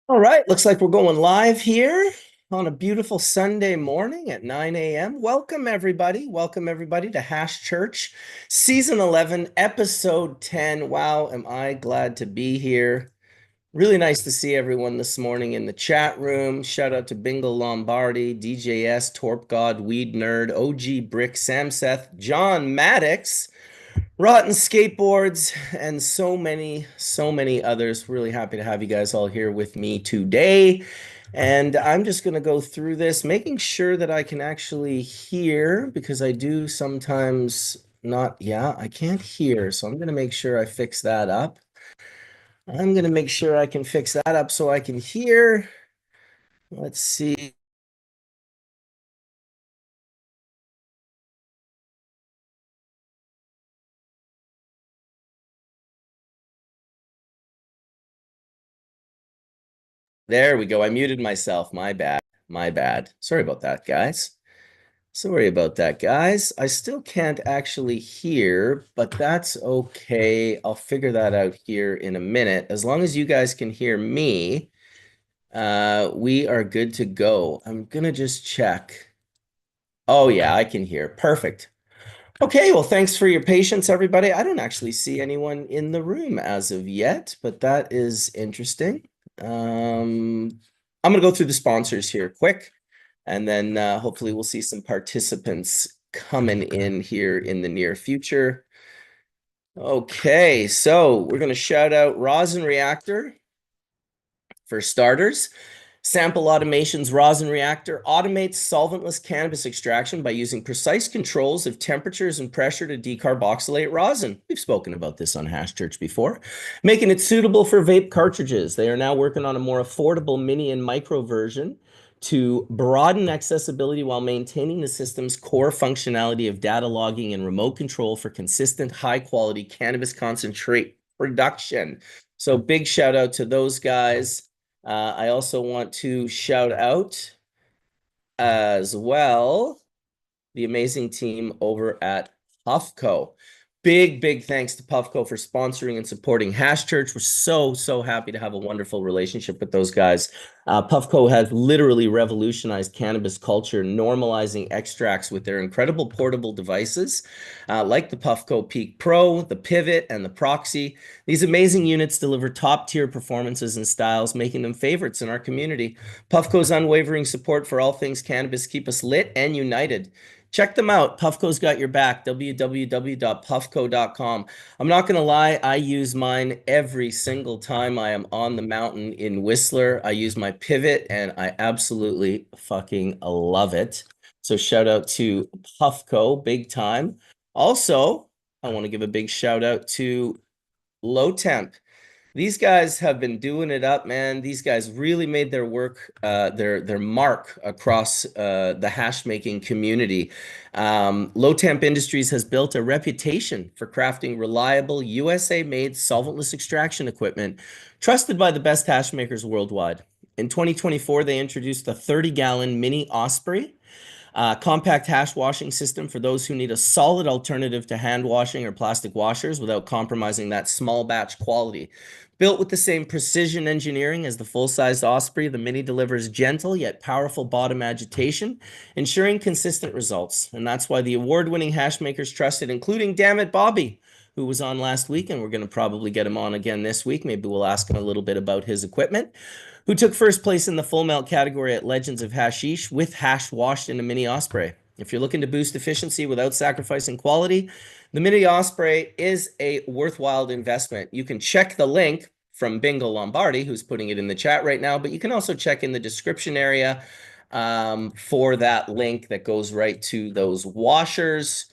All right, looks like we're going live here on a beautiful Sunday morning at 9 a.m. Welcome, everybody. Welcome, everybody, to Hash Church, Season 11, Episode 10. Wow, am I glad to be here. Really nice to see everyone this morning in the chat room. Shout out to Bingo Lombardi, DJS, Torp God, Weed Nerd, OG Brick, Sam Seth, John Maddox, Rotten Skateboards, and so many others. Really happy to have you guys all here with me today. And I'm just going to go through this, making sure that I can actually hear because I do sometimes not, yeah, I can't hear. So I'm going to make sure I fix that up. I'm going to make sure I can fix that up so I can hear. Let's see. There we go. I muted myself. My bad. My bad. Sorry about that, guys. Sorry about that, guys. I still can't actually hear, but that's okay. I'll figure that out here in a minute. As long as you guys can hear me, we are good to go. I'm gonna just check. Oh yeah, I can hear. Perfect. Okay, well, thanks for your patience, everybody. I don't actually see anyone in the room as of yet, but that is interesting. I'm gonna go through the sponsors here quick. And then hopefully we'll see some participants coming in here in the near future. Okay, so we're going to shout out Rosin Reactor for starters. Sample Automation's Rosin Reactor automates solventless cannabis extraction by using precise controls of temperatures and pressure to decarboxylate rosin. We've spoken about this on Hash Church before, making it suitable for vape cartridges. They are now working on a more affordable mini and micro version to broaden accessibility while maintaining the system's core functionality of data logging and remote control for consistent, high-quality cannabis concentrate production. So big shout out to those guys. I also want to shout out as well the amazing team over at Puffco. Big thanks to Puffco for sponsoring and supporting Hash Church. We're so happy to have a wonderful relationship with those guys. Puffco has literally revolutionized cannabis culture, normalizing extracts with their incredible portable devices, like the Puffco Peak Pro, the Pivot, and the Proxy. These amazing units deliver top-tier performances and styles, making them favorites in our community. Puffco's unwavering support for all things cannabis keep us lit and united. Check them out. Puffco's got your back. www.puffco.com. I'm not going to lie, I use mine every single time I am on the mountain in Whistler. I use my Pivot and I absolutely fucking love it. So shout out to Puffco, big time. Also, I want to give a big shout out to Low Temp. These guys have been doing it up, man. These guys really made their work, their mark across the hash making community. Low Temp Industries has built a reputation for crafting reliable USA-made solventless extraction equipment, trusted by the best hash makers worldwide. In 2024, they introduced the 30-gallon Mini Osprey, compact hash washing system for those who need a solid alternative to hand washing or plastic washers without compromising that small batch quality. Built with the same precision engineering as the full-sized Osprey, the Mini delivers gentle yet powerful bottom agitation, ensuring consistent results. And that's why the award-winning hash makers trust it, including, damn it, Bobby, who was on last week, and we're going to probably get him on again this week. Maybe we'll ask him a little bit about his equipment, who took first place in the full melt category at Legends of Hashish with hash washed in a Mini Osprey. If you're looking to boost efficiency without sacrificing quality, the Mini Osprey is a worthwhile investment. You can check the link from Bingo Lombardi, who's putting it in the chat right now, but you can also check in the description area for that link that goes right to those washers.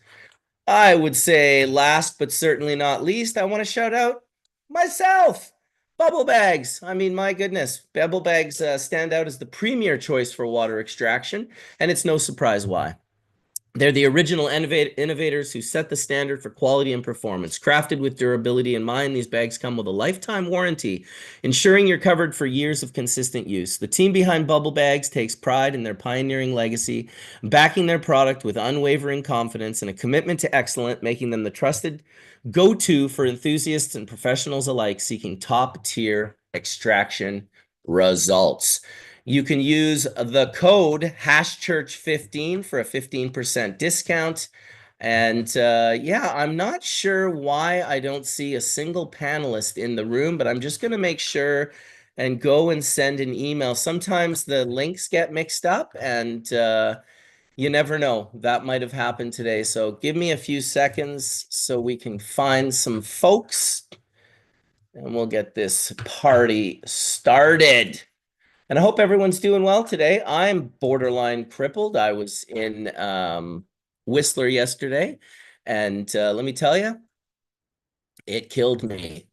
I would say last but certainly not least, I want to shout out myself. Bubble bags. I mean, my goodness, bubble bags stand out as the premier choice for water extraction, and it's no surprise why. They're the original innovators who set the standard for quality and performance. Crafted with durability in mind, these bags come with a lifetime warranty, ensuring you're covered for years of consistent use. The team behind Bubble Bags takes pride in their pioneering legacy, backing their product with unwavering confidence and a commitment to excellence, making them the trusted go-to for enthusiasts and professionals alike seeking top-tier extraction results. You can use the code HashChurch15 for a 15% discount. And yeah, I'm not sure why I don't see a single panelist in the room, but I'm just going to make sure and go and send an email. Sometimes the links get mixed up, and you never know. That might have happened today. So give me a few seconds so we can find some folks, and we'll get this party started. And I hope everyone's doing well today. I'm borderline crippled. I was in Whistler yesterday, and let me tell you, it killed me.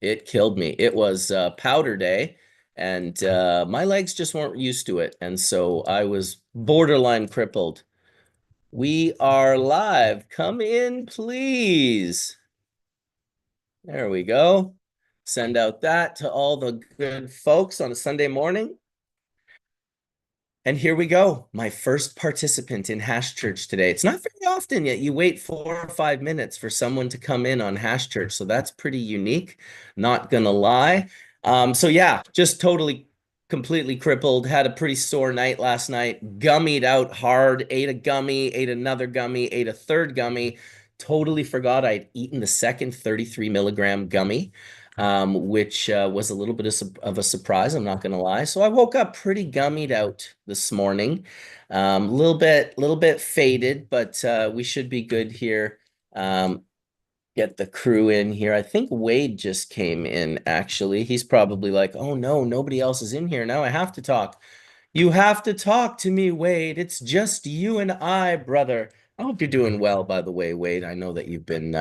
It killed me. It was powder day, and my legs just weren't used to it. And so I was borderline crippled. We are live. Come in, please. There we go. Send out that to all the good folks on a Sunday morning. And here we go. My first participant in Hash Church today. It's not very often yet. You wait 4 or 5 minutes for someone to come in on Hash Church. So that's pretty unique. Not gonna lie. So yeah, just totally, completely crippled. Had a pretty sore night last night. Gummied out hard. Ate a gummy, ate another gummy, ate a third gummy. Totally forgot I'd eaten the second 33 milligram gummy, which was a little bit of a surprise, I'm not going to lie. So I woke up pretty gummied out this morning, a little bit faded, but we should be good here. Get the crew in here. I think Wade just came in, actually. He's probably like, oh no, nobody else is in here. Now I have to talk. You have to talk to me, Wade. It's just you and I, brother. I hope you're doing well, by the way, Wade. I know that you've been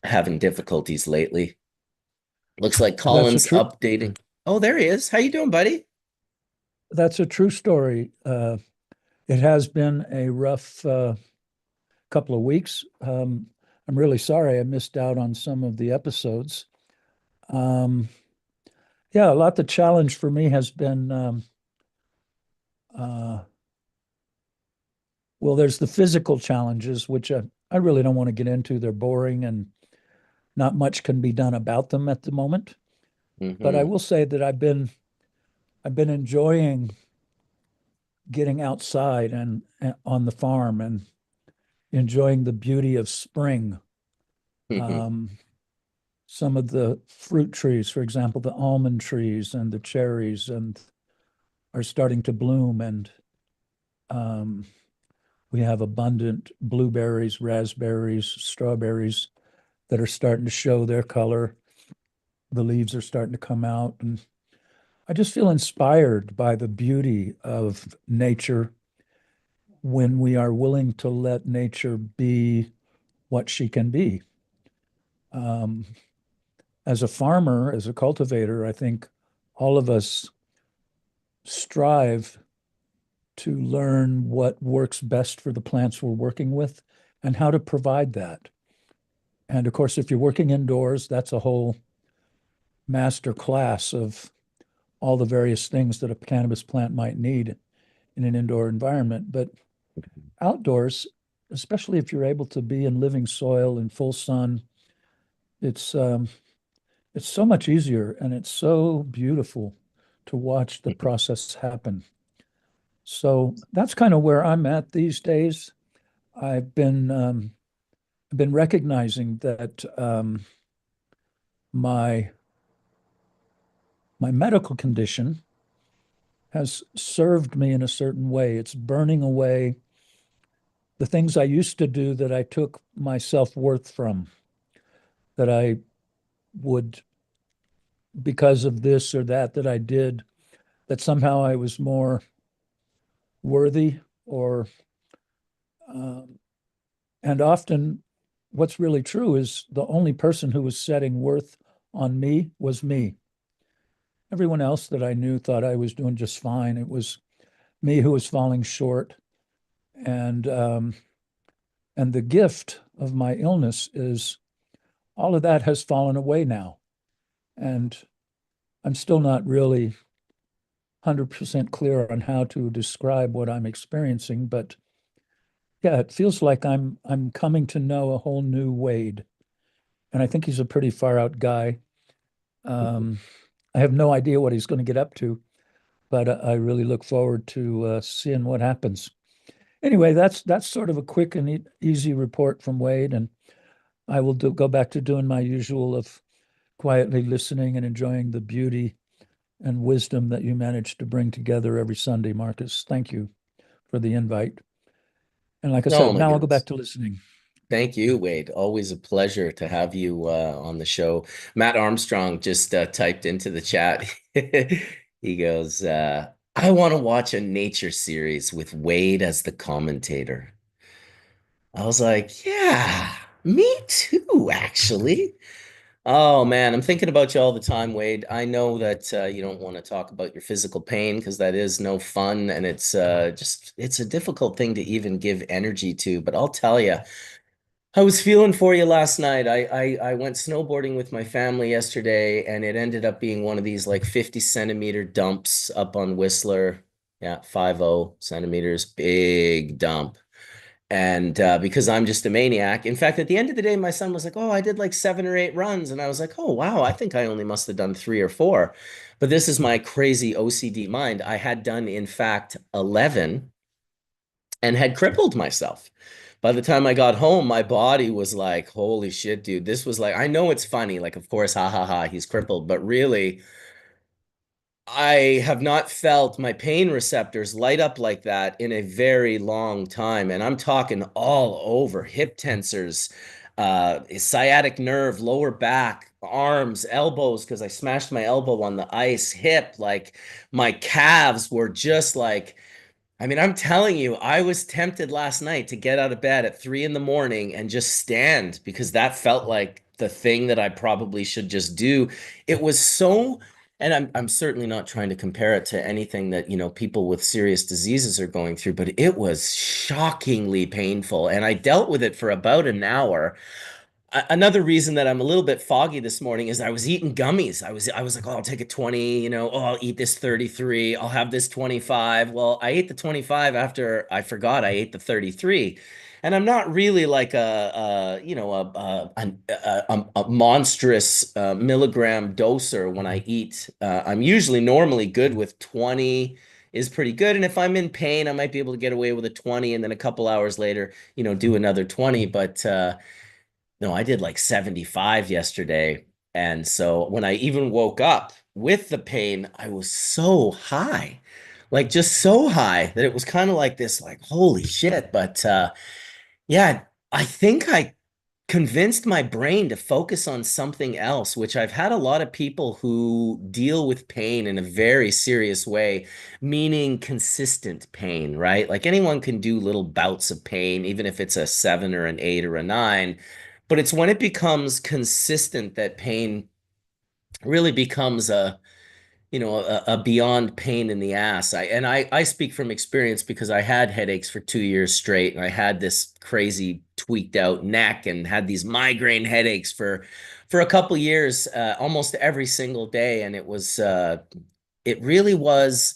having difficulties lately. Looks like That's a Colin's true updating. Oh, there he is. How you doing, buddy? that's a true story. It has been a rough couple of weeks. I'm really sorry I missed out on some of the episodes. Um, yeah, a lot. The challenge for me has been uh, well, there's the physical challenges, which I really don't want to get into. They're boring and not much can be done about them at the moment. But I Mm-hmm. will say that I've been enjoying getting outside and on the farm and enjoying the beauty of spring. Um, some of the fruit trees, for example, the almond trees and the cherries, and are starting to bloom, and um, we have abundant blueberries, raspberries, strawberries that are starting to show their color. The leaves are starting to come out, and I just feel inspired by the beauty of nature when we are willing to let nature be what she can be. Um, as a farmer, as a cultivator, I think all of us strive to learn what works best for the plants we're working with and how to provide that. And of course, if you're working indoors, that's a whole master class of all the various things that a cannabis plant might need in an indoor environment. But outdoors, especially if you're able to be in living soil in full sun, it's um, it's so much easier and it's so beautiful to watch the process happen. So that's kind of where I'm at these days. I've been recognizing that my my medical condition has served me in a certain way. It's burning away the things I used to do that I took my self-worth from, that I would, because of this or that I did, that somehow I was more worthy or um, and often what's really true is the only person who was setting worth on me was me. Everyone else that I knew thought I was doing just fine. It was me who was falling short. And and the gift of my illness is all of that has fallen away now. And I'm still not really 100% clear on how to describe what I'm experiencing, but yeah, it feels like I'm coming to know a whole new Wade. And I think he's a pretty far out guy. Um, I have no idea what he's going to get up to, but I really look forward to seeing what happens. Anyway, that's sort of a quick and easy report from Wade, and I will go back to doing my usual of quietly listening and enjoying the beauty and wisdom that you manage to bring together every Sunday, Marcus. Thank you for the invite. And like I Oh said, my now I'll go goodness. back to listening. Thank you, Wade. Always a pleasure to have you on the show. Matt Armstrong just typed into the chat. He goes, I want to watch a nature series with Wade as the commentator. I was like, yeah, me too, actually. Oh man, I'm thinking about you all the time, Wade. I know that you don't want to talk about your physical pain because that is no fun and it's just it's a difficult thing to even give energy to, but I'll tell you. I was feeling for you last night. I went snowboarding with my family yesterday, and it ended up being one of these like 50 centimeter dumps up on Whistler. Yeah, 50 centimeters, big dump. And because I'm just a maniac. In fact, at the end of the day, my son was like, "Oh, I did like 7 or 8 runs," and I was like, "Oh, wow, I think I only must have done 3 or 4." But this is my crazy OCD mind. I had done, in fact, 11 and had crippled myself. By the time I got home, my body was like, holy shit, dude. This was like, I know it's funny. Like, of course, ha ha ha, he's crippled. But really, I have not felt my pain receptors light up like that in a very long time. And I'm talking all over hip tensors, sciatic nerve, lower back, arms, elbows, because I smashed my elbow on the ice, hip, like my calves were just like, I mean, I'm telling you, I was tempted last night to get out of bed at 3 in the morning and just stand because that felt like the thing that I probably should just do. It was so, and I'm certainly not trying to compare it to anything that, people with serious diseases are going through, but it was shockingly painful. And I dealt with it for about an hour. Another reason that I'm a little bit foggy this morning is I was eating gummies. I was like, oh, I'll take a 20, oh, I'll eat this 33, I'll have this 25. Well, I ate the 25 after I forgot I ate the 33. And I'm not really like a monstrous milligram doser when I eat. I'm usually normally good with 20 is pretty good. And if I'm in pain, I might be able to get away with a 20 and then a couple hours later, do another 20. But no, I did like 75 yesterday. And so when I even woke up with the pain, I was so high, like just so high that it was kind of like this, like, holy shit. But yeah, I think I convinced my brain to focus on something else, which I've had a lot of people who deal with pain in a very serious way, meaning consistent pain, right? Like anyone can do little bouts of pain, even if it's a 7 or an 8 or a 9. But it's when it becomes consistent that pain really becomes a beyond pain in the ass. I speak from experience because I had headaches for 2 years straight, and I had this crazy tweaked out neck and had these migraine headaches for a couple years, almost every single day, and it really was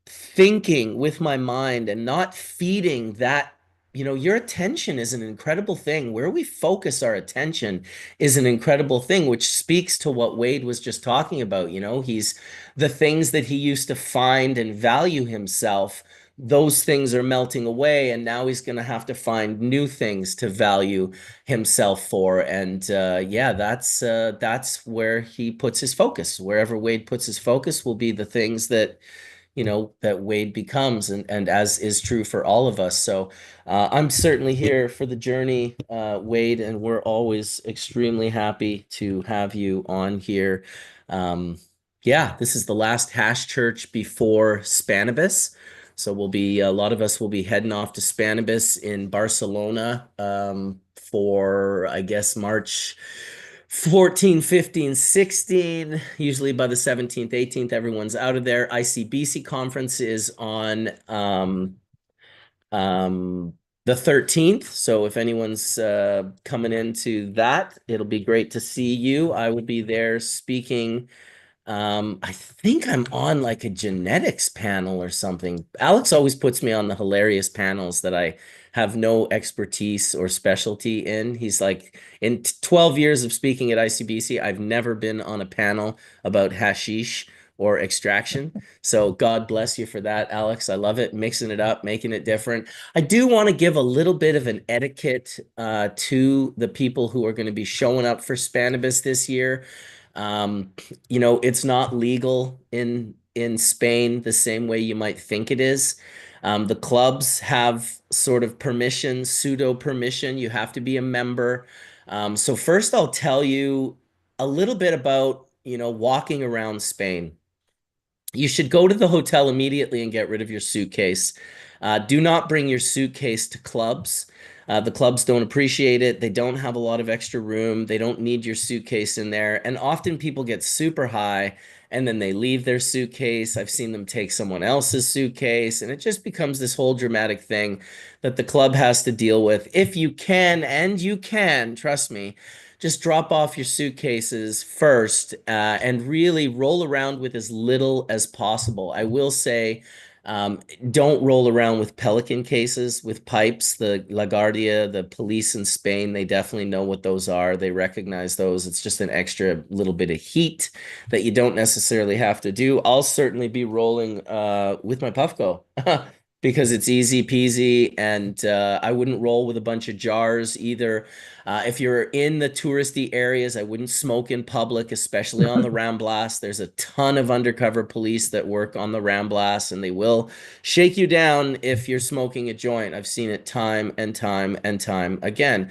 thinking with my mind and not feeding that. Your attention is an incredible thing. Where we focus our attention is an incredible thing, which speaks to what Wade was just talking about. He's the things that he used to find and value himself, those things are melting away, and now he's going to have to find new things to value himself for. And yeah, that's where he puts his focus. Wherever Wade puts his focus will be the things that Wade becomes, and as is true for all of us. So I'm certainly here for the journey, Wade, and we're always extremely happy to have you on here. Um, yeah, this is the last hash church before Spannabis. So a lot of us will be heading off to Spannabis in Barcelona for, I guess, March 14, 15, 16. Usually by the 17th, 18th, everyone's out of there. ICBC conference is on um, the 13th. So if anyone's coming into that, it'll be great to see you. I will be there speaking I think I'm on like a genetics panel or something. Alex always puts me on the hilarious panels that I have no expertise or specialty in. He's like, in 12 years of speaking at ICBC, I've never been on a panel about hashish or extraction. So God bless you for that, Alex. I love it, mixing it up, making it different. I do want to give a little bit of an etiquette to the people who are going to be showing up for Spannabis this year. Um, it's not legal in Spain the same way you might think it is. The clubs have sort of permission, pseudo permission. You have to be a member. So first, I'll tell you a little bit about, walking around Spain. You should go to the hotel immediately and get rid of your suitcase. Do not bring your suitcase to clubs. The clubs don't appreciate it. They don't have a lot of extra room. They don't need your suitcase in there. And often people get super high and then they leave their suitcase. I've seen them take someone else's suitcase, and it just becomes this whole dramatic thing that the club has to deal with. If you can, and you can, trust me, just drop off your suitcases first and really roll around with as little as possible. I will say, um, don't roll around with pelican cases with pipes. The La Guardia, the police in Spain, they definitely know what those are. They recognize those. It's just an extra little bit of heat that you don't necessarily have to do. I'll certainly be rolling with my Puffco because it's easy peasy, and I wouldn't roll with a bunch of jars either. If you're in the touristy areas, I wouldn't smoke in public, especially on the Ramblas. There's a ton of undercover police that work on the Ramblas, and they will shake you down if you're smoking a joint. I've seen it time and time and time again.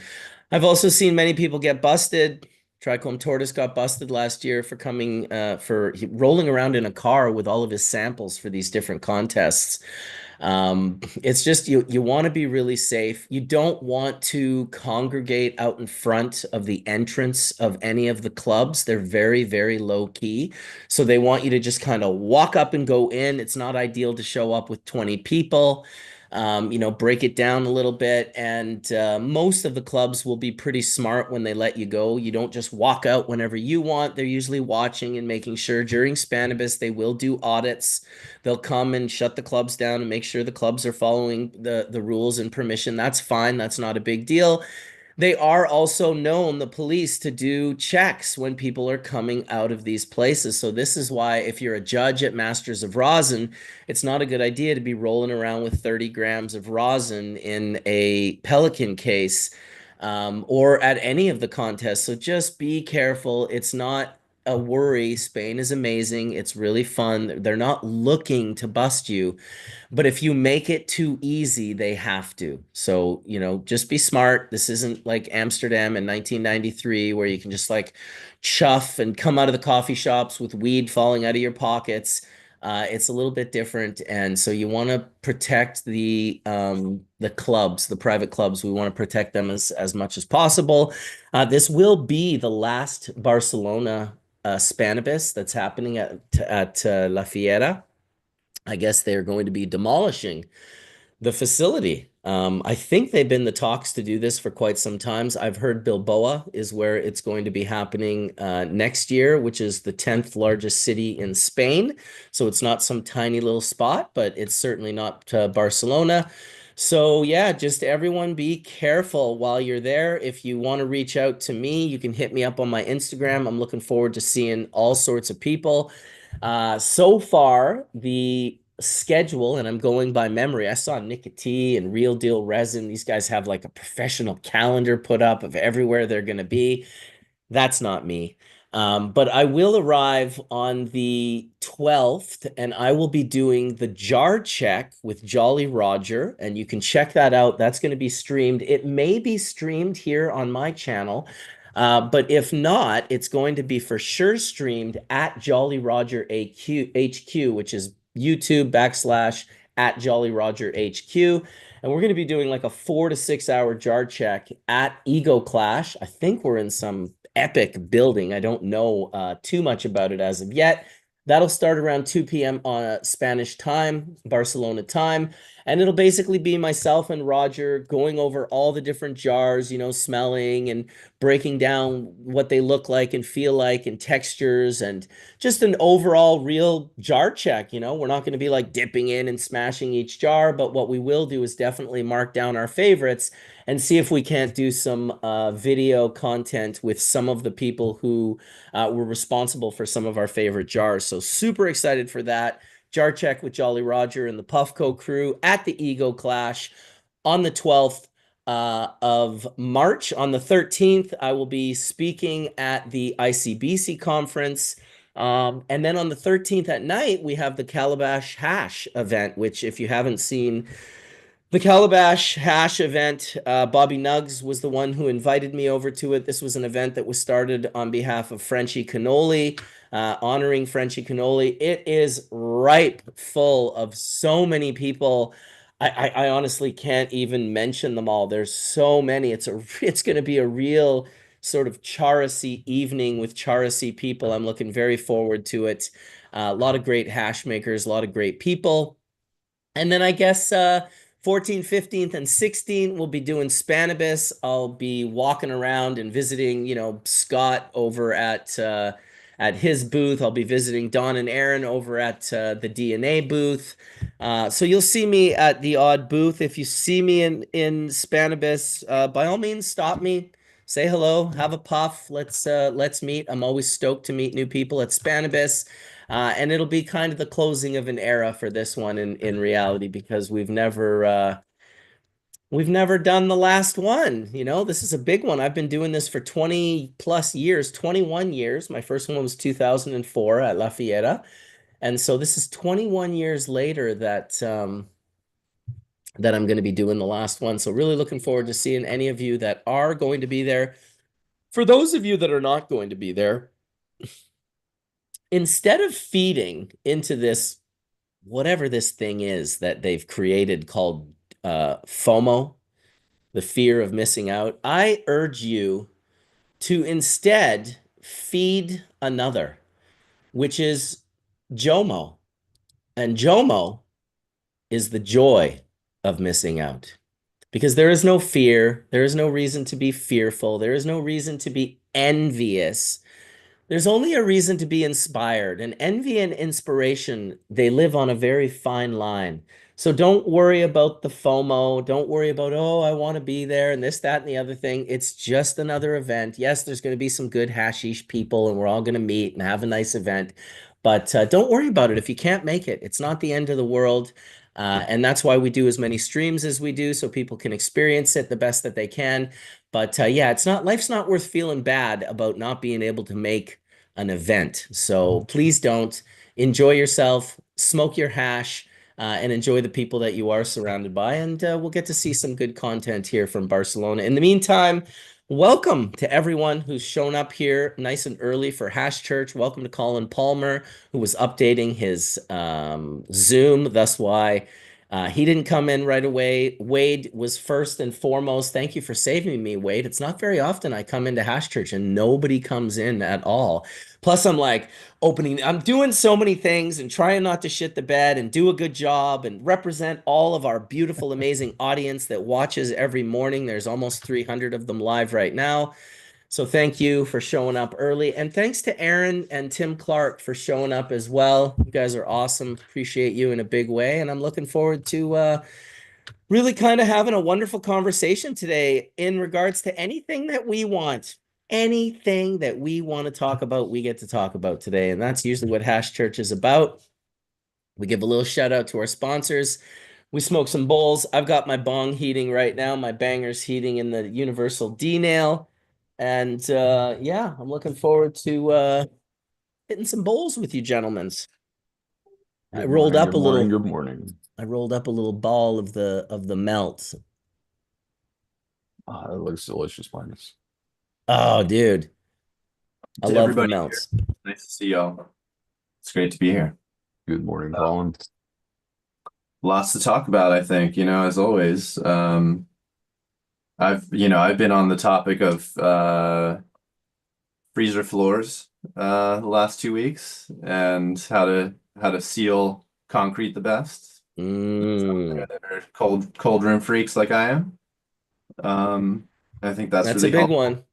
I've also seen many people get busted. Trichome Tortoise got busted last year for rolling around in a car with all of his samples for these different contests. It's just you want to be really safe. You don't want to congregate out in front of the entrance of any of the clubs. They're very, very low key. So they want you to just kind of walk up and go in. It's not ideal to show up with 20 people. Break it down a little bit. And most of the clubs will be pretty smart when they let you go. You don't just walk out whenever you want. They're usually watching and making sure. During Spannabis, they will do audits. They'll come and shut the clubs down and make sure the clubs are following the rules and permission. That's fine. That's not a big deal. They are also known, the police, to do checks when people are coming out of these places. So this is why if you're a judge at Masters of Rosin, it's not a good idea to be rolling around with 30 grams of rosin in a Pelican case, or at any of the contests. So just be careful. It's not a worry. Spain is amazing. It's really fun. They're not looking to bust you. But if you make it too easy, they have to. So, just be smart. This isn't like Amsterdam in 1993 where you can just like chuff and come out of the coffee shops with weed falling out of your pockets. It's a little bit different, and so you want to protect the clubs, the private clubs. We want to protect them as much as possible. This will be the last Barcelona Spannabis that's happening at La Fiera. I guess they're going to be demolishing the facility. I think they've been the talks to do this for quite some times. I've heard Bilbao is where it's going to be happening next year, which is the 10th largest city in Spain. So it's not some tiny little spot, but it's certainly not Barcelona. So yeah, just everyone be careful while you're there. If you want to reach out to me, you can hit me up on my Instagram. I'm looking forward to seeing all sorts of people. So far, the schedule, and I'm going by memory. I saw Nicotine and Real Deal Resin. These guys have like a professional calendar put up of everywhere they're going to be. That's not me. But I will arrive on the 12th, and I will be doing the jar check with Jolly Roger, and you can check that out. That's going to be streamed. It may be streamed here on my channel, but if not, it's going to be for sure streamed at Jolly Roger HQ, which is YouTube / at Jolly Roger HQ. And we're going to be doing like a 4 to 6 hour jar check at Ego Clash. I think we're in some epic building. I don't know too much about it as of yet. That'll start around 2 p.m. on Spanish time, Barcelona time. And it'll basically be myself and Roger going over all the different jars, smelling and breaking down what they look like and feel like and textures and just an overall real jar check. We're not going to be like dipping in and smashing each jar, but what we will do is definitely mark down our favorites and see if we can't do some video content with some of the people who were responsible for some of our favorite jars. So super excited for that. Jar check with Jolly Roger and the Puffco crew at the Ego Clash on the 12th of March. On the 13th, I will be speaking at the ICBC conference. And then on the 13th at night, we have the Calabash Hash event, which if you haven't seen the Calabash Hash event, Bobby Nuggs was the one who invited me over to it. This was an event that was started on behalf of Frenchie Cannoli, honoring Frenchie Cannoli. It is ripe full of so many people. I honestly can't even mention them all. There's so many. It's going to be a real sort of Charasy evening with Charasy people. I'm looking very forward to it. A lot of great hash makers, a lot of great people. And then I guess 14th, 15th, and 16th, we'll be doing Spannabis. I'll be walking around and visiting, Scott over at his booth. I'll be visiting Don and Aaron over at the DNA booth. So you'll see me at the odd booth. If you see me in Spannabis, by all means, stop me. Say hello, have a puff. Let's meet. I'm always stoked to meet new people at Spannabis. And it'll be kind of the closing of an era for this one in reality because we've never done the last one. This is a big one. I've been doing this for 20 plus years, 21 years. My first one was 2004 at La Fiera. And so this is 21 years later that I'm going to be doing the last one. So really looking forward to seeing any of you that are going to be there. For those of you that are not going to be there, instead of feeding into this, whatever this thing is that they've created called FOMO, the fear of missing out, I urge you to instead feed another, which is JOMO. And JOMO is the joy of missing out. Because there is no fear, there is no reason to be fearful, there is no reason to be envious. There's only a reason to be inspired, and envy and inspiration, they live on a very fine line. So don't worry about the FOMO. Don't worry about, oh, I want to be there and this, that, and the other thing. It's just another event. Yes, there's going to be some good hashish people, and we're all going to meet and have a nice event. But don't worry about it if you can't make it. It's not the end of the world. And that's why we do as many streams as we do, so people can experience it the best that they can. But yeah, life's not worth feeling bad about not being able to make an event. So please don't. Enjoy yourself, smoke your hash, and enjoy the people that you are surrounded by. And we'll get to see some good content here from Barcelona. In the meantime, welcome to everyone who's shown up here nice and early for Hash Church. Welcome to Colin Palmer, who was updating his Zoom. That's why he didn't come in right away. Wade was first and foremost. Thank you for saving me, Wade. It's not very often I come into Hash Church and nobody comes in at all. Plus, I'm doing so many things and trying not to shit the bed and do a good job and represent all of our beautiful, amazing audience that watches every morning. There's almost 300 of them live right now. So thank you for showing up early. And thanks to Aaron and Tim Clark for showing up as well. You guys are awesome. Appreciate you in a big way. And I'm looking forward to really kind of having a wonderful conversation today in regards to anything that we want. Anything that we want to talk about, we get to talk about today. And that's usually what Hash Church is about. We give a little shout out to our sponsors. We smoke some bowls. I've got my bong heating right now, my bangers heating in the Universal D-nail. And yeah, I'm looking forward to hitting some bowls with you gentlemen. I rolled up a little Good morning. I rolled up a little ball of the melt. It looks delicious, Marcus. Oh, dude. I To love the everybody melts. here. Nice to see y'all. It's great to be here. Good morning, Colin. Lots to talk about, I think, as always. I've been on the topic of freezer floors the last 2 weeks and how to seal concrete the best. Mm, That are cold room freaks like I am. Um, I think that's that's a really big helpful. one.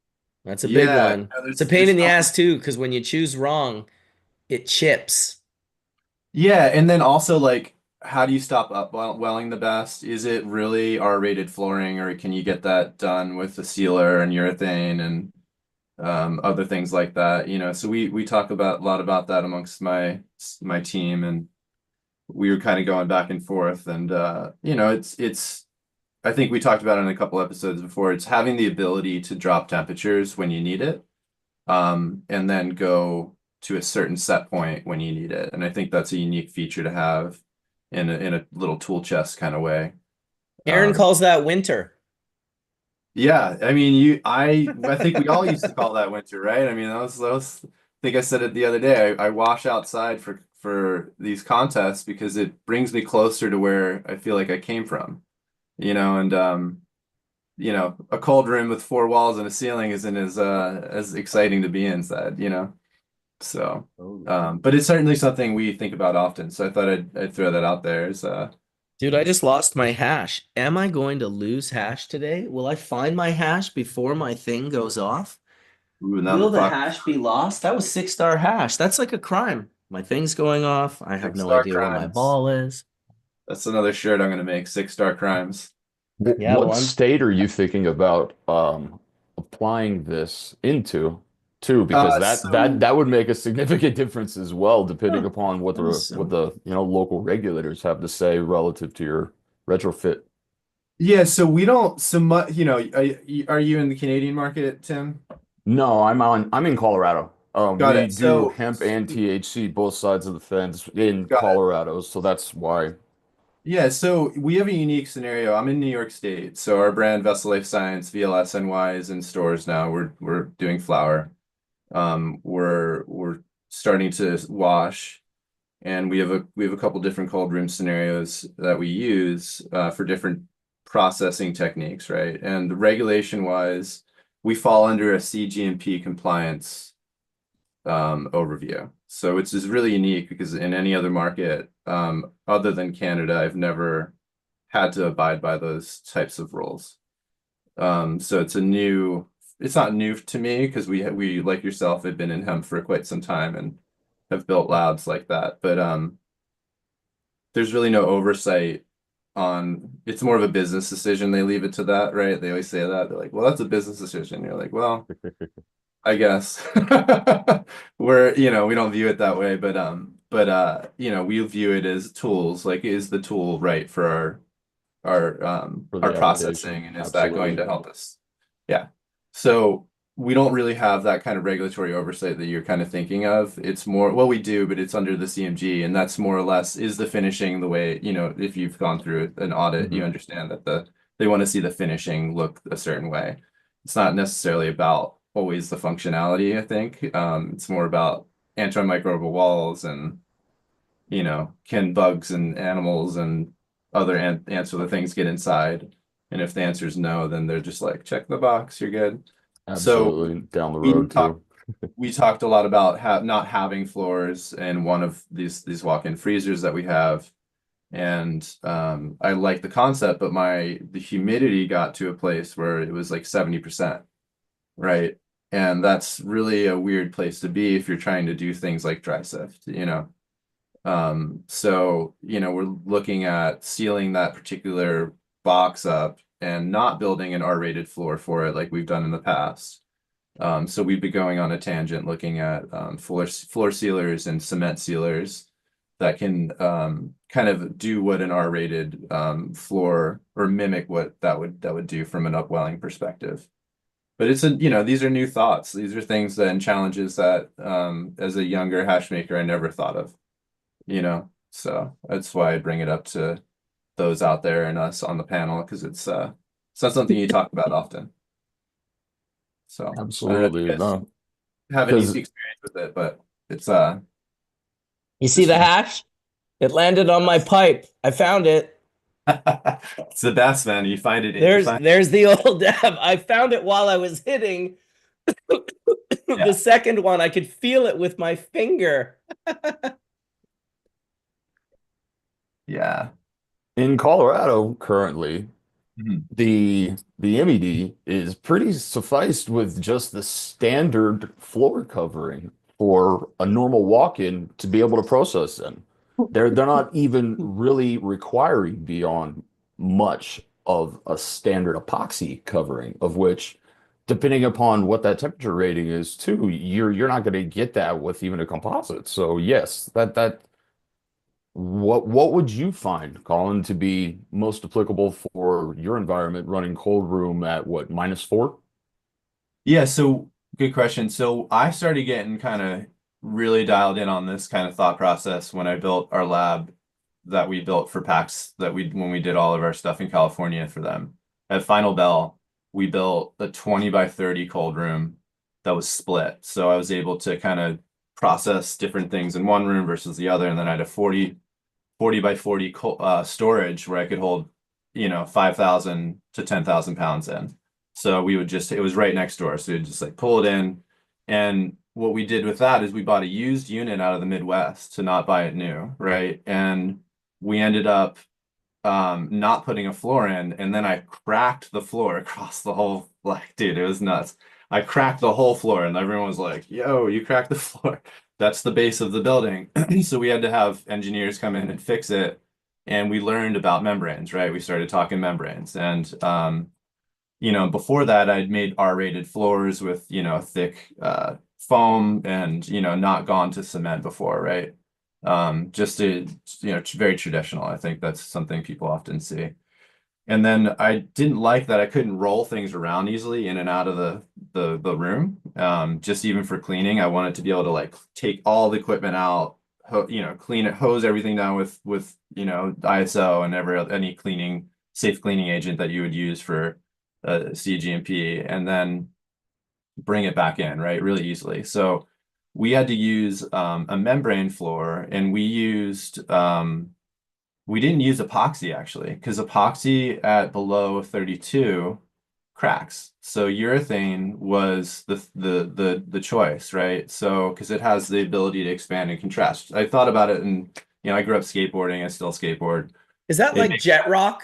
That's a big Yeah, one. no, It's a there's pain in the nothing. ass too, because when you choose wrong, it chips. Yeah, and then also like how do you stop welling the best? Is it really R-rated flooring, or can you get that done with a sealer and urethane and other things like that? So we talk about a lot about that amongst my team, and we were kind of going back and forth, and it's I think we talked about it in a couple episodes before. It's having the ability to drop temperatures when you need it, and then go to a certain set point when you need it. And I think that's a unique feature to have in a little tool chest kind of way. Aaron Um, calls that winter. yeah, I mean, I think we all used to call that winter, right? I mean, that was, I think I said it the other day. I wash outside for these contests because it brings me closer to where I feel like I came from, and a cold room with four walls and a ceiling isn't as exciting to be inside. So, but it's certainly something we think about often. So I thought I'd throw that out there as Dude, I just lost my hash. Am I going to lose hash today? Will I find my hash before my thing goes off? ooh, now the Will the clock hash be lost? That was 6-star hash. That's like a crime. My thing's going off. I have six no star idea where my crimes. ball is. That's another shirt I'm gonna make. 6 star crimes. Yeah, well, What I'm state are you thinking about applying this into too? Because So that would make a significant difference as well, depending oh, upon what awesome. the local regulators have to say relative to your retrofit. yeah, so we don't so much. Are you in the Canadian market, Tim? No, I'm in Colorado. Got We it. do So hemp and THC both sides of the fence in got it. Colorado, so that's why. Yeah, so we have a unique scenario. I'm in New York State, so our brand Vessel Life Science VLSNY is in stores now. We're doing flower. We're starting to wash, and we have a couple different cold room scenarios that we use for different processing techniques, right? And regulation wise, we fall under a CGMP compliance overview. So it's just really unique because in any other market other than Canada, I've never had to abide by those types of rules. So it's not new to me because we like yourself had been in hemp for quite some time and have built labs like that. But there's really no oversight on it's more of a business decision. They leave it to that, right? They always say that. They're like, well, that's a business decision. You're like, well, I guess we don't view it that way, but we view it as tools. Like, is the tool right for For our the application. processing, and is that going Absolutely. to help us? Yeah. So we don't really have that kind of regulatory oversight that you're kind of thinking of. It's more, well, we do, but it's under the CMG, and that's more or less is the finishing the way, if you've gone through an audit, you Mhm. understand that they want to see the finishing look a certain way. It's not necessarily about always the functionality, I think. It's more about antimicrobial walls and can bugs and animals and other ants or the things get inside? And if the answer is no, then they're just like, check the box, you're good. So Absolutely down the we road talked too. we talked a lot about not having floors in one of these walk-in freezers that we have. And I like the concept, but the humidity got to a place where it was like 70%, right? And that's really a weird place to be if you're trying to do things like dry sift. So, we're looking at sealing that particular box up and not building an R-rated floor for it like we've done in the past. So we'd be going on a tangent looking at floor sealers and cement sealers that can kind of do what an R-rated floor or mimic what that would do from an upwelling perspective. But these are new thoughts. These are things and challenges that as a younger hash maker I never thought of. So that's why I bring it up to those out there and us on the panel because it's not something you talk about often. So I don't know if you Absolutely. guys No. have any Because experience with it, but it's You see just the hash? It landed on my pipe. I found it. it's the best, man. You find it. You There's find there's the old dab. I found it while I was hitting The second one, I could feel it with my finger. Yeah. In Colorado currently, Mhm. the MED is pretty sufficed with just the standard floor covering for a normal walk-in to be able to process them. They're not even really requiring beyond much of a standard epoxy covering, of which, depending upon what that temperature rating is too, you're not going to get that with even a composite. So yes, that what would you find, Colin, to be most applicable for your environment running cold room at what, -4? Yeah, so good question. So I started getting kind of really dialed in on this kind of thought process when I built our lab that we built for PAX that we when we did all of our stuff in California for them. At Final Bell, we built a 20 by 30 cold room that was split. So I was able to kind of process different things in one room versus the other. And then I had a 40 by 40 storage where I could hold, 5,000 to 10,000 pounds in. So we would just, it was right next door. So we'd just like pull it in. And what we did with that is we bought a used unit out of the Midwest to not buy it new, right? And we ended up not putting a floor in, and then I cracked the floor across the whole, like, dude, it was nuts. I cracked the whole floor, and everyone was like, yo, you cracked the floor. That's the base of the building. So we had to have engineers come in and fix it. And we learned about membranes, right? We started talking membranes. And before that, I'd made R-rated floors with, thick foam and, not gone to cement before, right? Just to, very traditional. I think that's something people often see. And then I didn't like that I couldn't roll things around easily in and out of the room. Just even for cleaning, I wanted to be able to like take all the equipment out, clean it, hose everything down with ISO and any safe cleaning agent that you would use for CGMP, and then bring it back in, right, really easily. So we had to use a membrane floor, and we didn't use epoxy actually, because epoxy at below 32 cracks. So urethane was the choice, right? So because it has the ability to expand and contrast. I thought about it, and I grew up skateboarding. I still skateboard. Is that It like makes jet rock?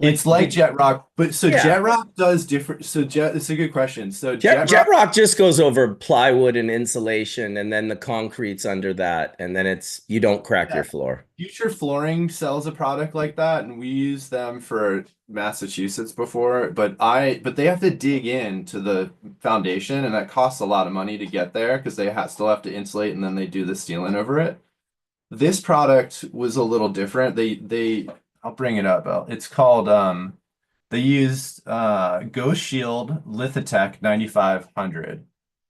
It's like Jet Rock, but so Yeah. Jet Rock does different. So it's a good question. So Jet rock just goes over plywood and insulation, and then the concrete's under that, and then you don't crack your floor. Future Flooring sells a product like that, and we use them for Massachusetts before, but they have to dig into the foundation, and that costs a lot of money to get there because they still have to insulate, and then they do the sealant over it. This product was a little different. I'll bring it up. It's called they used Ghost Shield Lithotech 9500,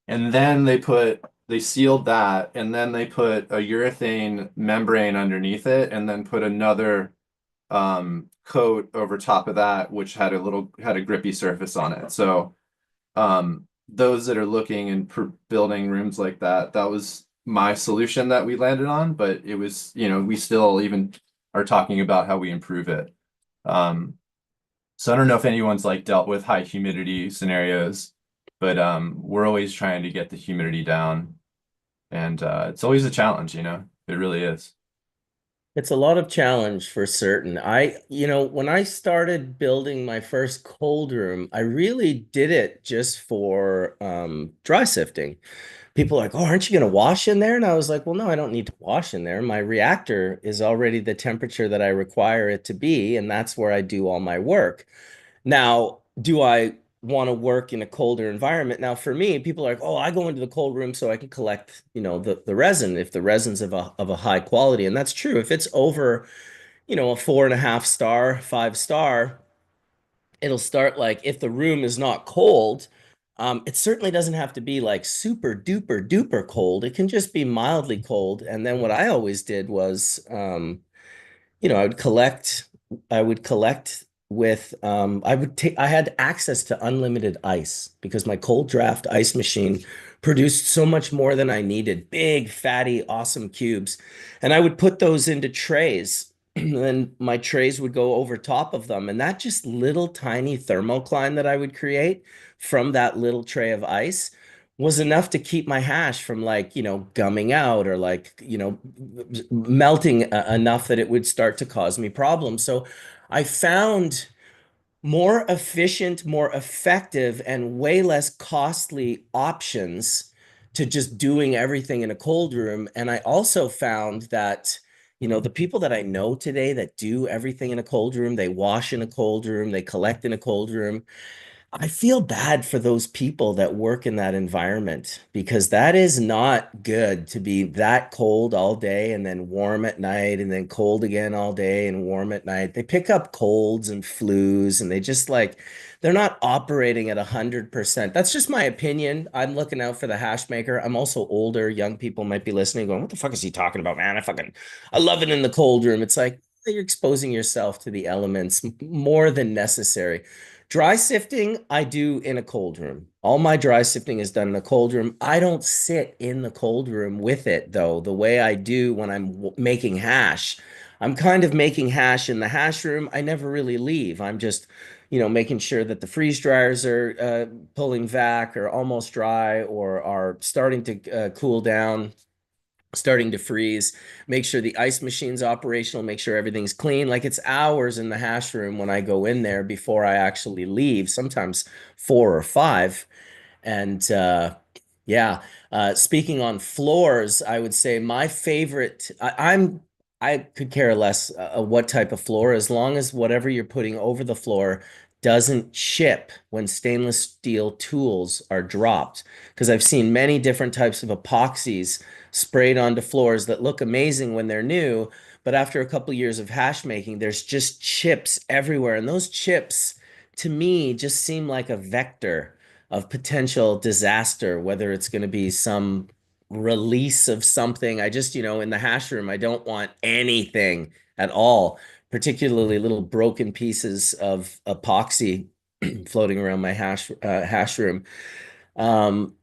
and then they sealed that, and then they put a urethane membrane underneath it, and then put another coat over top of that, which had a grippy surface on it. So those that are looking and building rooms like that, that was my solution that we landed on, but it was, we still even are talking about how we improve it. So I don't know if anyone's like dealt with high humidity scenarios, but we're always trying to get the humidity down, and it's always a challenge, it really is. It's a lot of challenge for certain. When I started building my first cold room, I really did it just for dry sifting. People are like, oh, aren't you going to wash in there? And I was like, well, no, I don't need to wash in there. My reactor is already the temperature that I require it to be, and that's where I do all my work. Now, do I want to work in a colder environment? Now, for me, people are like, oh, I go into the cold room so I can collect, the resin if the resin's of a high quality. And that's true. If it's over, a 4.5 star, 5 star, it'll start like if the room is not cold, it certainly doesn't have to be like super duper duper cold. It can just be mildly cold. And then what I always did was, I would collect with, I had access to unlimited ice because my cold draft ice machine produced so much more than I needed, big, fatty, awesome cubes. And I would put those into trays then my trays would go over top of them. And that just little tiny thermocline that I would create from that little tray of ice was enough to keep my hash from like, gumming out or like, melting enough that it would start to cause me problems. So I found more efficient, more effective, and way less costly options to just doing everything in a cold room. And I also found that, the people that I know today that do everything in a cold room, they wash in a cold room, they collect in a cold room, I feel bad for those people that work in that environment because that is not good to be that cold all day and then warm at night and then cold again all day and warm at night. They pick up colds and flus and they just like they're not operating at 100%. That's just my opinion. I'm looking out for the hash maker. I'm also older. Young people might be listening, going, "What the fuck is he talking about, man? I love it in the cold room." It's like you're exposing yourself to the elements more than necessary. Dry sifting, I do in a cold room. All my dry sifting is done in a cold room. I don't sit in the cold room with it, though, the way I do when I'm making hash. I'm kind of making hash in the hash room. I never really leave. I'm just, making sure that the freeze dryers are pulling back or almost dry or are starting to cool down, starting to freeze, make sure the ice machine's operational, make sure everything's clean. Like it's hours in the hash room when I go in there before I actually leave, sometimes 4 or 5. And yeah, speaking on floors, I would say my favorite, I could care less what type of floor, as long as whatever you're putting over the floor doesn't chip when stainless steel tools are dropped. Because I've seen many different types of epoxies sprayed onto floors that look amazing when they're new, but after a couple years of hash making, there's just chips everywhere. And those chips, to me, just seem like a vector of potential disaster, whether it's going to be some release of something. I just, in the hash room, I don't want anything at all, particularly little broken pieces of epoxy floating around my hash room. Um,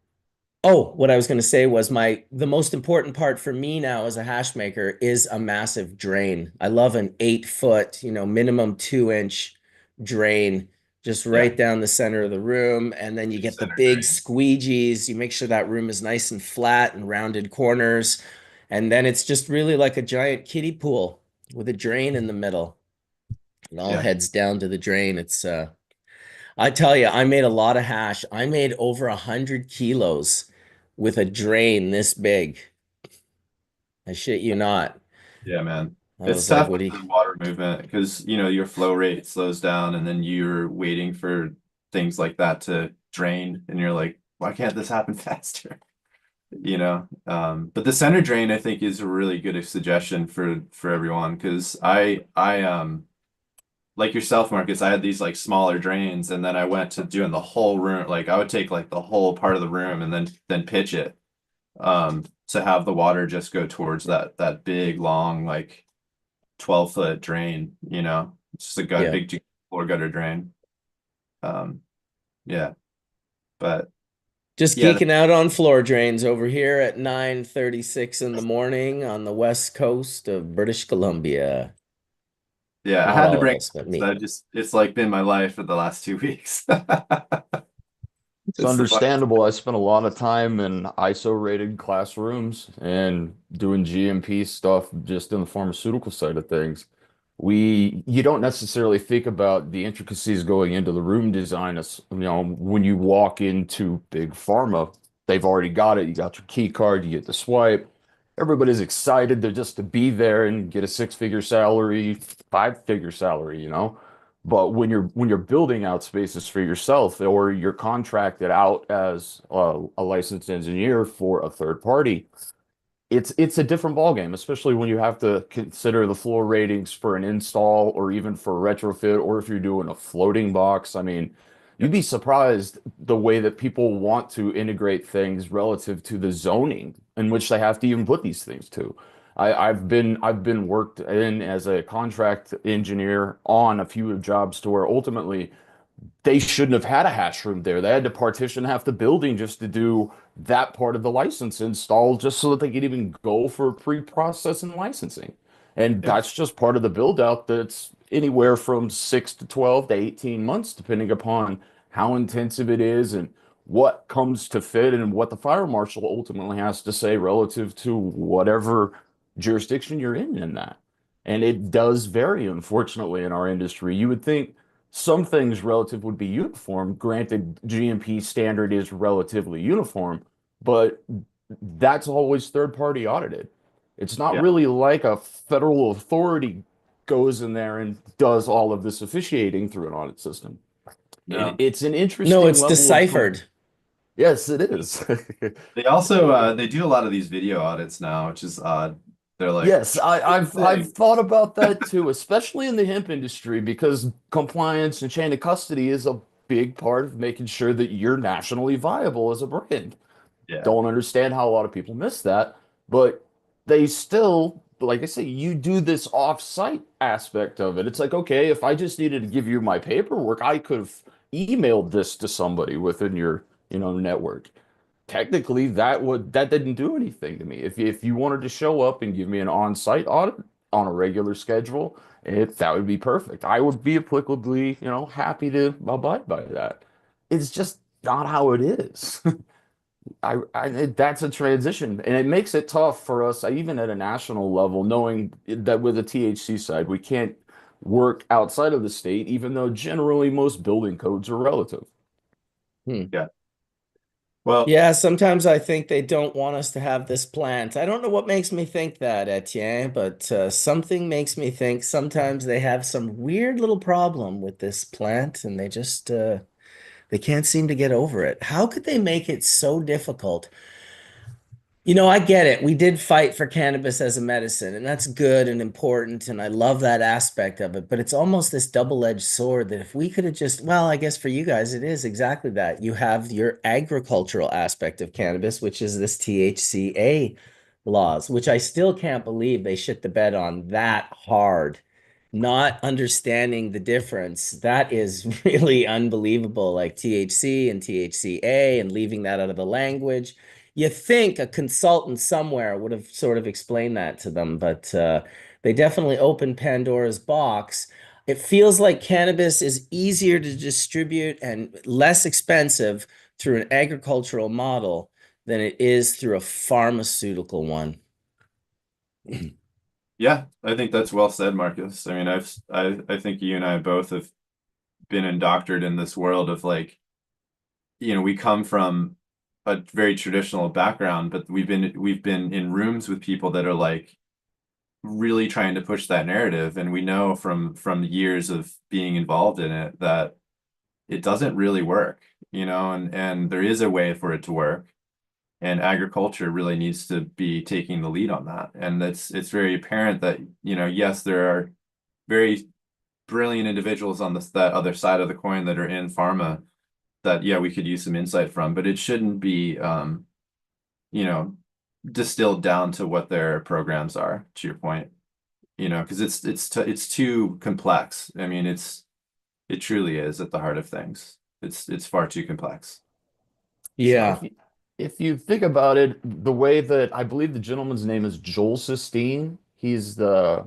Oh, what I was going to say was the most important part for me now as a hash maker is a massive drain. I love an 8 foot, minimum 2 inch drain, just Yeah, right down the center of the room. And then you deep get the center big drain. squeegees. You make sure that room is nice and flat and rounded corners. And then it's just really like a giant kiddie pool with a drain in the middle. It all Yeah. heads down to the drain. I tell you, I made a lot of hash. I made over 100 kilos with a drain this big. I shit you not. Yeah, man. I It's was like, tough what with do you? the water movement because, your flow rate slows down and then you're waiting for things like that to drain and you're like, why can't this happen faster? But the center drain I think is a really good suggestion for everyone because I like yourself, Marcus, I had these like smaller drains and then I went to doing the whole room. Like I would take like the whole part of the room and then pitch it to have the water just go towards that big long like 12-foot drain, it's just a Yeah. big floor gutter drain. Um, yeah, but Just yeah, geeking out on floor drains over here at 9:36 in the morning on the west coast of British Columbia. yeah, I Not had to all of bring us, but so me. it's like been my life for the last 2 weeks. It's It's the fun. understandable. I spent a lot of time in ISO rated classrooms and doing GMP stuff just in the pharmaceutical side of things. You don't necessarily think about the intricacies going into the room design. As, when you walk into big pharma, they've already got it. You got your key card, you get the swipe. Everybody's excited to just to be there and get a six-figure salary, five-figure salary. But when you're building out spaces for yourself or you're contracted out as a licensed engineer for a third party, it's a different ballgame, especially when you have to consider the floor ratings for an install or even for a retrofit, or if you're doing a floating box. I mean, you'd Yep. be surprised the way that people want to integrate things relative to the zoning in which they have to even put these things to. I've been worked in as a contract engineer on a few jobs to where ultimately they shouldn't have had a hash room there. They had to partition half the building just to do that part of the license install, just so that they could even go for pre-processing licensing. And Yeah. that's just part of the build out that's anywhere from 6 to 12 to 18 months, depending upon how intensive it is and what comes to fit and what the fire marshal ultimately has to say relative to whatever jurisdiction you're in that. And it does vary, unfortunately, in our industry. You would think some things relative would be uniform. Granted, GMP standard is relatively uniform, but that's always third party audited. It's not Yeah. really like a federal authority goes in there and does all of this officiating through an audit system. No. It's an No, interesting it's level of deciphered. yes, it is. They also they do a lot of these video audits now, which is odd. They're like, Yes, I've thing. thought about that too, especially in the hemp industry, because compliance and chain of custody is a big part of making sure that you're nationally viable as a brand. Yeah. Don't understand how a lot of people miss that, but they still, like I say, you do this off-site aspect of it. It's like, okay, if I just needed to give you my paperwork, I could have emailed this to somebody within your, network. Technically, that didn't do anything to me. If you wanted to show up and give me an on-site audit on a regular schedule, that would be perfect. I would be applicably, happy to abide by that. It's just not how it is. That's a transition, and it makes it tough for us, even at a national level, knowing that with the THC side, we can't work outside of the state, even though generally most building codes are relative. Hmm. Yeah. Well, Yeah, sometimes I think they don't want us to have this plant. I don't know what makes me think that, Etienne, but something makes me think sometimes they have some weird little problem with this plant and they can't seem to get over it. How could they make it so difficult? I get it. We did fight for cannabis as a medicine, and that's good and important, and I love that aspect of it. But it's almost this double-edged sword that if we could have just, well, I guess for you guys, it is exactly that. You have your agricultural aspect of cannabis, which is this THCA laws, which I still can't believe they shit the bed on that hard. Not understanding the difference. That is really unbelievable, like THC and THCA and leaving that out of the language. You think a consultant somewhere would have sort of explained that to them, but they definitely opened Pandora's box. It feels like cannabis is easier to distribute and less expensive through an agricultural model than it is through a pharmaceutical one. yeah, I think that's well said, Marcus. I mean, I think you and I both have been indoctored in this world of like, we come from a very traditional background, but we've been in rooms with people that are like really trying to push that narrative, and we know from years of being involved in it that it doesn't really work, and there is a way for it to work, and agriculture really needs to be taking the lead on that. And it's very apparent that, yes, there are very brilliant individuals on that other side of the coin that are in pharma that, yeah, we could use some insight from, but it shouldn't be you know, distilled down to what their programs are, to your point, because it's too complex. I mean, it truly is at the heart of things. It's far too complex. So Yeah. if you think about it, the way that I believe the gentleman's name is Joel Sistine, he's a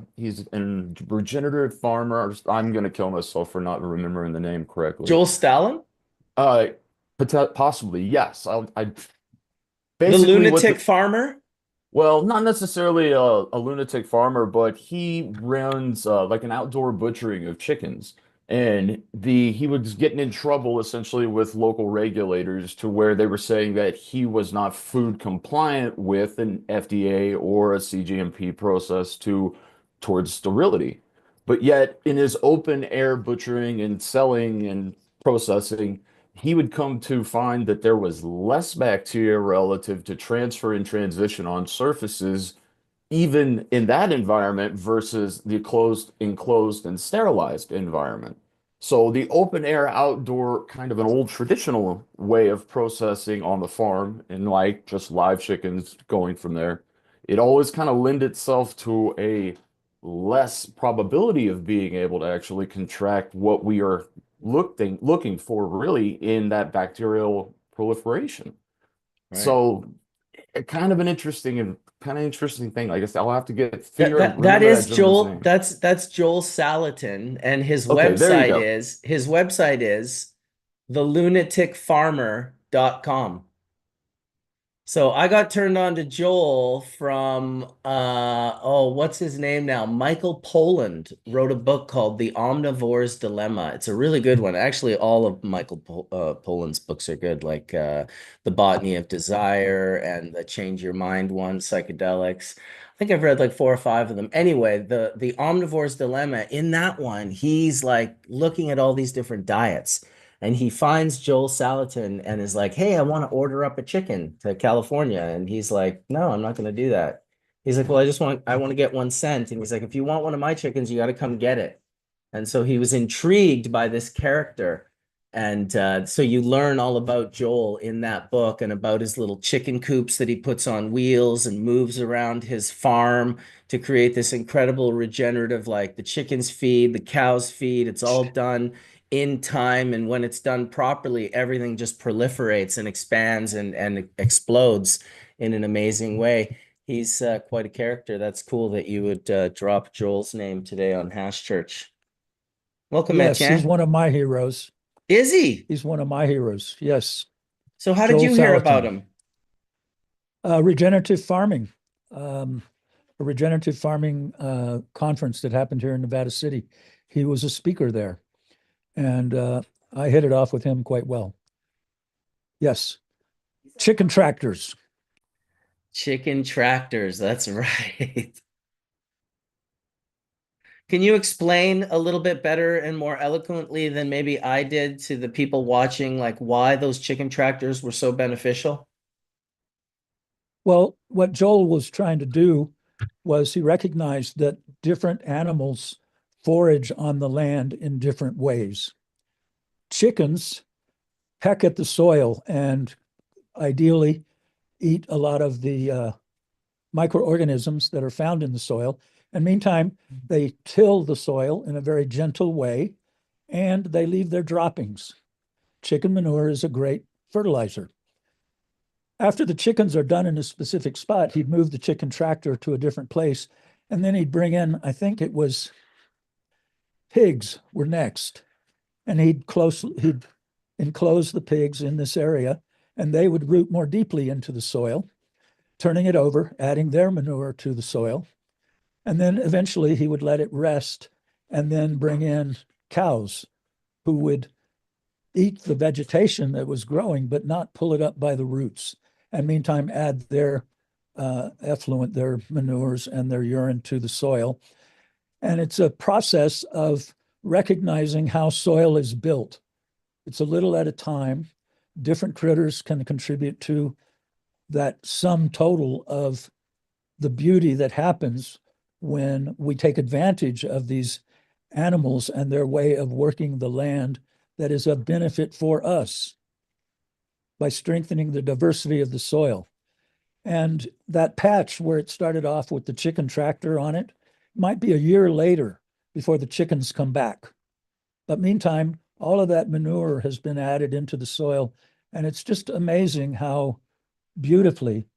regenerative farmer. I'm gonna kill myself for not remembering the name correctly. Joel Stalin, Uh, possibly yes. I the basically what lunatic the farmer. well, not necessarily a lunatic farmer, but he runs like an outdoor butchering of chickens. And he was getting in trouble essentially with local regulators to where they were saying that he was not food compliant with an FDA or a CGMP process towards sterility. But yet in his open air butchering and selling and processing, he would come to find that there was less bacteria relative to transfer and transition on surfaces, even in that environment versus the closed, enclosed, and sterilized environment. So the open air outdoor kind of an old traditional way of processing on the farm and like just live chickens going from there, it always kind of lend itself to a less probability of being able to actually contract what we are looking for really in that bacterial proliferation. Right. So kind of an interesting kind of interesting thing. I guess I'll have to That remember that that is gentleman's Joel. name. That's Joel Salatin, and Okay, there you go. his website is thelunaticfarmer.com. So I got turned on to Joel from what's his name now? Michael Polland wrote a book called The Omnivore's Dilemma. It's a really good one. Actually, all of Polland's books are good, like The Botany of Desire and the Change Your Mind one, Psychedelics. I think I've read like 4 or 5 of them. Anyway, the Omnivore's Dilemma, in that one, he's like looking at all these different diets. And he finds Joel Salatin and is like, "Hey, I want to order up a chicken to California." And he's like, "No, I'm not going to do that." He's like, "Well, I want to get 1 cent." And he's like, "If you want one of my chickens, you got to come get it." And so he was intrigued by this character. And so you learn all about Joel in that book and about his little chicken coops that he puts on wheels and moves around his farm to create this incredible regenerative, like the chickens feed, the cows feed. It's all done in time. And when it's done properly, everything just proliferates and expands and explodes in an amazing way. He's quite a character. That's cool that you would drop Joel's name today on Hash Church. Welcome, Yes, he's Etienne. one of my heroes. Is he? He's one of my heroes. Yes. So how did Joel you hear about Salatin. him? Regenerative farming, a regenerative farming conference that happened here in Nevada City. He was a speaker there, and I hit it off with him quite well. Yes. Chicken tractors. Chicken tractors, that's right. Can you explain a little bit better and more eloquently than maybe I did to the people watching, like why those chicken tractors were so beneficial? Well, what Joel was trying to do was he recognized that different animals forage on the land in different ways. Chickens peck at the soil and ideally eat a lot of the microorganisms that are found in the soil. And meantime, they till the soil in a very gentle way and they leave their droppings. Chicken manure is a great fertilizer. After the chickens are done in a specific spot, he'd move the chicken tractor to a different place. And then he'd bring in, I think it was pigs were next. And he'd enclose the pigs in this area, and they would root more deeply into the soil, turning it over, adding their manure to the soil. And then eventually he would let it rest and then bring in cows who would eat the vegetation that was growing, but not pull it up by the roots. And meantime, add their effluent, their manures and their urine to the soil. And it's a process of recognizing how soil is built. It's a little at a time. Different critters can contribute to that sum total of the beauty that happens when we take advantage of these animals and their way of working the land that is of benefit for us by strengthening the diversity of the soil. And that patch where it started off with the chicken tractor on it might be a year later before the chickens come back. But meantime, all of that manure has been added into the soil. And it's just amazing how beautifully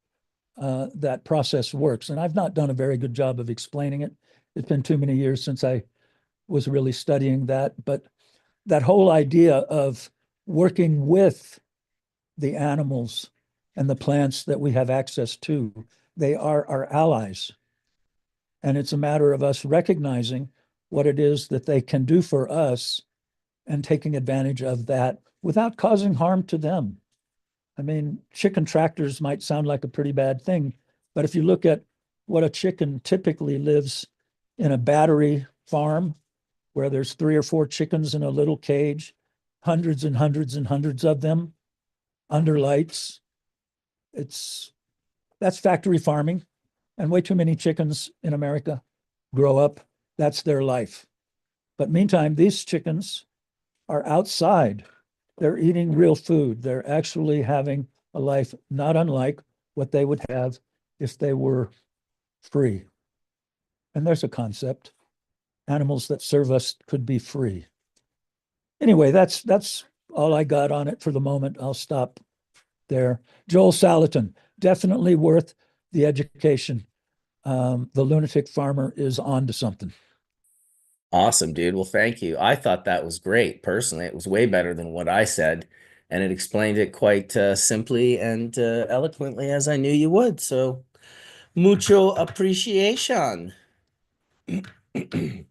that process works. And I've not done a very good job of explaining it. It's been too many years since I was really studying that. But that whole idea of working with the animals and the plants that we have access to, they are our allies. And it's a matter of us recognizing what it is that they can do for us and taking advantage of that without causing harm to them. I mean, chicken tractors might sound like a pretty bad thing, but if you look at what a chicken typically lives in a battery farm where there's 3 or 4 chickens in a little cage, hundreds and hundreds and hundreds of them under lights, that's factory farming. And way too many chickens in America grow up. That's their life. But meantime, these chickens are outside. They're eating real food. They're actually having a life not unlike what they would have if they were free. And there's a concept. Animals that serve us could be free. Anyway, that's all I got on it for the moment. I'll stop there. Joel Salatin, definitely worth the education. The lunatic farmer is on to something. Awesome, dude. Well, thank you. I thought that was great. Personally, it was way better than what I said, and it explained it quite simply and eloquently as I knew you would. So, mucho appreciation. We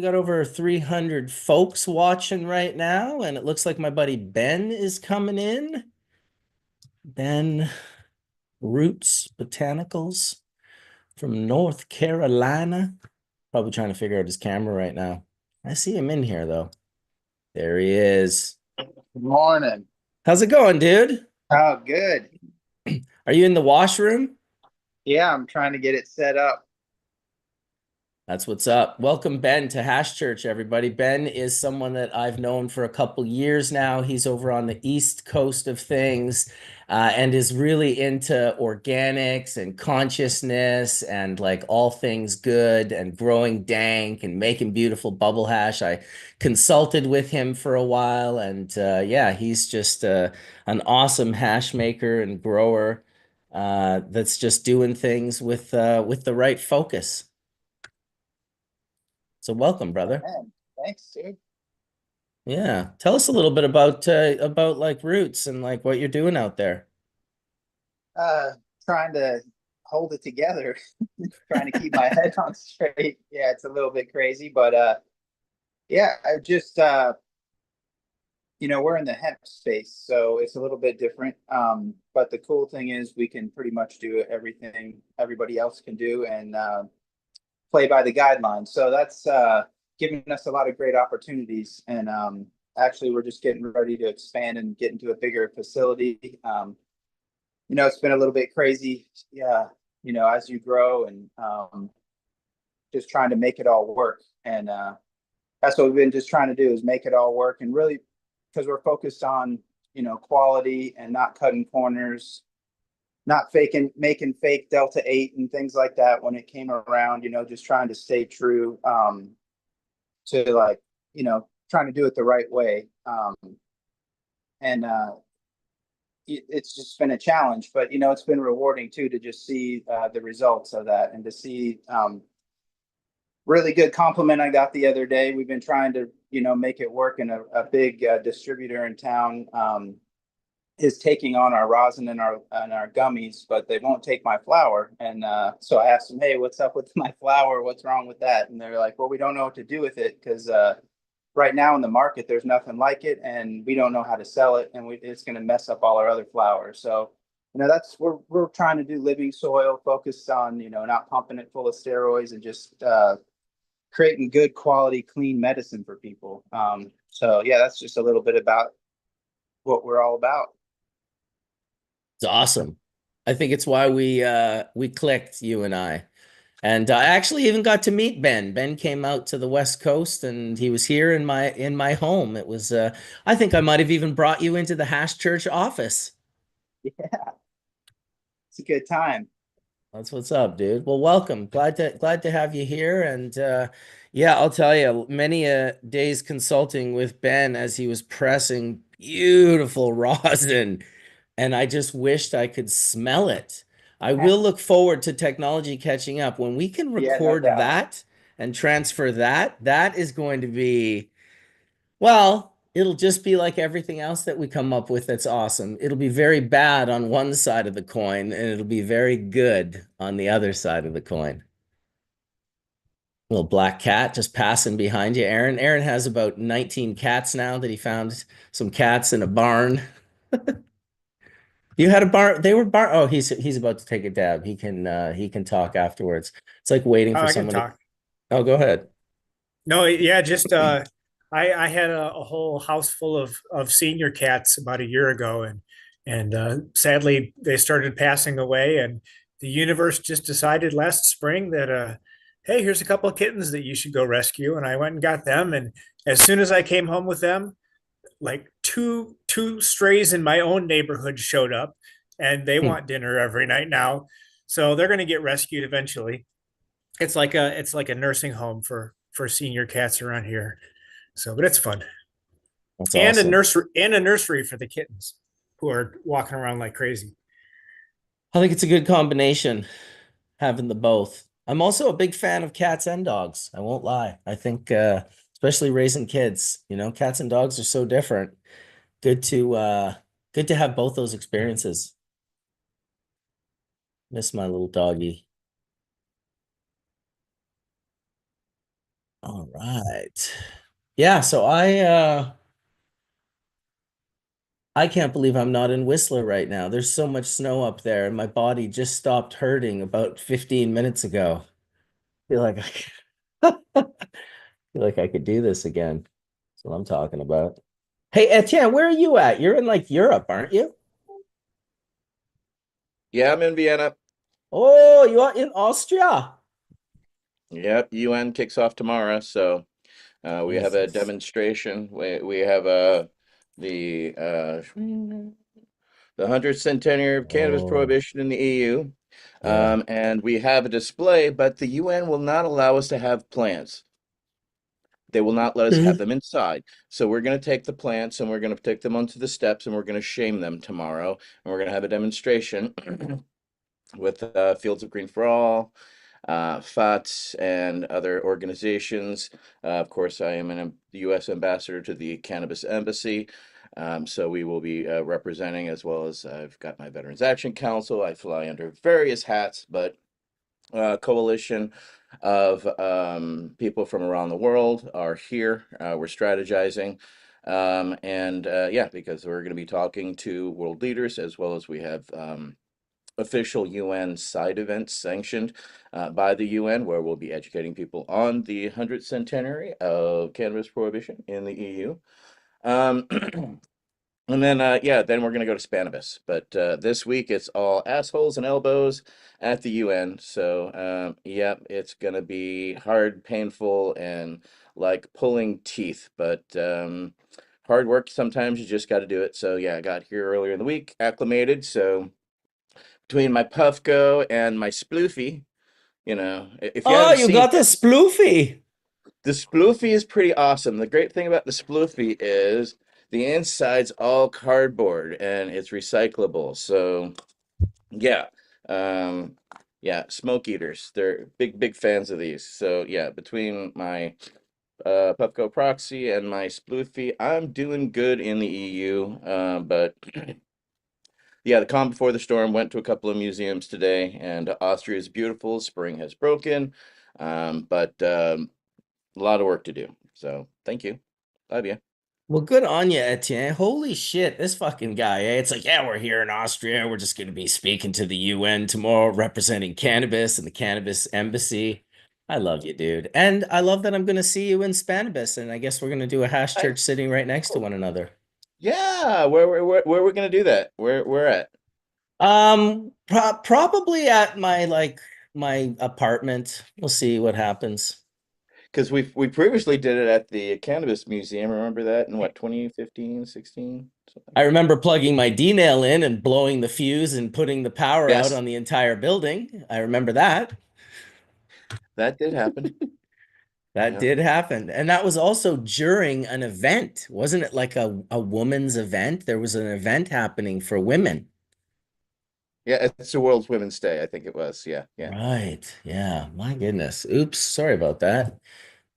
got over 300 folks watching right now, and it looks like my buddy Ben is coming in. Ben Roots Botanicals from North Carolina. Probably trying to figure out his camera right now. I see him in here though. There he is. Good morning. How's it going, dude? Oh, good. Are you in the washroom? Yeah, I'm trying to get it set up. That's what's up. Welcome, Ben, to Hash Church, everybody. Ben is someone that I've known for a couple years now. He's over on the East Coast of things and is really into organics and consciousness and like all things good and growing dank and making beautiful bubble hash. I consulted with him for a while, and yeah, he's just an awesome hash maker and grower that's just doing things with the right focus. So welcome, brother. Man, thanks, dude. Yeah. Tell us a little bit about like Roots and like what you're doing out there. Trying to hold it together, trying to keep my head on straight. Yeah, it's a little bit crazy, but yeah, I just we're in the hemp space, so it's a little bit different. But the cool thing is we can pretty much do everything everybody else can do and play by the guidelines. So that's giving us a lot of great opportunities. And actually, we're just getting ready to expand and get into a bigger facility. It's been a little bit crazy, yeah, as you grow and just trying to make it all work. And that's what we've been just trying to do is make it all work. And really, because we're focused on, quality and not cutting corners, not making fake Delta 8 and things like that when it came around, just trying to stay true to like, trying to do it the right way. And it's just been a challenge, but, it's been rewarding too to just see the results of that and to see really good compliment I got the other day. We've been trying to, make it work, and a big distributor in town is taking on our rosin and our gummies, but they won't take my flower. And so I asked them, hey, what's up with my flower? What's wrong with that? And they're like, well, we don't know what to do with it because right now in the market, there's nothing like it, and we don't know how to sell it, and it's going to mess up all our other flowers. So, that's we're trying to do living soil, focused on, not pumping it full of steroids and just creating good quality, clean medicine for people. So yeah, that's just a little bit about what we're all about. It's awesome. I think it's why we clicked, you and I. And I actually even got to meet Ben. Ben came out to the West Coast and he was here in my home. It was I think I might have even brought you into the Hash Church office. Yeah, it's a good time. That's what's up, dude. Well, welcome. Glad to have you here. And yeah, I'll tell you, many days consulting with Ben as he was pressing beautiful rosin, and I just wished I could smell it. I will look forward to technology catching up when we can Yeah, no record doubt. that and transfer that. That is going to be, well, it'll just be like everything else that we come up with that's awesome. It'll be very bad on one side of the coin, and it'll be very good on the other side of the coin. Little black cat just passing behind you, Aaron. Aaron has about 19 cats now that he found some cats in a barn. You had a barn. They were barn. Oh, he's about to take a dab. He can talk afterwards. It's like waiting for I can someone to. talk. Oh, go ahead. No, yeah, just I had a whole house full of senior cats about a year ago, and sadly they started passing away, and the universe just decided last spring that hey, here's a couple of kittens that you should go rescue, and I went and got them, and as soon as I came home with them, like two strays in my own neighborhood showed up, and they want dinner every night now, so they're going to get rescued eventually. It's like a nursing home for senior cats around here. So, but it's fun. That's And awesome. a nursery for the kittens who are walking around like crazy. I think it's a good combination having the both. I'm also a big fan of cats and dogs. I won't lie. I think especially raising kids, cats and dogs are so different. Good to good to have both those experiences. Miss my little doggy. All right. Yeah, so I can't believe I'm not in Whistler right now. There's so much snow up there, and my body just stopped hurting about 15 minutes ago. Feel like feel like I could do this again. That's what I'm talking about. Hey, Etienne, where are you at? You're in like Europe, aren't you? Yeah, I'm in Vienna. Oh, you are in Austria. Yep, UN kicks off tomorrow, so we have a Jesus. demonstration. We have the 100th centenary of cannabis Oh, prohibition in the EU, yeah. and we have a display, but the UN will not allow us to have plants. They will not let us have them inside. So we're going to take the plants and we're going to take them onto the steps and we're going to shame them tomorrow, and we're going to have a demonstration with Fields of Green for All, FATS, and other organizations. Of course, I am the U.S. ambassador to the Cannabis Embassy. So we will be representing, as well as I've got my Veterans Action Council. I fly under various hats, but coalition of people from around the world are here. We're strategizing. And yeah, because we're going to be talking to world leaders, as well as we have official UN side events sanctioned by the UN, where we'll be educating people on the 100th centenary of cannabis prohibition in the EU. Um, and then, yeah, then we're going to go to Spannabis. But this week it's all assholes and elbows at the UN. So, yeah, it's going to be hard, painful, and like pulling teeth. But hard work, sometimes you just got to do it. So, yeah, I got here earlier in the week, acclimated. So, between my Puffco and my Sploofy, if you Oh, haven't you seen got the it, sploofy. the Sploofy is pretty awesome. The great thing about the Sploofy is the inside's all cardboard and it's recyclable. So yeah, um, yeah, smoke eaters. They're big fans of these. So yeah, between my Puffco Proxy and my Sploofy, I'm doing good in the EU. But yeah, the calm before the storm. Went to a couple of museums today, and Austria is beautiful. Spring has broken, but a lot of work to do. So thank you. Love you. Well, good on you, Etienne. Holy shit, this fucking guy. It's like, yeah, we're here in Austria. We're just going to be speaking to the UN tomorrow, representing cannabis and the cannabis embassy. I love you, dude. And I love that I'm going to see you in Spannabis. And I guess we're going to do a hash I, church sitting right next to one another. yeah, where we're gonna do that? Where at? Probably at my apartment. We'll see what happens. Because we previously did it at the Cannabis Museum. Remember that in what, 2015, 16, something I like that? remember plugging my D nail in and blowing the fuse and putting the power out Yes, on the entire building. I remember that. that did happen. That Yeah. did happen. And that was also during an event. Wasn't it like a woman's event? There was an event happening for women. Yeah, it's the World's Women's Day, I think it was. Yeah, yeah. Right. Yeah. My goodness. Oops. Sorry about that.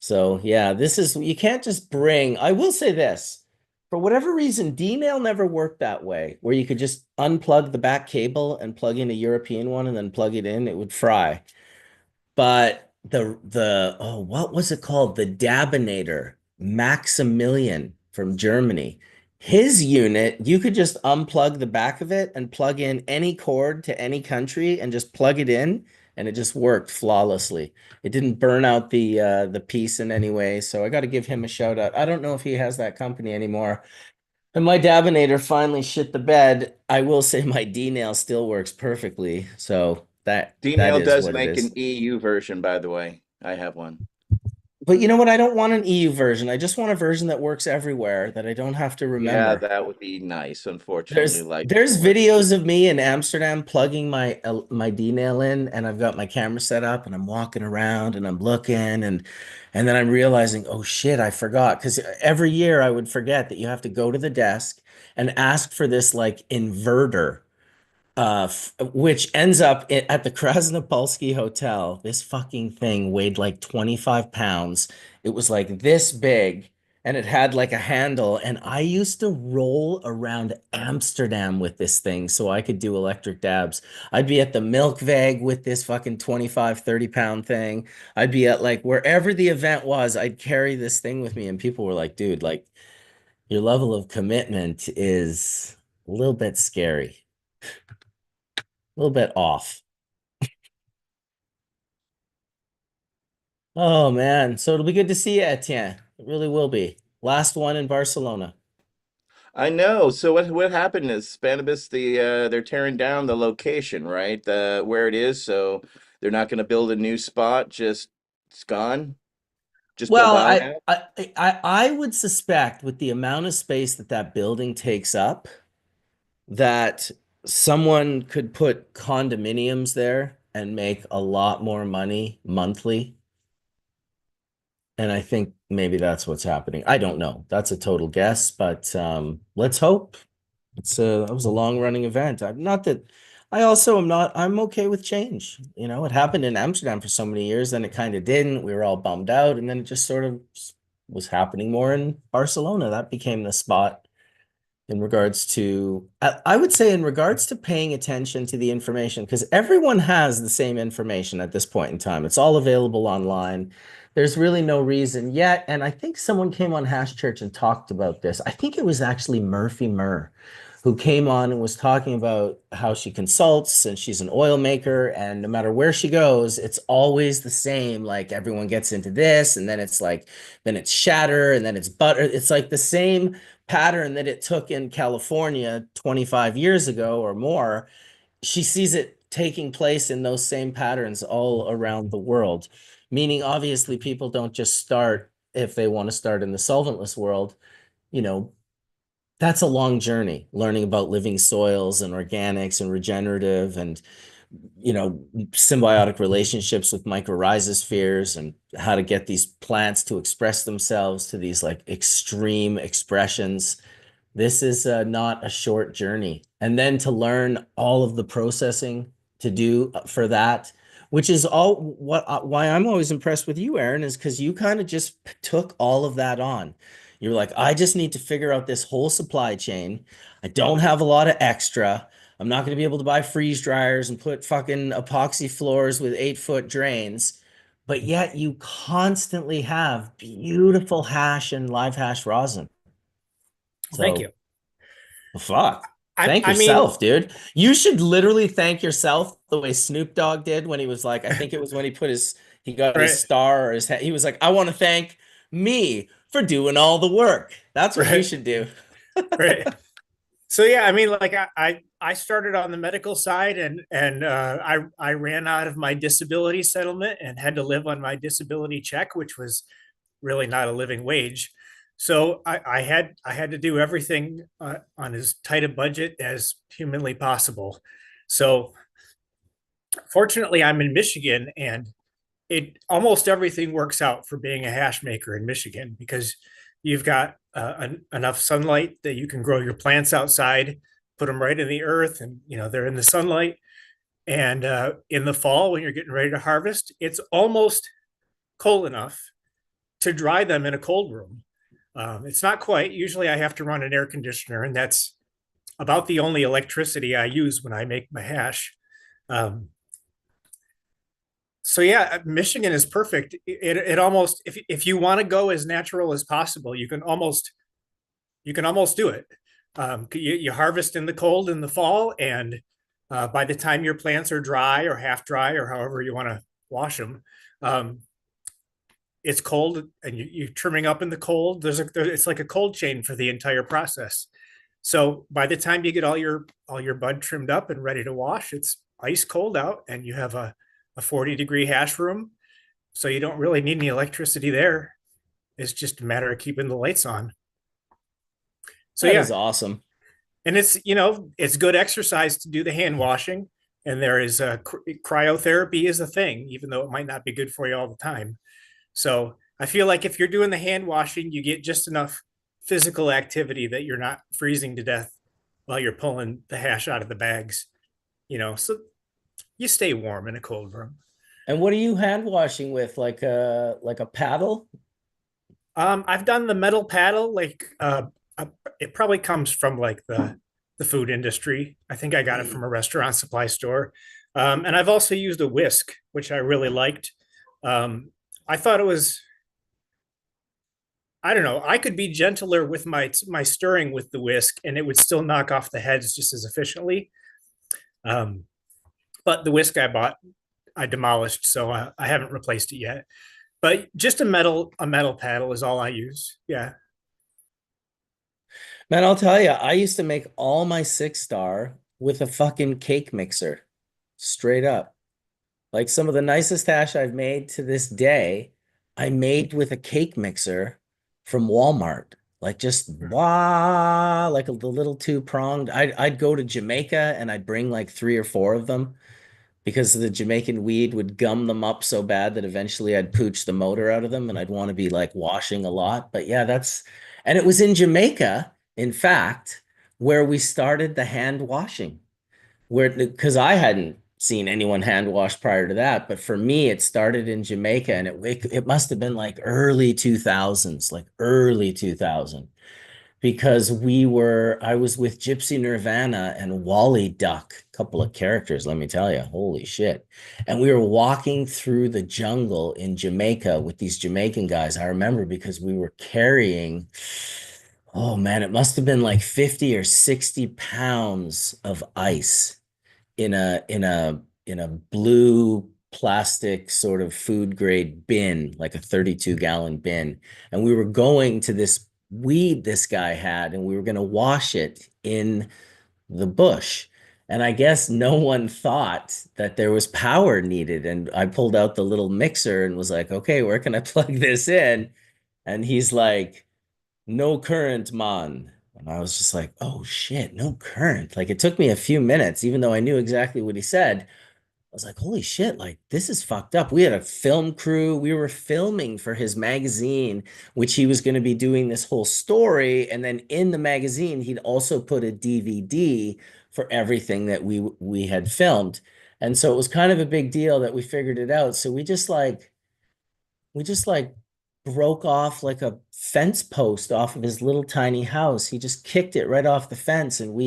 So yeah, you can't just bring, I will say this, for whatever reason, D-nail never worked that way, where you could just unplug the back cable and plug in a European one and then plug it in, it would fry. But what was it called? The Dabinator, Maximilian from Germany. His unit, you could just unplug the back of it and plug in any cord to any country and just plug it in, and it just worked flawlessly. It didn't burn out the piece in any way. So I got to give him a shout out. I don't know if he has that company anymore. And my Dabinator finally shit the bed. I will say my D nail still works perfectly. So that D-Nail is does what it make an is. EU version, by the way. I have one. But you know what? I don't want an EU version. I just want a version that works everywhere that I don't have to Yeah, remember. that would be nice. Unfortunately, There's life there's doesn't work that way. videos of me in Amsterdam plugging my D-nail in, and I've got my camera set up and I'm walking around and I'm looking, and then I'm realizing, oh shit, I forgot. Because every year I would forget that you have to go to the desk and ask for this like inverter. which ends up at the Krasnopolsky Hotel. This fucking thing weighed like 25 pounds. It was like this big and it had like a handle. And I used to roll around Amsterdam with this thing so I could do electric dabs. I'd be at the Milkveg with this fucking 25, 30 pound thing. I'd be at like wherever the event was, I'd carry this thing with me. And people were like, dude, like your level of commitment is a little bit scary, a little bit off. Oh man, so it'll be good to see you, Etienne. It really will be. Last one in Barcelona. I know. So what happened is Spannabis they're tearing down the location, right? The where it is, so they're not going to build a new spot, just it's gone. Just Well, Bilbao now. I would suspect with the amount of space that that building takes up, that someone could put condominiums there and make a lot more money monthly. And I think maybe that's what's happening. I don't know. That's a total guess, but let's hope. That was a long running event. I'm not that I also am not, I'm okay with change. You know, it happened in Amsterdam for so many years, then it kind of didn't. We were all bummed out, and then it just sort of was happening more in Barcelona. That became the spot in regards to, I would say, in regards to paying attention to the information, because everyone has the same information at this point in time. It's all available online. There's really no reason yet. And I think someone came on Hash Church and talked about this. I think it was actually Murphy Murr who came on and was talking about how she consults and she's an oil maker. And no matter where she goes, it's always the same. Like everyone gets into this, and then it's like, then it's shatter, and then it's butter. It's like the same pattern that it took in California 25 years ago or more. She sees it taking place in those same patterns all around the world, meaning obviously people don't just start if they want to start in the solventless world. You know, that's a long journey, learning about living soils and organics and regenerative and, you know, symbiotic relationships with mycorrhizospheres and how to get these plants to express themselves to these like extreme expressions. This is not a short journey. And then to learn all of the processing to do for that, which is all why I'm always impressed with you, Aaron, is because you kind of just took all of that on. You're like, I just need to figure out this whole supply chain. I don't have a lot of extra. I'm not going to be able to buy freeze dryers and put fucking epoxy floors with 8-foot drains. But yet you constantly have beautiful hash and live hash rosin. Thank you. Fuck. I, Thank I mean, yourself, dude. You should literally thank yourself the way Snoop Dogg did when he was like, I think it was when he got his right, star or he was like, I want to thank me for doing all the work. That's what you right, should do. right. So yeah, I mean, like I started on the medical side, and I ran out of my disability settlement and had to live on my disability check, which was really not a living wage. So I had to do everything on as tight a budget as humanly possible. So fortunately, I'm in Michigan, and it almost everything works out for being a hash maker in Michigan because you've got enough sunlight that you can grow your plants outside, put them right in the earth, and they're in the sunlight. And in the fall, when you're getting ready to harvest, it's almost cold enough to dry them in a cold room. It's not quite. Usually, I have to run an air conditioner, and that's about the only electricity I use when I make my hash. Um, so yeah, Michigan is perfect. It almost, if you want to go as natural as possible, you can almost do it. You harvest in the cold in the fall, and by the time your plants are dry or half dry or however you want to wash them, um, it's cold, and you're trimming up in the cold. It's like a cold chain for the entire process. So by the time you get all your bud trimmed up and ready to wash, it's ice cold out, and you have a 40-degree hash room. So you don't really need any electricity there. It's just a matter of keeping the lights on. So That yeah, is awesome. and it's good exercise to do the hand washing. And there is cryotherapy is a thing, even though it might not be good for you all the time. So I feel like if you're doing the hand washing, you get just enough physical activity that you're not freezing to death while you're pulling the hash out of the bags. so you stay warm in a cold room. And what are you hand washing with? Like a paddle? I've done the metal paddle, it probably comes from like the food industry. I think I got it from a restaurant supply store. And I've also used a whisk, which I really liked. I thought it was, I don't know, I could be gentler with my stirring with the whisk, and it would still knock off the heads just as efficiently. Um, but the whisk I bought, I demolished, so I haven't replaced it yet. But just a metal paddle is all I use. Yeah. Man, I'll tell you, I used to make all my 6-star with a fucking cake mixer. Straight up. Like some of the nicest hash I've made to this day, I made with a cake mixer from Walmart. Like just wah, like the little two-pronged. I'd go to Jamaica and I'd bring like 3 or 4 of them because the Jamaican weed would gum them up so bad that eventually I'd pooch the motor out of them and I'd want to be like washing a lot. But yeah, and it was in Jamaica, in fact, where we started the hand washing, because I hadn't seen anyone hand wash prior to that. But for me, it started in Jamaica and it must have been like early 2000s, like early 2000 because I was with Gypsy Nirvana and Wally Duck, a couple of characters, let me tell you, holy shit. And we were walking through the jungle in Jamaica with these Jamaican guys. I remember because we were carrying, oh man, it must have been like 50 or 60 pounds of ice in a blue plastic sort of food grade bin, like a 32-gallon bin. And we were going to this weed this guy had, and we were going to wash it in the bush. And I guess no one thought that there was power needed. And I pulled out the little mixer and was like, okay, where can I plug this in? And he's like, no current, man. And I was just like, oh shit, no current. Like it took me a few minutes, even though I knew exactly what he said. I was like, holy shit, like this is fucked up. We had a film crew. We were filming for his magazine, which he was going to be doing this whole story. And then in the magazine, he'd also put a DVD for everything that we had filmed. And so it was kind of a big deal that we figured it out. So we just like broke off like a fence post off of his little tiny house. He just kicked it right off the fence, and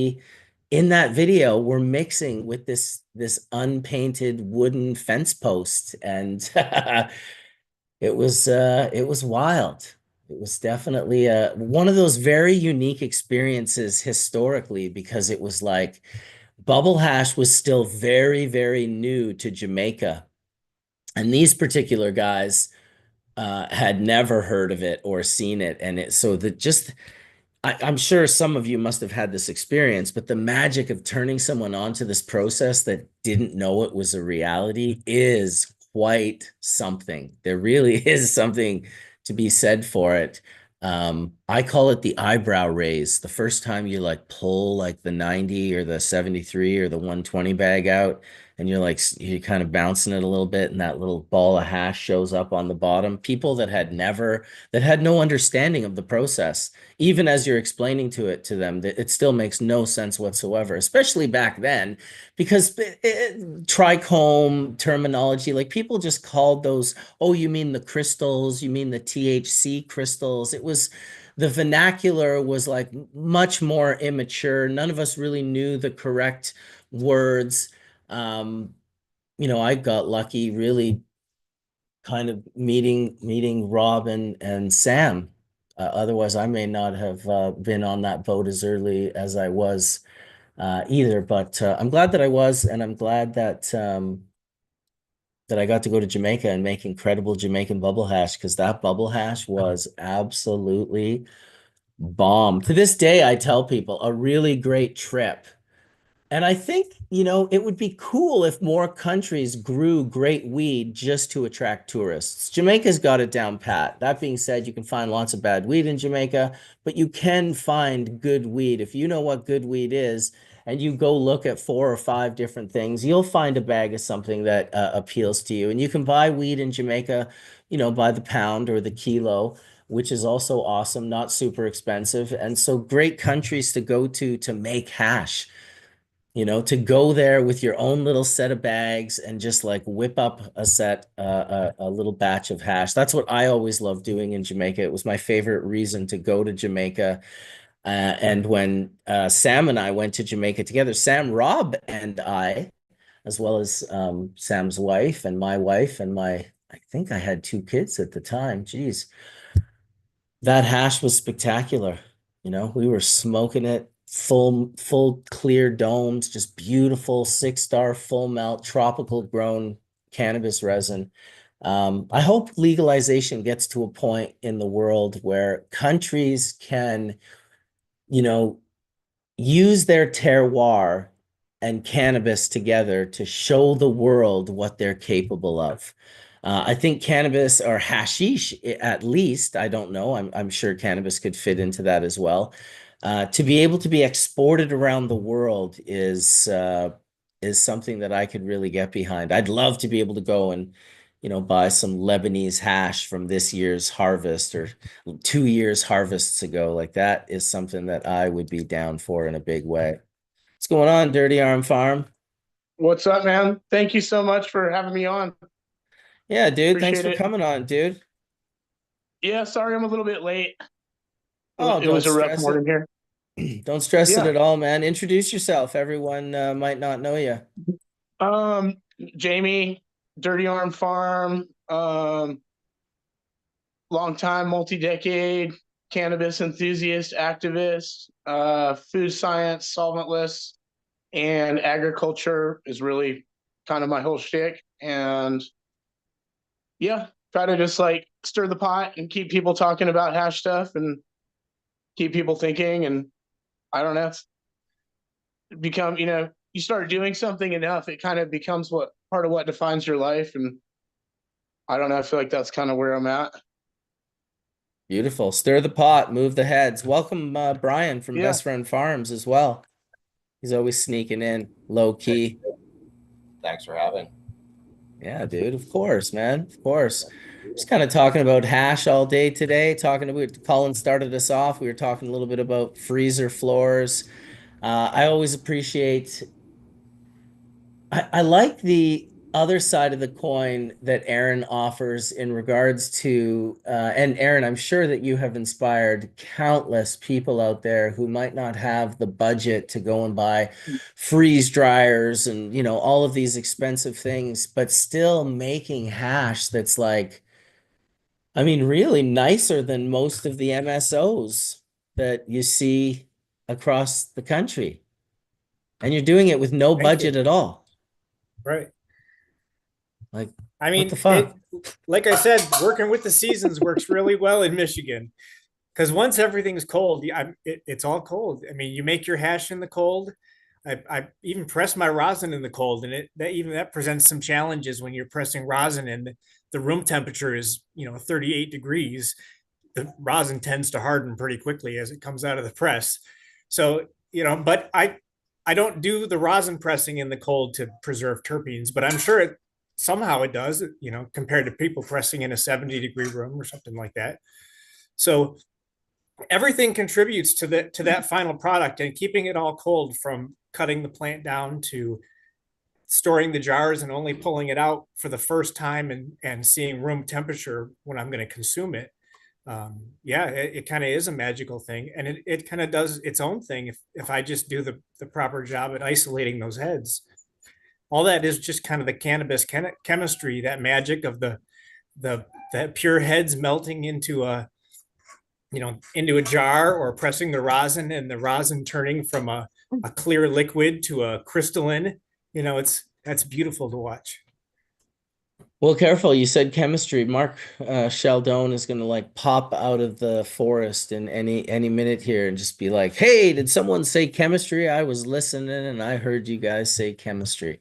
in that video we're mixing with this unpainted wooden fence post, and it was wild. It was definitely one of those very unique experiences historically, because it was like bubble hash was still very, very new to Jamaica, and these particular guys had never heard of it or seen it. And I'm sure some of you must have had this experience, but the magic of turning someone onto this process that didn't know it was a reality is quite something. There really is something to be said for it. I call it the eyebrow raise. The first time you like pull like the 90 or the 73 or the 120 bag out, and you're kind of bouncing it a little bit, and that little ball of hash shows up on the bottom. People that had no understanding of the process, even as you're explaining to them, that it still makes no sense whatsoever, especially back then, because trichome terminology, like people just called those, oh, you mean the crystals, you mean the THC crystals. The vernacular was like much more immature. None of us really knew the correct words. Um, I got lucky really kind of meeting Robin and Sam. Otherwise, I may not have been on that boat as early as I was either. But I'm glad that I was, and I'm glad that I got to go to Jamaica and make incredible Jamaican bubble hash, because that bubble hash was absolutely bomb. To this day, I tell people a really great trip. And I think, it would be cool if more countries grew great weed just to attract tourists. Jamaica's got it down pat. That being said, you can find lots of bad weed in Jamaica, but you can find good weed. If you know what good weed is, and you go look at 4 or 5 different things, you'll find a bag of something that appeals to you. And you can buy weed in Jamaica, by the pound or the kilo, which is also awesome, not super expensive. And so great countries to go to make hash. to go there with your own little set of bags and just like whip up a little batch of hash. That's what I always loved doing in Jamaica. It was my favorite reason to go to Jamaica. And when Sam and I went to Jamaica together, Sam, Rob, and I, as well as Sam's wife and my wife and I think I had 2 kids at the time. Geez, that hash was spectacular. We were smoking it full clear domes, just beautiful 6-star full melt tropical grown cannabis resin. I hope legalization gets to a point in the world where countries can, use their terroir and cannabis together to show the world what they're capable of. I think cannabis or hashish, at least, I don't know. I'm sure cannabis could fit into that as well. To be able to be exported around the world is something that I could really get behind. I'd love to be able to go and, buy some Lebanese hash from this year's harvest or 2 years harvests ago. Like that is something that I would be down for in a big way. What's going on, Dirty Arm Farm? What's up, man? Thank you so much for having me on. Yeah, dude. Thanks Appreciate for it. coming on, dude. Yeah, sorry I'm a little bit late. Oh, It was a don't rough stress morning here. it. Don't stress it Yeah. at all, man. Introduce yourself. Everyone might not know you. Jamie, Dirty Arm Farm, long time, multi-decade cannabis enthusiast, activist, food science, solventless, and agriculture is really kind of my whole shtick. And yeah, try to just like stir the pot and keep people talking about hash stuff and keep people thinking. And I don't know, become, you start doing something enough, it kind of becomes what part of what defines your life. And I don't know, I feel like that's kind of where I'm at. Beautiful. Stir the pot, move the heads. Welcome, Brian from Yeah. Best Friend Farms as well. He's always sneaking in low key. Thanks for having. Yeah, dude. Of course, man. Of course. Just kind of talking about hash all day today. Colin started us off. We were talking a little bit about freezer floors. I always appreciate. I like the other side of the coin that Aaron offers in regards to, and Aaron, I'm sure that you have inspired countless people out there who might not have the budget to go and buy freeze dryers and, all of these expensive things, but still making hash that's like, I mean, really nicer than most of the MSOs that you see across the country. And you're doing it with no Thank budget you. at all. Right. Like, I mean, what the fuck? like I said, working with the seasons works really well in Michigan because once everything's cold, it's all cold. I mean, you make your hash in the cold. I even press my rosin in the cold, and that presents some challenges when you're pressing rosin and the room temperature is 38 degrees. The rosin tends to harden pretty quickly as it comes out of the press. So but I don't do the rosin pressing in the cold to preserve terpenes, but I'm sure somehow it does, compared to people pressing in a 70-degree room or something like that. So everything contributes to that final product, and keeping it all cold, from cutting the plant down to storing the jars and only pulling it out for the first time and seeing room temperature when I'm going to consume it. It kind of is a magical thing, and it kind of does its own thing if I just do the proper job at isolating those heads. All that is just kind of the cannabis chemistry, that magic of the pure heads melting into a jar, or pressing the rosin and the rosin turning from a clear liquid to a crystalline. That's beautiful to watch. Well, careful. You said chemistry. Mark Sheldon is going to like pop out of the forest in any minute here and just be like, "Hey, did someone say chemistry? I was listening and I heard you guys say chemistry."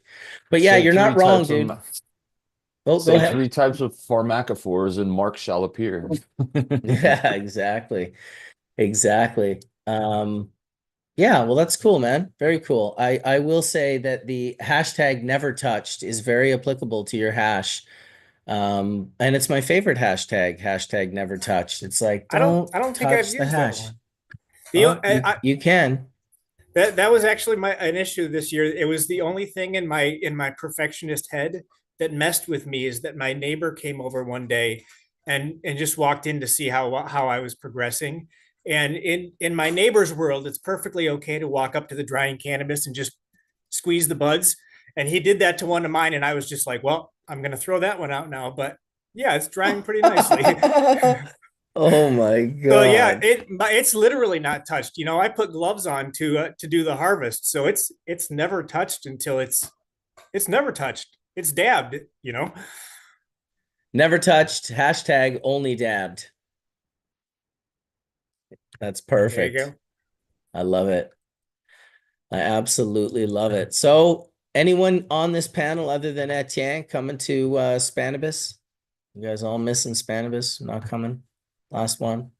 But yeah, Say you're not three wrong, types of dude. ma- Go Say ahead. 3 types of pharmacophores and Mark shall appear. Yeah, exactly. Exactly. Yeah, well, that's cool, man. Very cool. I will say that the hashtag never touched is very applicable to your hash. And it's my favorite hashtag never touched. It's like, I don't don't think I've touch the used that hash. one. Oh, you can. That was actually an issue this year. It was the only thing in my perfectionist head that messed with me, is that my neighbor came over one day and just walked in to see how I was progressing. And in my neighbor's world, it's perfectly okay to walk up to the drying cannabis and just squeeze the buds. And he did that to one of mine, and I was just like, well, I'm gonna throw that one out now. But yeah, it's drying pretty nicely. Oh my So yeah, God. it's literally not touched. I put gloves on to do the harvest, so it's never touched until it's never touched. It's dabbed. Never touched. Hashtag only dabbed. That's There you perfect. go. I love it. I absolutely love it. So, anyone on this panel other than Etienne coming to Spannabis? You guys all missing Spannabis? Not coming? Last one.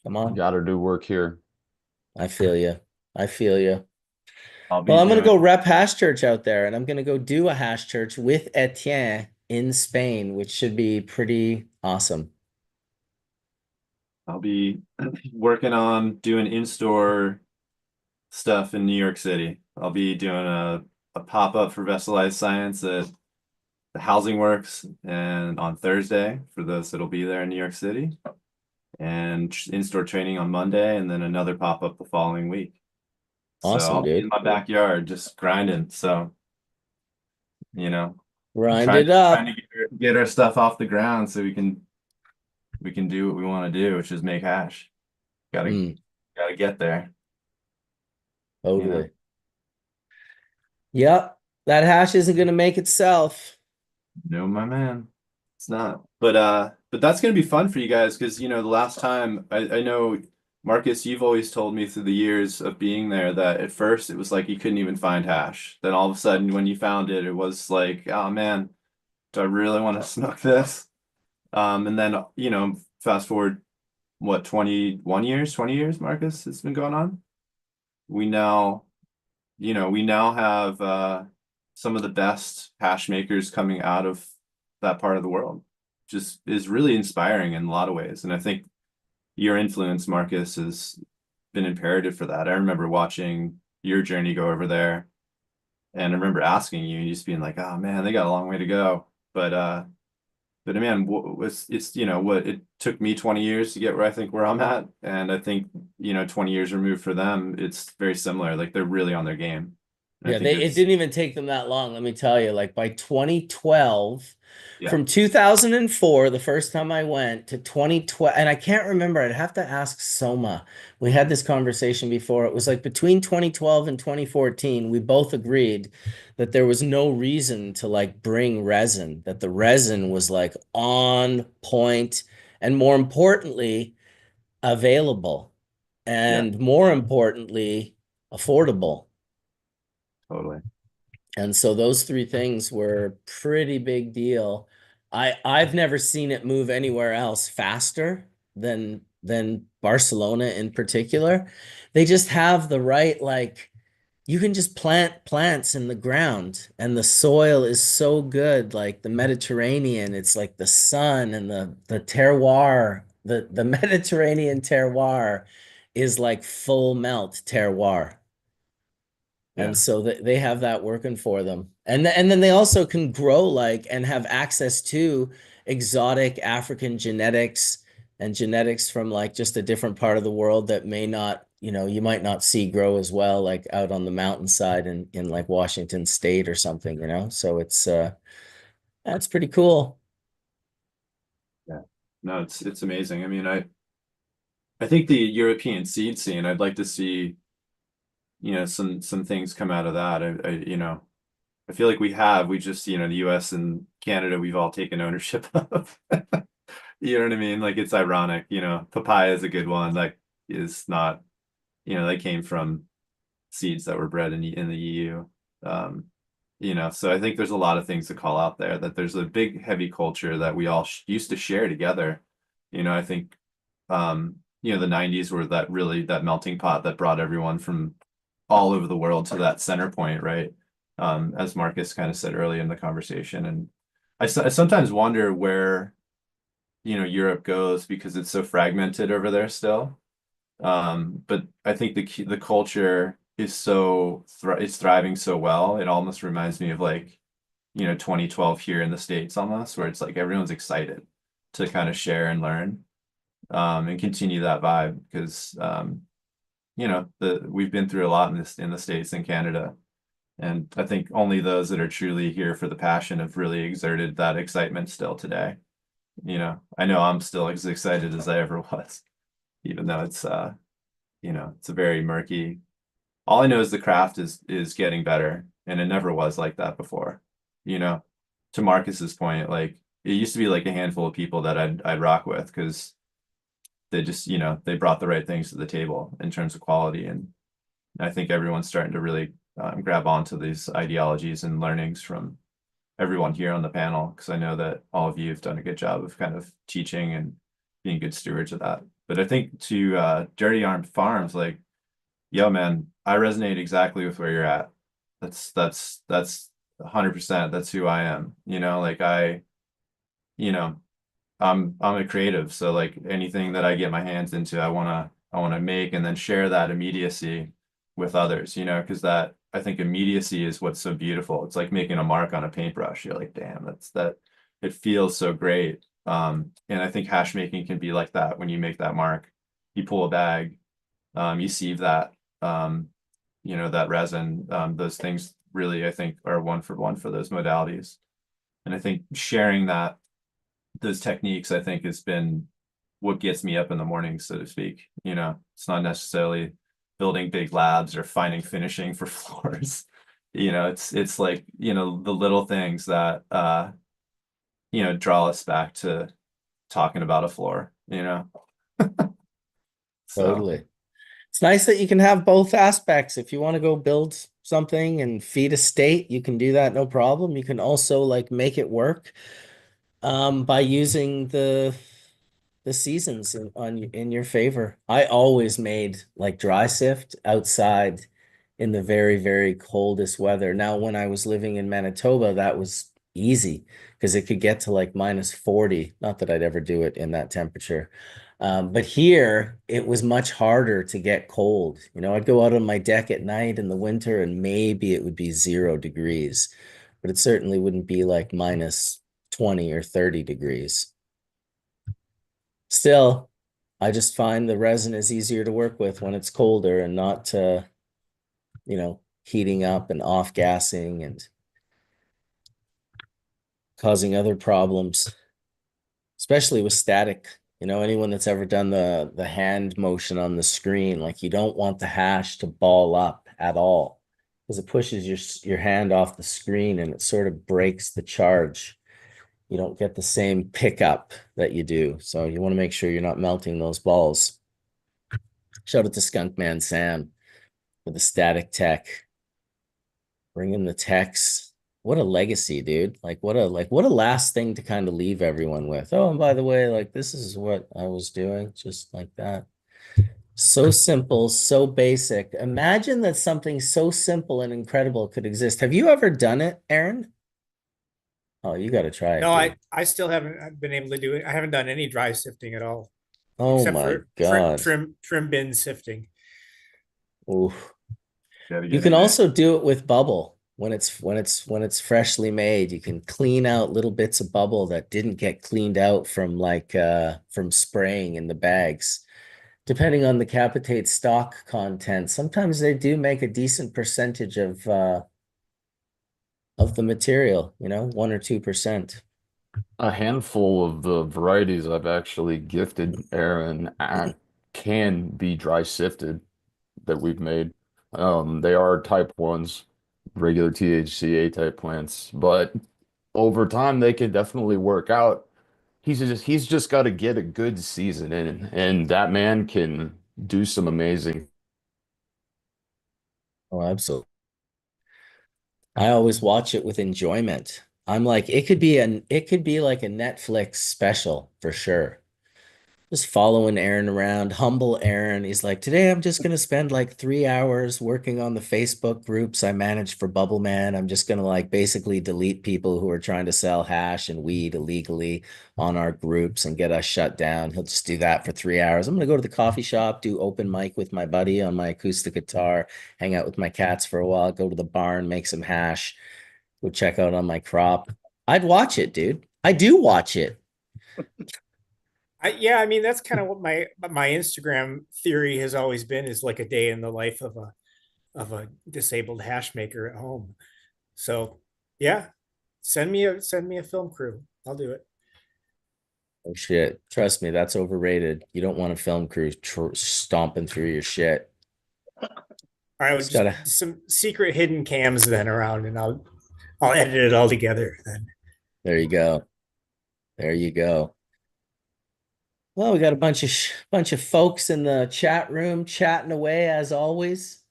Come on. Got to do work here. I feel you. I feel you. I'll be Well, I'm going to doing- go rep Hash Church out there, and I'm going to go do a Hash Church with Etienne in Spain, which should be pretty awesome. I'll be working on doing in-store stuff in New York City. I'll be doing a pop-up for Vesselized Science at the Housing Works, and on Thursday for those that'll be there in New York City, and in-store training on Monday, and then another pop-up the following week. Awesome, so I'll be dude. in my backyard just grinding. So, Grind trying, it up. trying to get our stuff off the ground so we can do what we want to do, which is make hash. Gotta get there. Totally. Yep. That hash isn't going to make itself. No, my man. It's not. But that's gonna be fun for you guys, because the last time I know, Marcus, you've always told me through the years of being there that at first it was like you couldn't even find hash. Then all of a sudden when you found it, it was like, oh man, do I really want to smoke this? And then fast forward, what, 20 years, Marcus, it's been going on. We now have some of the best hash makers coming out of that part of the world. Just is really inspiring in a lot of ways. And I think your influence, Marcus, has been imperative for that. I remember watching your journey go over there, and I remember asking you and just being like, oh man, they got a long way to go. But man, what it took me 20 years to get where I'm at. And I think, 20 years removed for them, it's very similar. Like they're really on their game. And I Yeah, think it didn't even take them that long, let me tell you. Like by 2012, Yeah. from 2004, the first time I went, to 2012, and I can't remember, I'd have to ask Soma. We had this conversation before. It was like between 2012 and 2014, we both agreed that there was no reason to like bring resin, that the resin was like on point, and more importantly, available, and more importantly, affordable. Totally. And so those three things were a pretty big deal. I've never seen it move anywhere else faster than Barcelona in particular. They just have the right, like, you can just plant plants in the ground and the soil is so good, like the Mediterranean. It's like the sun and the terroir, the Mediterranean terroir is like full melt terroir. And so they have that working for them. And then they also can grow like and have access to exotic African genetics and genetics from like just a different part of the world that may not, you might not see grow as well, like out on the mountainside in like Washington State or something. So that's pretty cool. Yeah. No, it's amazing. I mean, I think the European seed scene, I'd like to see, some things come out of that. I feel like we just, the US and Canada, we've all taken ownership of. You know what I mean? Like it's ironic, papaya is a good one. Like is not, they came from seeds that were bred in the EU. So I think there's a lot of things to call out there, that there's a big heavy culture that we all used to share together. I think the 90s were that melting pot that brought everyone from all over the world to that center point, right? As Marcus kind of said early in the conversation. And I sometimes wonder where, Europe goes, because it's so fragmented over there still. But I think the culture is so it's thriving so well. It almost reminds me of like, 2012 here in the States almost, where it's like everyone's excited to kind of share and learn, and continue that vibe because, we've been through a lot in the States and Canada. And I think only those that are truly here for the passion have really exerted that excitement still today. I know I'm still as excited as I ever was, even though it's it's a very murky. All I know is the craft is getting better, and it never was like that before. You know, to Marcus's point, like it used to be like a handful of people that I'd rock with because they just, they brought the right things to the table in terms of quality. And I think everyone's starting to really grab onto these ideologies and learnings from everyone here on the panel, because I know that all of you have done a good job of kind of teaching and being good stewards of that. But I think to Dirty Arm Farms, like, yo, man, I resonate exactly with where you're at. That's 100%. That's who I am. Like you know, I'm a creative, so like anything that I get my hands into, I wanna make and then share that immediacy with others, because that I think immediacy is what's so beautiful. It's like making a mark on a paintbrush. You're like, damn, it feels so great. And I think hash making can be like that when you make that mark. You pull a bag, you sieve that, that resin, those things really, I think, are one for one for those modalities. And I think sharing those techniques, I think, has been what gets me up in the morning, so to speak. It's not necessarily building big labs or finding finishing for floors. It's like, the little things that draw us back to talking about a floor, So Totally. It's nice that you can have both aspects. If you want to go build something and feed a state, you can do that, no problem. You can also like make it work by using the seasons in your favor. I always made like dry sift outside in the very, very coldest weather. Now, when I was living in Manitoba, that was easy because it could get to like -40. Not that I'd ever do it in that temperature. But here it was much harder to get cold. I'd go out on my deck at night in the winter and maybe it would be 0 degrees, but it certainly wouldn't be like -20 or 30 degrees. Still, I just find the resin is easier to work with when it's colder and not, heating up and off-gassing and causing other problems, especially with static. Anyone that's ever done the hand motion on the screen, like you don't want the hash to ball up at all because it pushes your hand off the screen and it sort of breaks the charge. You don't get the same pickup that you do. So you want to make sure you're not melting those balls. Shout out to Skunkman Sam for the static tech. Bring in the techs. What a legacy, dude. What a last thing to kind of leave everyone with. Oh, and by the way, like this is what I was doing, just like that. So simple, so basic. Imagine that something so simple and incredible could exist. Have you ever done it, Aaron? Oh, you got to try it. No, Dude. I still haven't been able to do it. I haven't done any dry sifting at all, Oh except my for God. trim bin sifting. Oof. gotta You get can in there. also do it with bubble when it's freshly made. You can clean out little bits of bubble that didn't get cleaned out from from spraying in the bags. Depending on the capitate stock content, sometimes they do make a decent percentage of the material, 1 or 2%. A handful of the varieties I've actually gifted Aaron can be dry sifted that we've made. They are type ones, regular THCA type plants, but over time they can definitely work out. He's just got to get a good season in, and that man can do some amazing. Oh, absolutely. I always watch it with enjoyment. I'm like, it could be like a Netflix special for sure. just following Aaron around, humble Aaron. He's like, today I'm just going to spend like 3 hours working on the Facebook groups I manage for Bubble Man. I'm just going to like basically delete people who are trying to sell hash and weed illegally on our groups and get us shut down. He'll just do that for 3 hours. I'm going to go to the coffee shop, do open mic with my buddy on my acoustic guitar, hang out with my cats for a while, go to the barn, make some hash, go check out on my crop. I'd watch it, dude. I do watch it. Yeah, I mean that's kind of what my Instagram theory has always been, is like a day in the life of a disabled hash maker at home. So yeah, send me a film crew. I'll do it. Oh shit. Trust me, that's overrated. You don't want a film crew stomping through your shit. All right, Just just gotta, some secret hidden cams then around, and I'll edit it all together then. there you go. There you go. Well, we got a bunch of folks in the chat room chatting away as always.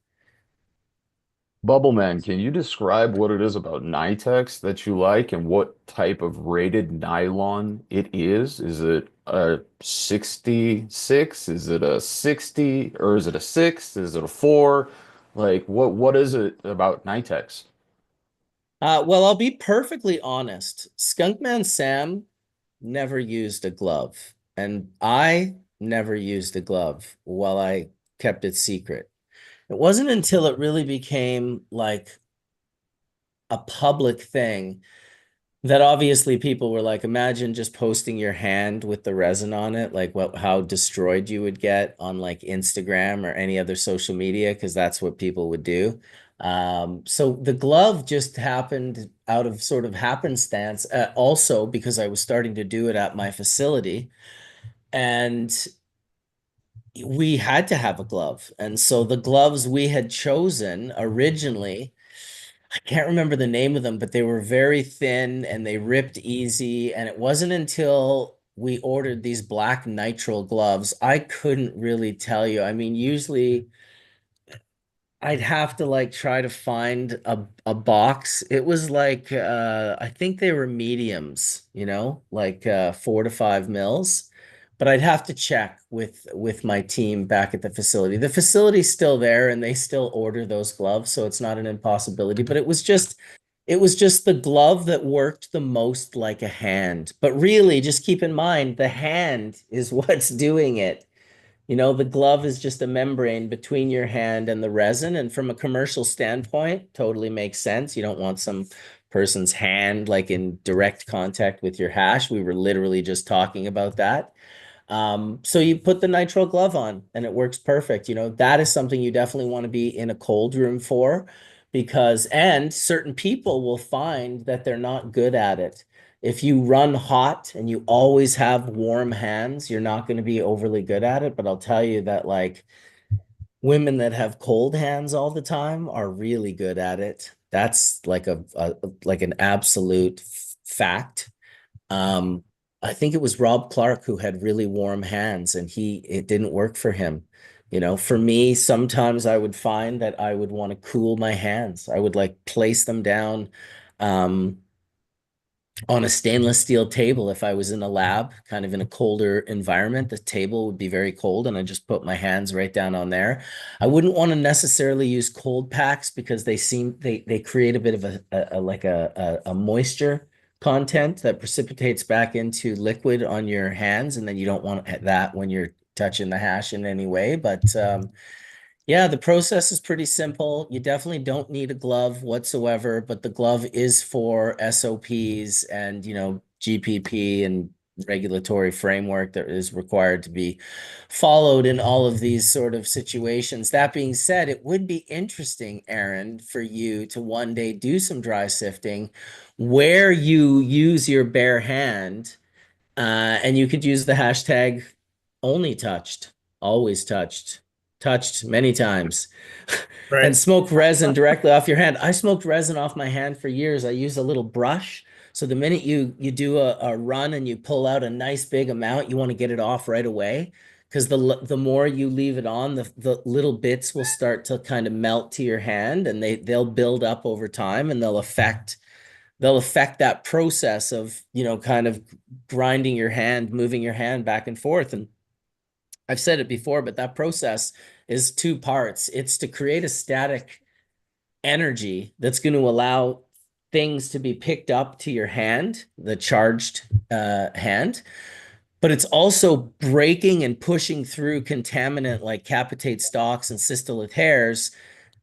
Bubbleman, can you describe what it is about Nitex that you like and what type of rated nylon it is? Is it a 66? Is it a 60? Or is it a 6? Is it a 4? Like what is it about Nitex? Well, I'll be perfectly honest. Skunkman Sam never used a glove, and I never used a glove while I kept it secret. It wasn't until it really became like a public thing that obviously people were like, imagine just posting your hand with the resin on it, like how destroyed you would get on like Instagram or any other social media, because that's what people would do. So the glove just happened out of sort of happenstance, also because I was starting to do it at my facility, and we had to have a glove. And so the gloves we had chosen originally, I can't remember the name of them, but they were very thin and they ripped easy. And it wasn't until we ordered these black nitrile gloves, I couldn't really tell you. I mean, usually I'd have to like try to find a box. It was like I think they were mediums, like 4 to 5 mils. But I'd have to check with my team back at the facility. The facility's still there and they still order those gloves, so it's not an impossibility. But it was just the glove that worked the most like a hand. But really, just keep in mind the hand is what's doing it. The glove is just a membrane between your hand and the resin. And from a commercial standpoint, totally makes sense. You don't want some person's hand like in direct contact with your hash. We were literally just talking about that. So you put the nitrile glove on and it works perfect. That is something you definitely want to be in a cold room for, and certain people will find that they're not good at it. If you run hot and you always have warm hands, you're not going to be overly good at it. But I'll tell you that like women that have cold hands all the time are really good at it. That's like like an absolute fact. Um, I think it was Rob Clark who had really warm hands and it didn't work for him. For me, sometimes I would find that I would want to cool my hands. I would like place them down um, on a stainless steel table. If I was in a lab, kind of in a colder environment, the table would be very cold and I just put my hands right down on there. I wouldn't want to necessarily use cold packs because they create a bit of a moisture content that precipitates back into liquid on your hands, and then you don't want that when you're touching the hash in any way. But yeah, the process is pretty simple. You definitely don't need a glove whatsoever, but the glove is for SOPs and, GPP and regulatory framework that is required to be followed in all of these sort of situations. That being said, it would be interesting, Aaron, for you to one day do some dry sifting where you use your bare hand, and you could use the hashtag only touched, always touched many times, and Right. smoke resin directly off your hand. I smoked resin off my hand for years. I use a little brush. So the minute you do a run and you pull out a nice big amount, you want to get it off right away. Because the more you leave it on, the little bits will start to kind of melt to your hand, and they'll build up over time, and they'll affect that process of, kind of grinding your hand, moving your hand back and forth. And I've said it before, but that process is two parts. It's to create a static energy that's going to allow things to be picked up to your hand, the charged hand, but it's also breaking and pushing through contaminant like capitate stalks and cystolith hairs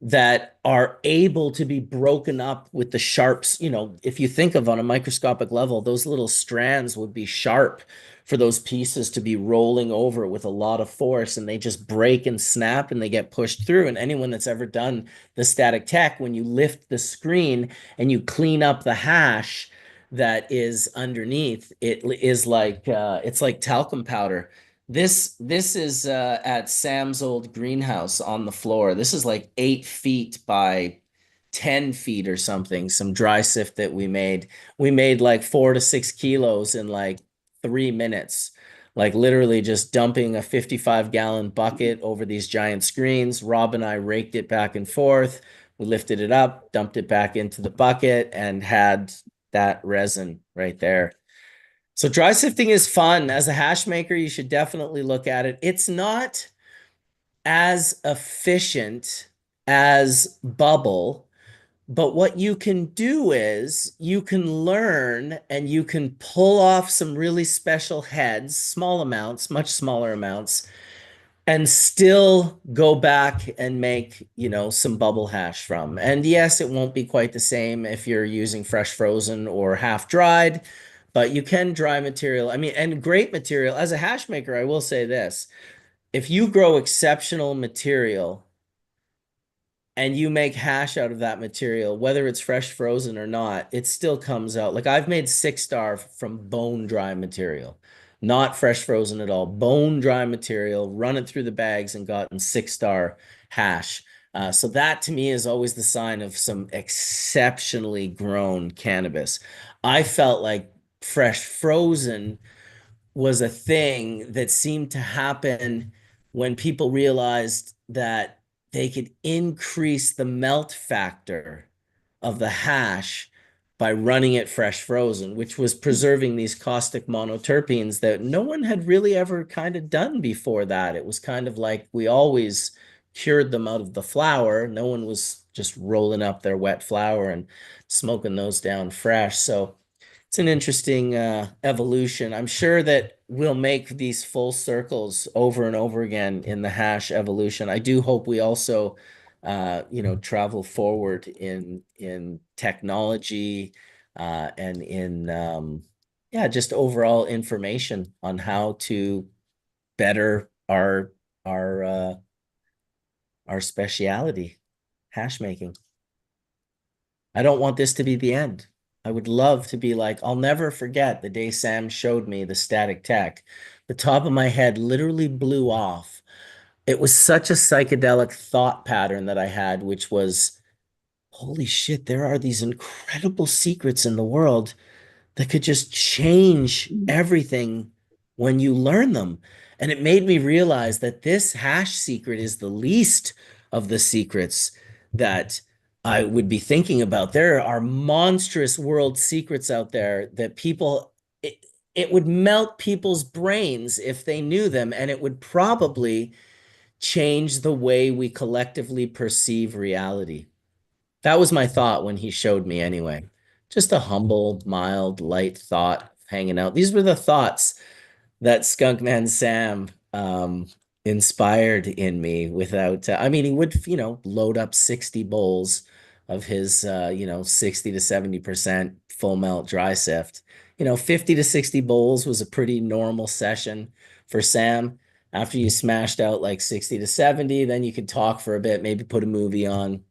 that are able to be broken up with the sharps. You know, if you think of on a microscopic level, those little strands would be sharp for those pieces to be rolling over with a lot of force, and they just break and snap and they get pushed through. And anyone that's ever done the static tech, when you lift the screen and you clean up the hash that is underneath, it is like it's like talcum powder. This is at Sam's old greenhouse on the floor. This is like 8 feet by 10 feet or something, some dry sift that we made. We made like 4 to 6 kilos in like 3 minutes, like literally just dumping a 55-gallon bucket over these giant screens. Rob and I raked it back and forth. We lifted it up, dumped it back into the bucket, and had that resin right there. So dry sifting is fun. As a hash maker, you should definitely look at it. It's not as efficient as bubble, but what you can do is you can learn and you can pull off some really special heads, small amounts, much smaller amounts, and still go back and make, you know, some bubble hash from. And yes, it won't be quite the same if you're using fresh frozen or half dried, but you can dry material. I mean, and great material. As a hash maker, I will say this. If you grow exceptional material and you make hash out of that material, whether it's fresh frozen or not, it still comes out. Like I've made 6-star from bone dry material, not fresh frozen at all. Bone dry material, run it through the bags and gotten 6-star hash. So that to me is always the sign of some exceptionally grown cannabis. I felt like fresh frozen was a thing that seemed to happen when people realized that they could increase the melt factor of the hash by running it fresh frozen, which was preserving these caustic monoterpenes that no one had really ever kind of done before that. It was kind of like we always cured them out of the flower. No one was just rolling up their wet flower and smoking those down fresh. So it's an interesting evolution. I'm sure that we'll make these full circles over and over again in the hash evolution. I do hope we also, you know, travel forward in technology and in yeah, just overall information on how to better our speciality, hash making. I don't want this to be the end. I would love to be like, I'll never forget the day Sam showed me the static tech. The top of my head literally blew off. It was such a psychedelic thought pattern that I had, which was, holy shit, there are these incredible secrets in the world that could just change everything when you learn them. And it made me realize that this hash secret is the least of the secrets that I would be thinking about. There are monstrous world secrets out there that people, it would melt people's brains if they knew them, and it would probably change the way we collectively perceive reality. That was my thought when he showed me anyway. Just a humble, mild, light thought hanging out. These were the thoughts that Skunkman Sam inspired in me without, I mean, he would, you know, load up 60 bowls of his, you know, 60 to 70% full melt dry sift. You know, 50 to 60 bowls was a pretty normal session for Sam. After you smashed out like 60 to 70, then you could talk for a bit, maybe put a movie on.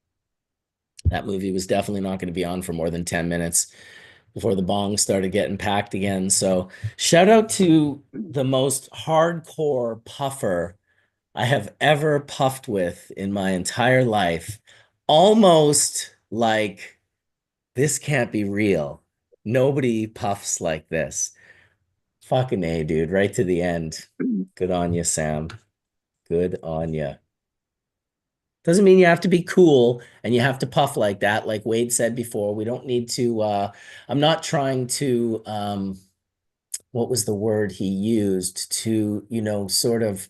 That movie was definitely not going to be on for more than 10 minutes before the bongs started getting packed again. So shout out to the most hardcore puffer I have ever puffed with in my entire life. Almost like this can't be real. Nobody puffs like this. Fucking A, dude, right to the end. Good on you, Sam. Good on you. Doesn't mean you have to be cool and you have to puff like that. Like Wade said before, we don't need to, I'm not trying to, what was the word he used to, you know, sort of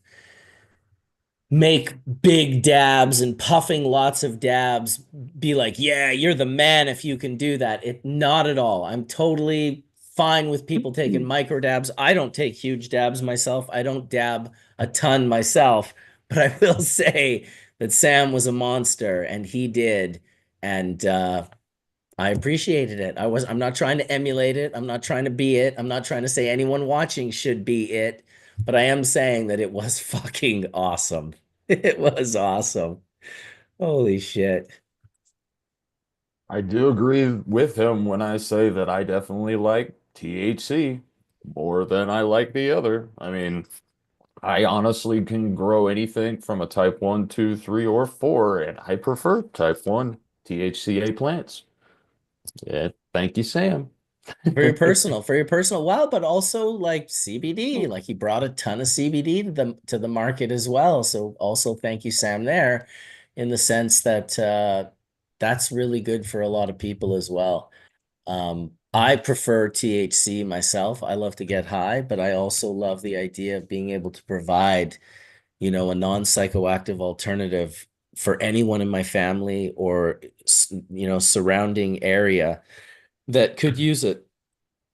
make big dabs and puffing lots of dabs be like, yeah, you're the man if you can do that. Not at all. I'm totally fine with people taking micro dabs. I don't take huge dabs myself. I don't dab a ton myself, but I will say that Sam was a monster and he did. And I appreciated it. I'm not trying to emulate it. I'm not trying to be it. I'm not trying to say anyone watching should be it, but I am saying that it was fucking awesome. It was awesome. Holy shit. I do agree with him when I say that I definitely like THC more than I like the other. I mean, I honestly can grow anything from a type 1, 2, 3, or 4, and I prefer type 1 THCA plants. Yeah, thank you, Sam. For your personal well, but also like CBD. Like he brought a ton of CBD to the market as well. So also thank you, Sam, there, in the sense that that's really good for a lot of people as well. I prefer THC myself. I love to get high, but I also love the idea of being able to provide, a non-psychoactive alternative for anyone in my family or, surrounding area that could use it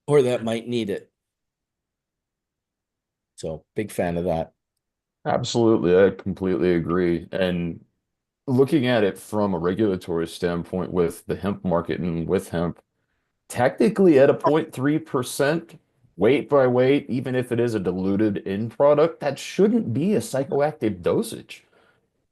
or that might need it. So big fan of that. Absolutely, I completely agree. And looking at it from a regulatory standpoint with the hemp market and with hemp, technically at a 0.3% weight by weight, even if it is a diluted end product, that shouldn't be a psychoactive dosage,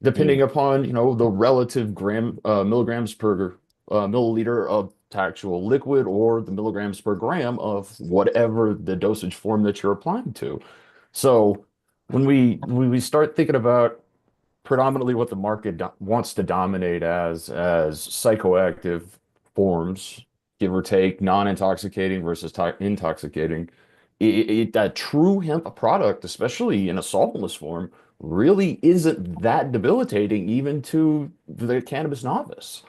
depending upon, the relative milligrams per milliliter of actual liquid or the milligrams per gram of whatever the dosage form that you're applying to. So when we start thinking about predominantly what the market wants to dominate as psychoactive forms, give or take, non-intoxicating versus intoxicating. That true hemp product, especially in a solventless form, really isn't that debilitating even to the cannabis novice.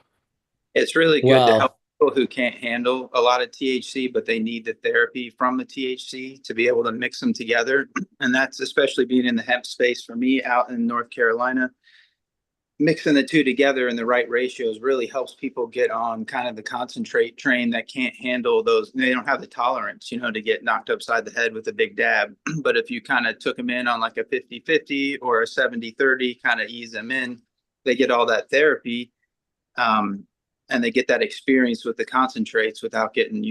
It's really good to help Well, people who can't handle a lot of THC, but they need the therapy from the THC to be able to mix them together. And that's especially being in the hemp space for me out in North Carolina. Mixing the two together in the right ratios really helps people get on kind of the concentrate train that can't handle those. They don't have the tolerance, to get knocked upside the head with a big dab. But if you kind of took them in on like a 50-50 or a 70-30, kind of ease them in, they get all that therapy. And they get that experience with the concentrates without getting,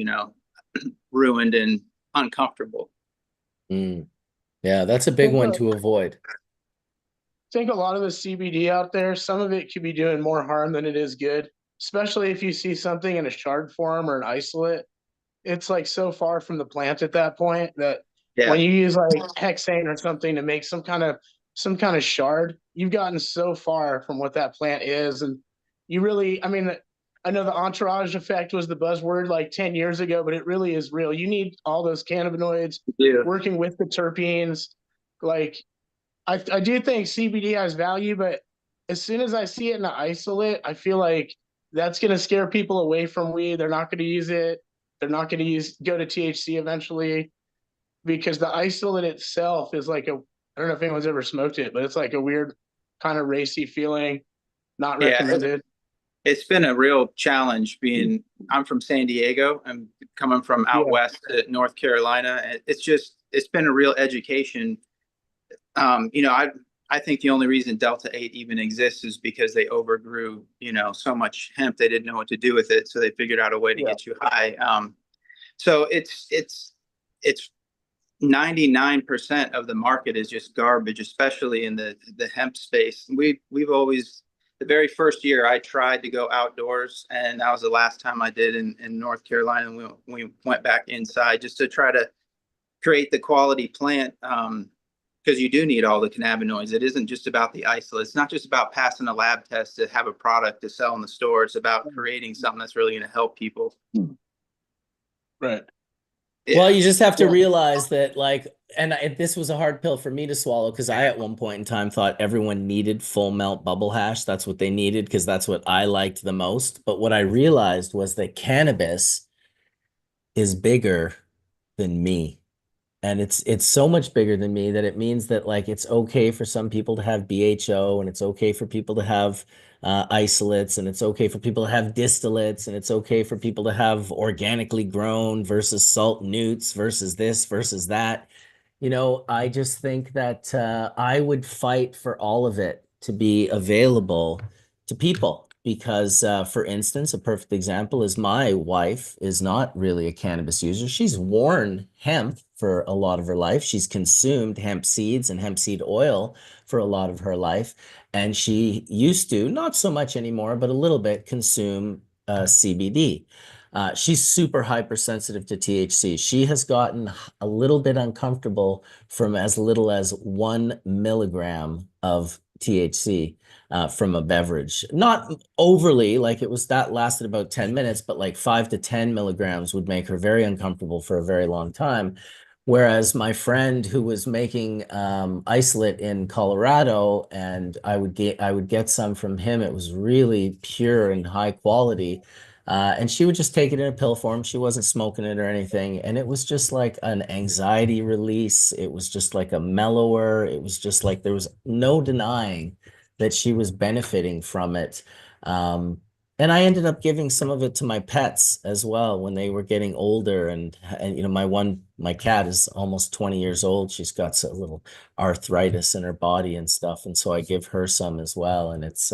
ruined and uncomfortable. yeah, that's a big one to avoid. Think a lot of the CBD out there, some of it could be doing more harm than it is good, especially if you see something in a shard form or an isolate. It's like so far from the plant at that point that when you use like hexane or something to make some kind of shard, you've gotten so far from what that plant is. And you really, I mean, I know the entourage effect was the buzzword like 10 years ago, but it really is real. You need all those cannabinoids working with the terpenes. Like I do think CBD has value, but as soon as I see it in an isolate, I feel like that's going to scare people away from weed. They're not going to use it. They're not going to go to THC eventually because the isolate itself is like I don't know if anyone's ever smoked it, but it's like a weird kind of racy feeling. Not recommended. It's been a real challenge I'm from San Diego. I'm coming from out west to North Carolina. It's been a real education. I think the only reason Delta 8 even exists is because they overgrew, so much hemp, they didn't know what to do with it. So they figured out a way to get you high. So it's 99% of the market is just garbage, especially in the hemp space. We've always, the very first year I tried to go outdoors, and that was the last time I did in North Carolina. And we went back inside just to try to create the quality plant. Because you do need all the cannabinoids. It isn't just about the isolate. It's not just about passing a lab test to have a product to sell in the store. It's about creating something that's really going to help people. Right. Well, you just have to realize that, this was a hard pill for me to swallow because I, at one point in time, thought everyone needed full melt bubble hash. That's what they needed because that's what I liked the most. But what I realized was that cannabis is bigger than me. And it's so much bigger than me that it means that like it's okay for some people to have BHO, and it's okay for people to have isolates, and it's okay for people to have distillates, and it's okay for people to have organically grown versus salt newts versus this versus that. I just think that I would fight for all of it to be available to people because, for instance, a perfect example is my wife is not really a cannabis user. She's worn hemp for a lot of her life. She's consumed hemp seeds and hemp seed oil for a lot of her life. And she used to, not so much anymore, but a little bit, consume CBD. She's super hypersensitive to THC. She has gotten a little bit uncomfortable from as little as 1 milligram of THC from a beverage. Not overly, like it was that lasted about 10 minutes, but like 5 to 10 milligrams would make her very uncomfortable for a very long time. Whereas my friend who was making isolate in Colorado, and I would get some from him. It was really pure and high quality. And she would just take it in a pill form. She wasn't smoking it or anything. And it was just like an anxiety release. It was just like a mellower. It was just like there was no denying that she was benefiting from it. And I ended up giving some of it to my pets as well when they were getting older. And my cat is almost 20 years old. She's got a little arthritis in her body and stuff. And so I give her some as well. And it's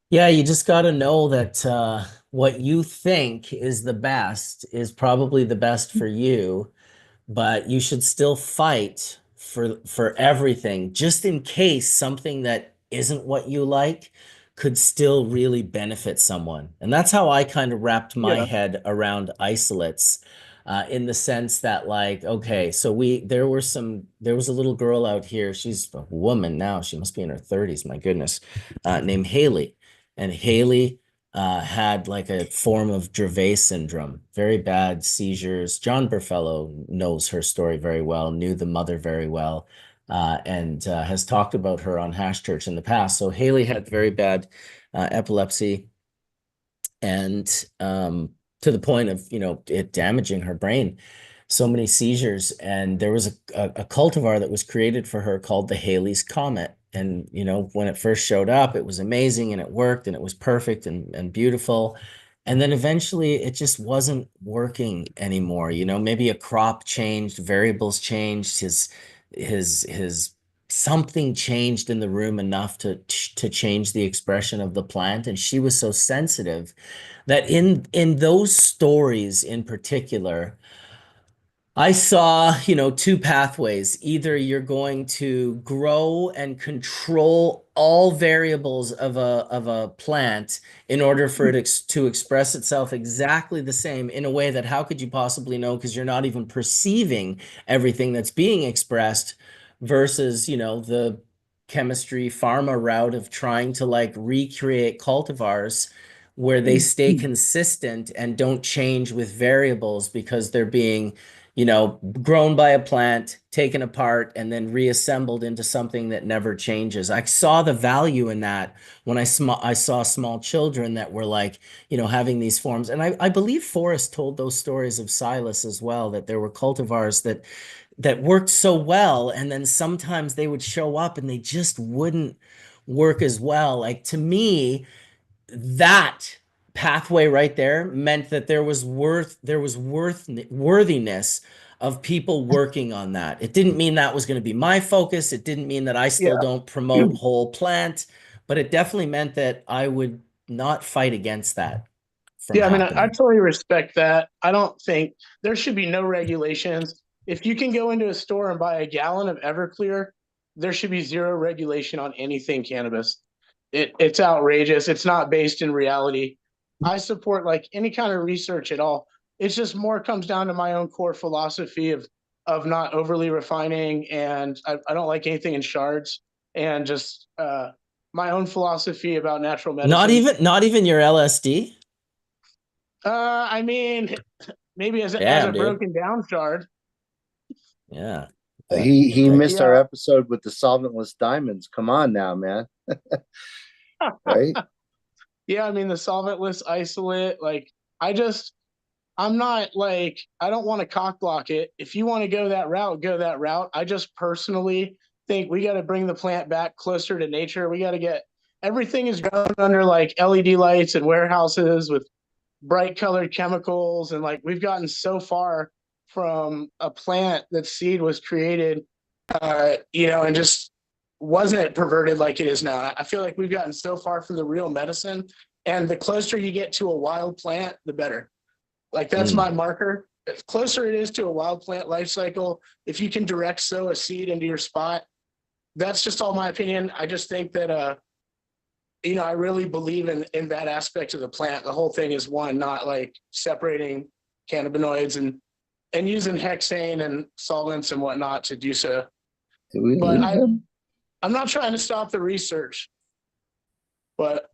yeah, you just got to know that what you think is the best is probably the best for you, but you should still fight for everything, just in case something that isn't what you like could still really benefit someone. And that's how I kind of wrapped my Yeah. head around isolates. In the sense that like, okay, so there was a little girl out here. She's a woman now. She must be in her 30s, my goodness, named Haley. And Haley had like a form of Dravet syndrome, very bad seizures. John Burfellow knows her story very well, knew the mother very well, and has talked about her on Hash Church in the past. So Haley had very bad epilepsy, and to the point of it damaging her brain. So many seizures, and there was a cultivar that was created for her called the Haley's Comet. And when it first showed up, it was amazing and it worked and it was perfect and beautiful. And then eventually it just wasn't working anymore. Maybe a crop changed, variables changed, his something changed in the room enough to change the expression of the plant. And she was so sensitive that in those stories in particular, I saw, two pathways. Either you're going to grow and control all variables of a plant in order for it to express itself exactly the same in a way that how could you possibly know, because you're not even perceiving everything that's being expressed, versus, the chemistry pharma route of trying to like recreate cultivars where they stay consistent and don't change with variables because they're being grown by a plant, taken apart, and then reassembled into something that never changes. I saw the value in that when I saw small children that were like, having these forms. And I believe Forrest told those stories of Silas as well, that there were cultivars that worked so well, and then sometimes they would show up and they just wouldn't work as well. Like to me, that pathway right there meant that worthiness of people working on that. It didn't mean that was going to be my focus. It didn't mean that I still Yeah. don't promote whole plant, but it definitely meant that I would not fight against that from Yeah, I mean, I happening. totally respect that. I don't think there should be no regulations. If you can go into a store and buy a gallon of Everclear, there should be zero regulation on anything cannabis. It's outrageous. It's not based in reality. I support like any kind of research at all. It's just more comes down to my own core philosophy of not overly refining, and I don't like anything in shards, and just my own philosophy about natural Not medicine. even your LSD? I mean, maybe as a Damn, dude. broken down shard. Yeah. He Okay. missed our Yeah. episode with the solventless diamonds. Come on now, man. Right? Yeah, I mean the solventless isolate. Like I just I'm not like, I don't want to cock block it. If you want to go that route, go that route. I just personally think we got to bring the plant back closer to nature. We got to get everything is grown under like LED lights and warehouses with bright colored chemicals. And like we've gotten so far from a plant that seed was created, and just wasn't perverted like it is now. I feel like we've gotten so far from the real medicine. And the closer you get to a wild plant, the better. Like that's my marker. The closer it is to a wild plant life cycle, if you can direct sow a seed into your spot, that's just all my opinion. I just think that I really believe in that aspect of the plant. The whole thing is one, not like separating cannabinoids and using hexane and solvents and whatnot to do so. But I'm not trying to stop the research, but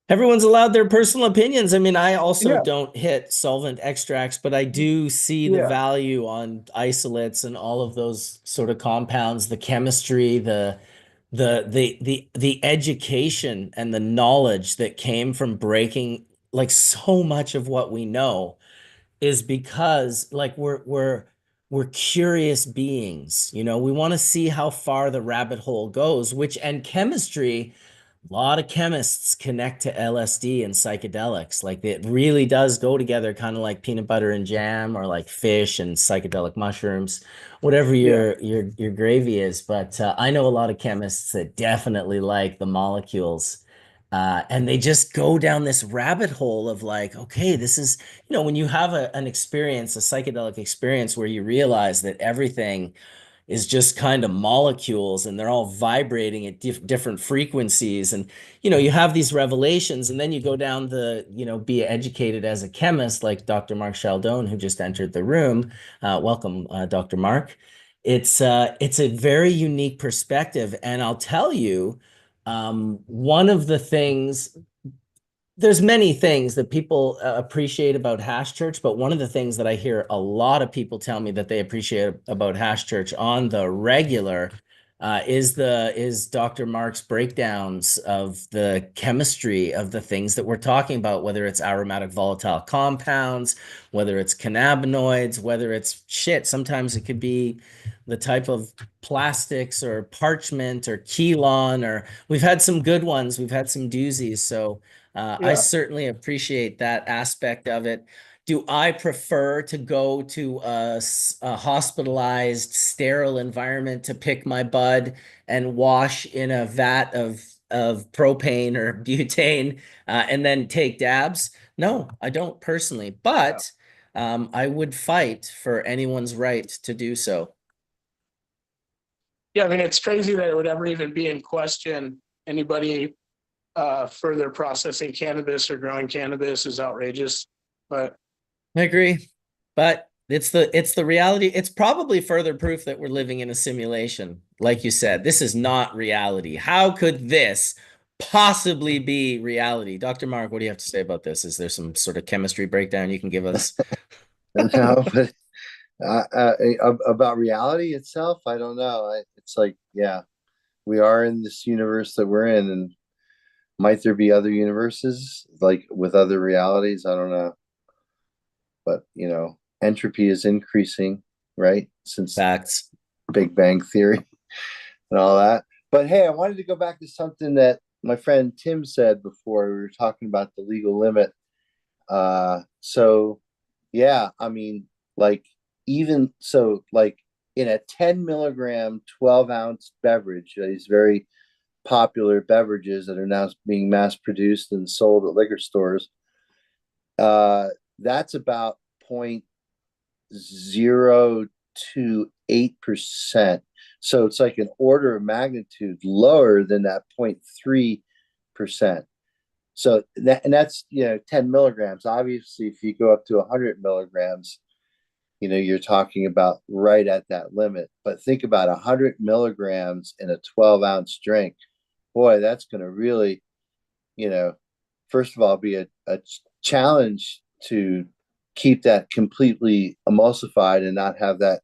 Everyone's allowed their personal opinions. I mean, I also don't hit solvent extracts, but I do see the value on isolates and all of those sort of compounds, the chemistry, the education and the knowledge that came from breaking like so much of what we know is because like we're curious beings, we want to see how far the rabbit hole goes, and chemistry, a lot of chemists connect to LSD and psychedelics. Like it really does go together, kind of like peanut butter and jam, or like fish and psychedelic mushrooms, whatever your gravy is. But I know a lot of chemists that definitely like the molecules. And they just go down this rabbit hole of like, okay, this is, when you have an experience, a psychedelic experience where you realize that everything is just kind of molecules and they're all vibrating at different frequencies. And, you have these revelations, and then you go down be educated as a chemist, like Dr. Mark Chaldone, who just entered the room. Welcome, Dr. Mark. It's a very unique perspective. And I'll tell you, one of the things, there's many things that people appreciate about Hash Church, but one of the things that I hear a lot of people tell me that they appreciate about Hash Church on the regular is Dr. Mark's breakdowns of the chemistry of the things that we're talking about, whether it's aromatic volatile compounds, whether it's cannabinoids, whether it's shit. Sometimes it could be the type of plastics or parchment or Kelon, or we've had some good ones. We've had some doozies. So I certainly appreciate that aspect of it. Do I prefer to go to a hospitalized, sterile environment to pick my bud and wash in a vat of propane or butane and then take dabs? No, I don't personally, but I would fight for anyone's right to do so. Yeah, I mean, it's crazy that it would ever even be in question. Anybody further processing cannabis or growing cannabis is outrageous. But I agree, but it's the reality. It's probably further proof that we're living in a simulation. Like you said, this is not reality. How could this possibly be reality? Dr. Mark, what do you have to say about this? Is there some sort of chemistry breakdown you can give us? No, but about reality itself, I don't know. It's like, we are in this universe that we're in, and might there be other universes like with other realities? I don't know. But entropy is increasing, right? Since Facts. Big Bang Theory and all that. But hey, I wanted to go back to something that my friend Tim said before. We were talking about the legal limit. So yeah, I mean, like even so, like in a 10 milligram, 12-ounce beverage, these very popular beverages that are now being mass produced and sold at liquor stores, that's about 0.028%. So it's like an order of magnitude lower than that 0.3%. So that's 10 milligrams. Obviously, if you go up to 100 milligrams, you're talking about right at that limit. But think about 100 milligrams in a 12-ounce drink. Boy, that's going to really, first of all, be a challenge to keep that completely emulsified and not have that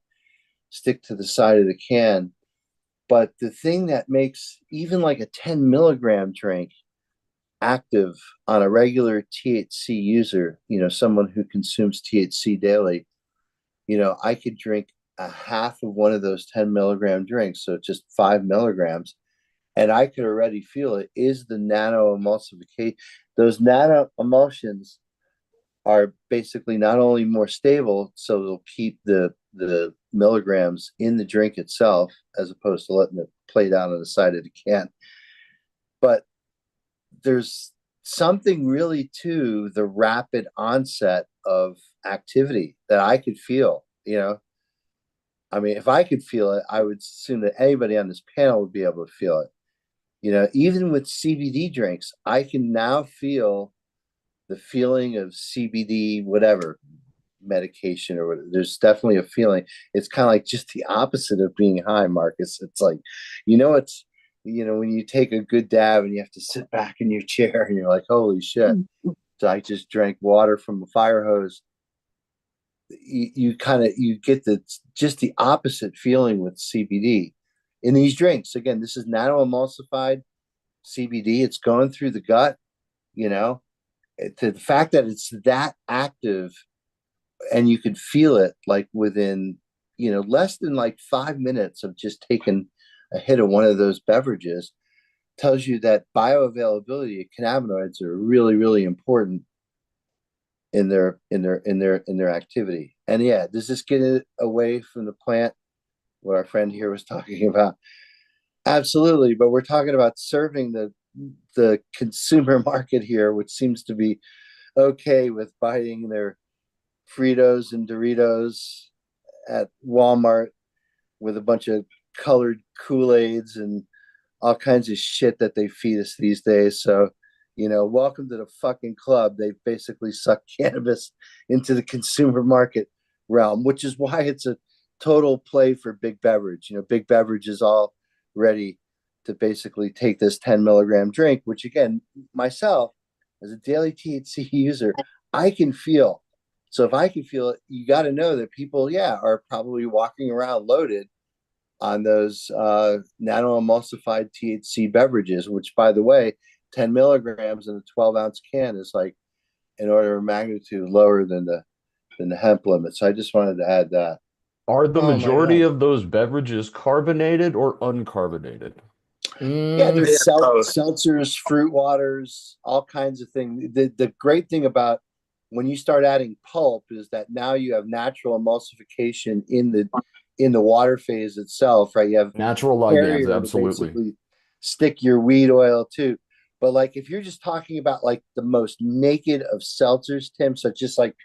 stick to the side of the can. But the thing that makes even like a 10 milligram drink active on a regular THC user, someone who consumes THC daily, I could drink a half of one of those 10 milligram drinks, so just 5 milligrams, and I could already feel it is the nano emulsification. Those nano emulsions are basically not only more stable, so they'll keep the milligrams in the drink itself, as opposed to letting it play down on the side of the can. But there's something really to the rapid onset of activity that I could feel, I mean, if I could feel it, I would assume that anybody on this panel would be able to feel it. Even with CBD drinks, I can now feel the feeling of CBD, whatever medication or whatever. There's definitely a feeling. It's kind of like just the opposite of being high, Marcus. It's like, it's, when you take a good dab and you have to sit back in your chair and you're like, holy shit. So I just drank water from a fire hose. You get just the opposite feeling with CBD in these drinks. Again, this is nano emulsified CBD. It's going through the gut, the fact that it's that active and you could feel it like within, less than like 5 minutes of just taking a hit of one of those beverages tells you that bioavailability of cannabinoids are really, really important in their activity. And yeah, does this get it away from the plant, what our friend here was talking about? Absolutely. But we're talking about serving the consumer market here, which seems to be okay with biting their Fritos and Doritos at Walmart with a bunch of colored Kool-Aids and all kinds of shit that they feed us these days. So, welcome to the fucking club. They basically suck cannabis into the consumer market realm, which is why it's a total play for Big Beverage. Big Beverage is all ready to basically take this 10 milligram drink, which again, myself, as a daily THC user, I can feel. So if I can feel it, you got to know that people, are probably walking around loaded on those nano emulsified THC beverages, which, by the way, 10 milligrams in a 12-ounce can is like an order of magnitude lower than the hemp limit. So I just wanted to add that. Are the majority of those beverages carbonated or uncarbonated? Yeah, there's seltzers, fruit waters, all kinds of things. The great thing about when you start adding pulp is that now you have natural emulsification in the water phase itself, right? You have natural ligands, absolutely. Basically stick your weed oil too. But like if you're just talking about like the most naked of seltzers, Tim, so just like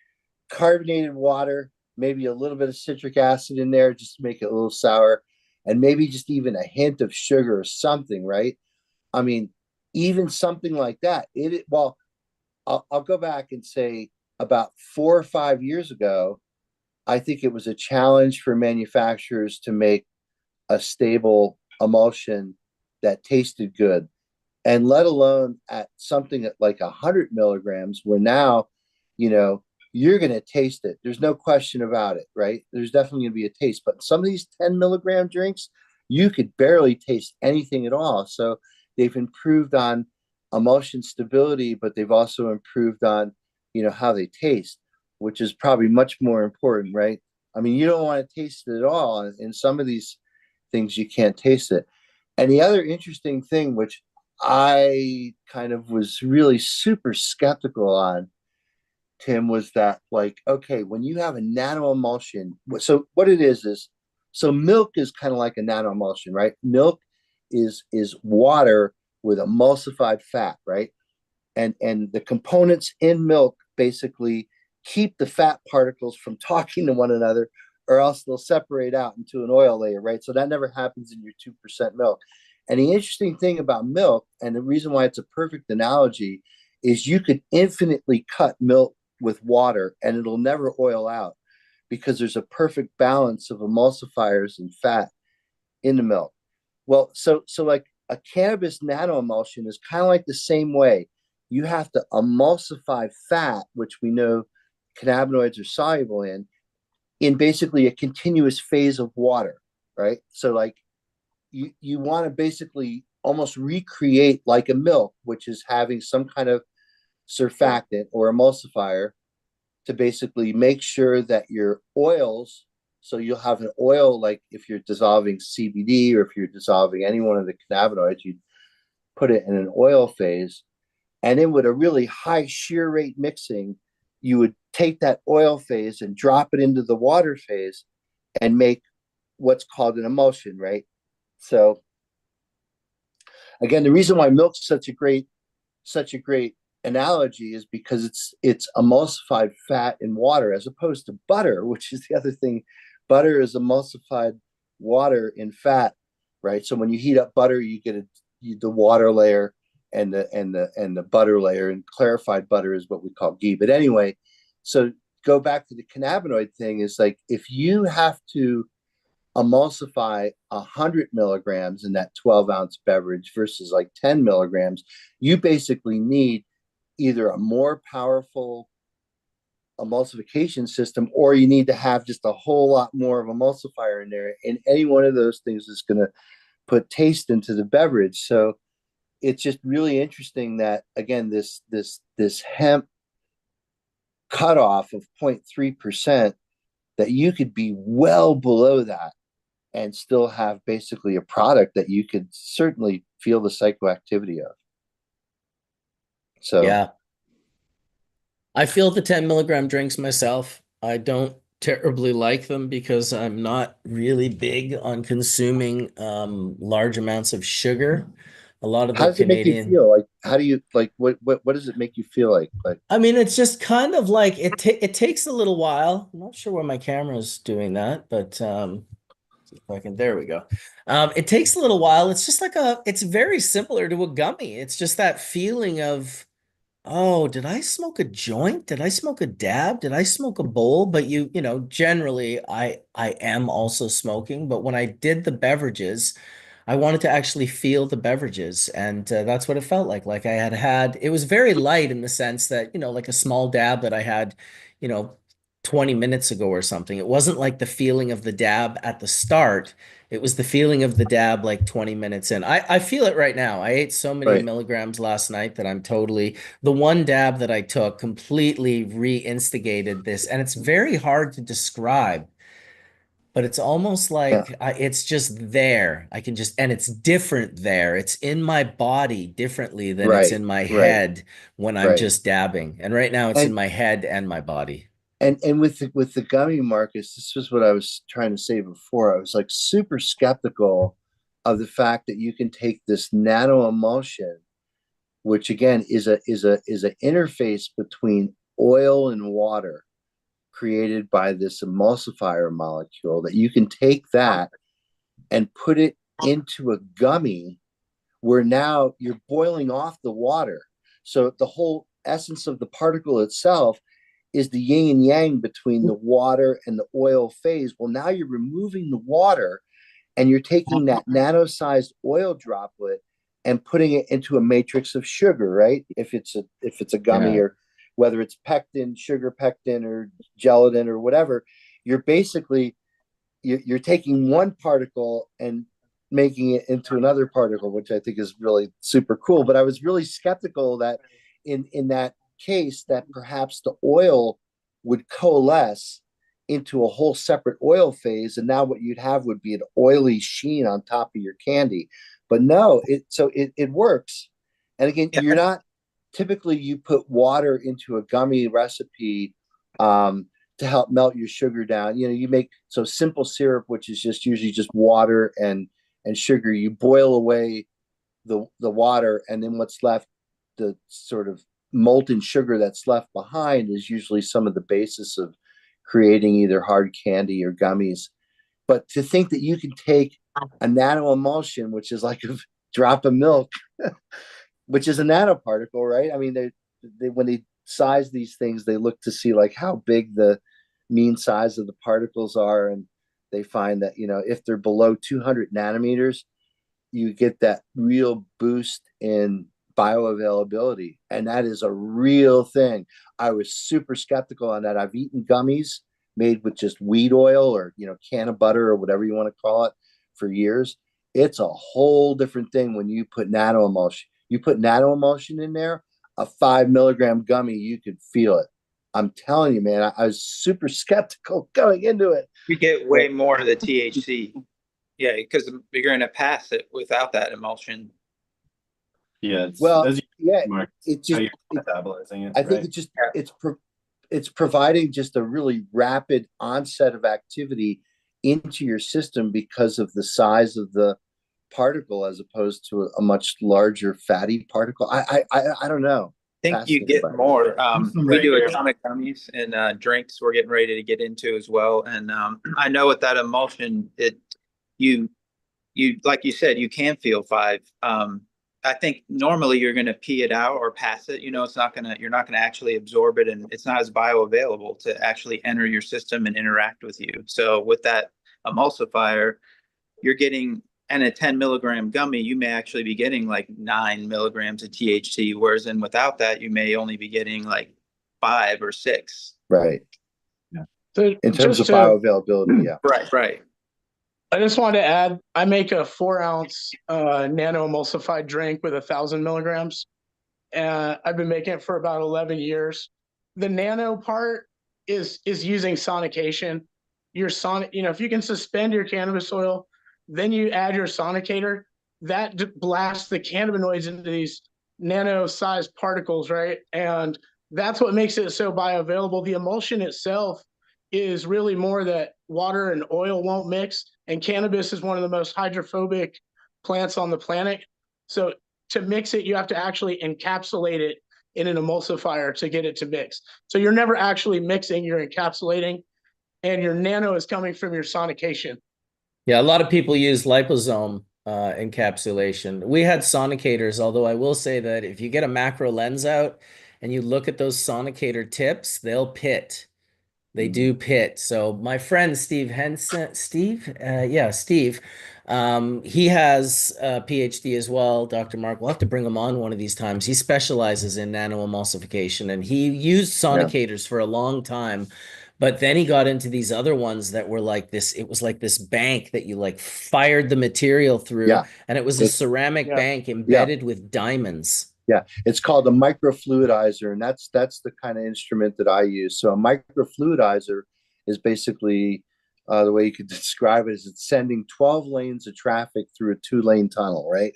carbonated water, maybe a little bit of citric acid in there just to make it a little sour, and maybe just even a hint of sugar or something, right? I mean, even something like that. I'll go back and say about 4 or 5 years ago, I think it was a challenge for manufacturers to make a stable emulsion that tasted good, and let alone at something at like 100 milligrams, where now, you're going to taste it. There's no question about it, right? There's definitely going to be a taste. But some of these 10 milligram drinks, you could barely taste anything at all. So they've improved on emulsion stability, but they've also improved on, how they taste, which is probably much more important, right? I mean, you don't want to taste it at all. In some of these things, you can't taste it. And the other interesting thing, which I kind of was really super skeptical on, Tim, was that like, okay, when you have a nano emulsion, so what it is, so milk is kind of like a nano emulsion, right? Milk is water with emulsified fat, right? And the components in milk basically keep the fat particles from talking to one another, or else they'll separate out into an oil layer, right? So that never happens in your 2% milk. And the interesting thing about milk, and the reason why it's a perfect analogy, is you could infinitely cut milk with water and it'll never oil out, because there's a perfect balance of emulsifiers and fat in the milk. Well, so like a cannabis nano emulsion is kind of like the same way. You have to emulsify fat, which we know cannabinoids are soluble in basically a continuous phase of water, right? So like you want to basically almost recreate like a milk, which is having some kind of surfactant or emulsifier to basically make sure that your oils, so you'll have an oil, like if you're dissolving CBD or if you're dissolving any one of the cannabinoids, you put it in an oil phase. And then with a really high shear rate mixing, you would take that oil phase and drop it into the water phase and make what's called an emulsion, right? So again, the reason why milk's such a great analogy is because it's emulsified fat in water, as opposed to butter, which is the other thing. Butter is emulsified water in fat, right? So when you heat up butter, you get the water layer and the butter layer, and clarified butter is what we call ghee. But anyway, so go back to the cannabinoid thing, is like, if you have to emulsify 100 milligrams in that 12-ounce beverage versus like 10 milligrams, you basically need either a more powerful emulsification system, or you need to have just a whole lot more of emulsifier in there. And any one of those things is going to put taste into the beverage. So it's just really interesting that, again, this hemp cutoff of 0.3%, that you could be well below that and still have basically a product that you could certainly feel the psychoactivity of. So Yeah. I feel the 10 milligram drinks myself. I don't terribly like them because I'm not really big on consuming large amounts of sugar. A lot of how the does it make you Canadian, feel? Like, how do you, like, what does it make you feel like? Like, I mean, it's just kind of like it takes a little while. I'm not sure why my camera's doing that, but see if I can, there we go. It takes a little while. It's just like it's very similar to a gummy. It's just that feeling of, oh, did I smoke a joint? Did I smoke a dab? Did I smoke a bowl? But you know, generally I am also smoking, but when I did the beverages, I wanted to actually feel the beverages, and that's what it felt like. Like I had, it was very light in the sense that, you know, like a small dab that I had, you know, 20 minutes ago or something. It wasn't like the feeling of the dab at the start. It was the feeling of the dab like 20 minutes in. I feel it right now. I ate so many right. milligrams last night that I'm totally, the one dab that I took completely re-instigated this. And it's very hard to describe, but it's almost Yeah. like it's just there. I can just, and it's different there. It's in my body differently than it's Right. in my Right. head when I'm Right. just dabbing. And right now it's in And my head and my body. and with the gummy, Marcus, this was what I was trying to say before. I was like super skeptical of the fact that you can take this nano emulsion, which again is an interface between oil and water, created by this emulsifier molecule, that you can take that and put it into a gummy, where now you're boiling off the water. So the whole essence of the particle itself is the yin and yang between the water and the oil phase. Well, now you're removing the water and you're taking that nano-sized oil droplet and putting it into a matrix of sugar, right? If it's a gummy, Yeah. or whether it's pectin, sugar pectin, or gelatin, or whatever, you're basically you're taking one particle and making it into another particle, which I think is really super cool. But I was really skeptical that in that case, that perhaps the oil would coalesce into a whole separate oil phase, and now what you'd have would be an oily sheen on top of your candy. But no, it works. And again, you're not, typically you put water into a gummy recipe to help melt your sugar down. You know, you make, so simple syrup, which is just usually just water and sugar. You boil away the water, and then what's left, the sort of molten sugar that's left behind, is usually some of the basis of creating either hard candy or gummies. But to think that you can take a nano emulsion, which is like a drop of milk, which is a nanoparticle, right? I mean, they when they size these things, they look to see like how big the mean size of the particles are, and they find that, you know, if they're below 200 nanometers, you get that real boost in bioavailability, and that is a real thing. I was super skeptical on that. I've eaten gummies made with just wheat oil, or, you know, can of butter, or whatever you want to call it, for years, It's a whole different thing when you put nano emulsion. You put nano emulsion in there, a 5 milligram gummy, you could feel it. I'm telling you, man, I was super skeptical going into it. You get way more of the THC. Yeah, because you're going to pass it without that emulsion. Yeah, it's, Well, as you yeah, Mark, it how just, you're metabolizing it, I think right? it just, it's providing just a really rapid onset of activity into your system because of the size of the particle as opposed to a much larger fatty particle. I don't know. I think you get more. We do atomic gummies and drinks we're getting ready to get into as well. And I know with that emulsion, you like you said, you can feel 5. I think normally you're going to pee it out or pass it. You know, you're not gonna actually absorb it, and it's not as bioavailable to actually enter your system and interact with you. So with that emulsifier, you're getting, and a 10 milligram gummy, you may actually be getting like 9 milligrams of THC, whereas without that, you may only be getting like 5 or 6. Right. Yeah. So In terms of just bioavailability, yeah. Right. I just wanted to add, I make a 4-ounce nano emulsified drink with 1,000 milligrams. And I've been making it for about 11 years. The nano part is using sonication. Your sonic, if you can suspend your cannabis oil, then you add your sonicator, that blasts the cannabinoids into these nano-sized particles, right? And that's what makes it so bioavailable. The emulsion itself is really more that water and oil won't mix, and cannabis is one of the most hydrophobic plants on the planet. So to mix it, you have to actually encapsulate it in an emulsifier to get it to mix. So you're never actually mixing, you're encapsulating, and your nano is coming from your sonication. Yeah, a lot of people use liposome encapsulation. We had sonicators, although I will say that if you get a macro lens out and you look at those sonicator tips, they'll pit. They do pit. So my friend Steve Henson, Steve, he has a PhD as well. Dr. Mark, we'll have to bring him on one of these times. He specializes in nanoemulsification, and he used sonicators for a long time. But then he got into these other ones that were like this. It was like this bank that you like fired the material through, Yeah. and it was a ceramic bank embedded with diamonds. Yeah, it's called a microfluidizer, and that's the kind of instrument that I use. So a microfluidizer is basically the way you could describe it is it's sending 12 lanes of traffic through a 2-lane tunnel, right?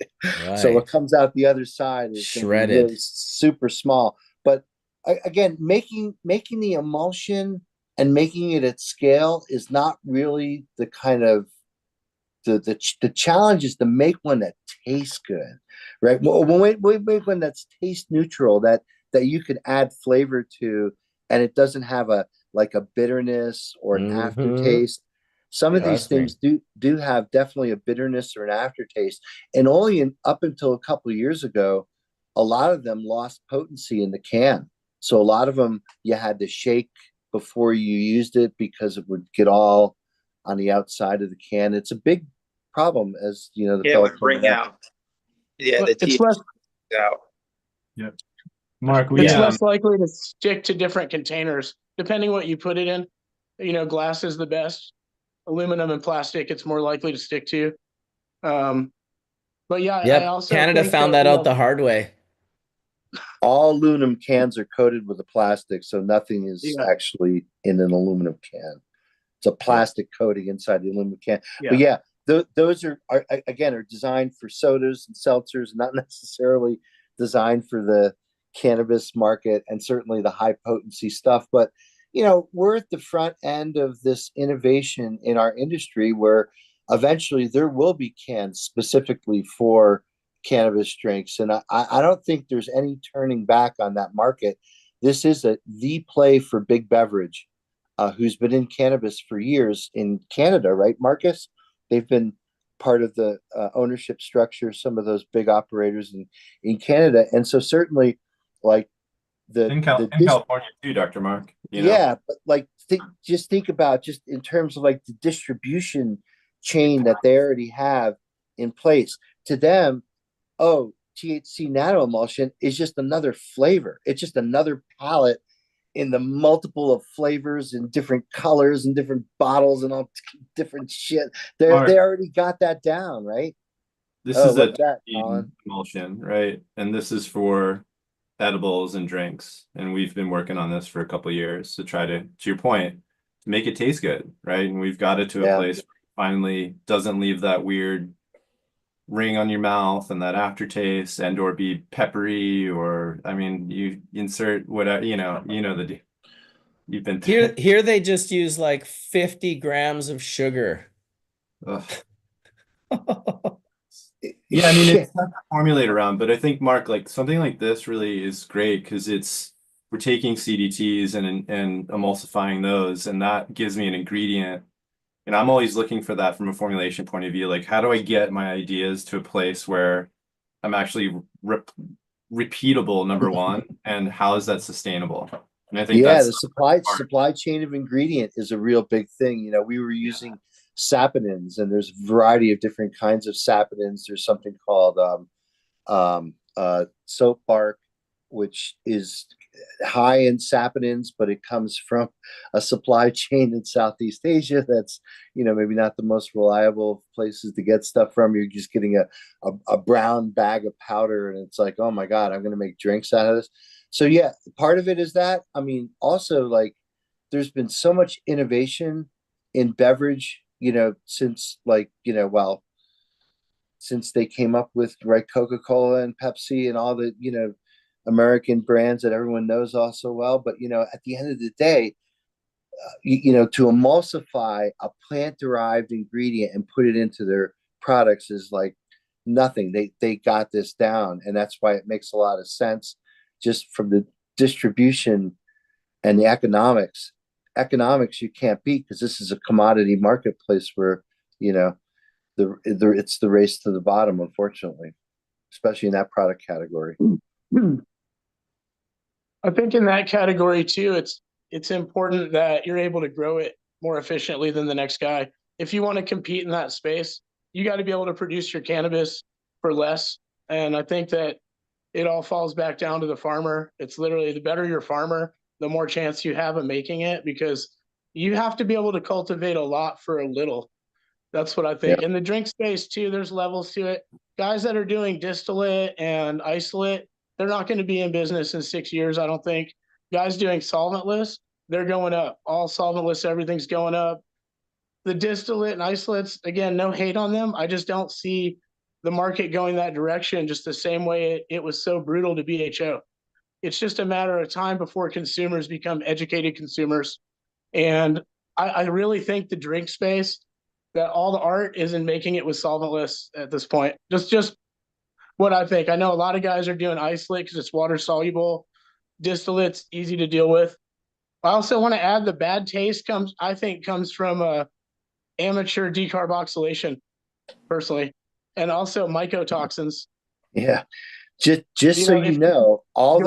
So what comes out the other side is shredded, really super small. But again, making the emulsion and making it at scale is not really the kind of the challenge is to make one that tastes good, right? Well, we make one that's taste neutral, that you can add flavor to, and it doesn't have a bitterness or an aftertaste. Some of these things do have definitely a bitterness or an aftertaste, and only up until a couple of years ago, a lot of them lost potency in the can. So a lot of them you had to shake before you used it because it would get all on the outside of the can. It's a big problem, as you know. It would bring out. Yeah, it's less out. Yep. Mark, it's less likely to stick to different containers depending what you put it in. Glass is the best. Aluminum and plastic, it's more likely to stick to. But yeah, I also Canada found that out the hard way. All aluminum cans are coated with a plastic, so nothing is actually in an aluminum can. It's a plastic coating inside the aluminum can. But those are designed for sodas and seltzers, not necessarily designed for the cannabis market and certainly the high potency stuff. But we're at the front end of this innovation in our industry where eventually there will be cans specifically for cannabis drinks, and I don't think there's any turning back on that market. This is the play for Big Beverage, who's been in cannabis for years in Canada, right, Marcus? They've been part of the ownership structure, some of those big operators in Canada, and so certainly, like in California too, Dr. Mark. But like just think about just in terms of like the distribution chain that they already have in place. To them, THC nano emulsion is just another flavor. It's just another palette in the multiple of flavors and different colors and different bottles and all different shit. They already got that down, right? This Oh, is a what's that, terpene Colin? emulsion, right? And this is for edibles and drinks. And we've been working on this for a couple of years to try to your point, to make it taste good, right? And we've got it to a Yeah. place where it finally doesn't leave that weird ring on your mouth and that aftertaste and or be peppery or I mean you insert whatever, you've been Here they just use like 50 grams of sugar. Ugh. Yeah, I mean it's tough to formulate around, but I think Mark, like something like this really is great because we're taking CDTs and emulsifying those, and that gives me an ingredient. And I'm always looking for that from a formulation point of view. Like, how do I get my ideas to a place where I'm actually repeatable, number one, and how is that sustainable? And I think Yeah, that's the supply chain of ingredient is a real big thing. You know, we were using saponins, and there's a variety of different kinds of saponins. There's something called soap bark, which is high in saponins, but it comes from a supply chain in Southeast Asia that's, maybe not the most reliable places to get stuff from. You're just getting a brown bag of powder, and it's like, oh my God, I'm going to make drinks out of this. So yeah, part of it is that. I mean, also like there's been so much innovation in beverage, since since they came up with Coca-Cola and Pepsi and all the, American brands that everyone knows all so well. But, at the end of the day, to emulsify a plant-derived ingredient and put it into their products is like nothing. They got this down, and that's why it makes a lot of sense just from the distribution and the economics. Economics you can't beat because this is a commodity marketplace where, it's the race to the bottom, unfortunately, especially in that product category. I think in that category too, it's important that you're able to grow it more efficiently than the next guy. If you want to compete in that space, you got to be able to produce your cannabis for less. And I think that it all falls back down to the farmer. It's literally the better your farmer, the more chance you have of making it, because you have to be able to cultivate a lot for a little. That's what I think. Yeah. In the drink space too, there's levels to it. Guys that are doing distillate and isolate, they're not going to be in business in 6 years, I don't think. Guys doing solventless, they're going up. All solventless, everything's going up. The distillate and isolates, again, no hate on them. I just don't see the market going that direction, just the same way it was so brutal to BHO. It's just a matter of time before consumers become educated consumers. And I really think the drink space, that all the art is in making it with solventless at this point. Just what I think. I know a lot of guys are doing isolate because it's water soluble. Distillate's easy to deal with. I also want to add the bad taste comes from amateur decarboxylation, personally, and also mycotoxins. Yeah. Just so you know, all of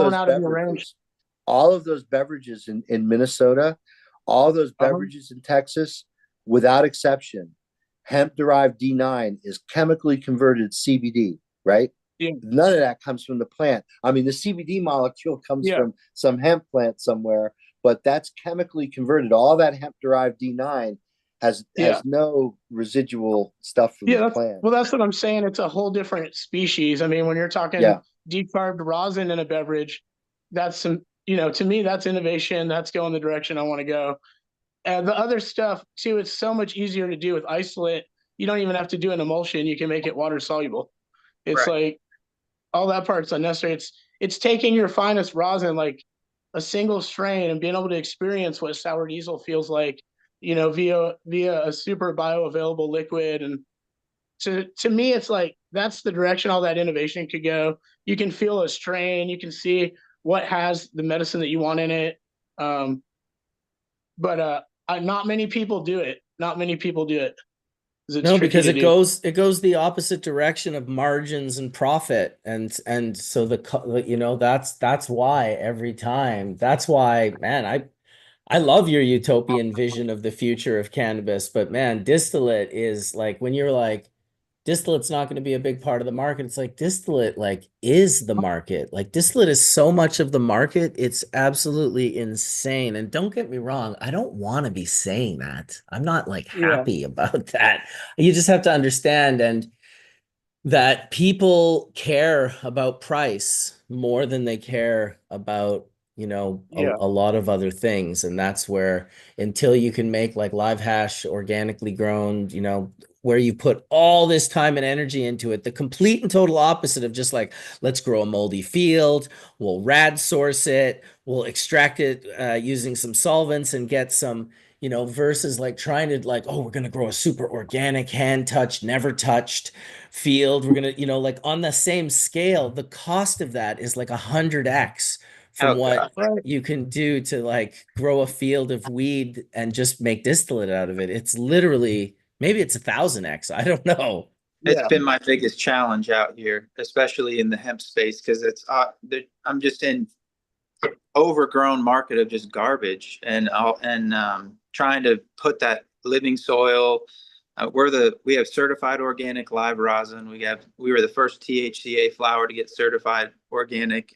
those beverages in Minnesota, all those beverages in Texas, without exception, hemp-derived D9 is chemically converted CBD, right? Yeah. None of that comes from the plant. I mean, the CBD molecule comes from some hemp plant somewhere, but that's chemically converted. All that hemp-derived D9 has no residual stuff from the plant. Well, that's what I'm saying. It's a whole different species. I mean, when you're talking decarbed rosin in a beverage, that's some, to me, that's innovation. That's going the direction I want to go. And the other stuff too, it's so much easier to do with isolate. You don't even have to do an emulsion. You can make it water soluble. It's like all that part's unnecessary. It's taking your finest rosin, like a single strain, and being able to experience what sour diesel feels like, via a super bioavailable liquid. And to me, it's like that's the direction all that innovation could go. You can feel a strain, you can see what has the medicine that you want in it. But not many people do it. Not many people do it. No, because it goes the opposite direction of margins and profit, and so that's why every time. That's why, man, I love your utopian vision of the future of cannabis, but man, distillate is like when you're like distillate's not going to be a big part of the market. It's like distillate like is the market. Like distillate is so much of the market. It's absolutely insane. And don't get me wrong, I don't want to be saying that. I'm not like happy about that. You just have to understand. And that people care about price more than they care about, you know, Yeah. a lot of other things. And that's where, until you can make like live hash organically grown, you know, where you put all this time and energy into it, the complete and total opposite of just like, let's grow a moldy field, we'll rad source it, we'll extract it using some solvents and get some, you know, versus like trying to like, oh, we're going to grow a super organic, hand touched, never touched field. We're going to, you know, like on the same scale, the cost of that is like 100x from Oh, God. what you can do to like grow a field of weed and just make distillate out of it. It's literally, maybe it's 1000x. I don't know. It's Yeah. been my biggest challenge out here, especially in the hemp space, because I'm just in overgrown market of just garbage, and trying to put that living soil. We have certified organic live rosin. We were the first THCA flower to get certified organic.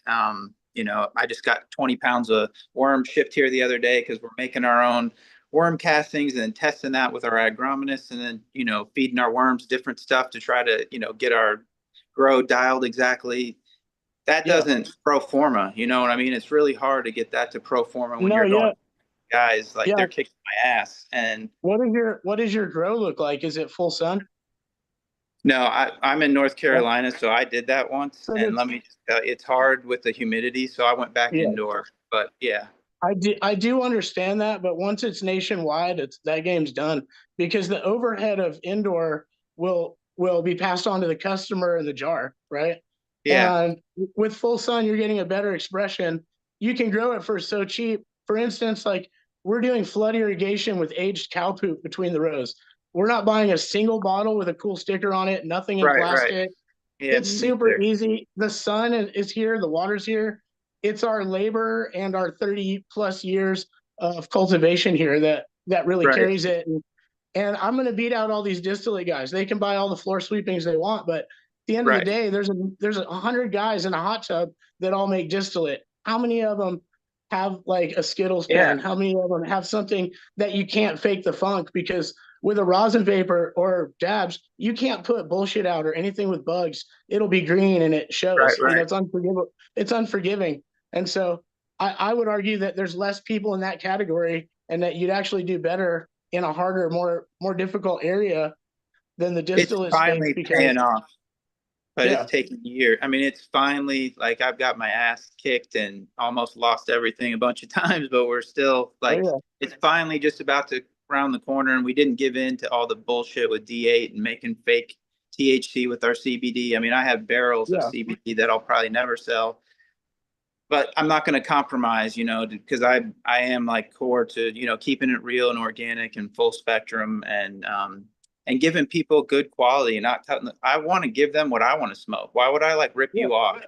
You know, I just got 20 pounds of worm shipped here the other day because we're making our own worm castings and then testing that with our agronomists, and then, you know, feeding our worms different stuff to try to, you know, get our grow dialed exactly. That Yeah. doesn't pro forma, you know what I mean? It's really hard to get that to pro forma when No, you're yeah. going, guys, like Yeah. they're kicking my ass. And What does your grow look like? Is it full sun? no, I'm in North Carolina, so I did that once. So And let me just tell you, it's hard with the humidity, so I went back Yeah. indoor. But yeah, I do understand that, but once it's nationwide, that game's done, because the overhead of indoor will be passed on to the customer in the jar, right? yeah, And with full sun, you're getting a better expression. You can grow it for so cheap. For instance, like we're doing flood irrigation with aged cow poop between the rows. We're not buying a single bottle with a cool sticker on it, nothing in right. plastic. Yeah, It's me super neither. easy. The sun is here, the water's here. It's our labor and our 30 plus years of cultivation here that really Right. carries it. And I'm going to beat out all these distillate guys. They can buy all the floor sweepings they want, but at the end of the Right. day, there's 100 guys in a hot tub that all make distillate. How many of them have like a Skittles Yeah. pen? How many of them have something that you can't fake the funk? Because with a rosin vapor or dabs, you can't put bullshit out or anything with bugs. It'll be green and it shows. Right, right. You know, it's unforgiving. It's unforgiving. And so I would argue that there's less people in that category, and that you'd actually do better in a harder, more difficult area than the It's distillate space, finally because paying off, but Yeah. it's taken years. I mean, it's finally like I've got my ass kicked and almost lost everything a bunch of times, but we're still like, yeah. it's finally just about to round the corner, and we didn't give in to all the bullshit with D8 and making fake THC with our CBD. I mean, I have barrels of Yeah. CBD that I'll probably never sell, but I'm not going to compromise, you know, because I am like core to, you know, keeping it real and organic and full spectrum, and giving people good quality, and not telling them, I want to give them what I want to smoke. Why would I like rip Yeah. you off?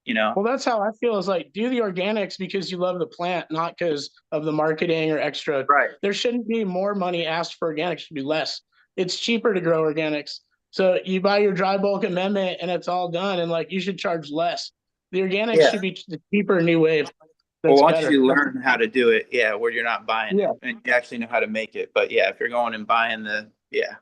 You know? Well, that's how I feel, is like, do the organics because you love the plant, not because of the marketing or extra. Right. There shouldn't be more money asked for organics, should be less. It's cheaper to grow organics. So you buy your dry bulk amendment and it's all done, and like you should charge less. The organics Yeah. should be the cheaper new wave. Well, That's once better. you learn how to do it, yeah, where you're not buying Yeah. it and you actually know how to make it. But yeah, if you're going and buying yeah,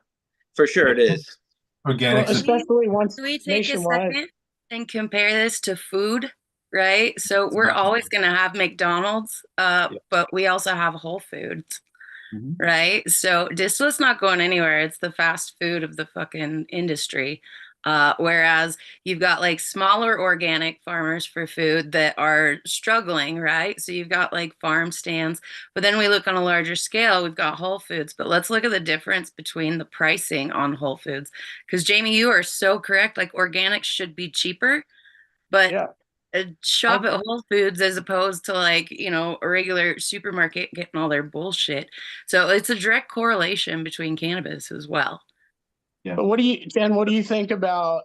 for sure it is. Well, Organics is especially once Can we take nationwide. a second and compare this to food? Right. So we're always going to have McDonald's, but we also have Whole Foods. Mhm. Right. So distillate's not going anywhere. It's the fast food of the fucking industry. Whereas you've got like smaller organic farmers for food that are struggling, right? So you've got like farm stands, but then we look on a larger scale, we've got Whole Foods. But let's look at the difference between the pricing on Whole Foods. Because Jamie, you are so correct. Like organics should be cheaper, but Yeah. shop at Whole Foods as opposed to like, you know, a regular supermarket getting all their bullshit. So it's a direct correlation between cannabis as well. Yeah. But Jen, what do you think about,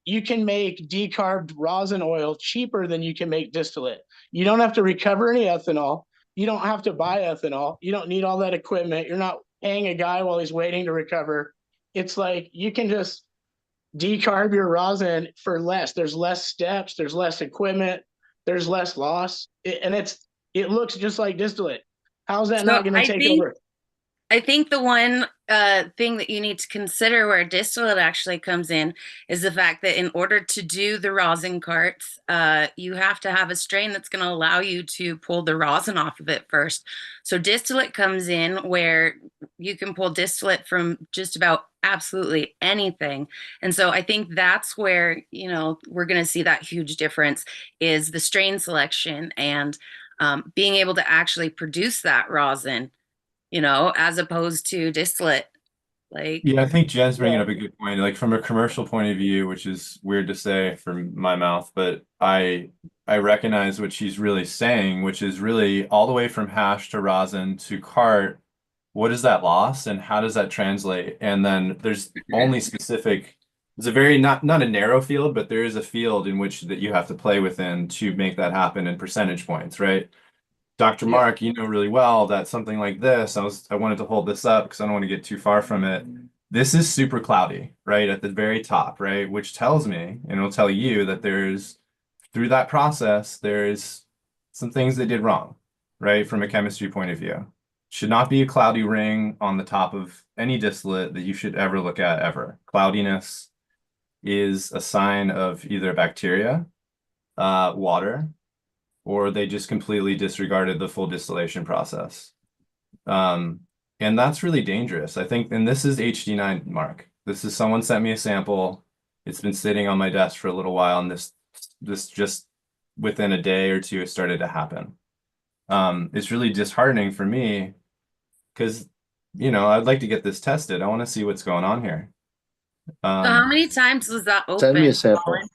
you can make decarbed rosin oil cheaper than you can make distillate. You don't have to recover any ethanol. You don't have to buy ethanol. You don't need all that equipment. You're not paying a guy while he's waiting to recover. It's like you can just decarb your rosin for less. There's less steps, there's less equipment, there's less loss. It looks just like distillate. How's that So not going to take over? I think the one thing that you need to consider where distillate actually comes in is the fact that in order to do the rosin carts, you have to have a strain that's going to allow you to pull the rosin off of it first. So distillate comes in where you can pull distillate from just about absolutely anything. And so I think that's where, we're going to see that huge difference is the strain selection and being able to actually produce that rosin, as opposed to distillate. Like, Yeah, I think Jen's bringing up a good point. Like from a commercial point of view, which is weird to say from my mouth, but I recognize what she's really saying, which is really all the way from hash to rosin to cart. What is that loss and how does that translate? And then there's only specific, it's a very not a narrow field, but there is a field in which that you have to play within to make that happen in percentage points, right? Dr. Mark, you know really well that something like this, I wanted to hold this up because I don't want to get too far from it. This is super cloudy, right? At the very top, right? Which tells me, and it'll tell you that through that process, there's some things they did wrong, right? From a chemistry point of view. Should not be a cloudy ring on the top of any distillate that you should ever look at ever. Cloudiness is a sign of either bacteria, water, or they just completely disregarded the full distillation process. And that's really dangerous. I think, and this is HD9, Mark. This is someone sent me a sample. It's been sitting on my desk for a little while, and this just within a day or two, it started to happen. It's really disheartening for me because, I'd like to get this tested. I want to see what's going on here. so how many times was that open? Send me a sample. Colin?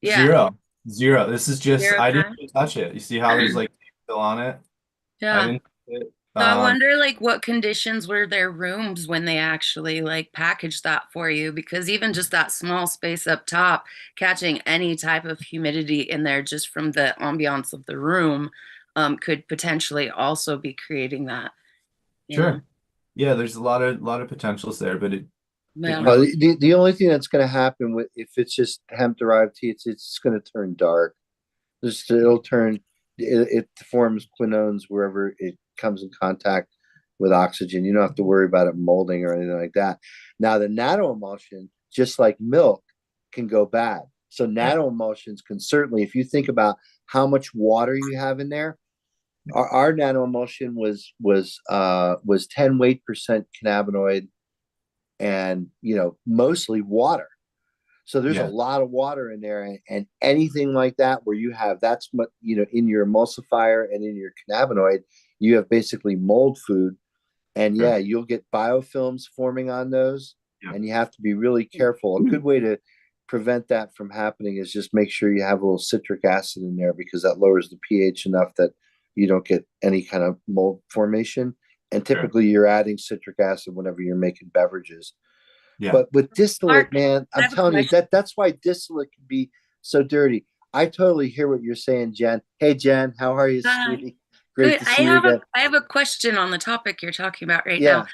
Yeah. Zero. This is just, Zero I didn't time? even touch it. You see how there's like still on it? I Yeah. didn't touch it. So I wonder, like, what conditions were their rooms when they actually like packaged that for you? Because even just that small space up top, catching any type of humidity in there just from the ambiance of the room, could potentially also be creating that. you know? Sure. Yeah, there's a lot of potentials there, but Yeah. Well, the only thing that's going to happen with if it's just hemp derived tea, it's going to turn dark. It'll turn. It forms quinones wherever it comes in contact with oxygen. You don't have to worry about it molding or anything like that. Now the nano emulsion, just like milk, can go bad. So nano emulsions can certainly, if you think about how much water you have in there, our nano emulsion was 10 weight percent cannabinoid, and mostly water. So there's a lot of water in there, and anything like that where you have that's what in your emulsifier and in your cannabinoid, you have basically mold food, and you'll get biofilms forming on those, and you have to be really careful. A good way to prevent that from happening is just make sure you have a little citric acid in there, because that lowers the pH enough that you don't get any kind of mold formation. And typically you're adding citric acid whenever you're making beverages. Yeah. But with distillate, Mark, man, I I'm have a telling you question. that's why distillate can be so dirty. I totally hear what you're saying, Jen. Hey, Jen, how are you, Hi. sweetie? Great Good. to see you again. I have a question on the topic you're talking about right Yeah.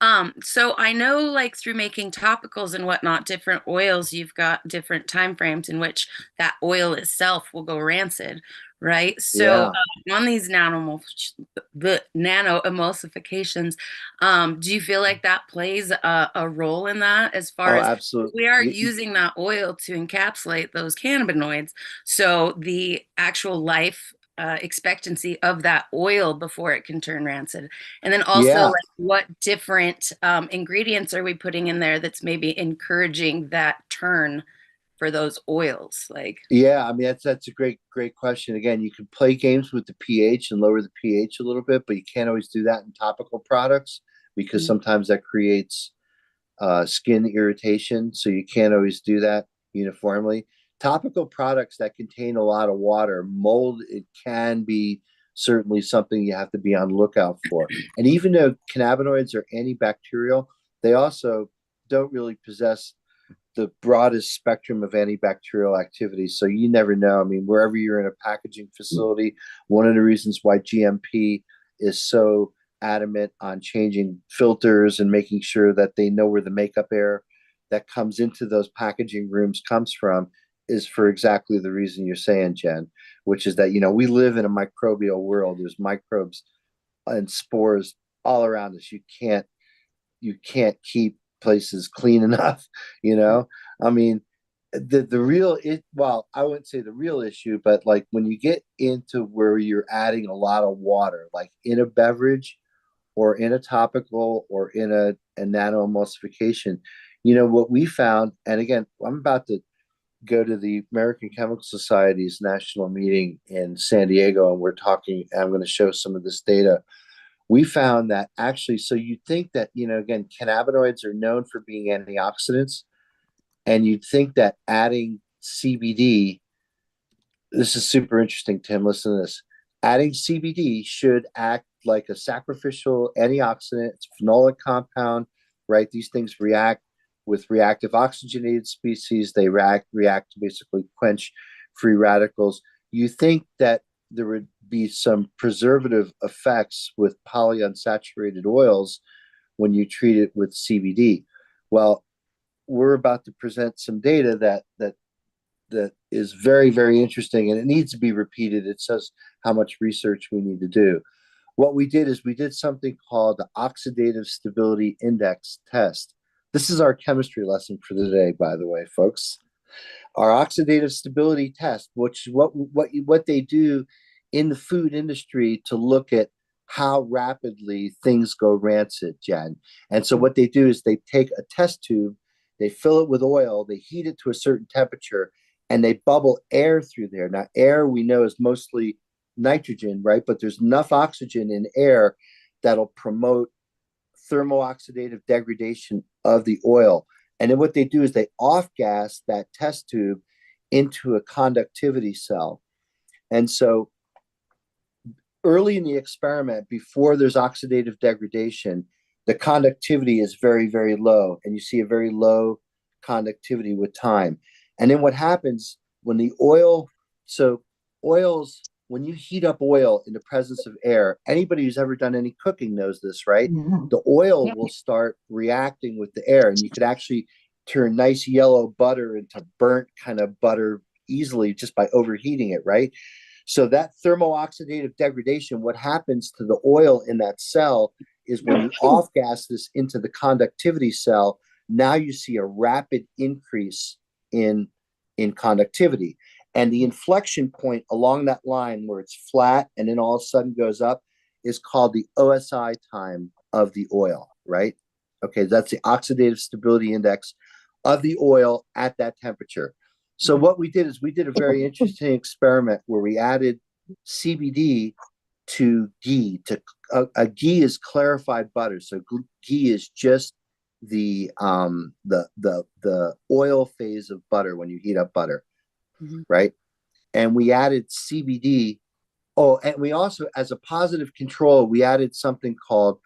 now. So I know, like, through making topicals and whatnot, different oils, you've got different time frames in which that oil itself will go rancid, right? So on these nano emulsifications, do you feel like that plays a role in that, as far as absolutely. we are using that oil to encapsulate those cannabinoids? So the actual life expectancy of that oil before it can turn rancid, and then also like, what different ingredients are we putting in there that's maybe encouraging that turn for those oils? Like, I mean, that's a great question. Again, you can play games with the pH and lower the pH a little bit, but you can't always do that in topical products, because sometimes that creates skin irritation. So you can't always do that uniformly. Topical products that contain a lot of water, mold, it can be certainly something you have to be on lookout for. And even though cannabinoids are antibacterial, they also don't really possess the broadest spectrum of antibacterial activity. So you never know. I mean, wherever you're in a packaging facility, one of the reasons why GMP is so adamant on changing filters and making sure that they know where the makeup air that comes into those packaging rooms comes from is for exactly the reason you're saying, Jen, which is that, we live in a microbial world. There's microbes and spores all around us. You can't you can't keep places clean enough, you know? I mean, the real it well, I wouldn't say the real issue, but like when you get into where you're adding a lot of water, like in a beverage or in a topical or in a nano emulsification, you know, what we found, and again, I'm about to go to the American Chemical Society's national meeting in San Diego, and I'm going to show some of this data. We found that actually, so you think that, you know, again, cannabinoids are known for being antioxidants, and you'd think that adding CBD, this is super interesting, Tim, listen to this. Adding CBD should act like a sacrificial antioxidant. It's a phenolic compound, right? These things react with reactive oxygenated species. They react to basically quench free radicals. You think that there would be some preservative effects with polyunsaturated oils when you treat it with CBD. Well, we're about to present some data that is very, very interesting, and it needs to be repeated. It says how much research we need to do. What we did is we did something called the oxidative stability index test. This is our chemistry lesson for the day, by the way, folks. Our oxidative stability test, which is what they do in the food industry to look at how rapidly things go rancid, Jen. And so what they do is they take a test tube, they fill it with oil, they heat it to a certain temperature, and they bubble air through there. Now, air we know is mostly nitrogen, right? But there's enough oxygen in air that'll promote thermooxidative degradation of the oil. And then what they do is they off-gas that test tube into a conductivity cell. And so early in the experiment, before there's oxidative degradation, the conductivity is very, very low, and you see a very low conductivity with time. And then what happens when the oil, so oils, when you heat up oil in the presence of air, anybody who's ever done any cooking knows this, right? The oil will start reacting with the air, and you could actually turn nice yellow butter into burnt kind of butter easily just by overheating it, right? So that thermooxidative degradation, what happens to the oil in that cell is when you off-gas this into the conductivity cell, now you see a rapid increase in conductivity. And the inflection point along that line where it's flat and then all of a sudden goes up is called the OSI time of the oil, right? Okay, that's the oxidative stability index of the oil at that temperature. So what we did is we did a very interesting experiment where we added CBD to ghee. A ghee is clarified butter. So ghee is just the oil phase of butter when you heat up butter, right? And we added CBD. Oh, and we also, as a positive control, we added something called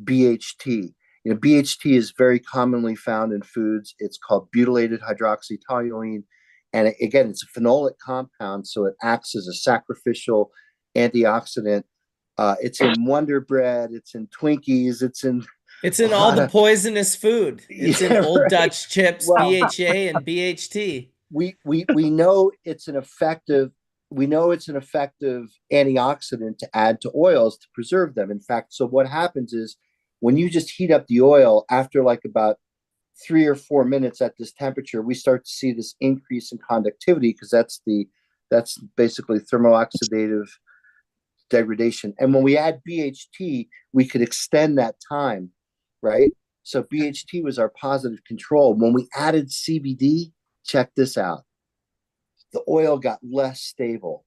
BHT. You know, BHT is very commonly found in foods. It's called butylated hydroxytoluene. And again, it's a phenolic compound, so it acts as a sacrificial antioxidant. It's in Wonder Bread, it's in Twinkies, it's in all the poisonous food. It's in Old right. Dutch chips, Well, BHA and BHT. We know it's an effective antioxidant to add to oils to preserve them. In fact, so what happens is when you just heat up the oil after like about 3 or 4 minutes at this temperature, we start to see this increase in conductivity because that's basically thermooxidative degradation. And when we add BHT, we could extend that time, right? So BHT was our positive control. When we added CBD, check this out. The oil got less stable.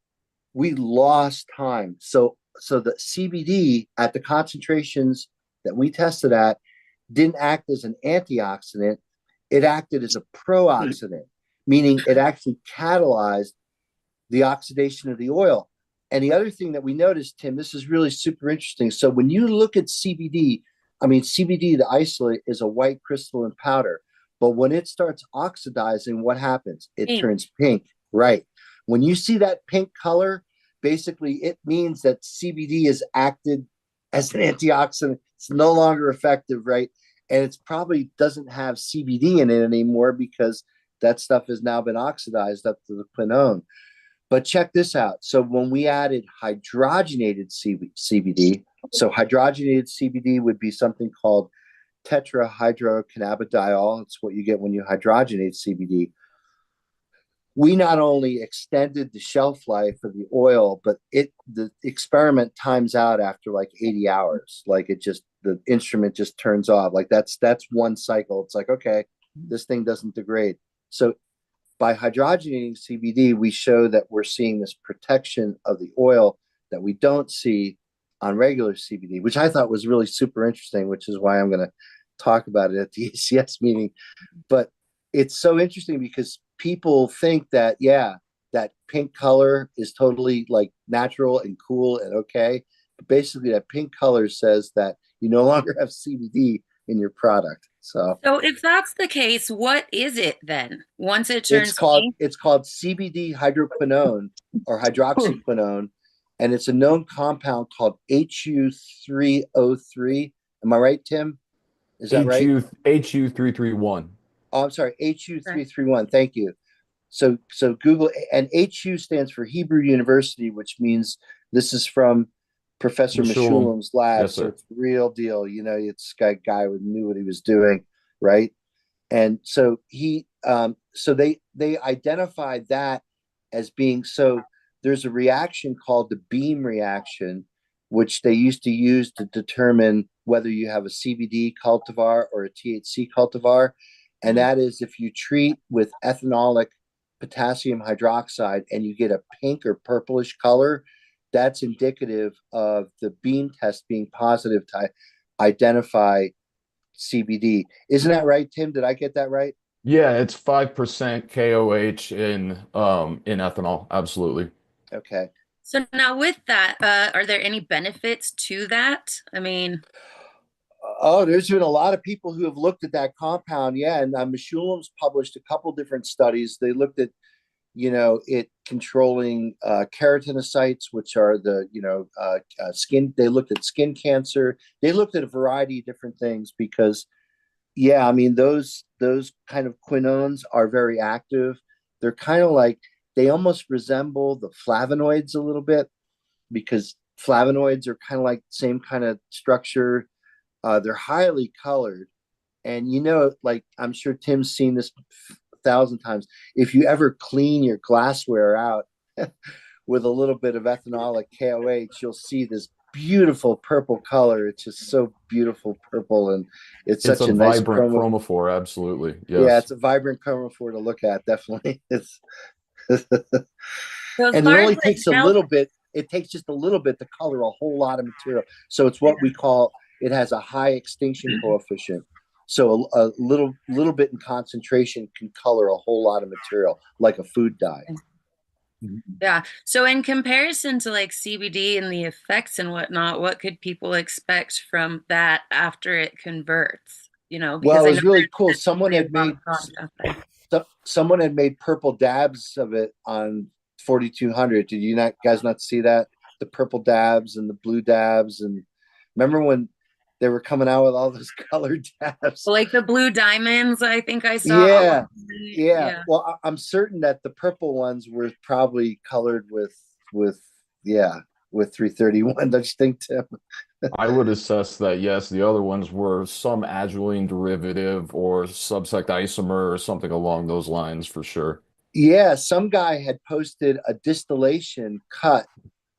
We lost time. So the CBD at the concentrations that we tested at didn't act as an antioxidant. It acted as a pro-oxidant, meaning it actually catalyzed the oxidation of the oil. And the other thing that we noticed, Tim, this is really super interesting. So when you look at CBD, CBD, the isolate, is a white crystalline powder. But when it starts oxidizing, what happens? It turns pink, right? When you see that pink color, basically it means that CBD is acted as an antioxidant. It's no longer effective, right? And it's probably doesn't have CBD in it anymore because that stuff has now been oxidized up to the quinone. But check this out. So when we added hydrogenated CBD, so hydrogenated CBD would be something called tetrahydrocannabidiol. It's what you get when you hydrogenate CBD. We not only extended the shelf life of the oil, but the experiment times out after like 80 hours. Like the instrument just turns off. Like that's one cycle. It's like, okay, this thing doesn't degrade. So by hydrogenating CBD, we show that we're seeing this protection of the oil that we don't see on regular CBD, which I thought was really super interesting, which is why I'm going to talk about it at the ACS meeting. But it's so interesting because people think that, yeah, that pink color is totally like natural and cool and okay. But basically, that pink color says that you no longer have CBD in your product. So if that's the case, what is it then? Once it turns pink? It's called CBD hydroquinone or hydroxyquinone, and it's a known compound called HU303. Am I right, Tim? Is that right? HU331. Oh, I'm sorry, HU331. Thank you. So Google, and HU stands for Hebrew University, which means this is from Professor Meshulam's lab. Yes, so sir. it's the real deal. You know, it's a guy who knew what he was doing, right? And so they identified that as being, so there's a reaction called the beam reaction, which they used to use to determine whether you have a CBD cultivar or a THC cultivar. And that is if you treat with ethanolic potassium hydroxide and you get a pink or purplish color, that's indicative of the beam test being positive to identify CBD. Isn't that right, Tim? Did I get that right? Yeah, it's 5% KOH in ethanol. Absolutely. Okay. So now with that, are there any benefits to that? I mean, oh, there's been a lot of people who have looked at that compound. Yeah, and Meshulam's published a couple different studies. They looked at, it controlling keratinocytes, which are the, skin. They looked at skin cancer. They looked at a variety of different things because, yeah, I mean, those kind of quinones are very active. They're kind of like, they almost resemble the flavonoids a little bit because flavonoids are kind of like the same kind of structure. They're highly colored. And, like I'm sure Tim's seen this 1,000 times. If you ever clean your glassware out with a little bit of ethanolic KOH, you'll see this beautiful purple color. It's just so beautiful purple, and it's such a nice vibrant chromophore. Absolutely. Yes. Yeah, it's a vibrant chromophore to look at. Definitely. It's so and it only takes a little bit. It takes just a little bit to color a whole lot of material. So it's what we call, it has a high extinction coefficient. So a little bit in concentration can color a whole lot of material, like a food dye. Yeah. So in comparison to like CBD and the effects and whatnot, what could people expect from that after it converts? Because well, it was really cool. Someone had made purple dabs of it on 4200. Did you guys not see that? The purple dabs and the blue dabs, and remember when they were coming out with all those colored dabs, like the blue diamonds? I think I saw. Yeah. Well, I'm certain that the purple ones were probably colored with 331. Don't you think, Tim? I would assess that, yes. The other ones were some azulene derivative or subsect isomer or something along those lines for sure. Yeah, some guy had posted a distillation cut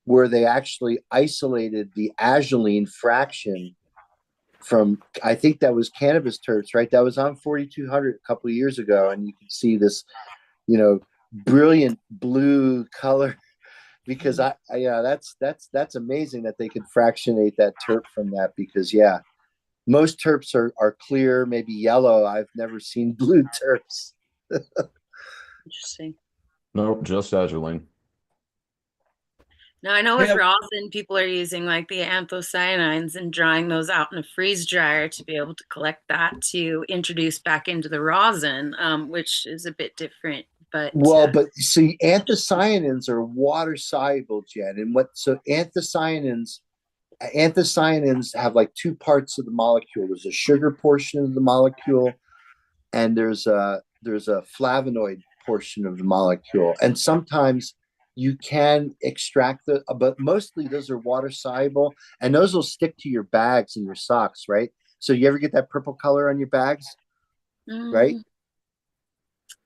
where they actually isolated the azulene fraction from, I think that was cannabis terps, right? That was on 4200 a couple of years ago, and you can see this, brilliant blue color. Because that's amazing that they could fractionate that terp from that, because most terps are clear, maybe yellow. I've never seen blue terps. Interesting. Nope, just azulene. Now I know with rosin, people are using like the anthocyanins and drying those out in a freeze dryer to be able to collect that to introduce back into the rosin, which is a bit different. But see, anthocyanins are water soluble, Jen. And anthocyanins have like two parts of the molecule. There's a sugar portion of the molecule, and there's a flavonoid portion of the molecule. And sometimes you can extract but mostly those are water soluble, and those will stick to your bags and your socks, right? So you ever get that purple color on your bags, right?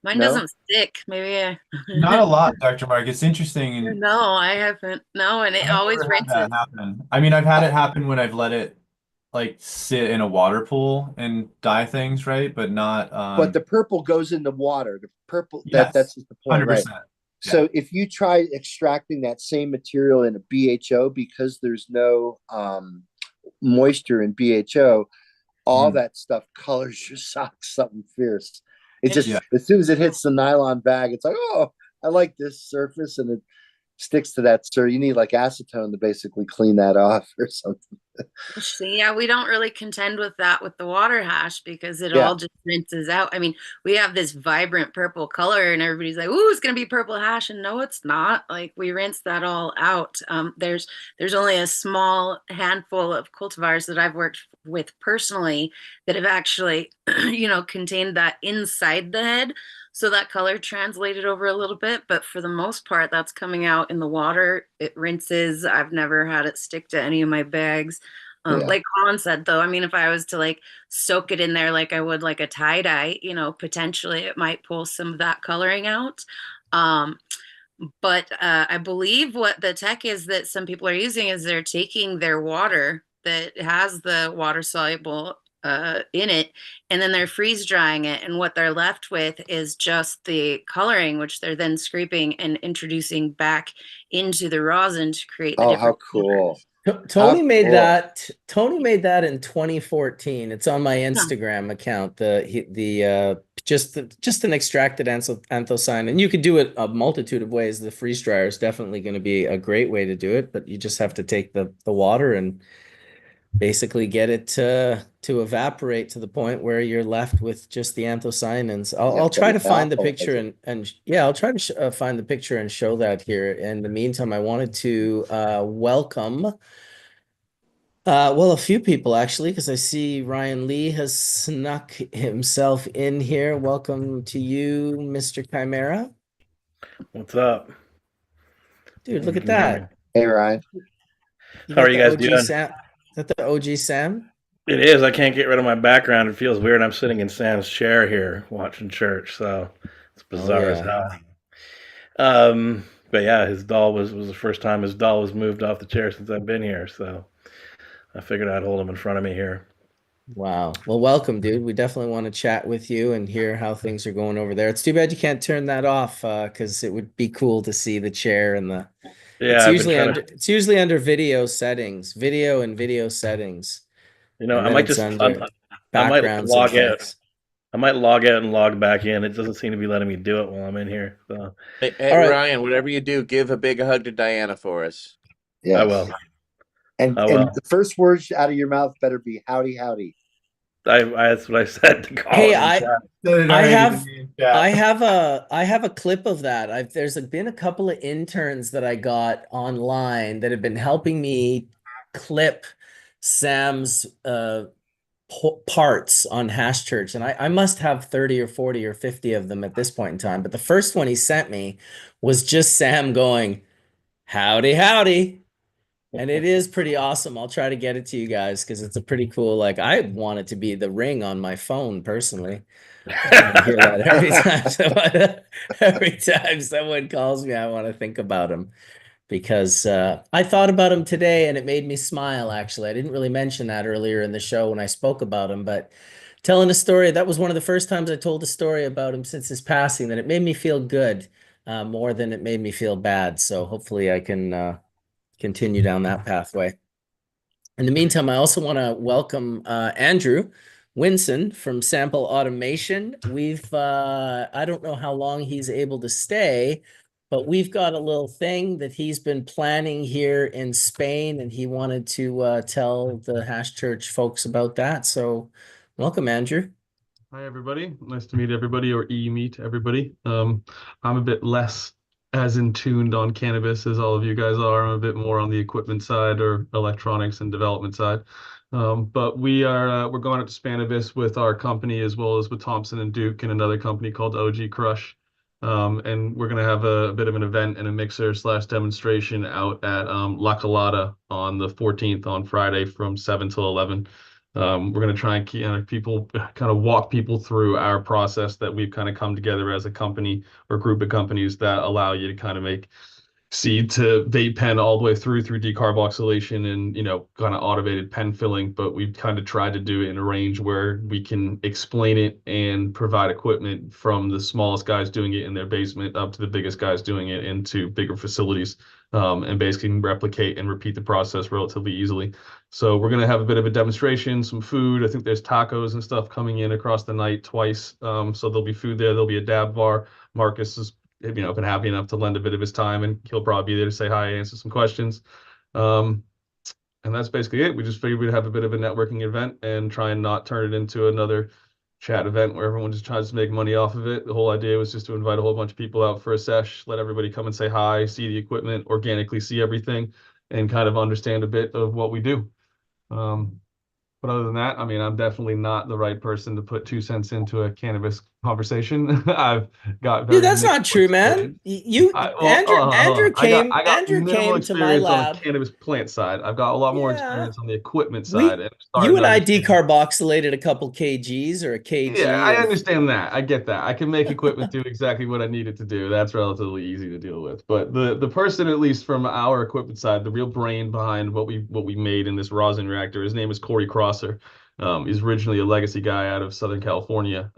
Mine No? doesn't stick. Maybe Not a lot, Dr. Mark. It's interesting, and no, I haven't. No, and it I've always never had rinses. that happen. I mean, I've had it happen when I've let it like sit in a water pool and dye things, right? But not But the purple goes in the water. The purple yes, that's just the point, right? 100%. So if you try extracting that same material in a BHO, because there's no moisture in BHO, all that stuff colors your socks something fierce. It just as soon as it hits the nylon bag, it's like, oh, I like this surface, and it sticks to that. So you need like acetone to basically clean that off or something. Yeah, we don't really contend with that with the water hash because it all just rinses out. I mean, we have this vibrant purple color and everybody's like, "Ooh, it's going to be purple hash." And no, it's not. Like we rinse that all out. There's only a small handful of cultivars that I've worked with personally that have actually, contained that inside the head. So that color translated over a little bit, but for the most part, that's coming out in the water. It rinses. I've never had it stick to any of my bags. Like Colin said, though, I mean, if I was to like soak it in there like I would like a tie dye, potentially it might pull some of that coloring out. But I believe what the tech is that some people are using is they're taking their water that has the water soluble in it, and then they're freeze drying it. And what they're left with is just the coloring, which they're then scraping and introducing back into the rosin to create the Oh, different how cool. Tony made that. Tony made that in 2014. It's on my Instagram account. Just an extracted anthocyanin, and you could do it a multitude of ways. The freeze dryer is definitely going to be a great way to do it, but you just have to take the water and basically get it to evaporate to the point where you're left with just the anthocyanins. I'll try to find the picture and I'll try to find the picture and show that here. In the meantime, I wanted to welcome a few people actually, because I see Ryan Lee has snuck himself in here. Welcome to you, Mr. Chimera. What's up? Dude, look at that. Hey, Ryan. How are you guys doing? Sam? Is that the OG Sam? It is. I can't get rid of my background. It feels weird. I'm sitting in Sam's chair here watching church, so it's bizarre as hell. But yeah, his doll was the first time his doll was moved off the chair since I've been here, so I figured I'd hold him in front of me here. Wow. Well, welcome, dude. We definitely want to chat with you and hear how things are going over there. It's too bad you can't turn that off, because it would be cool to see the chair and the. Yeah, it's usually under video settings, video and video settings. I might just backgrounds log and out. I might log out and log back in. It doesn't seem to be letting me do it while I'm in here. So, hey right. Ryan, whatever you do, give a big hug to Diana for us. Yeah, I will. And the first words out of your mouth better be howdy, howdy. That's what I said to Colin. Hey, I have a clip of that. There's been a couple of interns that I got online that have been helping me clip Sam's parts on Hash Church, and I must have 30 or 40 or 50 of them at this point in time. But the first one he sent me was just Sam going, howdy, howdy. And it is pretty awesome. I'll try to get it to you guys because it's a pretty cool, like, I want it to be the ring on my phone personally. I hear that every time someone calls me, I want to think about him because I thought about him today and it made me smile, actually. I didn't really mention that earlier in the show when I spoke about him, but telling a story, that was one of the first times I told a story about him since his passing, that it made me feel good more than it made me feel bad. So hopefully I can continue down that pathway. In the meantime, I also want to welcome Andrew Winson from Sample Automation. I don't know how long he's able to stay, but we've got a little thing that he's been planning here in Spain, and he wanted to tell the Hash Church folks about that. So welcome, Andrew. Hi, everybody. Nice to meet everybody, or meet everybody. I'm a bit less as in tuned on cannabis as all of you guys are. I'm a bit more on the equipment side or electronics and development side. But we're going up to Spannabis with our company as well as with Thompson and Duke and another company called OG Crush. And we're going to have a bit of an event and a mixer / demonstration out at La Colada on the 14th on Friday from 7 till 11. We're going to try and keep people kind of walk people through our process that we've kind of come together as a company or group of companies that allow you to kind of make seed to vape pen all the way through decarboxylation and kind of automated pen filling. But we've kind of tried to do it in a range where we can explain it and provide equipment from the smallest guys doing it in their basement up to the biggest guys doing it into bigger facilities, and basically replicate and repeat the process relatively easily. So we're going to have a bit of a demonstration, some food. I think there's tacos and stuff coming in across the night twice. So there'll be food there. There'll be a dab bar. Marcus is been happy enough to lend a bit of his time, and he'll probably be there to say hi, answer some questions. And that's basically it. We just figured we'd have a bit of a networking event and try and not turn it into another chat event where everyone just tries to make money off of it. The whole idea was just to invite a whole bunch of people out for a sesh, let everybody come and say hi, see the equipment, organically see everything, and kind of understand a bit of what we do. But other than that, I mean, I'm definitely not the right person to put 2 cents into a cannabis conversation. I've got very Dude, that's not minimal true, experience. man. You, Hold on, hold on. I got Andrew minimal came to my experience on the lab. cannabis plant side. I've got a lot more Yeah. experience on the equipment side, We, and you starting and to I understand. decarboxylated a couple kgs or a Yeah, I kg of, understand that. I get that. I can make equipment do exactly what I need it to do. That's relatively easy to deal with. But the person, at least from our equipment side, the real brain behind what we made in this rosin reactor, his name is Corey Crosser. He's originally a legacy guy out of Southern California.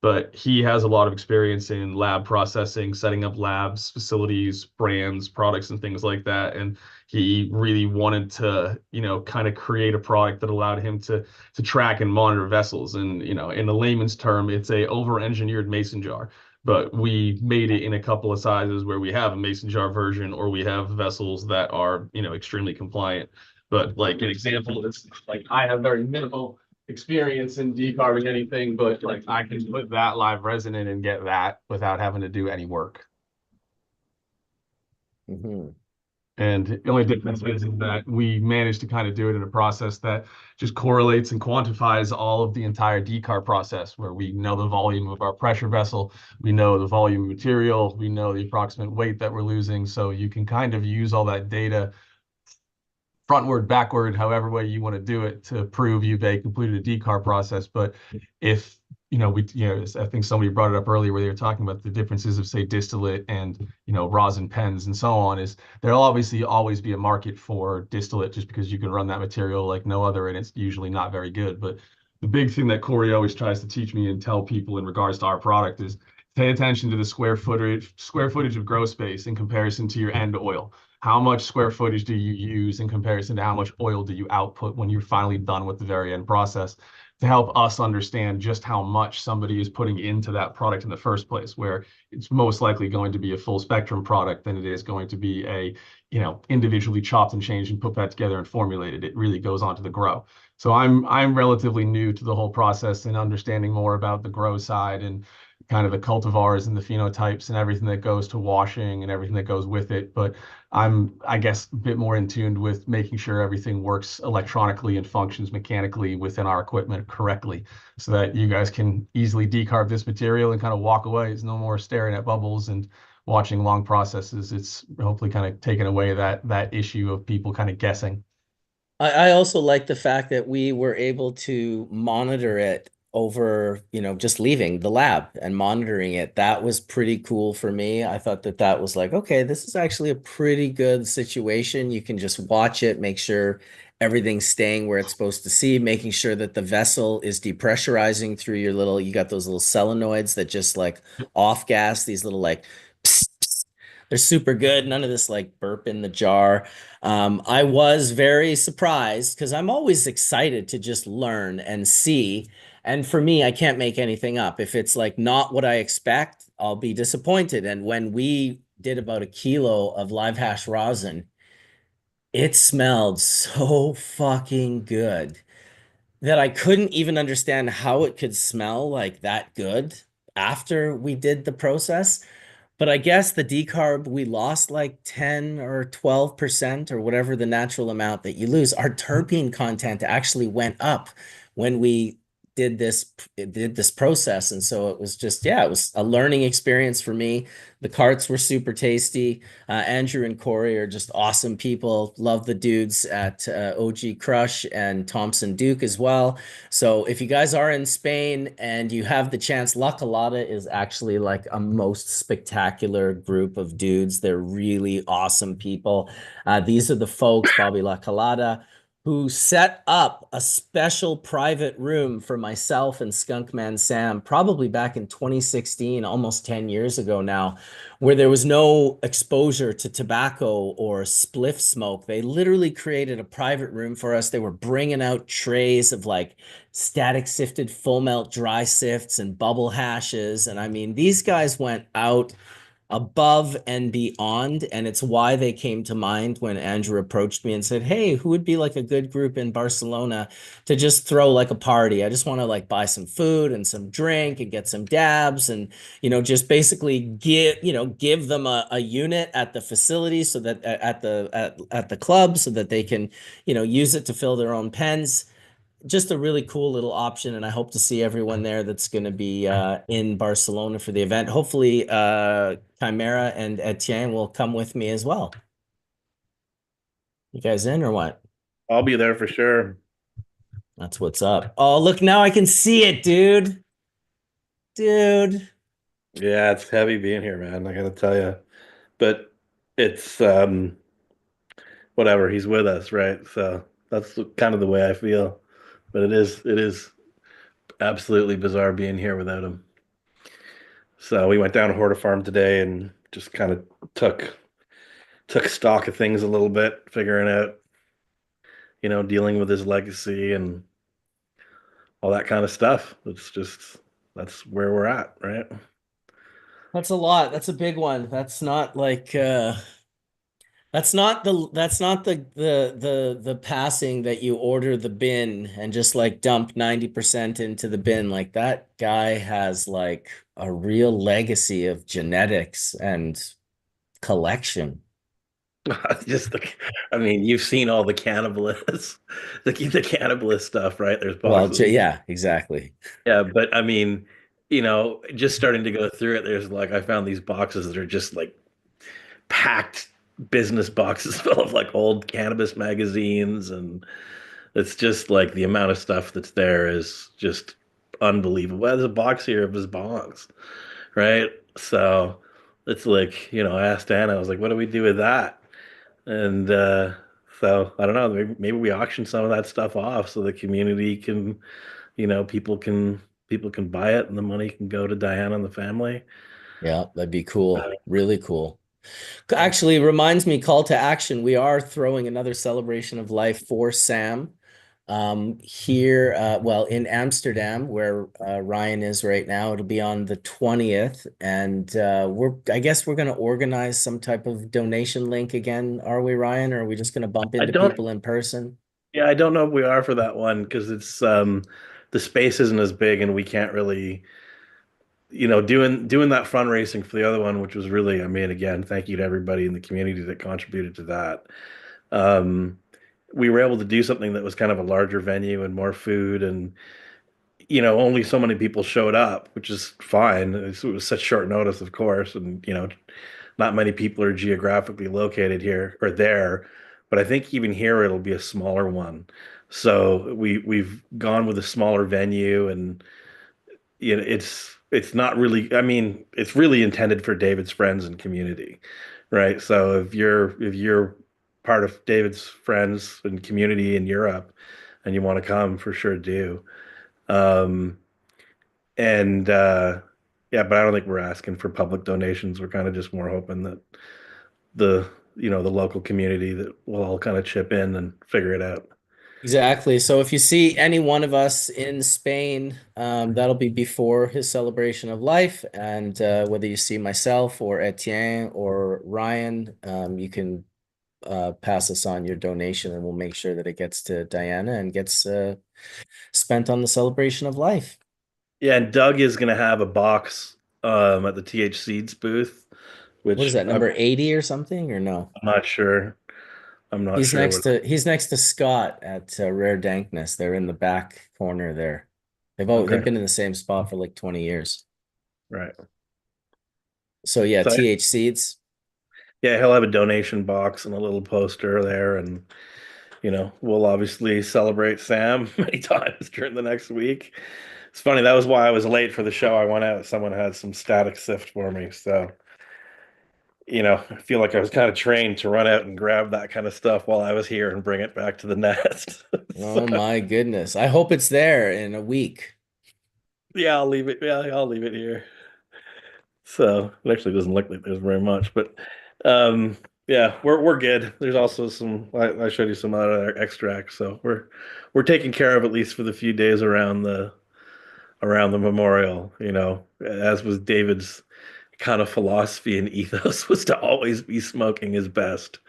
But he has a lot of experience in lab processing, setting up labs, facilities, brands, products, and things like that. And he really wanted to, kind of create a product that allowed him to track and monitor vessels. And, in a layman's term, it's a over-engineered mason jar. But we made it in a couple of sizes where we have a mason jar version or we have vessels that are, extremely compliant. But like an example is like I have very minimal experience in decarbing anything, but like I can put that live resin in and get that without having to do any work. Mhm. And the only difference is that we managed to kind of do it in a process that just correlates and quantifies all of the entire decarb process, where we know the volume of our pressure vessel, we know the volume of material, we know the approximate weight that we're losing. So you can kind of use all that data frontward, backward, however way you want to do it to prove you've completed a decarb process. But if I think somebody brought it up earlier where they were talking about the differences of say distillate and rosin pens and so on, is there'll obviously always be a market for distillate just because you can run that material like no other and it's usually not very good. But the big thing that Corey always tries to teach me and tell people in regards to our product is pay attention to the square footage of grow space in comparison to your end oil. How much square footage do you use in comparison to how much oil do you output when you're finally done with the very end process, to help us understand just how much somebody is putting into that product in the first place, where it's most likely going to be a full spectrum product than it is going to be a, individually chopped and changed and put back together and formulated. It really goes on to the grow. So I'm relatively new to the whole process and understanding more about the grow side and kind of the cultivars and the phenotypes and everything that goes to washing and everything that goes with it. But I'm, I guess, a bit more in tune with making sure everything works electronically and functions mechanically within our equipment correctly, so that you guys can easily decarb this material and kind of walk away. It's no more staring at bubbles and watching long processes. It's hopefully kind of taken away that issue of people kind of guessing. I also like the fact that we were able to monitor it over, just leaving the lab and monitoring it. That was pretty cool for me. I thought that was like, okay, this is actually a pretty good situation. You can just watch it, make sure everything's staying where it's supposed to see, making sure that the vessel is depressurizing through you got those little solenoids that just like off gas, these little like, psst, psst. They're super good. None of this like burp in the jar. I was very surprised because I'm always excited to just learn and see. And for me, I can't make anything up. If it's like not what I expect, I'll be disappointed. And when we did about a kilo of live hash rosin, it smelled so fucking good that I couldn't even understand how it could smell like that good after we did the process. But I guess the decarb, we lost like 10 or 12% or whatever the natural amount that you lose. Our terpene content actually went up when we did this process. And so it was just, yeah, it was a learning experience for me. The carts were super tasty. Andrew and Corey are just awesome people. Love the dudes at OG Crush and Thompson Duke as well. So if you guys are in Spain and you have the chance, La Colada is actually like a most spectacular group of dudes. They're really awesome people. These are the folks, Bobby La Colada, who set up a special private room for myself and Skunkman Sam, probably back in 2016, almost 10 years ago now, where there was no exposure to tobacco or spliff smoke. They literally created a private room for us. They were bringing out trays of like static sifted full melt dry sifts and bubble hashes. And I mean, these guys went out above and beyond, and it's why they came to mind when Andrew approached me and said, hey, who would be like a good group in Barcelona to just throw like a party? I just want to like buy some food and some drink and get some dabs and, you know, just basically give them a unit at the facility, so that at the club, so that they can, you know, use it to fill their own pens. Just a really cool little option, and I hope to see everyone there that's going to be in Barcelona for the event. Hopefully, Chimera and Etienne will come with me as well. You guys in or what? I'll be there for sure. That's what's up. Oh, look, now I can see it, dude. Dude. Yeah, it's heavy being here, man. I gotta tell you, but it's whatever. He's with us, right? So that's kind of the way I feel. But it is absolutely bizarre being here without him. So we went down to Horta Farm today and just kind of took stock of things a little bit, figuring out, you know, dealing with his legacy and all that kind of stuff. That's where we're at, right? That's a lot. That's a big one. That's not like that's not the passing that you order the bin and just like dump 90% into the bin. Like that guy has like a real legacy of genetics and collection. Just I mean, you've seen all the cannibalist, the cannibalist stuff, right? There's Well, boxes. yeah, exactly. Yeah, but I mean, you know, just starting to go through it, there's like I found these boxes that are just like packed business boxes full of like old cannabis magazines, and it's just like the amount of stuff that's there is just unbelievable. Well, there's a box here of his bongs, right? So it's like, you know, I asked Anna, I was like, what do we do with that? And so I don't know, maybe we auction some of that stuff off so the community can, you know, people can buy it and the money can go to Diana and the family. Yeah, that'd be cool. Really cool. Actually, reminds me, call to action. We are throwing another celebration of life for Sam here, well, in Amsterdam, where Ryan is right now. It'll be on the 20th, and I guess we're going to organize some type of donation link again, are we, Ryan? Or are we just going to bump I into don't, people in person? yeah, I don't know if we are for that one because it's the space isn't as big and we can't really, you know, doing that fundraising for the other one, which was really, I mean, again, thank you to everybody in the community that contributed to that. Um, we were able to do something that was kind of a larger venue and more food, and you know, only so many people showed up, which is fine. It was such short notice, of course, and you know, not many people are geographically located here or there. But I think even here it'll be a smaller one. So we've gone with a smaller venue, and you know, it's not really. I mean, it's really intended for David's friends and community, right? So if you're part of David's friends and community in Europe, and you want to come, for sure do. Um, and yeah, but I don't think we're asking for public donations. We're kind of just more hoping that the you know the local community that will all kind of chip in and figure it out. Exactly. So if you see any one of us in Spain, that'll be before his celebration of life. And whether you see myself or Etienne or Ryan, you can pass us on your donation and we'll make sure that it gets to Diana and gets spent on the celebration of life. Yeah, and Doug is going to have a box at the TH Seeds booth, What is which that, number 80 or something, or no? I'm not sure. I'm not sure what. He's next to Scott at Rare Dankness. They're in the back corner there. They've been in the same spot for like 20 years. Right. So yeah, So, TH Seeds. yeah, he'll have a donation box and a little poster there, and we'll obviously celebrate Sam many times during the next week. It's funny, that was why I was late for the show. I went out, someone had some static sift for me, so I feel like I was kind of trained to run out and grab that kind of stuff while I was here and bring it back to the nest. Oh my goodness. I hope it's there in a week. Yeah, I'll leave it. Yeah, I'll leave it here. So it actually doesn't look like there's very much, but yeah, we're good. There's also some. I showed you some other extracts, so we're taken care of at least for the few days around the memorial. As was David's kind of philosophy and ethos was to always be smoking his best.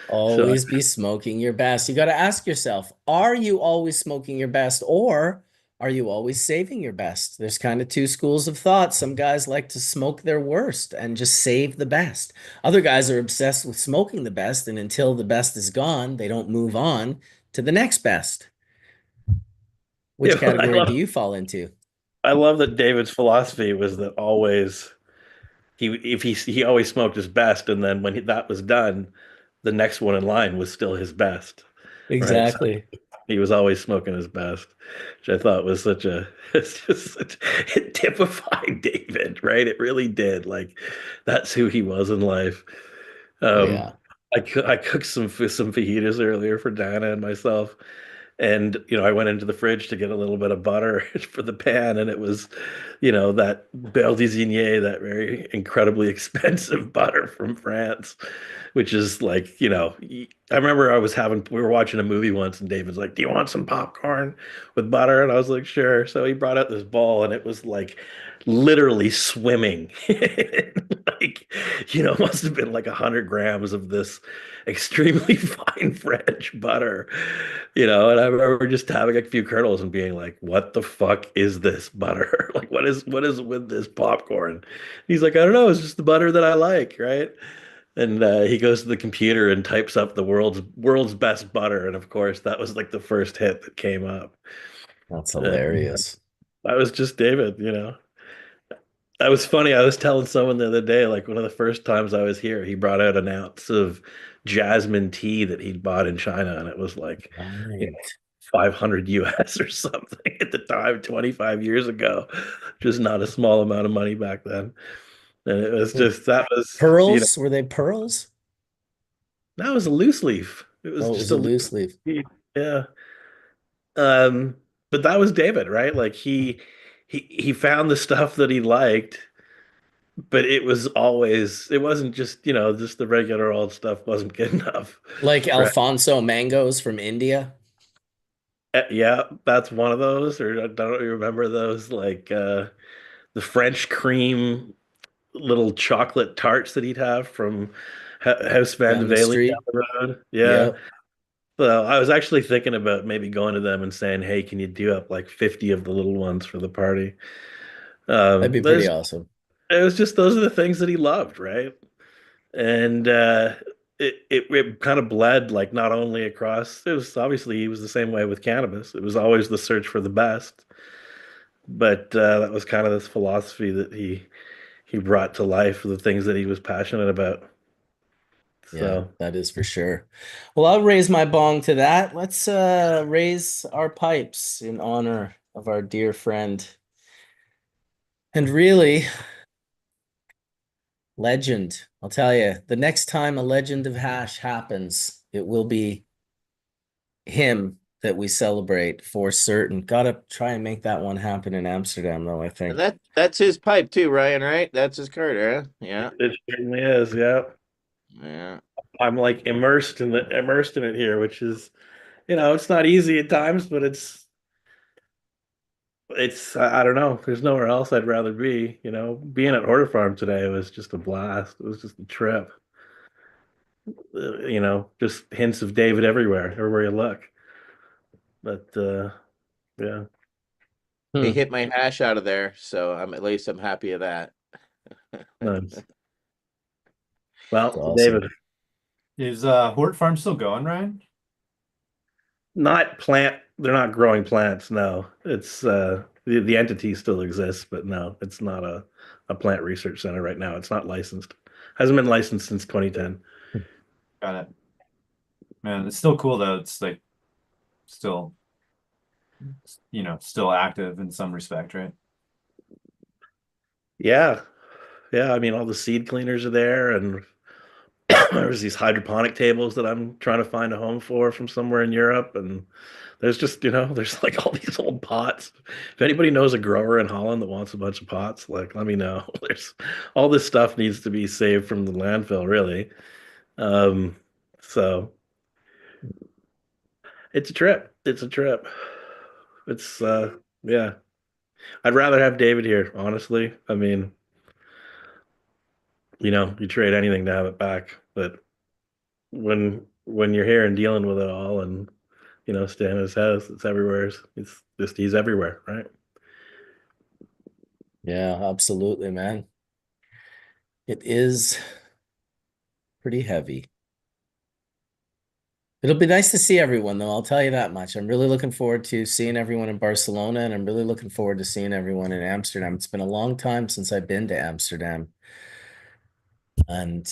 So Always be smoking your best. You got to ask yourself, are you always smoking your best, or are you always saving your best? There's kind of two schools of thought. Some guys like to smoke their worst and just save the best. Other guys are obsessed with smoking the best, and until the best is gone, they don't move on to the next best. Which yeah, category do you fall into? I love that David's philosophy was that always he always smoked his best, and then when that was done, the next one in line was still his best. Right? So Exactly. he was always smoking his best, which I thought was it typified David, right? It really did. Like that's who he was in life. Oh Um, yeah. I cooked some fajitas earlier for Dana and myself, and I went into the fridge to get a little bit of butter for the pan, and it was, that Beurre d'Isigny, that very incredibly expensive butter from France, which is like, I remember we were watching a movie once, and David's like, "Do you want some popcorn with butter?" And I was like, "Sure." So he brought out this bowl, and it was like literally swimming, like, must have been like 100 grams of this extremely fine French butter, and I remember just having a few kernels and being like, "What the fuck is this butter? Like, what is with this popcorn?" He's like, "I don't know. It's just the butter that I like, right?" And he goes to the computer and types up the world's best butter, and of course, that was like the first hit that came up. That's Uh, hilarious. that was just David. That was funny. I was telling someone the other day, like one of the first times I was here, he brought out an ounce of jasmine tea that he'd bought in China, and it was like, Right. 500 US or something at the time, 25 years ago. Just not a small amount of money back then. And it was just, Pearls? Were they pearls? that was a loose leaf. It was Oh, it just was a a loose loose leaf. leaf. Yeah. Um, but that was David, right? Like he found the stuff that he liked, but it wasn't just the regular old stuff wasn't good enough. Like Right. Alfonso mangoes from India. Yeah, that's one of those. Or I don't remember those, like the French cream little chocolate tarts that he'd have from House Van de Down the Velen down street. the road. Yeah. Yep. So I was actually thinking about maybe going to them and saying, "Hey, can you do up like 50 of the little ones for the party?" That'd be pretty There's awesome. It was just those are the things that he loved, right? And it kind of bled like not only across. It was obviously he was the same way with cannabis. It was always the search for the best, but that was kind of this philosophy that he brought to life, the things that he was passionate about. Yeah, So that is for sure. Well, I'll raise my bong to that. Let's raise our pipes in honor of our dear friend. And really, legend. I'll tell you, the next time a legend of hash happens, it will be him that we celebrate for certain. Gotta try and make that one happen in Amsterdam, though, I think. And that's his pipe too, Ryan, right? That's his Carter, huh? Yeah. it certainly is. Yeah, Yeah. I'm like immersed in it here, which is, it's not easy at times, but it's I don't know. There's nowhere else I'd rather be. Being at Horta Farm today was just a blast. It was just a trip. Just hints of David everywhere you look. But yeah. He Hmm. hit my hash out of there, so I'm happy of that. Nice. Well, Awesome. David, Is Hort Farm still going, Ryan? they're not growing plants, no. It's The entity still exists, but no, it's not a plant research center right now. It's not licensed. Hasn't been licensed since 2010. Got it. Man, it's still cool though. It's like still, still active in some respect, right? Yeah. Yeah. I mean, all the seed cleaners are there, and there's these hydroponic tables that I'm trying to find a home for from somewhere in Europe. And there's just, there's like all these old pots. If anybody knows a grower in Holland that wants a bunch of pots, like, let me know. There's all this stuff needs to be saved from the landfill, really. So it's a trip. It's a trip. It's yeah. I'd rather have David here, honestly. I mean, you trade anything to have it back. But when you're here and dealing with it all, and staying in his house, it's everywhere. It's just he's everywhere, right? Yeah, absolutely, man. It is pretty heavy. It'll be nice to see everyone, though. I'll tell you that much. I'm really looking forward to seeing everyone in Barcelona, and I'm really looking forward to seeing everyone in Amsterdam. It's been a long time since I've been to Amsterdam. And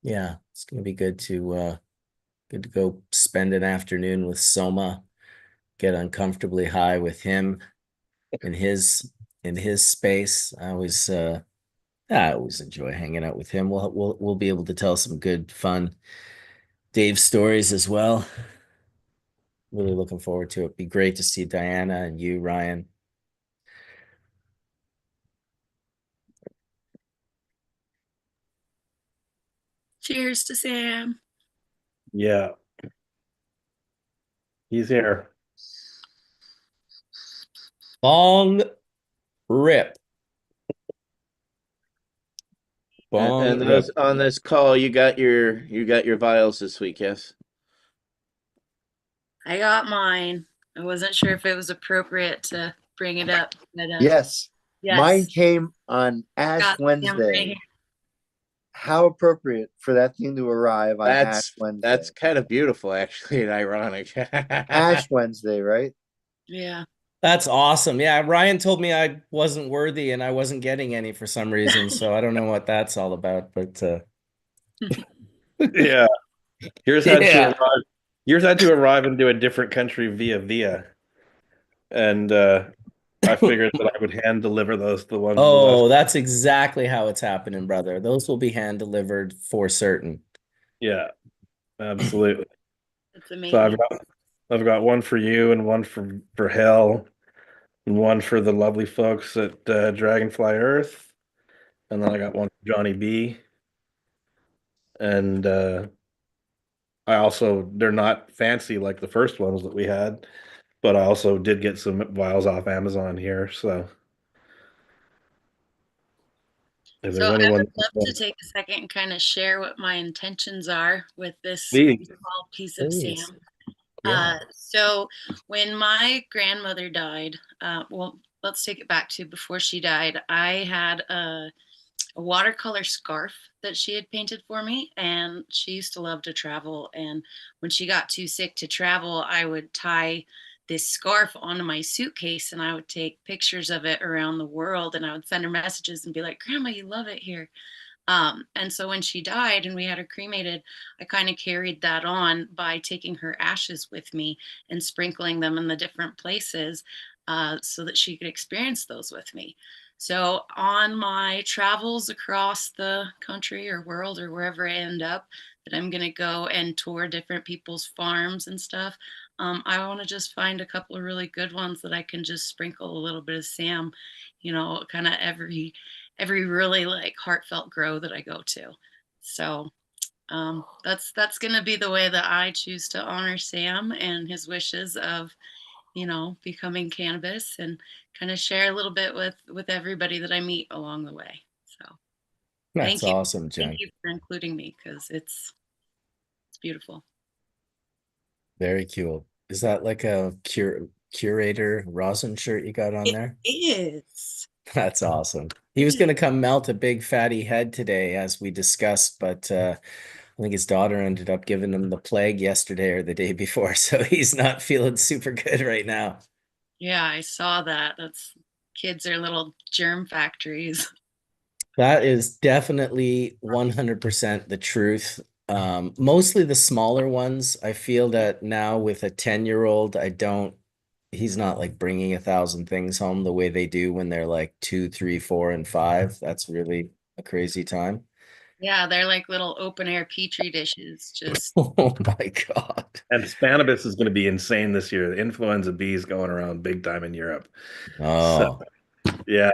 yeah, it's gonna be good to go spend an afternoon with Soma, get uncomfortably high with him in his space. I always enjoy hanging out with him. We'll be able to tell some good, fun Dave stories as well. Really looking forward to it. Be great to see Diana and you, Ryan. Cheers to Sam. Yeah. He's here. Bong rip. Bong And rip. on this call, you got your vials this week, yes? I got mine. I wasn't sure if it was appropriate to bring it up, but Yes. yes. Mine came on Ash Got them Wednesday. right here. How appropriate for that thing to arrive on Ash Wednesday. That's kind of beautiful, actually, and ironic. Ash Wednesday, right? Yeah. That's awesome. Yeah, Ryan told me I wasn't worthy and I wasn't getting any for some reason. So I don't know what that's all about, but Yeah. Yours had Yeah. to arrive. Yours had to arrive into a different country via. And I figured that I would hand deliver those the ones. Oh, that's exactly how it's happening, brother. Those will be hand delivered for certain. Yeah, absolutely. That's amazing. So I've got one for you, and one for Hell, and one for the lovely folks at Dragonfly Earth, and then I got one for Johnny B. And they're not fancy like the first ones that we had, but I also did get some vials off Amazon here. So if So there's I anyone, would love to take a second and kind of share what my intentions are with this Please. small piece of Please. Sam. Yeah. So when my grandmother died, well, let's take it back to before she died. I had a watercolor scarf that she had painted for me, and she used to love to travel. And when she got too sick to travel, I would tie this scarf onto my suitcase and I would take pictures of it around the world, and I would send her messages and be like, Grandma, you love it here. And so when she died and we had her cremated, I kind of carried that on by taking her ashes with me and sprinkling them in the different places so that she could experience those with me. So on my travels across the country or world or wherever I end up, that I'm going to go and tour different people's farms and stuff. I want to just find a couple of really good ones that I can just sprinkle a little bit of Sam, kind of every really like heartfelt grow that I go to. So that's going to be the way that I choose to honor Sam and his wishes of, becoming cannabis, and kind of share a little bit with everybody that I meet along the way. So That's thank you. awesome, Jen. Thank you for including me, because it's beautiful. Very cool. Is that like a curator Rosin shirt you got on there? It is. That's awesome. He was going to come melt a big fatty head today, as we discussed, but I think his daughter ended up giving him the plague yesterday or the day before, so he's not feeling super good right now. Yeah, I saw that. That's kids are little germ factories. That is definitely 100% the truth. Mostly the smaller ones. I feel that now with a 10-year-old, he's not like bringing 1,000 things home the way they do when they're like 2, 3, 4, and 5. That's really a crazy time. Yeah, they're like little open air petri dishes. Just Oh my God. And Spannabis is going to be insane this year. The influenza B is going around big time in Europe. So, Oh, yeah,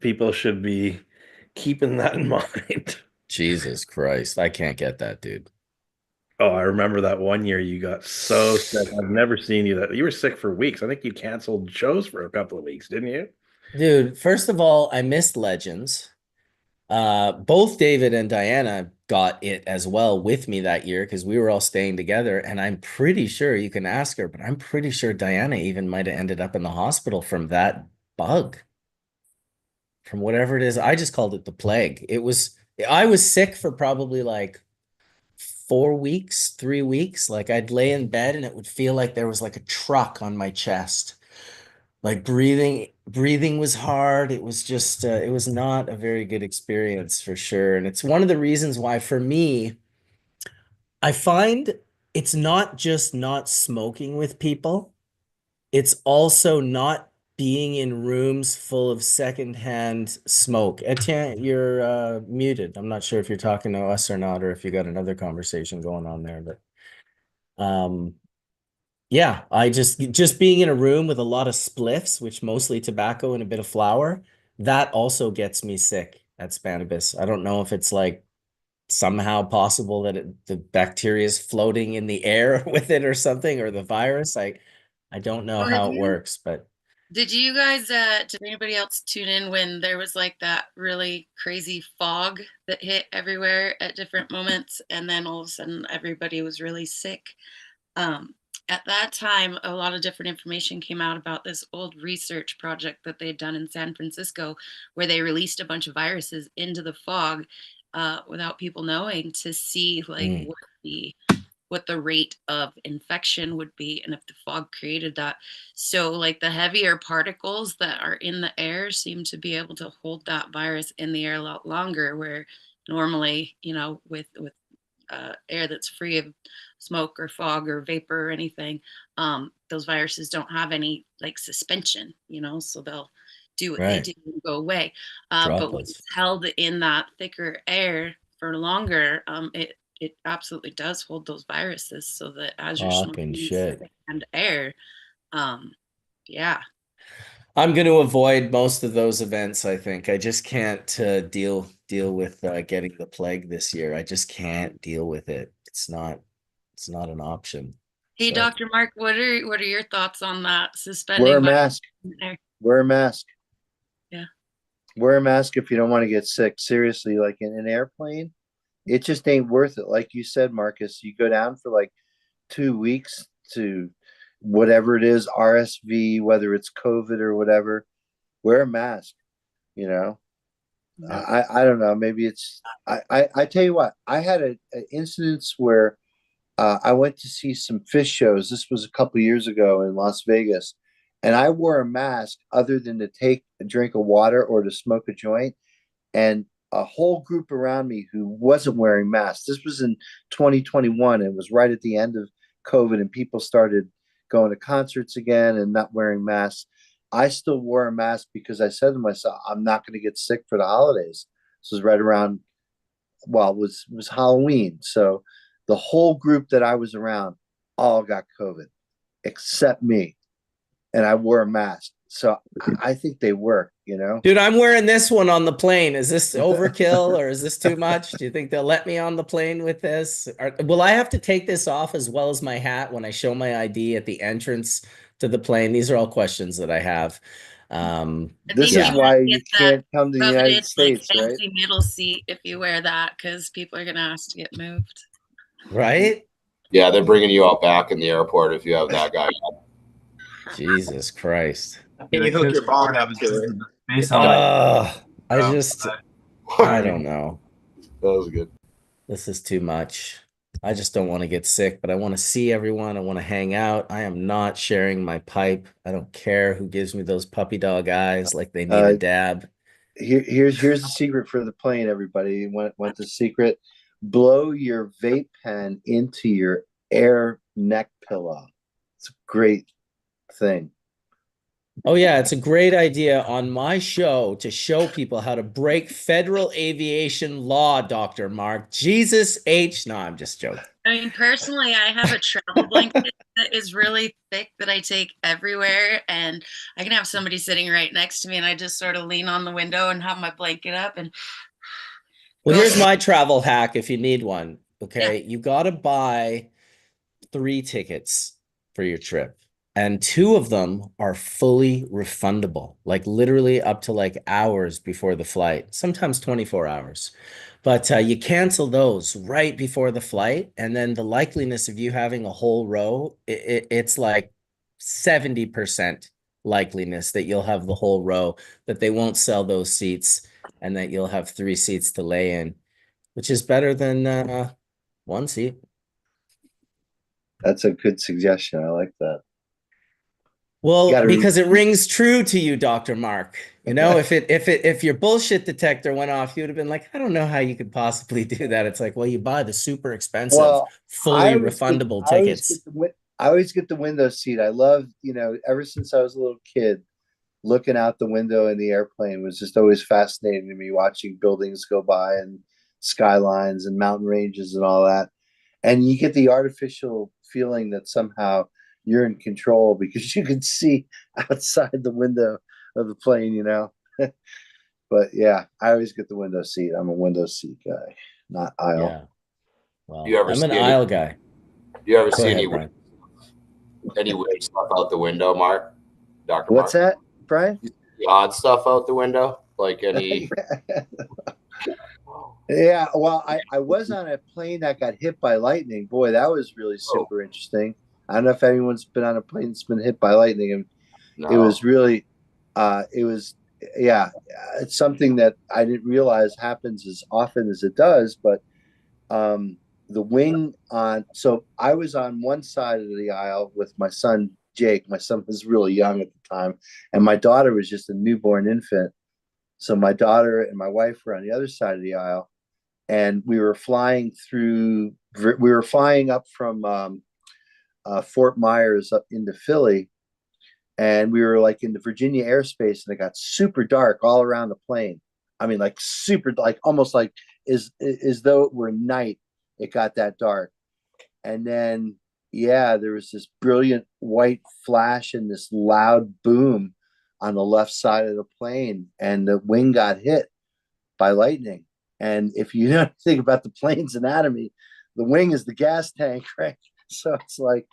people should be keeping that in mind. Jesus Christ. I can't get that, dude. Oh, I remember that one year you got so sick. I've never seen you that you were sick for weeks. I think you canceled shows for a couple of weeks, didn't you? Dude, first of all, I missed Legends. Both David and Diana got it as well with me that year because we were all staying together. And I'm pretty sure you can ask her, but I'm pretty sure Diana even might have ended up in the hospital from that bug, from whatever it is. I just called it the plague. I was sick for probably like 4 weeks, 3 weeks. Like I'd lay in bed and it would feel like there was like a truck on my chest. Like breathing was hard. It was just it was not a very good experience for sure. And it's one of the reasons why for me, I find it's not just not smoking with people, it's also not being in rooms full of secondhand smoke. Etienne, you're muted. I'm not sure if you're talking to us or not, or if you got another conversation going on there, but yeah, I just being in a room with a lot of spliffs, which mostly tobacco and a bit of flour, that also gets me sick at Spannabis. I don't know if it's like somehow possible that the bacteria is floating in the air with it or something, or the virus. I don't know Well, how it works, but did you guys did anybody else tune in when there was like that really crazy fog that hit everywhere at different moments and then all of a sudden everybody was really sick? At that time, a lot of different information came out about this old research project that they'd done in San Francisco, where they released a bunch of viruses into the fog without people knowing to see like what the rate of infection would be and if the fog created that. So like the heavier particles that are in the air seem to be able to hold that virus in the air a lot longer, where normally, with air that's free of smoke or fog or vapor or anything, those viruses don't have any like suspension, so they'll do what they right. do and go away. But when Droplets. it's held in that thicker air for longer, it absolutely does hold those viruses, so that as you're Fucking smoking shit. and air, yeah. I'm going to avoid most of those events, I think. I just can't deal with getting the plague this year. I just can't deal with it. It's not an option. Hey, So Dr. Mark, what are your thoughts on that Wear suspending a mask. air? Wear a mask. Yeah. Wear a mask if you don't want to get sick. Seriously, like in an airplane, it just ain't worth it. Like you said, Marcus, you go down for like 2 weeks to whatever it is, RSV, whether it's COVID or whatever, wear a mask, you know. I don't know. Maybe it's I tell you what, I had an incidence where I went to see some fish shows. This was a couple years ago in Las Vegas, and I wore a mask other than to take a drink of water or to smoke a joint. And a whole group around me who wasn't wearing masks. This was in 2021. It was right at the end of COVID, and people started going to concerts again and not wearing masks. I still wore a mask because I said to myself, I'm not going to get sick for the holidays. This was right around, well, it was Halloween. So the whole group that I was around all got COVID except me. And I wore a mask. So I think they work, dude, I'm wearing this one on the plane. Is this overkill or is this too much? Do you think they'll let me on the plane with this? Will I have to take this off as well as my hat when I show my ID at the entrance to the plane? These are all questions that I have. This is why you can't come to the United States, like, right? empty middle seat if you wear that, because people are gonna ask to get moved. Right? Yeah, they're bringing you out back in the airport if you have that guy. Jesus Christ. Can you hook your bong up to it? I don't know. That was good. This is too much. I just don't want to get sick, but I want to see everyone. I want to hang out. I am not sharing my pipe. I don't care who gives me those puppy dog eyes like they need a dab. Here's the secret for the plane, everybody. You want the secret? Blow your vape pen into your air neck pillow. It's a great thing. Oh yeah, it's a great idea on my show to show people how to break federal aviation law, Dr. Mark. Jesus H. No, I'm just joking. I mean, personally, I have a travel blanket that is really thick that I take everywhere, and I can have somebody sitting right next to me, and I just sort of lean on the window and have my blanket up. And Well, here's my travel hack if you need one. Okay, you got to buy 3 tickets for your trip, and 2 of them are fully refundable, like literally up to like hours before the flight, sometimes 24 hours. But you cancel those right before the flight, and then the likeliness of you having a whole row, it's like 70% likeliness that you'll have the whole row, that they won't sell those seats, and that you'll have 3 seats to lay in, which is better than 1 seat. That's a good suggestion. I like that. Well, because it rings true to you, Dr. Mark. You know, if your bullshit detector went off, you would have been like, I don't know how you could possibly do that. It's like, well, you buy the super expensive, fully refundable tickets. I always get the window seat. I love, ever since I was a little kid, looking out the window in the airplane was just always fascinating to me, watching buildings go by and skylines and mountain ranges and all that. And you get the artificial feeling that somehow you're in control because you can see outside the window of the plane, But yeah, I always get the window seat. I'm a window seat guy, not aisle. Yeah. Well, I'm an aisle guy. You ever see any weird stuff out the window, Mark? Dr. What's Mark? that, Brian? The odd stuff out the window? Like any Yeah, well, I was on a plane that got hit by lightning. Boy, that was really super interesting. I don't know if anyone's been on a plane that's been hit by lightning, and it was really, it's something that I didn't realize happens as often as it does. But the wing so I was on one side of the aisle with my son Jake. My son was really young at the time, and my daughter was just a newborn infant. So my daughter and my wife were on the other side of the aisle. And we were flying up from Fort Myers up into Philly, and we were like in the Virginia airspace, and it got super dark all around the plane. I mean, like super, like almost like as though it were night. It got that dark, and then there was this brilliant white flash and this loud boom on the left side of the plane, and the wing got hit by lightning. And if you know anything about the plane's anatomy, the wing is the gas tank, right? So it's like,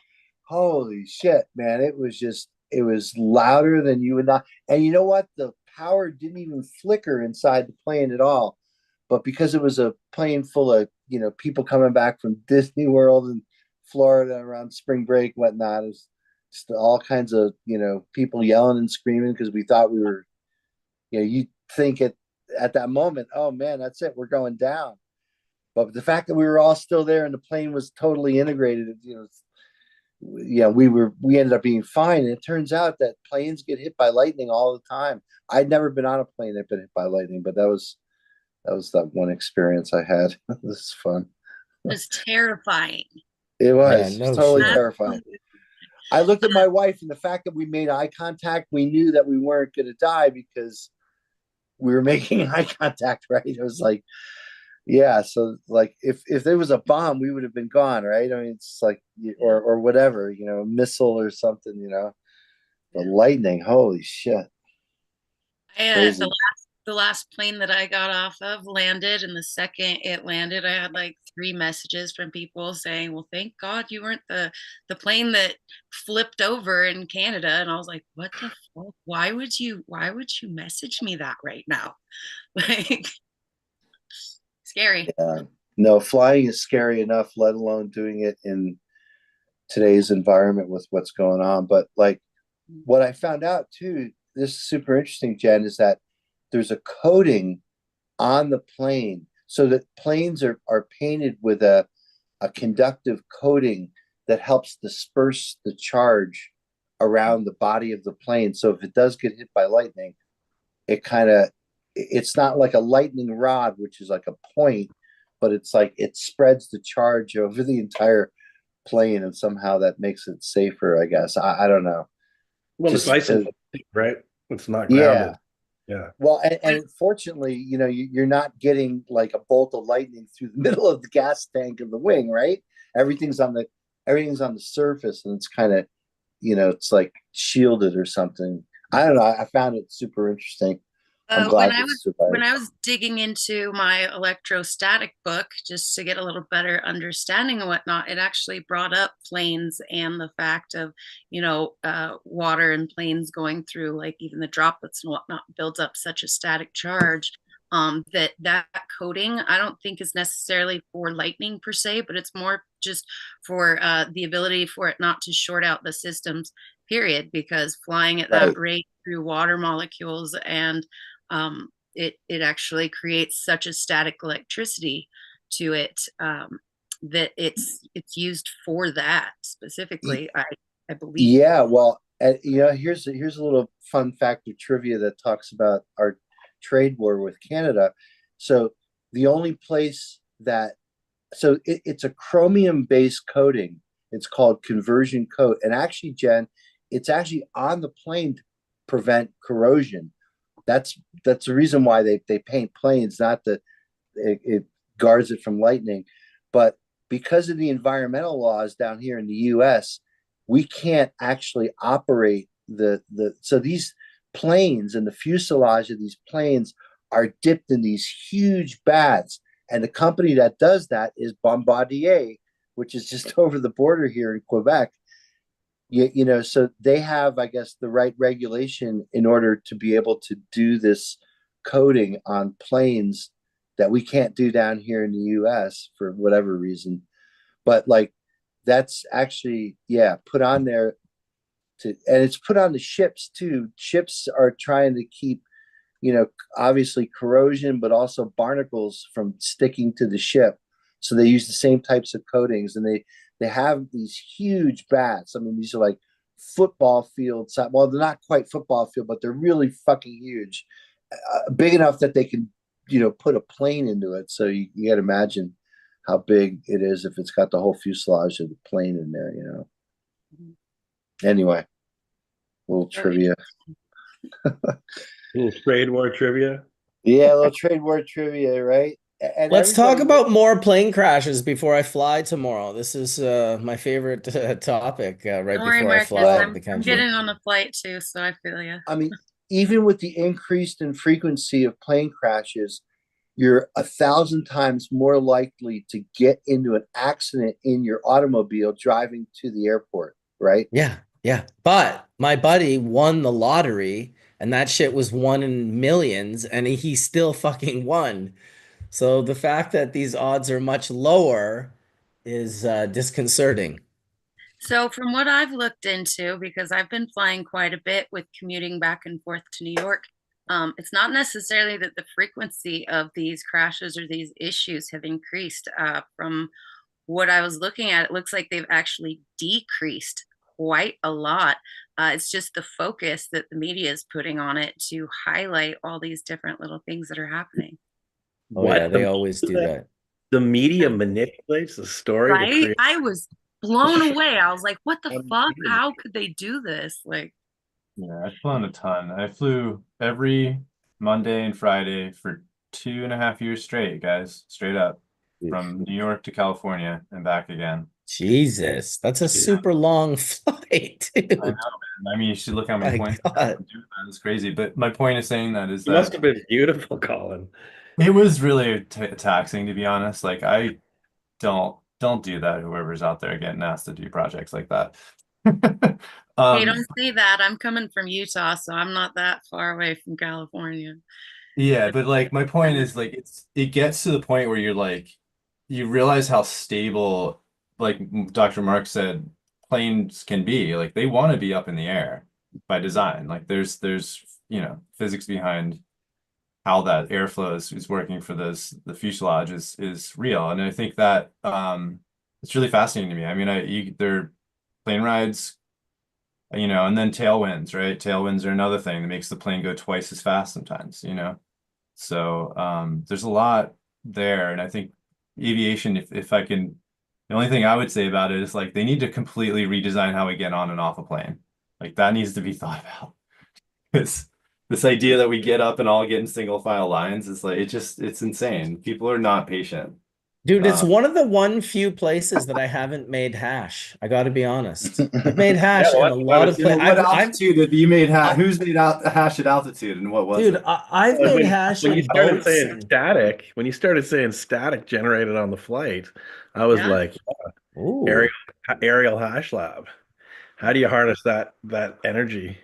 holy shit, man. It was louder than you would not. And you know what? The power didn't even flicker inside the plane at all. But because it was a plane full of, people coming back from Disney World and Florida around spring break, whatnot, it was just all kinds of, people yelling and screaming because we thought we were, you think at that moment, oh man, that's it, we're going down. But the fact that we were all still there and the plane was totally integrated, we ended up being fine. And it turns out that planes get hit by lightning all the time. I'd never been on a plane that been hit by lightning, but that was that one experience I had. This is fun. It was terrifying. It was totally terrifying. I looked at my wife, and the fact that we made eye contact, we knew that we weren't going to die because we were making eye contact, right? It was like, so like if there was a bomb, we would have been gone, right? I mean, it's like, or whatever, a missile or something, the lightning, holy shit. The last plane that I got off of landed, and the second it landed, I had like 3 messages from people saying, well, thank God you weren't the plane that flipped over in Canada. And I was like, what the fuck? Why would you message me that right now? Like, scary. Yeah. No, flying is scary enough, let alone doing it in today's environment with what's going on. But like what I found out too, this is super interesting, Jen, is that there's a coating on the plane so that planes are painted with a a conductive coating that helps disperse the charge around the body of the plane. So if it does get hit by lightning, it's not like a lightning rod, which is like a point, but it's like it spreads the charge over the entire plane, and somehow that makes it safer, I guess. I don't know. Well, Just it's nice and thick, right? It's not yeah. grounded. Yeah. Well, and fortunately, you're not getting like a bolt of lightning through the middle of the gas tank of the wing, right? Everything's on the surface, and it's kind of, it's like shielded or something. I don't know. I found it super interesting. I'm glad when I was digging into my electrostatic book just to get a little better understanding and whatnot, it actually brought up planes and the fact of, water and planes going through, like even the droplets and whatnot builds up such a static charge. That coating I don't think is necessarily for lightning per se, but it's more just for the ability for it not to short out the systems, period, because flying at that rate through water molecules and it actually creates such a static electricity to it that it's used for that specifically, I believe. Yeah, well, here's a little fun fact of trivia that talks about our trade war with Canada. So the only place it's a chromium-based coating. It's called conversion coat, and actually, Jen, it's actually on the plane to prevent corrosion. That's the reason why they paint planes, not that it guards it from lightning, but because of the environmental laws down here in the U.S., we can't actually operate so these planes and the fuselage of these planes are dipped in these huge baths, and the company that does that is Bombardier, which is just over the border here in Quebec. So they have, I guess, the right regulation in order to be able to do this coating on planes that we can't do down here in the US for whatever reason. But like, that's actually, put on there and it's put on the ships too. Ships are trying to keep, obviously corrosion, but also barnacles from sticking to the ship. So they use the same types of coatings, and they have these huge bats. I mean, these are like football fields. Well, they're not quite football field, but they're really fucking huge, big enough that they can, put a plane into it. So you got to imagine how big it is if it's got the whole fuselage of the plane in there, Anyway, a little trivia. A little trade war trivia. Yeah, a little trade war trivia, right? And let's talk about more plane crashes before I fly tomorrow. This is my favorite topic right before I fly out of the country. I'm getting on a flight too, so I feel you. I mean, even with the increase in frequency of plane crashes, you're 1,000 times more likely to get into an accident in your automobile driving to the airport, right? Yeah. But my buddy won the lottery, and that shit was won in millions, and he still fucking won. So the fact that these odds are much lower is disconcerting. So from what I've looked into, because I've been flying quite a bit with commuting back and forth to New York, it's not necessarily that the frequency of these crashes or these issues have increased. From what I was looking at, it looks like they've actually decreased quite a lot. It's just the focus that the media is putting on it to highlight all these different little things that are happening. What? Yeah, they always do that. The media manipulates the story. Right? I was blown away. I was like, what the fuck? How could they do this? Like, yeah, I've flown a ton. I flew every Monday and Friday for 2.5 years straight, guys, straight up from New York to California and back again. Jesus, that's a super long flight, dude. I know, man. I mean, you should look how many points. It's crazy. But my point of saying that is it must have been beautiful, Colin. It was really taxing, to be honest. Like, I don't do that. Whoever's out there getting asked to do projects like that. Hey, don't say that. I'm coming from Utah, so I'm not that far away from California. Yeah, but like my point is, like, it gets to the point where you're like, you realize how stable, like Dr. Mark said, planes can be. Like, they want to be up in the air by design. Like, there's physics behind how that airflow is working for the fuselage is real. And I think that It's really fascinating to me. I mean, they're plane rides, and then tailwinds, right? Tailwinds are another thing that makes the plane go twice as fast sometimes. So there's a lot there, and I think aviation, if I can, the only thing I would say about it is like they need to completely redesign how we get on and off a plane. Like that needs to be thought about. Because this idea that we get up and all get in single file lines is like it's insane. People are not patient. Dude, it's one of the few places that I haven't made hash. I got to be honest. I've made hash in a lot of places. What altitude have you made hash? Who's made out hash at altitude, and what was Dude, it? I've made hash when you in started boats. saying static, when you started saying static generated on the flight, I was like, Ooh. aerial hash lab. How do you harness that energy?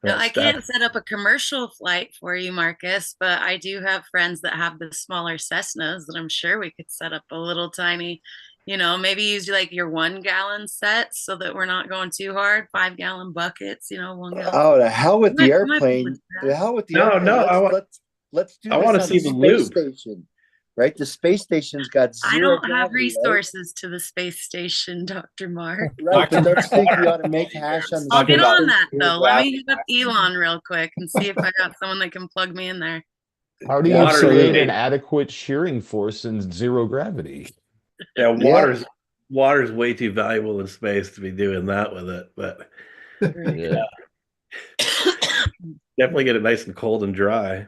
No, that I static? can't set up a commercial flight for you, Marcus, but I do have friends that have the smaller Cessnas that I'm sure we could set up a little tiny, maybe use like your 1 gallon sets so that we're not going too hard, 5 gallon buckets, 1 gallon. Oh, the hell with the Might be able to airplane. do The that. hell with the No, airplane. no, Let's do I this want to on see the the space loop. station, right? The space station's got I zero don't have gravity, right? resources to the space station, Dr. Mark. Right, but don't you think we ought to make hash on the I'll get space on that station? though. Let me hit up Elon real quick and see if I got someone that can plug me in there. How do you Water create is- an adequate shearing force in zero gravity? Yeah, water's way too valuable in space to be doing that with it. But Yeah. definitely get it nice and cold and dry.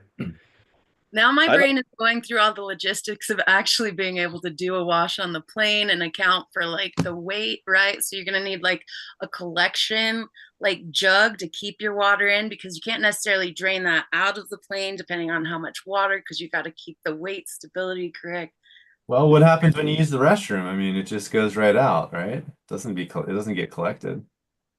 Now my brain is going through all the logistics of actually being able to do a wash on the plane and account for like the weight, right? So you're going to need like a collection like jug to keep your water in, because you can't necessarily drain that out of the plane depending on how much water, because you got to keep the weight stability correct. Well, what happens when you use the restroom? I mean, it just goes right out, right? It doesn't get collected.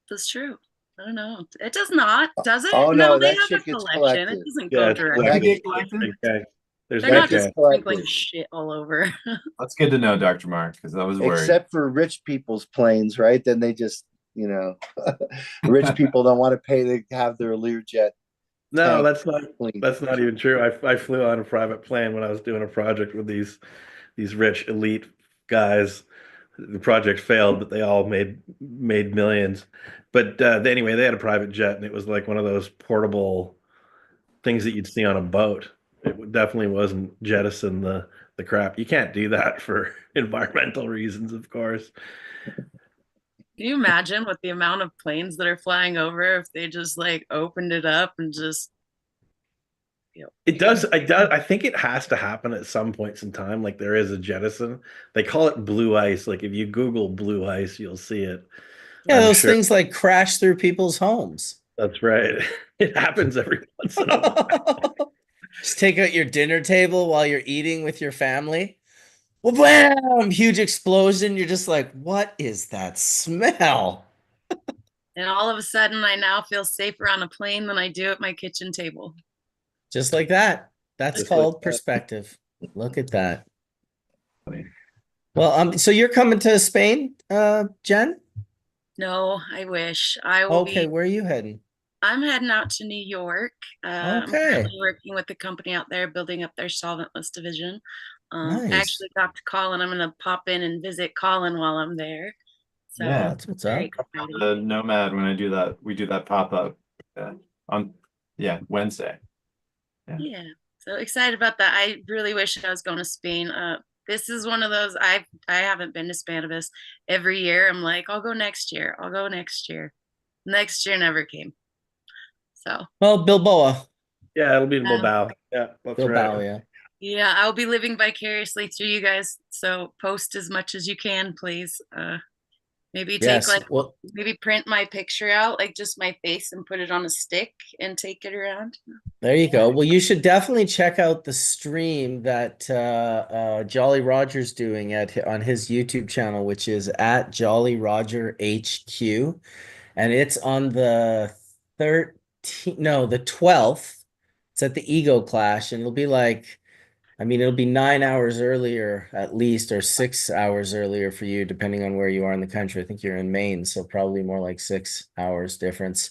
That's true. I don't know. It does not, does it? Oh, no, they that have shit a gets collection. collected. It doesn't Yeah, go it's directly. collected. Okay. There's They're not gets just sprinkling collected. shit all over. That's good to know, Dr. Mark, because I was worried. Except for rich people's planes, right? Then they just, rich people don't want to pay to have their Learjet. No, tank that's not even true. I flew on a private plane when I was doing a project with these rich elite guys. The project failed, but they all made millions. But anyway, they had a private jet, and it was like one of those portable things that you'd see on a boat. It definitely wasn't jettison the crap. You can't do that for environmental reasons, of course. Can you imagine what the amount of planes that are flying over if they just like opened it up and just It does. I think it has to happen at some points in time. Like there is a jettison. They call it blue ice. Like if you Google blue ice, you'll see it. Yeah, I'm those sure. things like crash through people's homes. That's right. It happens every once in a while. Just take out your dinner table while you're eating with your family. Well, bam! Huge explosion. You're just like, what is that smell? and all of a sudden I now feel safer on a plane than I do at my kitchen table. Just like that. That's Just called like that. perspective. Look at that. Well, so you're coming to Spain, Jen? No, I wish. I will Okay, be. where are you heading? I'm heading out to New York. I'm Okay. currently working with the company out there, building up their solventless division. I Nice. actually talked to Colin. I'm going to pop in and visit Colin while I'm there. So Yeah. That's what's very up. exciting. The Nomad, when I do that, we do that pop-up on Wednesday. Yeah. So excited about that. I really wish I was going to Spain. This is one of those I haven't been to Spannabis. Every year I'm like, I'll go next year. I'll go next year. Next year never came. So Well, Bilboa. Yeah, it'll be in Bilbao. Yeah, that's Bilbao, right. yeah. yeah, I'll be living vicariously through you guys. So post as much as you can, please. Maybe take Yes. Well, maybe print my picture out, like just my face, and put it on a stick and take it around. there you go. Well, you should definitely check out the stream that Jolly Roger's doing on his YouTube channel, which is at Jolly Roger HQ, and it's on the 12th. It's at the Ego Clash, and it'll be like, it'll be 9 hours earlier at least, or 6 hours earlier for you, depending on where you are in the country. I think you're in Maine, so probably more like 6 hours difference.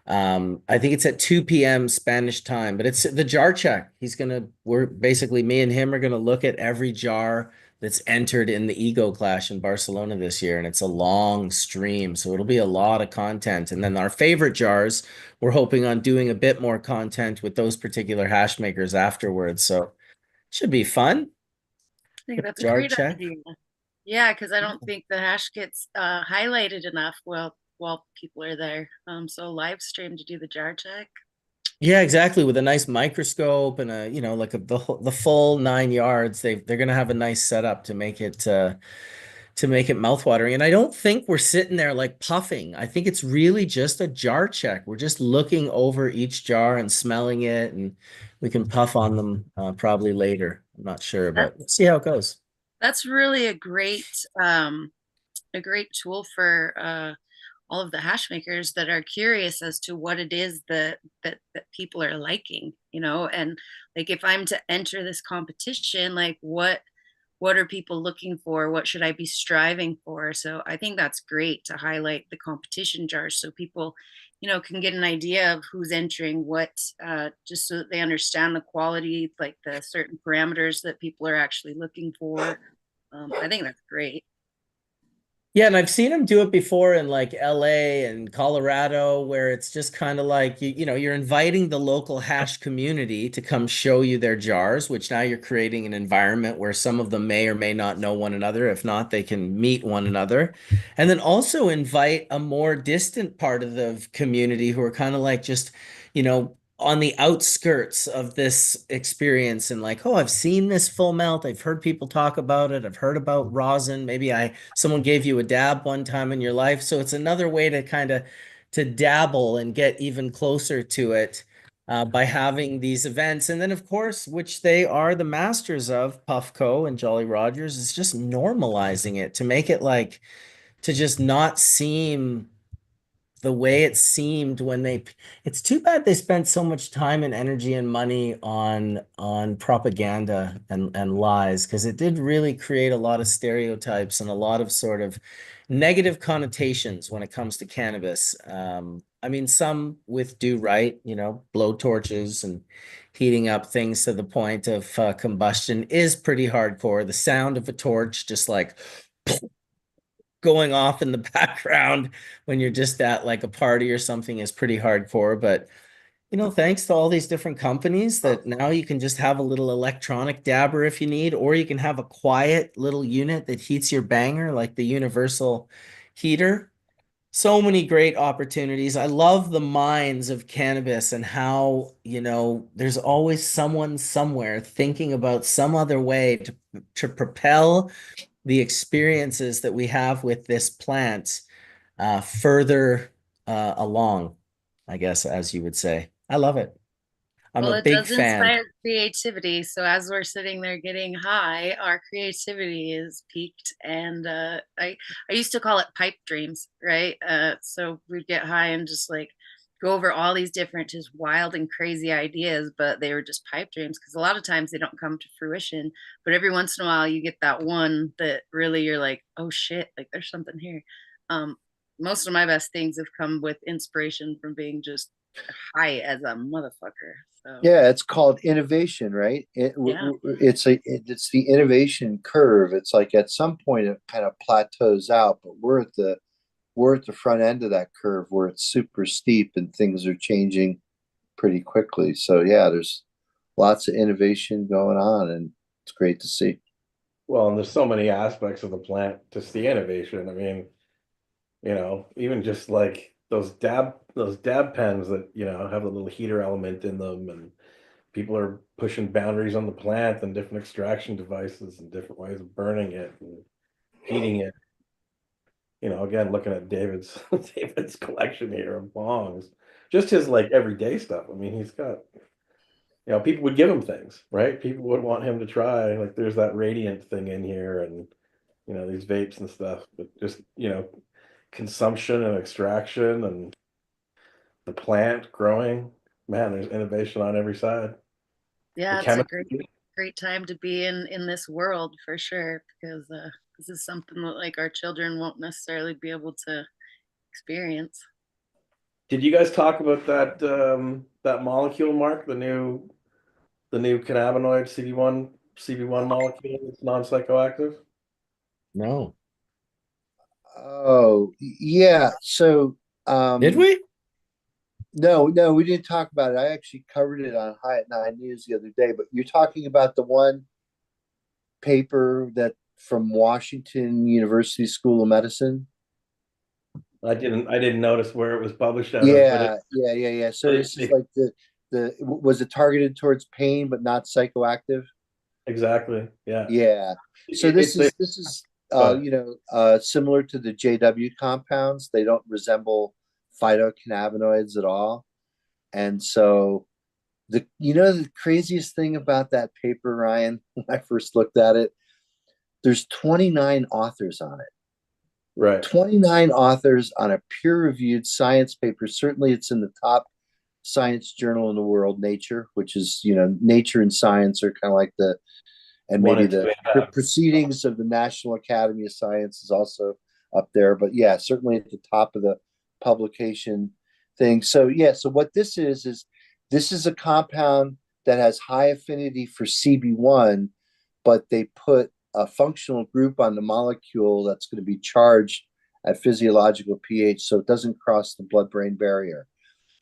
I think it's at 2 p.m. Spanish time, but it's the jar check. We're basically, me and him are gonna look at every jar that's entered in the Ego Clash in Barcelona this year, and it's a long stream, so it'll be a lot of content. And then our favorite jars, we're hoping on doing a bit more content with those particular hash makers afterwards. So should be fun. I think that's a Jar great check. idea. Yeah, because I don't think the hash gets highlighted enough while people are there. So live stream to do the jar check. Yeah, exactly. With a nice microscope and like the full 9 yards. They're gonna have a nice setup to make it mouthwatering. And I don't think we're sitting there like puffing. I think it's really just a jar check. We're just looking over each jar and smelling it, and we can puff on them probably later. I'm not sure, but let's see how it goes. That's really a great tool for all of the hash makers that are curious as to what it is that people are liking, and like if I'm to enter this competition, like what are people looking for? What should I be striving for? So I think that's great to highlight the competition jars so people, can get an idea of who's entering what, just so that they understand the quality, like the certain parameters that people are actually looking for. I think that's great. Yeah, and I've seen them do it before in like LA and Colorado, where it's just kind of like you're inviting the local hash community to come show you their jars, which now you're creating an environment where some of them may or may not know one another. If not, they can meet one another. And then also invite a more distant part of the community who are kind of like just, on the outskirts of this experience and like, oh, I've seen this full melt. I've heard people talk about it. I've heard about rosin. Maybe someone gave you a dab one time in your life. So it's another way to kind of to dabble and get even closer to it by having these events. And then of course, which they are the masters of, Puffco and Jolly Rogers, is just normalizing it to make it like to just not seem the way it seemed when it's too bad they spent so much time and energy and money on propaganda and lies, because it did really create a lot of stereotypes and a lot of sort of negative connotations when it comes to cannabis. I mean, some with due right, blow torches and heating up things to the point of combustion is pretty hardcore. The sound of a torch just like going off in the background when you're just at like a party or something is pretty hardcore. But thanks to all these different companies that now you can just have a little electronic dabber if you need, or you can have a quiet little unit that heats your banger, like the universal heater. So many great opportunities. I love the minds of cannabis and how, there's always someone somewhere thinking about some other way to propel the experiences that we have with this plant further along, I guess, as you would say. I love it. I'm Well, a it big does fan. inspire creativity. So as we're sitting there getting high, our creativity is peaked. And I used to call it pipe dreams, right? So we'd get high and just like go over all these different just wild and crazy ideas, but they were just pipe dreams because a lot of times they don't come to fruition. But every once in a while you get that one that really you're like, oh shit, like there's something here. Most of my best things have come with inspiration from being just high as a motherfucker. So Yeah, it's called innovation, right? yeah. It's the innovation curve. It's like at some point it kind of plateaus out, but we're at the front end of that curve where it's super steep and things are changing pretty quickly. So yeah, there's lots of innovation going on, and it's great to see. Well, and there's so many aspects of the plant, just the innovation. I mean, even just like those dab pens that, have a little heater element in them, and people are pushing boundaries on the plant and different extraction devices and different ways of burning it and heating it. Again, looking at David's David's collection here of bongs, just his like everyday stuff. I mean, he's got, people would give him things, right? People would want him to try. Like there's that radiant thing in here, and these vapes and stuff, but just, consumption and extraction and the plant growing. Man, there's innovation on every side. The Yeah, it's a chemistry. great time to be in this world for sure, because this is something that like our children won't necessarily be able to experience. Did you guys talk about that molecule, Mark, the new cannabinoid CD1 CB1 molecule that's non-psychoactive? No. Oh, yeah. So, Did we? no, we didn't talk about it. I actually covered it on High at Nine News the other day, but you're talking about the one paper that from Washington University School of Medicine. I didn't notice where it was published out of, but Yeah. So but this is like was it targeted towards pain but not psychoactive? exactly, yeah. Yeah. So this It's is but similar to the JW compounds. They don't resemble phytocannabinoids at all. And so the craziest thing about that paper, Ryan, when I first looked at it, there's 29 authors on it. right. 29 authors on a peer-reviewed science paper. Certainly it's in the top science journal in the world, Nature, which is, Nature and Science are kind of like and One maybe and two the and a half. proceedings of the National Academy of Science is also up there. But yeah, certainly at the top of the publication thing. So yeah, so what this is this is a compound that has high affinity for CB1, but they put a functional group on the molecule that's going to be charged at physiological pH, so it doesn't cross the blood-brain barrier.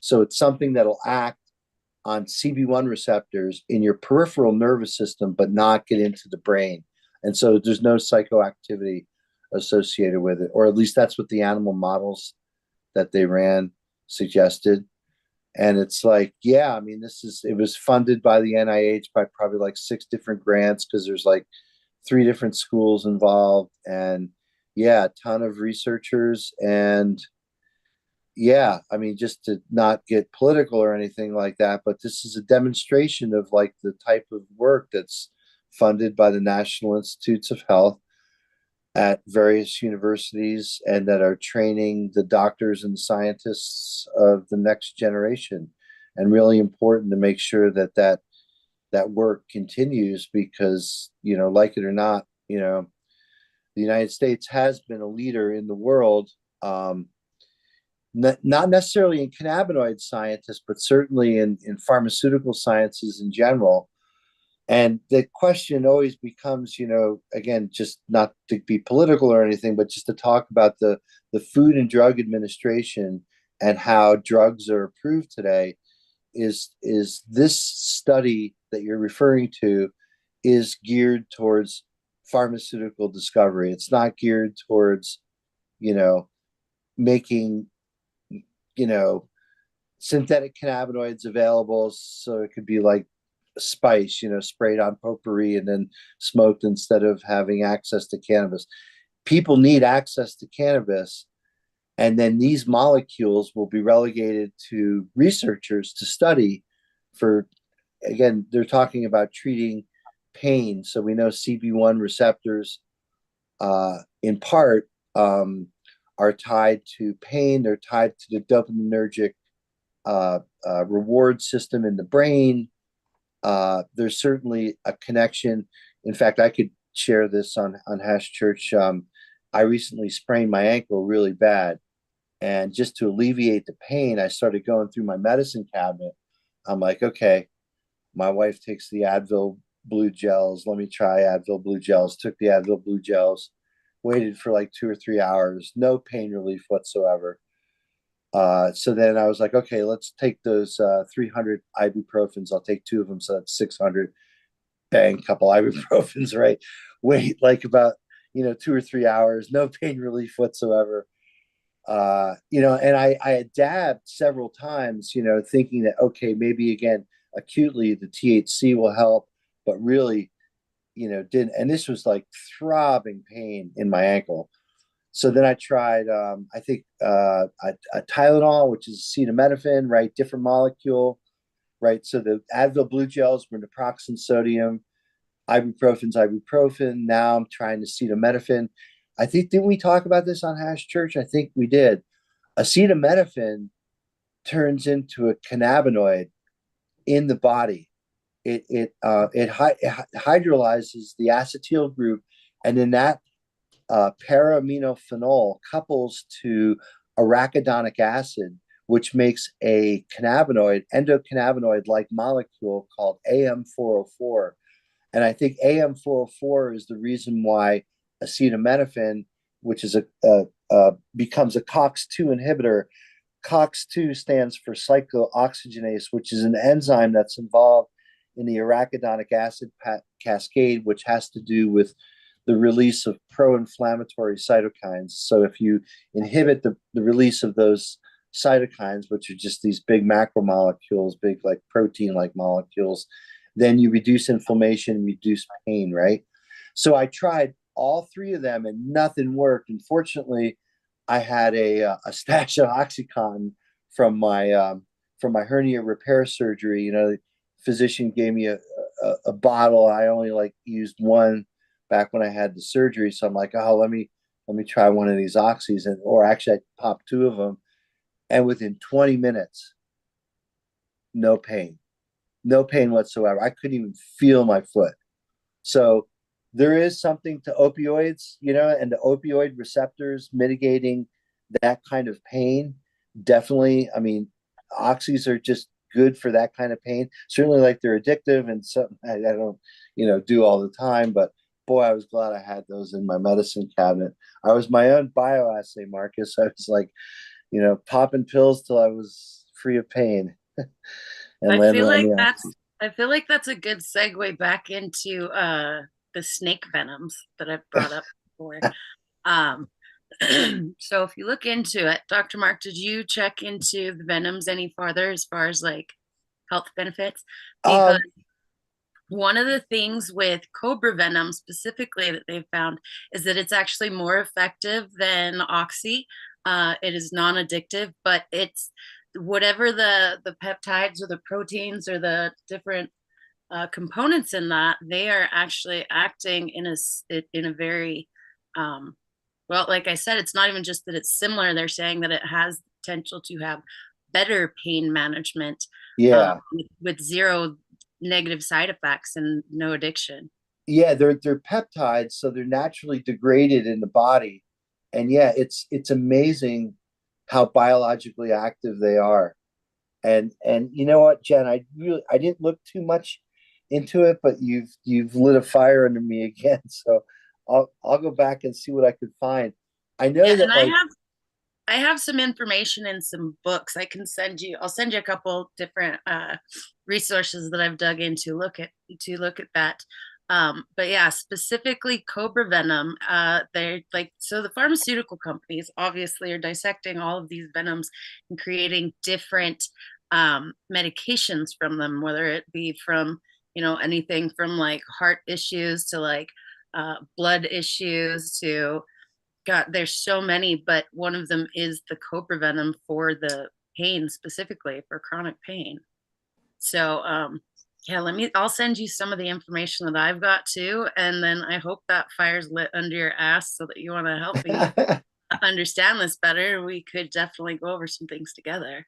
So it's something that'll act on CB1 receptors in your peripheral nervous system, but not get into the brain. And so there's no psychoactivity associated with it, or at least that's what the animal models that they ran suggested. And it's like, yeah, I mean, it was funded by the NIH by probably like 6 different grants, because there's like 3 different schools involved, and yeah, a ton of researchers. And yeah, I mean, just to not get political or anything like that, but this is a demonstration of like the type of work that's funded by the National Institutes of Health at various universities, and that are training the doctors and scientists of the next generation. And really important to make sure that work continues, because, like it or not, the United States has been a leader in the world, not necessarily in cannabinoid scientists, but certainly in pharmaceutical sciences in general. And the question always becomes, again, just not to be political or anything, but just to talk about the Food and Drug Administration and how drugs are approved today. Is this study that you're referring to is geared towards pharmaceutical discovery? It's not geared towards, making, synthetic cannabinoids available, so it could be like spice, sprayed on potpourri and then smoked instead of having access to cannabis. People need access to cannabis, and then these molecules will be relegated to researchers to study for, again, they're talking about treating pain. So we know CB1 receptors, in part, are tied to pain. They're tied to the dopaminergic reward system in the brain. There's certainly a connection. In fact, I could share this on Hash Church. I recently sprained my ankle really bad. And just to alleviate the pain, I started going through my medicine cabinet. I'm like, okay, my wife takes the Advil blue gels. Let me try Advil blue gels. Took the Advil blue gels, waited for like 2 or 3 hours, no pain relief whatsoever. So then I was like, okay, let's take those 300 ibuprofens. I'll take 2 of them, so that's 600. Bang, couple ibuprofens, right? Wait like about 2 or 3 hours, no pain relief whatsoever. And I had dabbed several times, thinking that, okay, maybe again, acutely the THC will help, but really, didn't. And this was like throbbing pain in my ankle. So then I tried, I think, a Tylenol, which is acetaminophen, right? Different molecule, right? So the Advil blue gels were naproxen sodium, ibuprofen. Now I'm trying acetaminophen. I think, didn't we talk about this on Hash Church? I think we did. Acetaminophen turns into a cannabinoid in the body. It hydrolyzes the acetyl group, and then that para-aminophenol couples to arachidonic acid, which makes a cannabinoid, endocannabinoid-like molecule called AM404. And I think AM404 is the reason why acetaminophen, which is becomes a COX-2 inhibitor. COX-2 stands for cyclooxygenase, which is an enzyme that's involved in the arachidonic acid cascade, which has to do with the release of pro-inflammatory cytokines. So if you inhibit the release of those cytokines, which are just these big macromolecules, big like protein-like molecules, then you reduce inflammation, reduce pain, right? So I tried all three of them and nothing worked. Unfortunately, I had a stash of OxyContin from my hernia repair surgery. You know, the physician gave me a bottle. I only like used one back when I had the surgery. So I'm like, oh, let me try one of these oxys, or actually I popped two of them, and within 20 minutes, no pain whatsoever. I couldn't even feel my foot. So there is something to opioids, you know, and the opioid receptors mitigating that kind of pain. Definitely. I mean, oxys are just good for that kind of pain. Certainly, like, they're addictive and something I don't, you know, do all the time. But boy, I was glad I had those in my medicine cabinet. I was my own bioassay, Marcus. I was like, you know, popping pills till I was free of pain. And I landed feel on like the that's oxys. I feel like that's a good segue back into the snake venoms that I've brought up before. Um, so if you look into it, Dr. Mark, did you check into the venoms any farther as far as like health benefits? Because one of the things with cobra venom specifically that they've found is that it's actually more effective than oxy. It is non-addictive, but it's whatever the peptides or the proteins or the different components in that, they are actually acting in a very well, like I said, it's not even just that it's similar. They're saying that it has potential to have better pain management, Yeah. with zero negative side effects and no addiction. Yeah, they're peptides, so they're naturally degraded in the body. And yeah, it's amazing how biologically active they are. And you know what, Jen, I didn't look too much into it, but you've lit a fire under me again. So I'll go back and see what I could find. I know Yeah, that, and like, I have some information in some books I can send you. I'll send you a couple different resources that I've dug into look at that. But yeah, specifically cobra venom, they're like, so the pharmaceutical companies obviously are dissecting all of these venoms and creating different medications from them, whether it be from, you know, anything from like heart issues to like blood issues to, God, there's so many, but one of them is the cobra venom for the pain, specifically for chronic pain. So yeah, I'll send you some of the information that I've got too, and then I hope that fire's lit under your ass so that you want to help me understand this better. We could definitely go over some things together.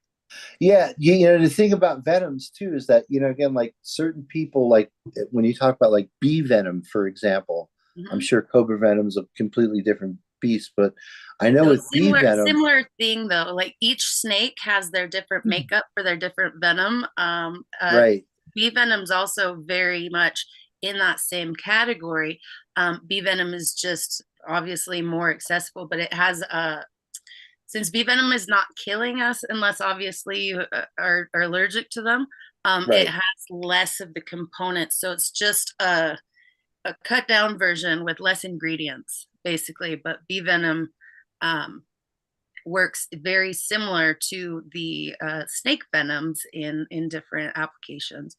yeah, you know, the thing about venoms too is that, you know, again, like, certain people, like, when you talk about like bee venom, for example, I'm sure cobra venom's a completely different beast, but I know So with bee venom, similar thing though, like each snake has their different makeup for their different venom. right? Bee venom's also very much in that same category. Bee venom is just obviously more accessible, but it has since bee venom is not killing us unless obviously you are allergic to them, Right. it has less of the components. So it's just a cut down version with less ingredients, basically. But bee venom works very similar to the snake venoms in different applications.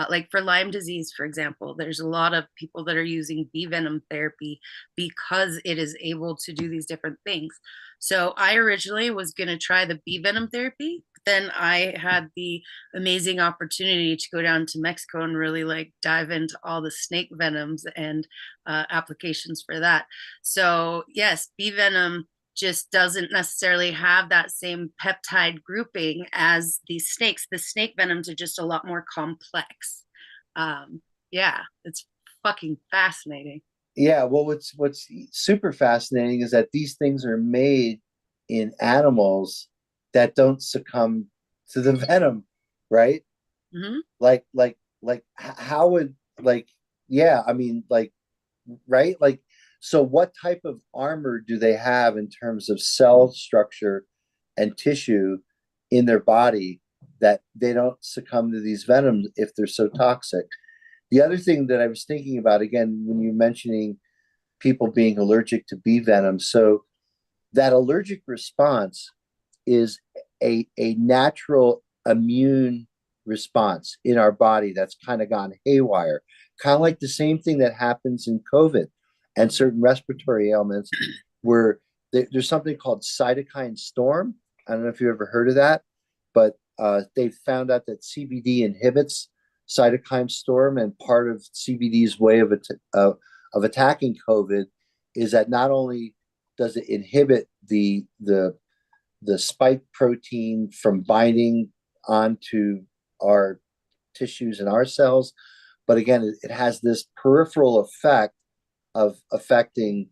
Like for Lyme disease, for example, there's a lot of people that are using bee venom therapy because it is able to do these different things. So I originally was going to try the bee venom therapy. Then I had the amazing opportunity to go down to Mexico and really like dive into all the snake venoms and applications for that. So yes, bee venom just doesn't necessarily have that same peptide grouping as these snakes. The snake venoms are just a lot more complex. Yeah, it's fucking fascinating. Yeah, well, what's super fascinating is that these things are made in animals that don't succumb to the venom, right? Mm-hmm. Like how would, like, Yeah, I mean, like, right? Like, so what type of armor do they have in terms of cell structure and tissue in their body that they don't succumb to these venoms if they're so toxic? The other thing that I was thinking about, again, when you're mentioning people being allergic to bee venom, so that allergic response is a natural immune response in our body that's kind of gone haywire, kind of like the same thing that happens in COVID and certain respiratory ailments, where there's something called cytokine storm. I don't know if you ever heard of that, but they found out that CBD inhibits cytokine storm, and part of CBD's way of attacking COVID is that not only does it inhibit the spike protein from binding onto our tissues and our cells, but again, it has this peripheral effect of affecting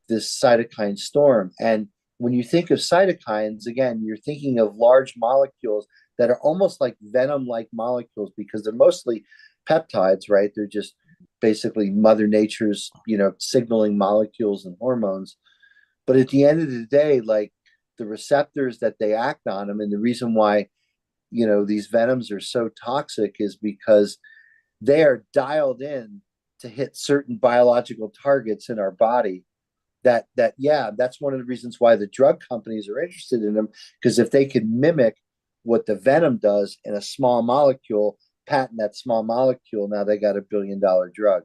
this cytokine storm. And when you think of cytokines, again, you're thinking of large molecules that are almost like venom-like molecules because they're mostly peptides, right? They're just basically Mother Nature's, signaling molecules and hormones. But at the end of the day, like, the receptors that they act on them, and the reason why, these venoms are so toxic is because they are dialed in to hit certain biological targets in our body. That's one of the reasons why the drug companies are interested in them, because if they can mimic what the venom does in a small molecule, patent that small molecule, now they got $1 billion drug.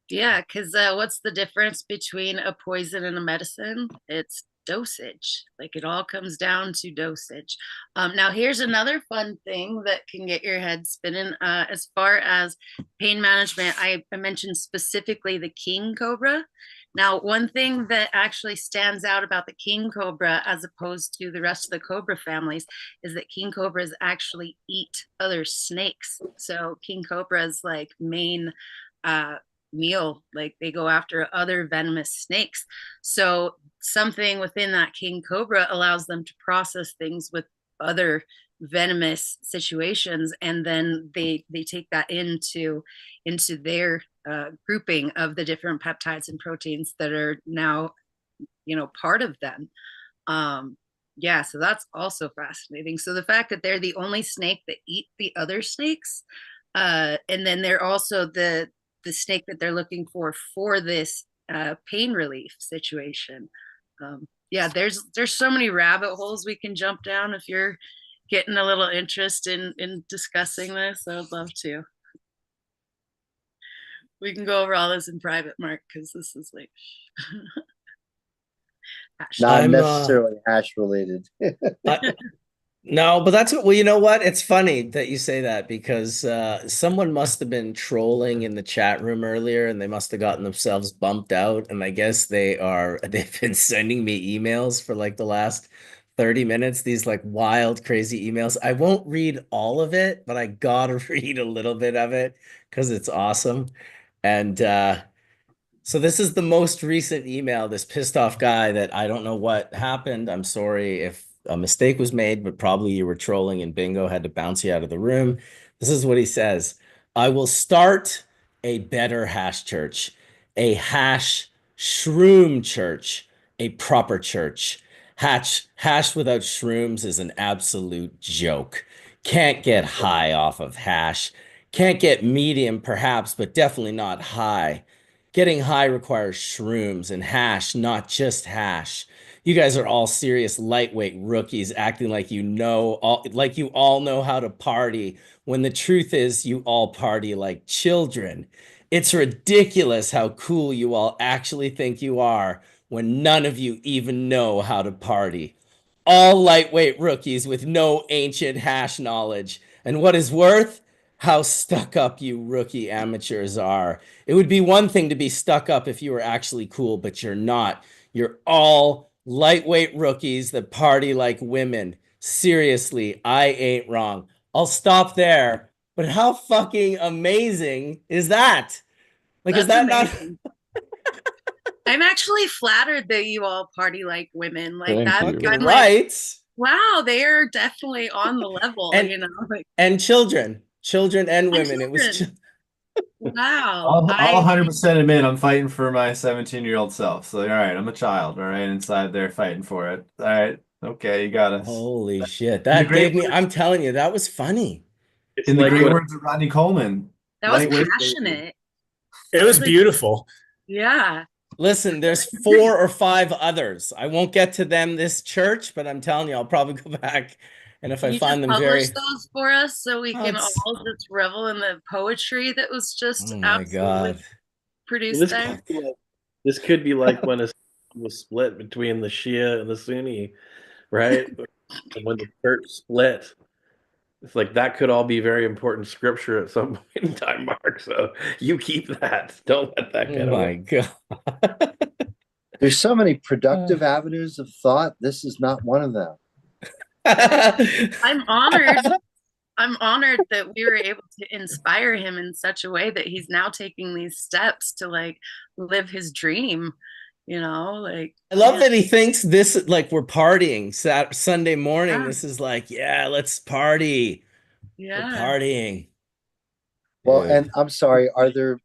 Yeah, because what's the difference between a poison and a medicine? It's dosage. Like, it all comes down to dosage. Now, here's another fun thing that can get your head spinning. As far as pain management, I mentioned specifically the king cobra. Now, one thing that actually stands out about the king cobra as opposed to the rest of the cobra families is that king cobras actually eat other snakes. So king cobra's like main meal, like, they go after other venomous snakes. So something within that king cobra allows them to process things with other venomous situations, and then they take that into their grouping of the different peptides and proteins that are now part of them. Yeah, so that's also fascinating. So the fact that they're the only snake that eat the other snakes, and then they're also the snake that they're looking for this pain relief situation. Yeah, there's so many rabbit holes we can jump down. If you're getting a little interest in discussing this, I would love to. We can go over all this in private, Mark, because this is like not necessarily hash related. No, but that's well, you know what? It's funny that you say that because someone must have been trolling in the chat room earlier and they must have gotten themselves bumped out. And I guess they've been sending me emails for like the last 30 minutes, these like wild, crazy emails. I won't read all of it, but I gotta read a little bit of it because it's awesome. And so this is the most recent email, this pissed off guy that I don't know what happened. I'm sorry if a mistake was made, but probably you were trolling and bingo had to bounce you out of the room. This is what he says. I will start a better hash church, a hash shroom church, a proper church. Hash without shrooms is an absolute joke. Can't get high off of hash. Can't get medium perhaps, but definitely not high. Getting high requires shrooms and hash, not just hash. You guys are all serious lightweight rookies acting like like you all know how to party, when the truth is you all party like children. It's ridiculous how cool you all actually think you are when none of you even know how to party. All lightweight rookies with no ancient hash knowledge. And what is worth? How stuck up you rookie amateurs are. It would be one thing to be stuck up if you were actually cool, but you're not. You're all lightweight rookies that party like women. Seriously, I ain't wrong. I'll stop there. But how fucking amazing is that? Like, is that amazing. Not? I'm actually flattered that you all party like women. Like, that's fucking right. Wow, they are definitely on the level, and, Like, and children and women. It was Wow. I'll 100% admit I'm fighting for my 17-year-old self. So, all right, I'm a child, all right, inside there fighting for it. All right, okay, you got us. Holy shit. In the That great gave me, words, I'm telling you, that was funny. It's in the like great what words of Rodney Coleman, That was lightweight baby. passionate. It was Like, beautiful. yeah. Listen, there's 4 or 5 others. I won't get to them this church, but I'm telling you, I'll probably go back. And if Can I you find just them publish very, those for us so we oh, can it's, all just revel in the poetry that was just oh my absolutely God. produced this there? could be like, this could be like when a was split between the Shia and the Sunni, right? When the church split. It's like that could all be very important scripture at some point in time, Mark. So you keep that. Don't let that Oh get my away. God. There's so many productive avenues of thought. This is not one of them. I'm honored. I'm honored that we were able to inspire him in such a way that he's now taking these steps to like live his dream, like I love man, that he thinks this like we're partying Sunday morning. yeah, This is like, yeah, let's party. We're yeah. partying. Well, Dude. and I'm sorry, are there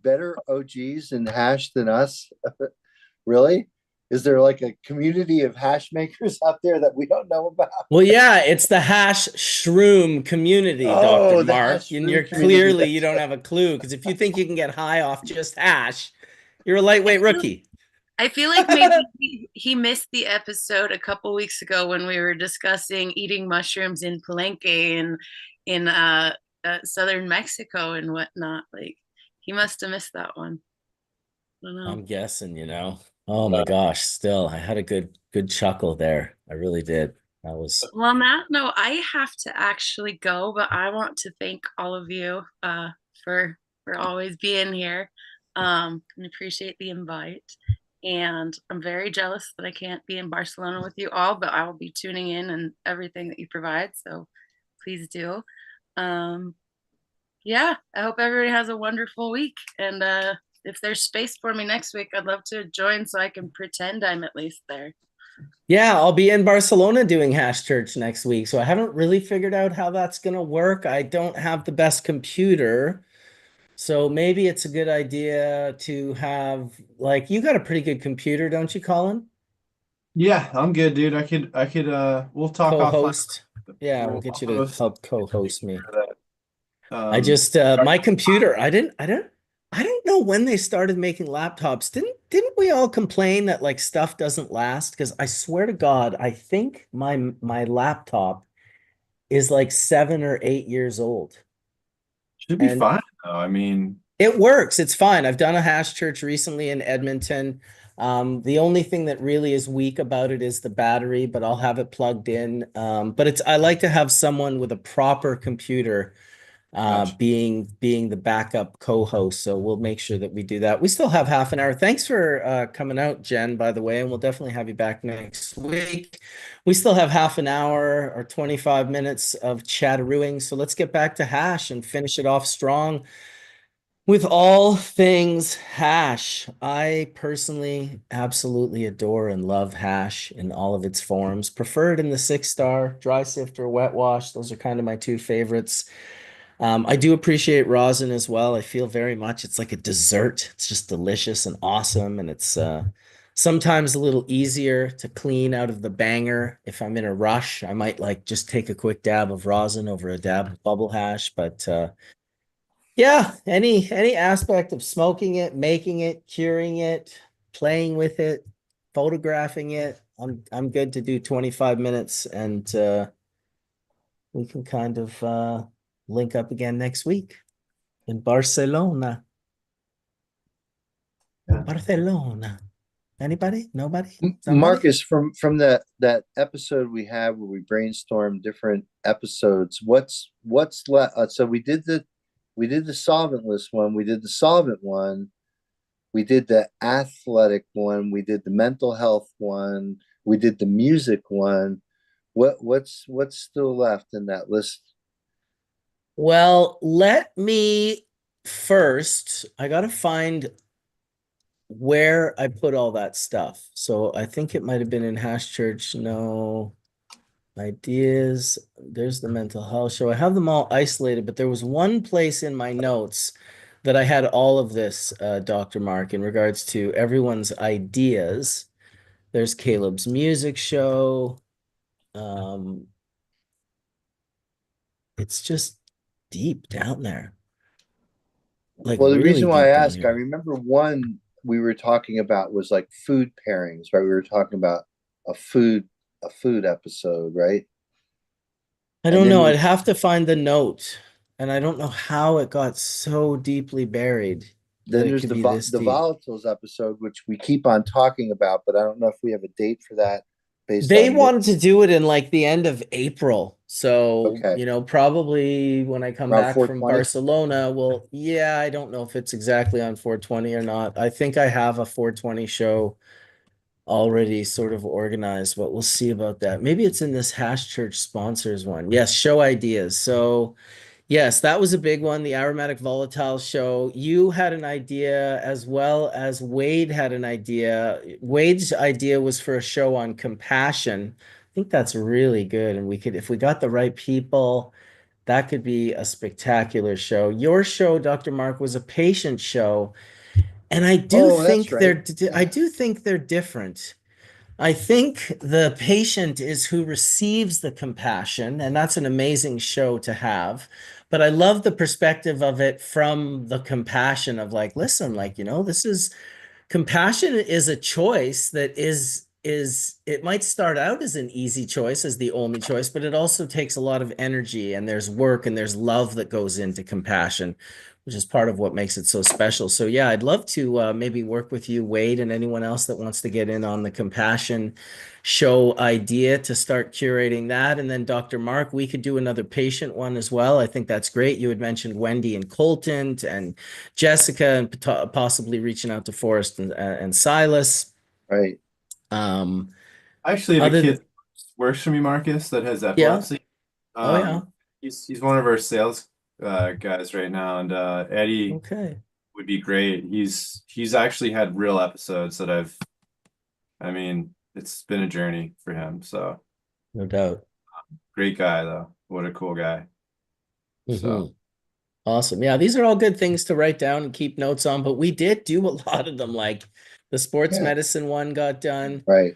better OGs in hash than us? Really? Is there like a community of hash makers out there that we don't know about? Well, yeah, it's the hash shroom community, Dr. Oh, the Mark. hash And room you're community. clearly, you don't have a clue because if you think you can get high off just hash, you're a lightweight rookie. I feel like maybe he missed the episode a couple weeks ago when we were discussing eating mushrooms in Palenque and in southern Mexico and whatnot. Like he must have missed that one. I don't know. I'm guessing, Oh my gosh, still, I had a good chuckle there. I really did. That was Well, on that note, I have to actually go, but I want to thank all of you for always being here and appreciate the invite. And I'm very jealous that I can't be in Barcelona with you all, but I will be tuning in and everything that you provide. So please do. Yeah, I hope everybody has a wonderful week. And if there's space for me next week, I'd love to join so I can pretend I'm at least there. Yeah, I'll be in Barcelona doing Hash Church next week. So I haven't really figured out how that's going to work. I don't have the best computer. So maybe it's a good idea to have, like, you got a pretty good computer, don't you, Colin? Yeah, I'm good, dude. We'll talk offline. Co-host. Yeah, we'll get you to host. help co-host me. I Um, just my computer, I don't know when they started making laptops. Didn't we all complain that like stuff doesn't last? Because I swear to God, I think my laptop is like 7 or 8 years old. should be And fine though. I mean, it works. It's fine. I've done a hash church recently in Edmonton. The only thing that really is weak about it is the battery, but I'll have it plugged in. But I like to have someone with a proper computer gotcha. being the backup co-host. So we'll make sure that we do that. We still have half an hour. Thanks for coming out, Jen, by the way, and we'll definitely have you back next week. We still have half an hour or 25 minutes of chatterooing. So let's get back to hash and finish it off strong with all things hash. I personally absolutely adore and love hash in all of its forms. Preferred in the 6-star, dry sift or wet wash. Those are kind of my two favorites. I do appreciate rosin as well. I feel very much it's like a dessert. It's just delicious and awesome. And it's sometimes a little easier to clean out of the banger. If I'm in a rush, I might like just take a quick dab of rosin over a dab of bubble hash. But yeah, any aspect of smoking it, making it, curing it, playing with it, photographing it, I'm good to do 25 minutes and we can kind of link up again next week in Barcelona. Barcelona. Anybody? Nobody? Somebody? Marcus, from that episode we had where we brainstormed different episodes, what's left? So we did the solventless one, we did the solvent one, we did the athletic one, we did the mental health one, we did the music one. What's still left in that list? Well, let me first, I gotta find where I put all that stuff. So I think it might have been in Hash Church. No. Ideas. There's the mental health show. I have them all isolated, but there was one place in my notes that I had all of this, Dr. Mark, in regards to everyone's ideas. There's Caleb's music show. It's just deep down there. Like Well, the really reason why I deep down ask, I here. remember one we were talking about was like food pairings, right? We were talking about a food episode, right? I And don't then know. I'd we have to find the note, and I don't know how it got so deeply buried that then it there's could be this the deep. volatiles episode, which we keep on talking about, but I don't know if we have a date for that based They on wanted to Nick's. do it in like the end of April. So, Okay, probably when I come around back from 420. Barcelona, well, yeah, I don't know if it's exactly on 420 or not. I think I have a 420 show already sort of organized, but we'll see about that. Maybe it's in this Hash Church sponsors one. Yes, show ideas. So, yes, that was a big one, the aromatic volatile show. You had an idea as well as Wade had an idea. Wade's idea was for a show on compassion. I think that's really good. And we could, if we got the right people, that could be a spectacular show. Your show, Dr. Mark, was a patient show. And Oh, that's right. I do think they're different. I think the patient is who receives the compassion, and that's an amazing show to have. But I love the perspective of it from the compassion of like, listen, like, this is compassion is a choice that is it might start out as an easy choice, as the only choice, but it also takes a lot of energy, and there's work and there's love that goes into compassion, which is part of what makes it so special. So yeah, I'd love to maybe work with you, Wade, and anyone else that wants to get in on the compassion show idea to start curating that. And then Dr. Mark, we could do another patient one as well. I think that's great. You had mentioned Wendy and Colton and Jessica, and possibly reaching out to Forrest and Silas. Right. Um, I actually have a other kid than, that works for me, Marcus, that has yeah. epilepsy. Oh yeah. He's one of our sales guys right now, and Eddie Okay. would be great. He's actually had real episodes that I mean, it's been a journey for him. So No doubt. great guy though. What a cool guy. So Mhm. Awesome. Yeah, these are all good things to write down and keep notes on, but we did do a lot of them. Like the sports Yeah. medicine one got done. Right.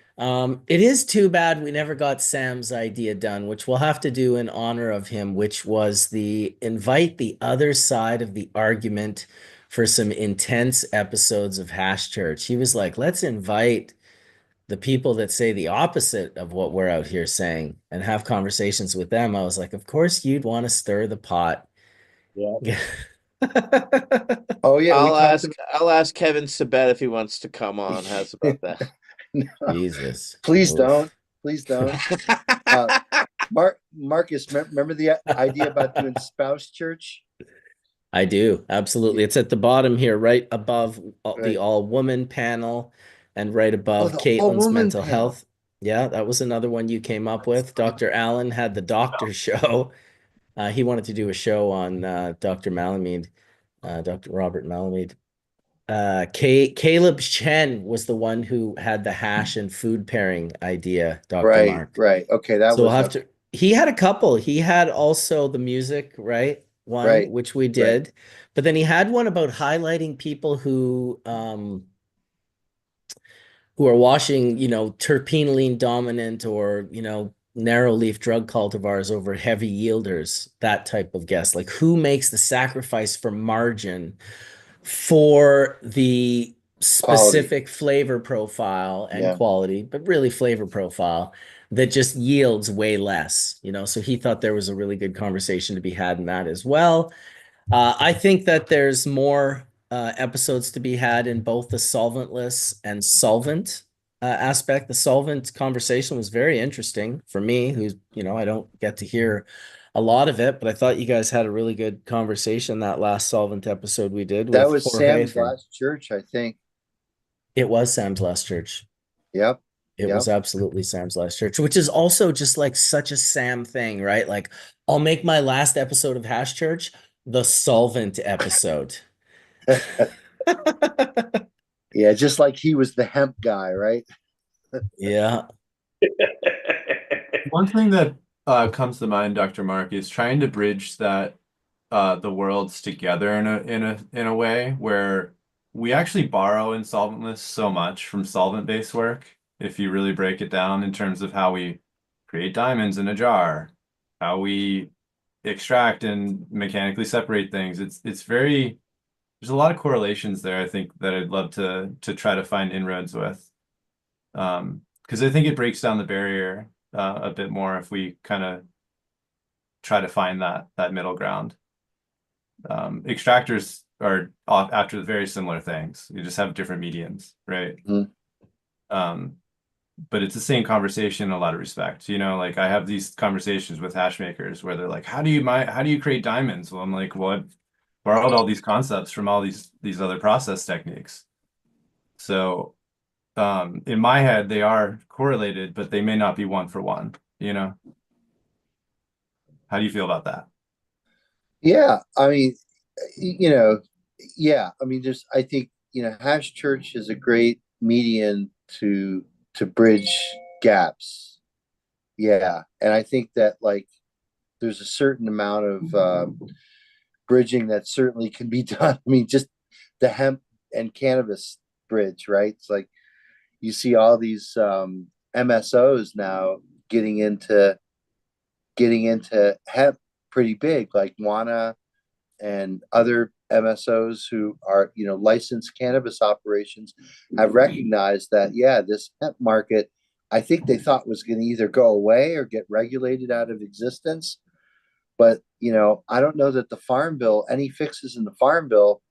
It is too bad we never got Sam's idea done, which we'll have to do in honor of him, which was the invite the other side of the argument for some intense episodes of Hash Church. He was like, let's invite the people that say the opposite of what we're out here saying and have conversations with them. I was like, of course you'd want to stir the pot. Yeah. Oh yeah, we talked I'll ask Kevin Sabet if he wants to come on. How's about that? No, Jesus. please Oof. don't. Please don't. Marcus, remember the idea about doing spouse church? I do. Absolutely. It's at the bottom here, right above the Right. all-woman panel and right Oh, above the Caitlin's all-woman mental panel. health. Yeah, that was another one you came up with. Dr. Allen had the doctor show. He wanted to do a show on Dr. Malamede, Dr. Robert Malamede. Caleb Chen was the one who had the hash and food pairing idea, Dr. Right, Mark. right. Okay, that So we'll was have to. He had a couple. He had also the music, right? One, right, which we right. did. But then he had one about highlighting people who are washing, terpenoline dominant or, narrow leaf drug cultivars over heavy yielders, that type of guest. Like who makes the sacrifice for margin for the Quality. specific flavor profile and Yeah. quality, but really flavor profile that just yields way less, so he thought there was a really good conversation to be had in that as well. I think that there's more episodes to be had in both the solventless and solvent aspect. The solvent conversation was very interesting for me, who's, I don't get to hear a lot of it, but I thought you guys had a really good conversation that last solvent episode we did That with was Jorge Sam's last church, I think. It was Sam's last church. Yep. It Yep. was absolutely Sam's last church, which is also just like such a Sam thing, right? Like I'll make my last episode of Hash Church the solvent episode. Yeah, just like he was the hemp guy, right? Yeah. One thing that comes to mind, Dr. Mark, is trying to bridge that the worlds together in a way where we actually borrow in solventless so much from solvent-based work. If you really break it down in terms of how we create diamonds in a jar, how we extract and mechanically separate things, it's very there's a lot of correlations there, I think, that I'd love to try to find inroads with. Because I think it breaks down the barrier a bit more if we kind of try to find that middle ground. Extractors are off after very similar things. You just have different mediums, right? But it's the same conversation in a lot of respects. You know, like I have these conversations with hash makers where they're like, how do you create diamonds? Well, I'm like, well, I've borrowed all these concepts from all these other process techniques. So in my head, they are correlated, but they may not be one for one, you know? How do you feel about that? Yeah, I mean, you know, yeah, I mean, I think, Hash Church is a great median to bridge gaps. Yeah, and I think that like there's a certain amount of bridging that certainly can be done. I mean, just the hemp and cannabis bridge, right? It's like you see all these MSOs now getting into hemp pretty big, like Wana and other MSOs who are, licensed cannabis operations have recognized that, yeah, this hemp market, I think they thought was going to either go away or get regulated out of existence. But, I don't know that the Farm Bill, any fixes in the Farm Bill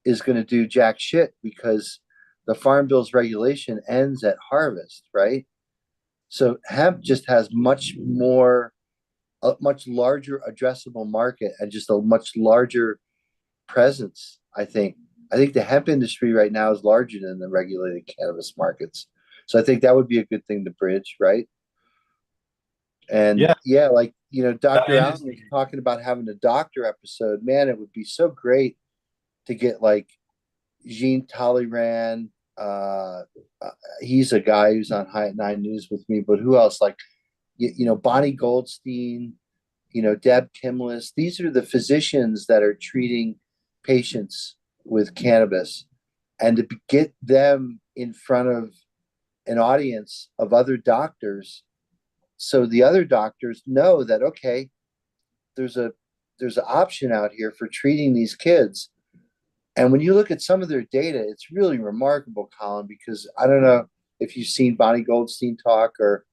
is going to do jack shit because the Farm Bill's regulation ends at harvest, right? So hemp just has a much larger addressable market and just a much larger presence. I think the hemp industry right now is larger than the regulated cannabis markets. So I think that would be a good thing to bridge, right? And yeah, like, Dr. Allen was talking about having a doctor episode. Man, it would be so great to get like Jean Talleyrand. He's a guy who's on High at Nine News with me, but who else? Like, Bonnie Goldstein, Deb Kimless. These are the physicians that are treating patients with cannabis, and to get them in front of an audience of other doctors, so the other doctors know that, okay, there's an option out here for treating these kids. And when you look at some of their data, it's really remarkable, Colin, because I don't know if you've seen Bonnie Goldstein talk or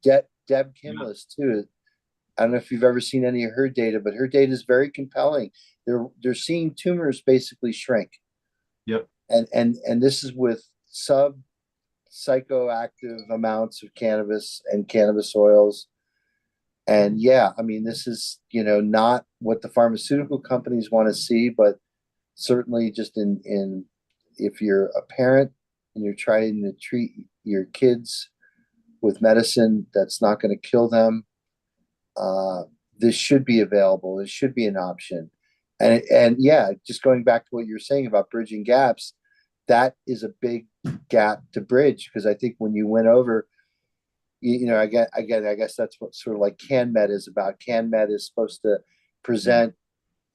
Deb Kimless too. I don't know if you've ever seen any of her data, but her data is very compelling. They're seeing tumors basically shrink. Yep. And this is with psychoactive amounts of cannabis and cannabis oils. And yeah, I mean, this is, not what the pharmaceutical companies want to see, but certainly just in if you're a parent and you're trying to treat your kids with medicine that's not going to kill them, this should be available. This should be an option. And yeah, just going back to what you're saying about bridging gaps, that is a big gap to bridge, because I think when you went over, I guess that's what sort of like CanMed is about. CanMed is supposed to present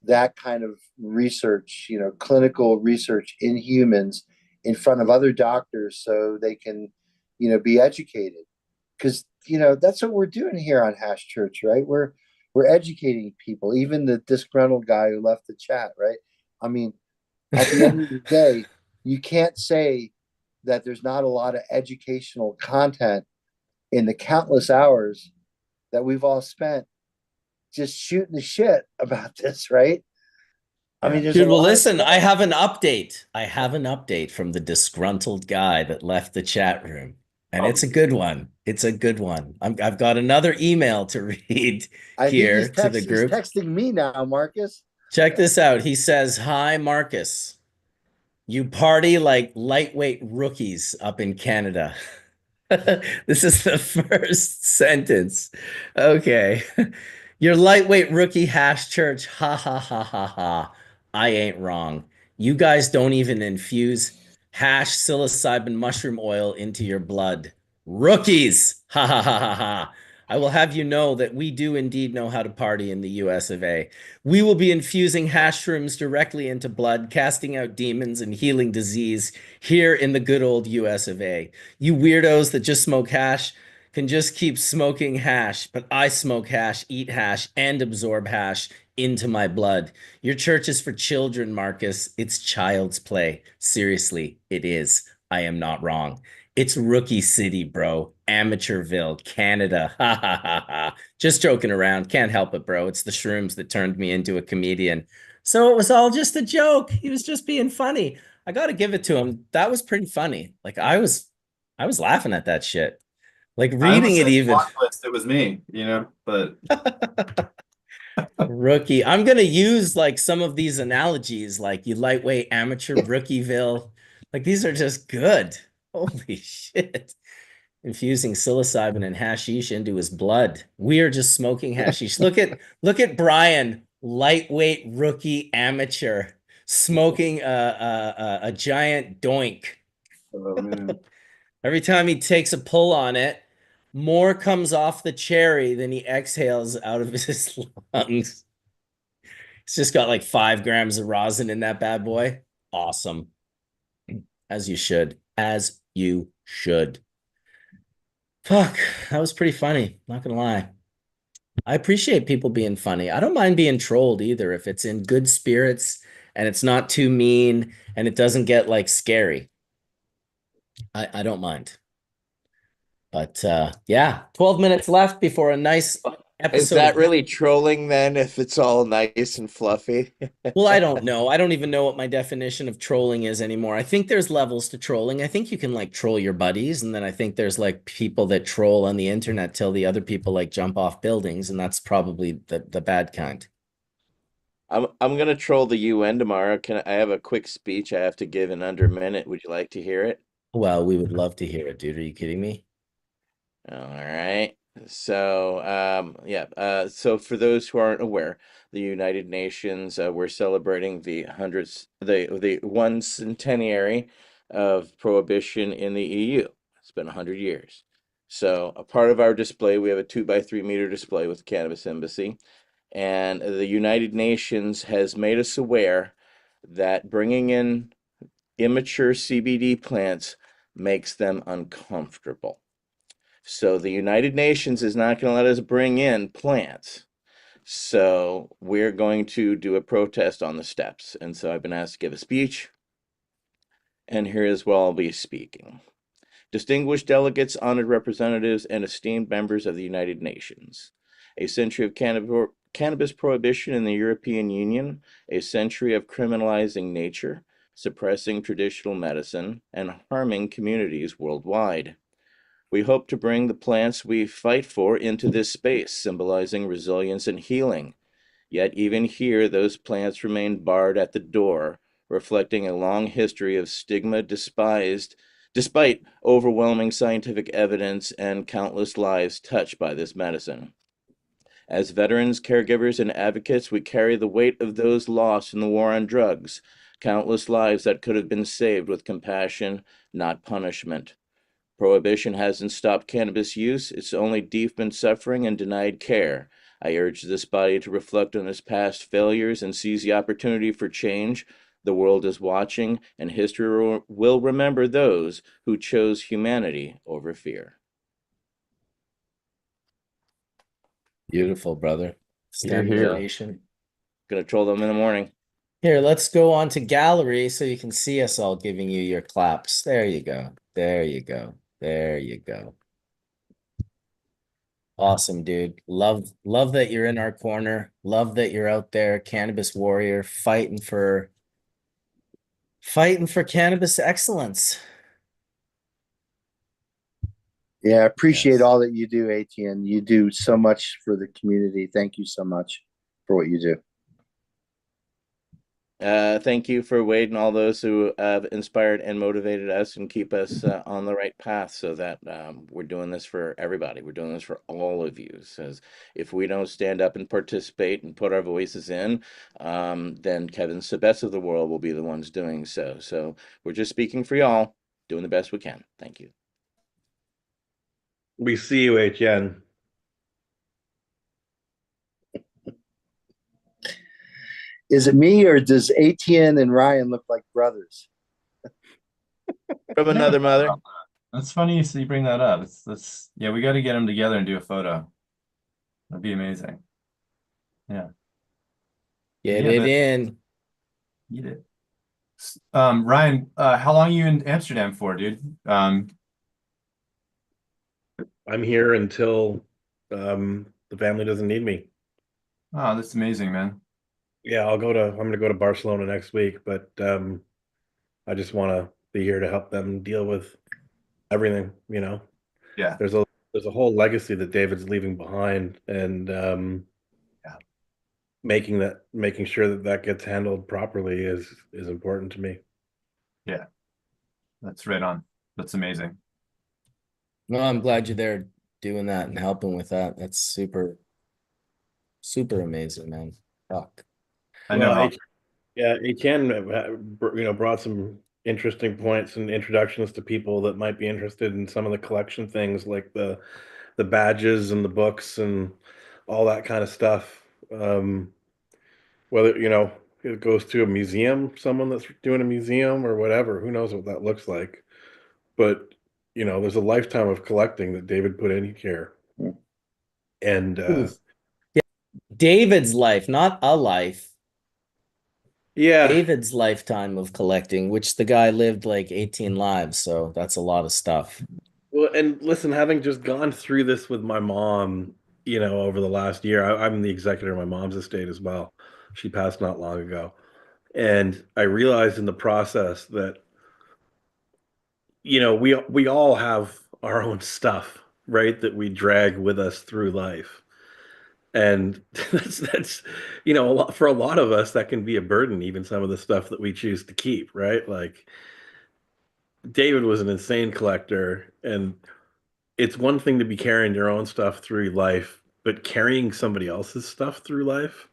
that kind of research, clinical research in humans in front of other doctors so they can, be educated. Because, that's what we're doing here on Hash Church, right? We're educating people, even the disgruntled guy who left the chat, right? I mean, at the end of the day, you can't say that there's not a lot of educational content in the countless hours that we've all spent just shooting the shit about this, right? I mean, there's Dude, well, a lot listen, of I have an update. I have an update from the disgruntled guy that left the chat room, and it's a good one. It's a good one. I've got another email to read I think here he's to the group. He's texting me now, Marcus. Check this out. He says, "Hi, Marcus. You party like lightweight rookies up in Canada." This is the first sentence. Okay. Your lightweight rookie hash church. Ha ha ha ha ha. I ain't wrong. You guys don't even infuse hash psilocybin mushroom oil into your blood. Rookies. Ha ha ha ha ha. I will have you know that we do indeed know how to party in the US of A. We will be infusing hash shrooms directly into blood, casting out demons and healing disease here in the good old US of A. You weirdos that just smoke hash can just keep smoking hash, but I smoke hash, eat hash, and absorb hash into my blood. Your church is for children, Marcus. It's child's play. Seriously, it is. I am not wrong. It's Rookie City, bro. Amateurville, Canada. Ha ha ha ha. Just joking around. Can't help it, bro. It's the shrooms that turned me into a comedian. So it was all just a joke. He was just being funny. I got to give it to him. That was pretty funny. Like I was laughing at that shit. Like I reading almost it said even. plot twist, it was me, but Rookie. I'm gonna use like some of these analogies, like you lightweight amateur rookieville. Like these are just good. Holy shit. Infusing psilocybin and hashish into his blood. We are just smoking hashish. Look at Brian, lightweight rookie amateur, smoking a giant doink. oh man. Every time he takes a pull on it, more comes off the cherry than he exhales out of his lungs. It's just got like 5 grams of rosin in that bad boy. Awesome. As you should. As you should. Fuck, that was pretty funny. Not gonna lie. I appreciate people being funny. I don't mind being trolled either if it's in good spirits and it's not too mean and it doesn't get like scary. I don't mind. But yeah, 12 minutes left before a nice episode. Is that really trolling then if it's all nice and fluffy? Well, I don't know. I don't even know what my definition of trolling is anymore. I think there's levels to trolling. I think you can like troll your buddies, and then I think there's like people that troll on the internet till the other people like jump off buildings, and that's probably the bad kind. I'm gonna troll the UN tomorrow. I have a quick speech I have to give in under a minute. Would you like to hear it? Well, we would love to hear it, dude. Are you kidding me? All right. So for those who aren't aware, the United Nations, we're celebrating the one centenary of prohibition in the EU. It's been 100 years. So a part of our display, we have a 2 by 3 meter display with the Cannabis Embassy, and the United Nations has made us aware that bringing in immature CBD plants makes them uncomfortable. So the United Nations is not going to let us bring in plants. So we're going to do a protest on the steps. And so I've been asked to give a speech. And here is where I'll be speaking. Distinguished delegates, honored representatives, and esteemed members of the United Nations. A century of cannabis prohibition in the European Union, a century of criminalizing nature, suppressing traditional medicine, and harming communities worldwide. We hope to bring the plants we fight for into this space, symbolizing resilience and healing. Yet even here, those plants remain barred at the door, reflecting a long history of stigma despite overwhelming scientific evidence and countless lives touched by this medicine. As veterans, caregivers, and advocates, we carry the weight of those lost in the war on drugs, countless lives that could have been saved with compassion, not punishment. Prohibition hasn't stopped cannabis use, it's only deepened suffering and denied care. I urge this body to reflect on its past failures and seize the opportunity for change. The world is watching, and history will remember those who chose humanity over fear. Beautiful, brother. Standing Here. ovation. Gonna troll them in the morning. Here, let's go on to gallery so you can see us all giving you your claps. There you go. There you go. There you go. Awesome, dude. Love that you're in our corner. Love that you're out there, cannabis warrior, fighting for cannabis excellence. Yeah, I appreciate Yes. all that you do, ATN. You do so much for the community. Thank you so much for what you do. Thank you for Wade and all those who have inspired and motivated us and keep us on the right path so that we're doing this for everybody. We're doing this for all of you. So if we don't stand up and participate and put our voices in, then Kevin Sebets of the world will be the ones doing so. So we're just speaking for y'all, doing the best we can. Thank you. We see you, HN. Is it me or does ATN and Ryan look like brothers? From another mother. That's funny you bring that up. Yeah, we got to get them together and do a photo. That'd be amazing. Yeah. Get Yeah, it but in. eat it. Ryan, how long are you in Amsterdam for, dude? I'm here until the family doesn't need me. Oh, that's amazing, man. Yeah, I'm gonna go to Barcelona next week, but I just want to be here to help them deal with everything, you know. Yeah. There's a whole legacy that David's leaving behind, and Yeah. making sure that that gets handled properly is important to me. Yeah. That's right on. That's amazing. No, I'm glad you're there doing that and helping with that. That's super, super amazing, man. Fuck. I know. Well, yeah, Etienne, brought some interesting points and introductions to people that might be interested in some of the collection things, like the badges and the books and all that kind of stuff. Whether it goes to a museum, someone that's doing a museum or whatever, who knows what that looks like. But there's a lifetime of collecting that David put in here, and Yeah. David's life, not a life. yeah, David's lifetime of collecting, which the guy lived like 18 lives, so that's a lot of stuff. well, and listen, having just gone through this with my mom, over the last year, I'm the executor of my mom's estate as well. She passed not long ago. And I realized in the process that, we all have our own stuff, right? That we drag with us through life. And that's, for a lot of us, that can be a burden, even some of the stuff that we choose to keep, right? Like David was an insane collector, and it's one thing to be carrying your own stuff through life, but carrying somebody else's stuff through life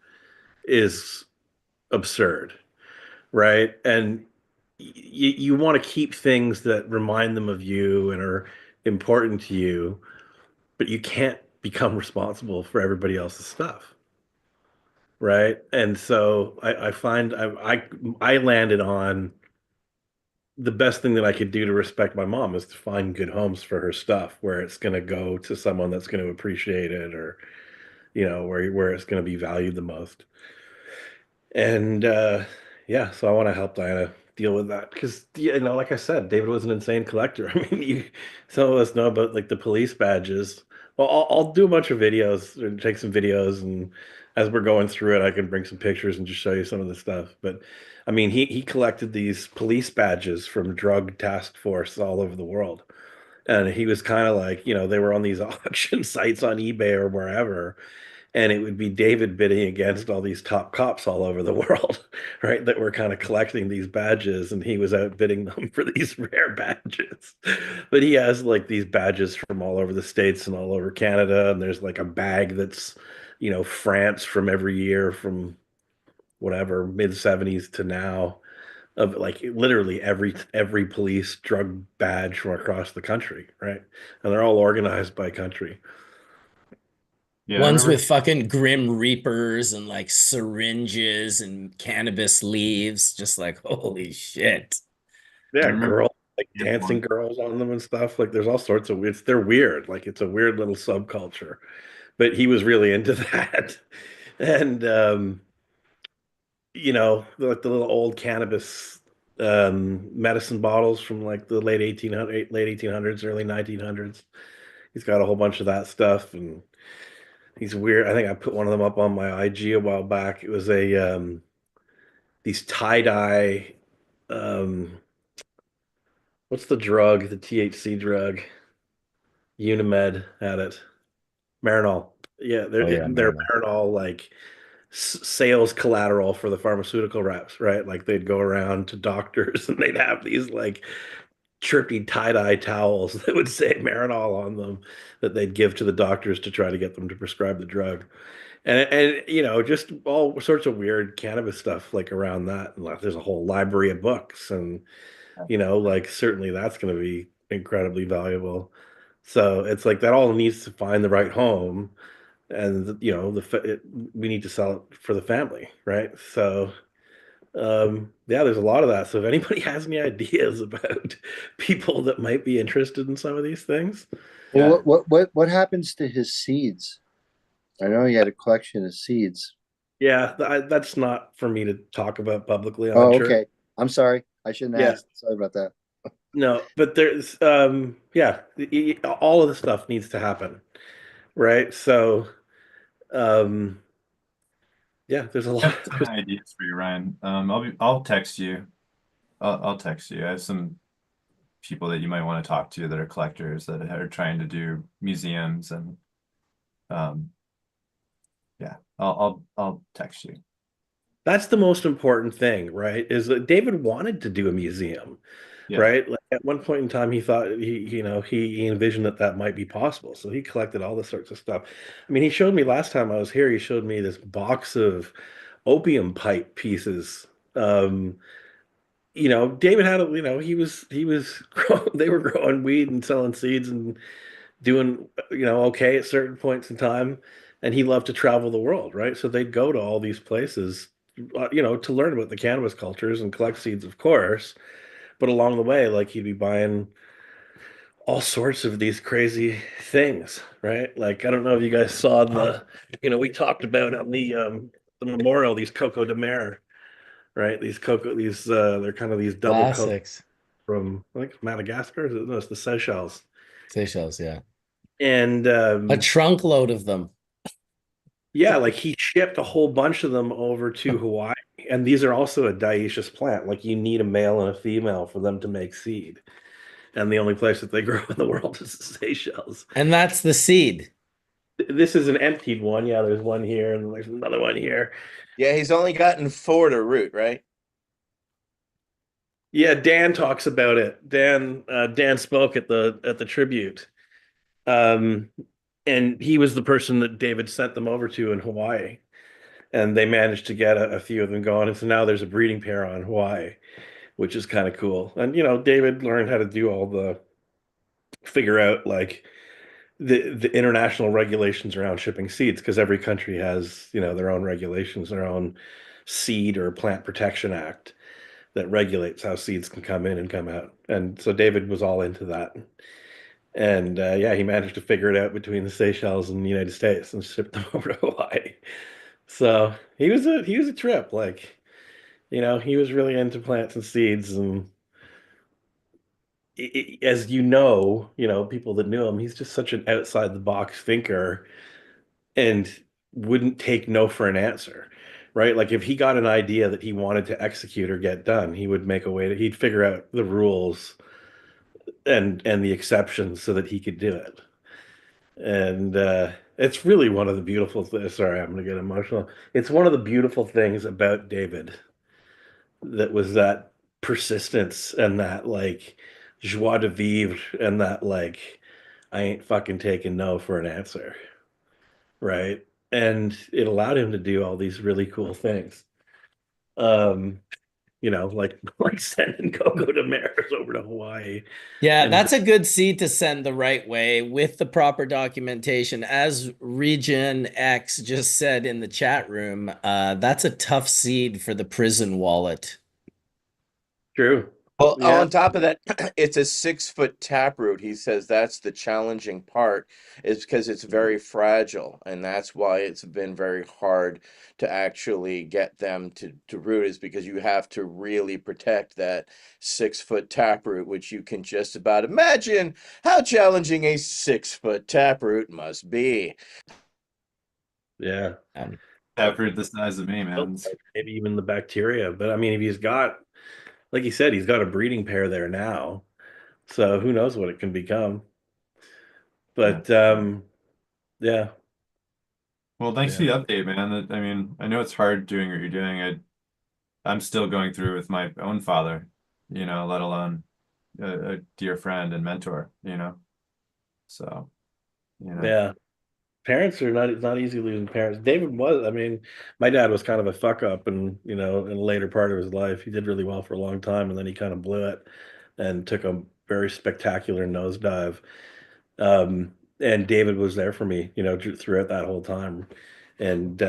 is absurd, right? And you want to keep things that remind them of you and are important to you, but you can't become responsible for everybody else's stuff, right? And so I find I landed on the best thing that I could do to respect my mom is to find good homes for her stuff where it's going to go to someone that's going to appreciate it, or where it's going to be valued the most. And yeah, so I want to help Diana deal with that because like I said, David was an insane collector. I mean, some of us know about like the police badges. Well, I'll do a bunch of videos or take some videos, and as we're going through it, I can bring some pictures and just show you some of the stuff. But I mean, he collected these police badges from drug task force all over the world. And he was kind of like, they were on these auction sites on eBay or wherever, and it would be David bidding against all these top cops all over the world, right? That were kind of collecting these badges, and he was outbidding them for these rare badges. But he has like these badges from all over the States and all over Canada, and there's like a bag that's, France from every year from whatever mid 70s to now, of like literally every police drug badge from across the country, right? And they're all organized by country. Yeah, I Ones remember. with fucking Grim Reapers and like syringes and cannabis leaves, just like holy shit. I Yeah, remember. girls like dancing girls on them and stuff. Like there's all sorts of they're weird. Like it's a weird little subculture. But he was really into that. And like the little old cannabis medicine bottles from like the late 1800s, early 1900s. He's got a whole bunch of that stuff, and he's weird. I think I put one of them up on my IG a while back. It was a these tie-dye um what's the drug, the THC drug? Unimed had it. Marinol. Yeah, Oh yeah, they're man. Marinol like sales collateral for the pharmaceutical reps, right? Like they'd go around to doctors and they'd have these like trippy tie-dye towels that would say Marinol on them that they'd give to the doctors to try to get them to prescribe the drug. And just all sorts of weird cannabis stuff like around that. And like there's a whole library of books, and like certainly that's going to be incredibly valuable. So it's like that all needs to find the right home. and we need to sell it for the family, right? So yeah, there's a lot of that. So if anybody has any ideas about people that might be interested in some of these things, Well, what happens to his seeds? I know he had a collection of seeds. yeah, that's not for me to talk about publicly on Oh, church. okay. I'm sorry. I shouldn't Yeah. ask. Sorry about that. No, but there's yeah, all of the stuff needs to happen, right? So um yeah, there's a I lot. have some ideas for you, Ryan. I'll text you. I'll text you. I have some people that you might want to talk to that are collectors that are trying to do museums and um yeah, I'll text you. That's the most important thing, right? Is that David wanted to do a museum, Yeah. right? Like at one point in time, he thought he envisioned that might be possible. So he collected all this sorts of stuff. I mean, he showed me last time I was here. He showed me this box of opium pipe pieces. David had he was they were growing weed and selling seeds and doing okay at certain points in time, and he loved to travel the world, right? So they'd go to all these places to learn about the cannabis cultures and collect seeds, of course, but along the way, like, he'd be buying all sorts of these crazy things, right? Like, I don't know if you guys saw we talked about on the memorial, these coco de mer, right? They're kind of these double coat Classics. from, I think, Madagascar. No, it's the Seychelles. Seychelles, yeah. And A trunk load of them. yeah, like, he shipped a whole bunch of them over to Hawaii. And these are also a dioecious plant. Like, you need a male and a female for them to make seed. And the only place that they grow in the world is the Seychelles. And that's the seed. This is an emptied one. Yeah, there's one here and there's another one here. Yeah, he's only gotten 4 to root, right? Yeah, Dan talks about it. Dan spoke at the tribute. Um, and he was the person that David sent them over to in Hawaii. And they managed to get a few of them going. And so now there's a breeding pair on Hawaii, which is kind of cool. And David learned how to do all the figure out, like, the international regulations around shipping seeds, because every country has their own regulations, their own seed or plant protection act that regulates how seeds can come in and come out. And so David was all into that. And yeah, he managed to figure it out between the Seychelles and the United States and shipped them over to Hawaii. So he was a trip. Like, he was really into plants and seeds. And as people that knew him, he's just such an outside the box thinker and wouldn't take no for an answer, right? Like, if he got an idea that he wanted to execute or get done, he would make a way he'd figure out the rules and the exceptions so that he could do it. And it's really one of the beautiful things. Sorry, I'm gonna get emotional. It's one of the beautiful things about David that was that persistence and that, like, joie de vivre, and that, like, I ain't fucking taking no for an answer, right? And it allowed him to do all these really cool things. Um, like sending Coco de Maris over to Hawaii. Yeah, And that's a good seed to send the right way with the proper documentation. As Regen X just said in the chat room, that's a tough seed for the prison wallet. true. Well, Yeah. on top of that, it's a 6-foot taproot. He says that's the challenging part, is because it's very fragile, and that's why it's been very hard to actually get them to root, is because you have to really protect that 6-foot taproot, which you can just about imagine how challenging a 6-foot taproot must be. Yeah. Taproot the size of me, man. Maybe even the bacteria. But I mean, if he's got, like he said, he's got a breeding pair there now. So who knows what it can become. But yeah. Well, thanks for the update, man. I mean, I know it's hard doing what you're doing. I'm still going through with my own father, let alone a dear friend and mentor, So, Yeah. Parents are not, it's not easy losing parents. David was, I mean, my dad was kind of a fuck up, and in a later part of his life, he did really well for a long time, and then he kind of blew it and took a very spectacular nosedive. and David was there for me, throughout that whole time. And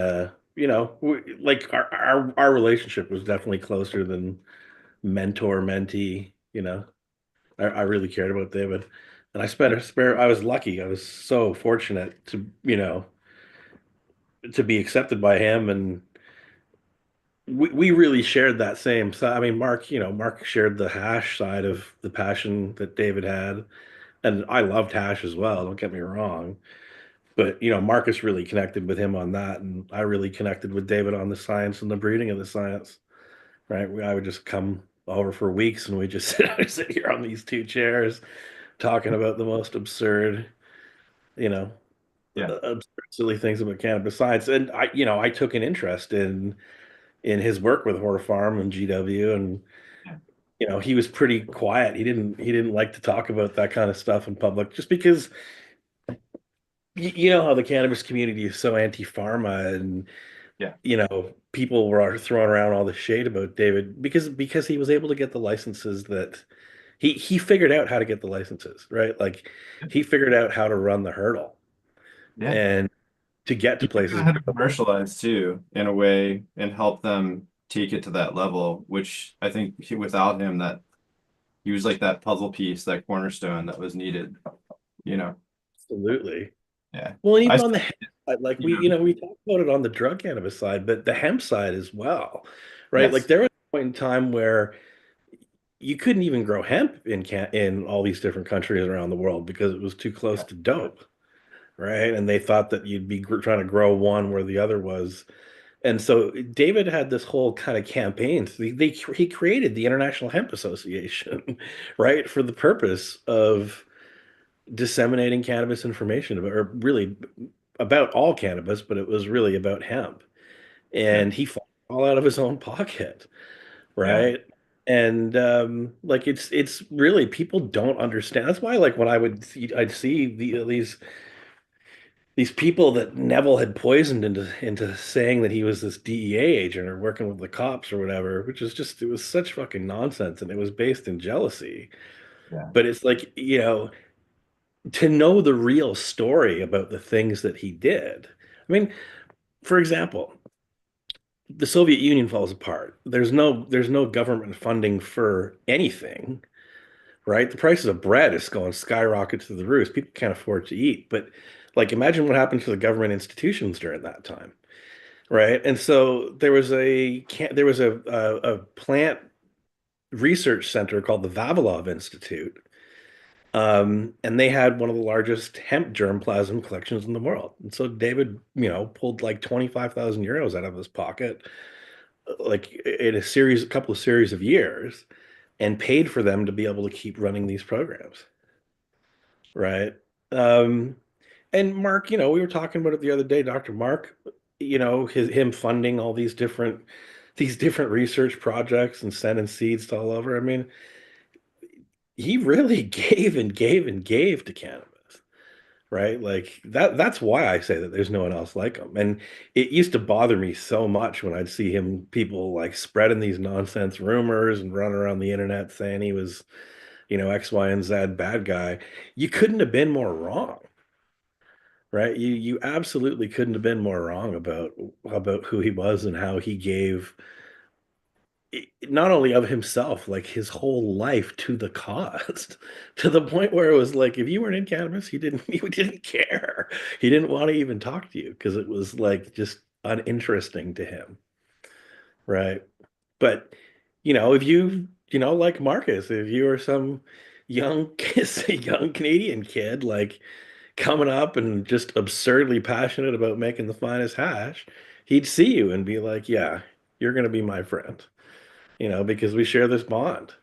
like our relationship was definitely closer than mentor mentee. I really cared about David, and I was lucky. I was so fortunate to be accepted by him, and we really shared that same side. I mean, Mark shared the hash side of the passion that David had, and I loved hash as well. Don't get me wrong, but Marcus really connected with him on that, and I really connected with David on the science and the breeding of the science. Right? I would just come over for weeks, and we just sit here on these two chairs talking about the most absurd, you know, Yeah. absurd, silly things about cannabis science. And I took an interest in his work with Horror Farm and GW, and he was pretty quiet. He didn't like to talk about that kind of stuff in public, just because you know how the cannabis community is so anti-pharma, and Yeah. people were throwing around all the shade about David because he was able to get the licenses that he figured out how to get the licenses, right? Like he figured out how to run the hurdle Yeah. and to get to He figured places. out how to commercialize too, in a way, and help them take it to that level, which I think without him, that he was like that puzzle piece, that cornerstone that was needed, you know. Absolutely. Yeah. Well, and even I on the hemp side, like we talked about it on the drug cannabis side, but the hemp side as well, right? Like Yes. there was a point in time where you couldn't even grow hemp in all these different countries around the world because it was too close to dope, right? And they thought that you'd be trying to grow one where the other was. And so David had this whole kind of campaign. So he created the International Hemp Association, right, for the purpose of disseminating cannabis information about, or really about all cannabis, but it was really about hemp. And he fought all out of his own pocket, Yeah. right? And like it's really, people don't understand. That's why, like, when I'd see these people that Neville had poisoned into saying that he was this DEA agent or working with the cops or whatever, which is just, it was such fucking nonsense, and it was based in jealousy. Yeah. But it's like, to know the real story about the things that he did. I mean, for example, the Soviet Union falls apart. There's no government funding for anything, right? The prices of bread is going skyrocket to the roof. People can't afford to eat. But like, imagine what happened to the government institutions during that time, right? And so there was a plant research center called the Vavilov Institute, and they had one of the largest hemp germplasm collections in the world. And so David, pulled like 25,000 euros out of his pocket, like in a couple of series of years, and paid for them to be able to keep running these programs. Right. Um, and Mark, we were talking about it the other day, Dr. Mark, him funding all these different research projects and sending seeds to all over. I mean, he really gave and gave and gave to cannabis. Right? Like that's why I say that there's no one else like him. And it used to bother me so much when I'd see people like spreading these nonsense rumors and running around the internet saying he was, X, Y, and Z bad guy. You couldn't have been more wrong. Right? You absolutely couldn't have been more wrong about who he was and how he gave not only of himself, like his whole life to the cause, to the point where it was like, if you weren't in cannabis, he didn't care. He didn't want to even talk to you because it was like just uninteresting to him. Right. But, if like Marcus, if you were some young young Canadian kid, like coming up and just absurdly passionate about making the finest hash, he'd see you and be like, yeah, you're going to be my friend, because we share this bond.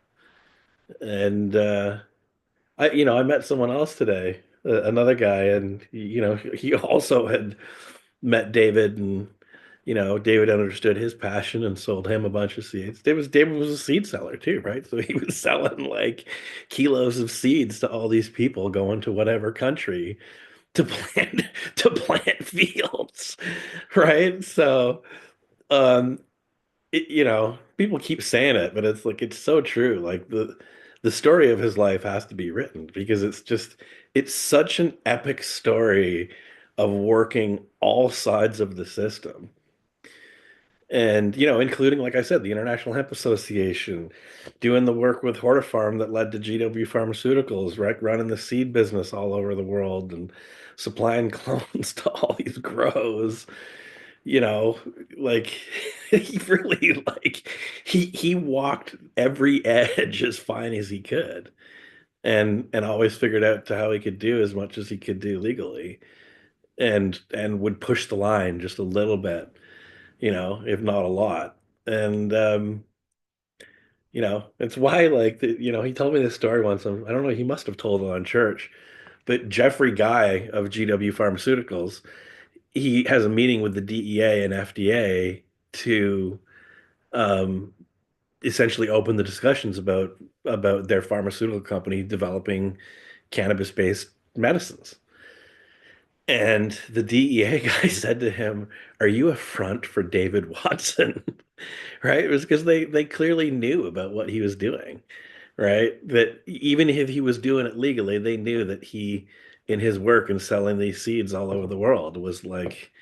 And I met someone else today, another guy, and he also had met David, and David understood his passion and sold him a bunch of seeds. David was a seed seller too, right? So he was selling like kilos of seeds to all these people going to whatever country to plant to plant fields, right? So people keep saying it, but it's like, it's so true. Like the the story of his life has to be written because it's such an epic story of working all sides of the system. And, including, like I said, the International Hemp Association, doing the work with Hortifarm that led to GW Pharmaceuticals, right? Running the seed business all over the world and supplying clones to all these grows, you know, like he really he walked every edge as fine as he could and always figured out to how he could do as much as he could do legally and would push the line just a little bit, if not a lot. And it's why he told me this story once. I don't know, he must have told it on church, but Jeffrey Guy of GW Pharmaceuticals, he has a meeting with the DEA and FDA to um, essentially open the discussions about their pharmaceutical company developing cannabis-based medicines. And the DEA guy said to him, "Are you a front for David Watson?" Right? It was because they clearly knew about what he was doing, right? That even if he was doing it legally, they knew that he, in his work and selling these seeds all over the world, was like,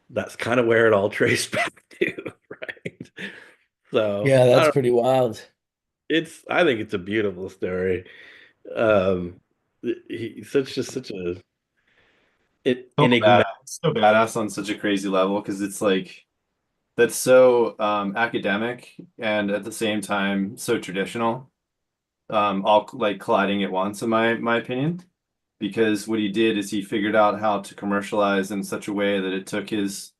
that's kind of where it all traced back to, right? So Yeah, I that's don't, pretty wild. I think it's a beautiful story. Um, he's such a So enigmatic. bad, so badass on such a crazy level because it's like that's so academic and at the same time so traditional, all like colliding at once in my opinion. Because what he did is he figured out how to commercialize in such a way that it took his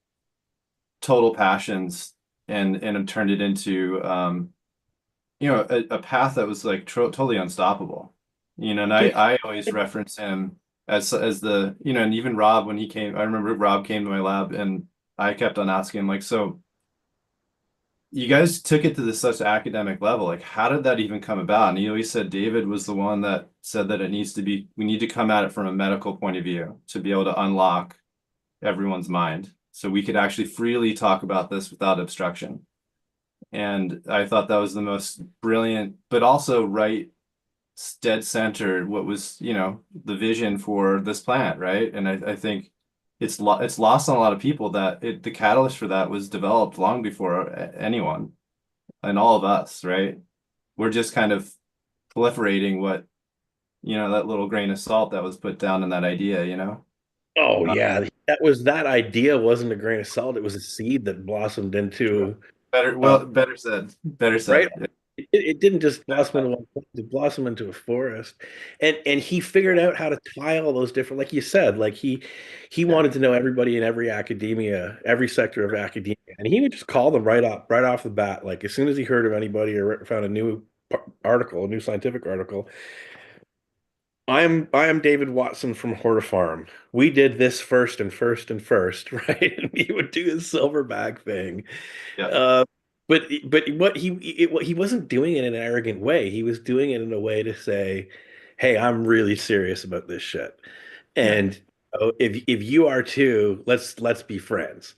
total passions and turned it into a path that was like totally unstoppable. And I always reference him as the and even Rob when he came. I remember Rob came to my lab and I kept on asking him like, so you guys took it to this such academic level. Like, how did that even come about? And he always said David was the one that said that we need to come at it from a medical point of view to be able to unlock everyone's mind. So we could actually freely talk about this without obstruction. And I thought that was the most brilliant, but also right, dead center, what was, the vision for this plant, right? And I think it's lost on a lot of people that the catalyst for that was developed long before anyone and all of us, right? We're just kind of proliferating what, that little grain of salt that was put down in that idea. Oh yeah, that idea wasn't a grain of salt. It was a seed that blossomed into Better said. Better right. said. It didn't just blossom into one plant, it blossomed into a forest, and he figured out how to tie all those different, like you said, like he wanted to know everybody in every sector of academia, and he would just call them right off the bat, like as soon as he heard of anybody or found a new article, a new scientific article. I am David Watson from Hortifarm. We did this first and first and first, right? And he would do his silverback thing. Yeah. But what he wasn't doing it in an arrogant way. He was doing it in a way to say, "Hey, I'm really serious about this shit, and if you are too, let's be friends."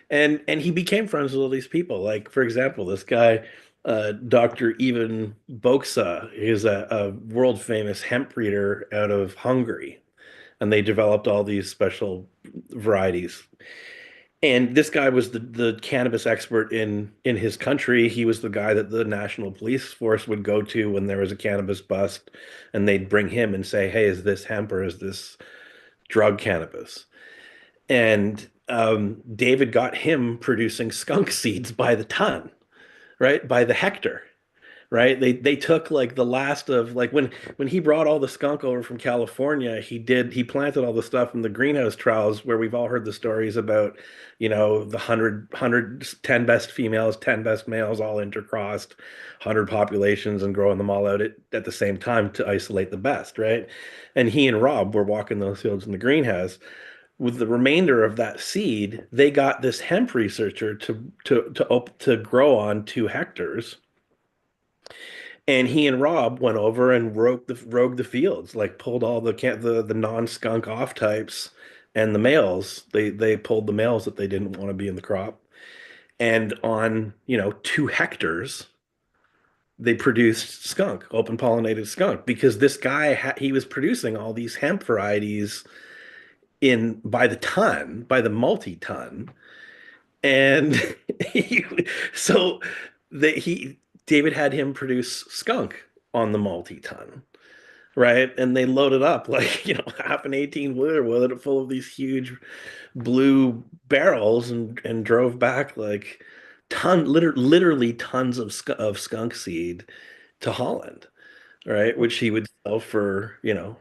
And he became friends with all these people. Like for example, this guy, Dr. Ivan Boksa, is a world famous hemp breeder out of Hungary, and they developed all these special varieties. And this guy was the cannabis expert in his country. He was the guy that the national police force would go to when there was a cannabis bust, and they'd bring him and say, "Hey, is this hemp or is this drug cannabis?" And David got him producing skunk seeds by the ton, right? By the hectare, right? They took like the last of like when he brought all the skunk over from California, he planted all the stuff in the greenhouse trials where we've all heard the stories about, the 10 best females, 10 best males, all intercrossed, 100 populations and growing them all out at the same time to isolate the best, right? And he and Rob were walking those fields in the greenhouse. With the remainder of that seed, they got this hemp researcher to grow on 2 hectares, and he and Rob went over and rogued the fields, like pulled all the non-skunk off types and the males. They pulled the males that they didn't want to be in the crop. And on, 2 hectares, they produced skunk, open pollinated skunk, because this guy he was producing all these hemp varieties in by the ton, by the multi-ton, and he, so that he David had him produce skunk on the multi-ton, right? And they loaded up like half an 18 wheeler with it full of these huge blue barrels and drove back like literally tons of skunk seed to Holland, right? Which he would sell for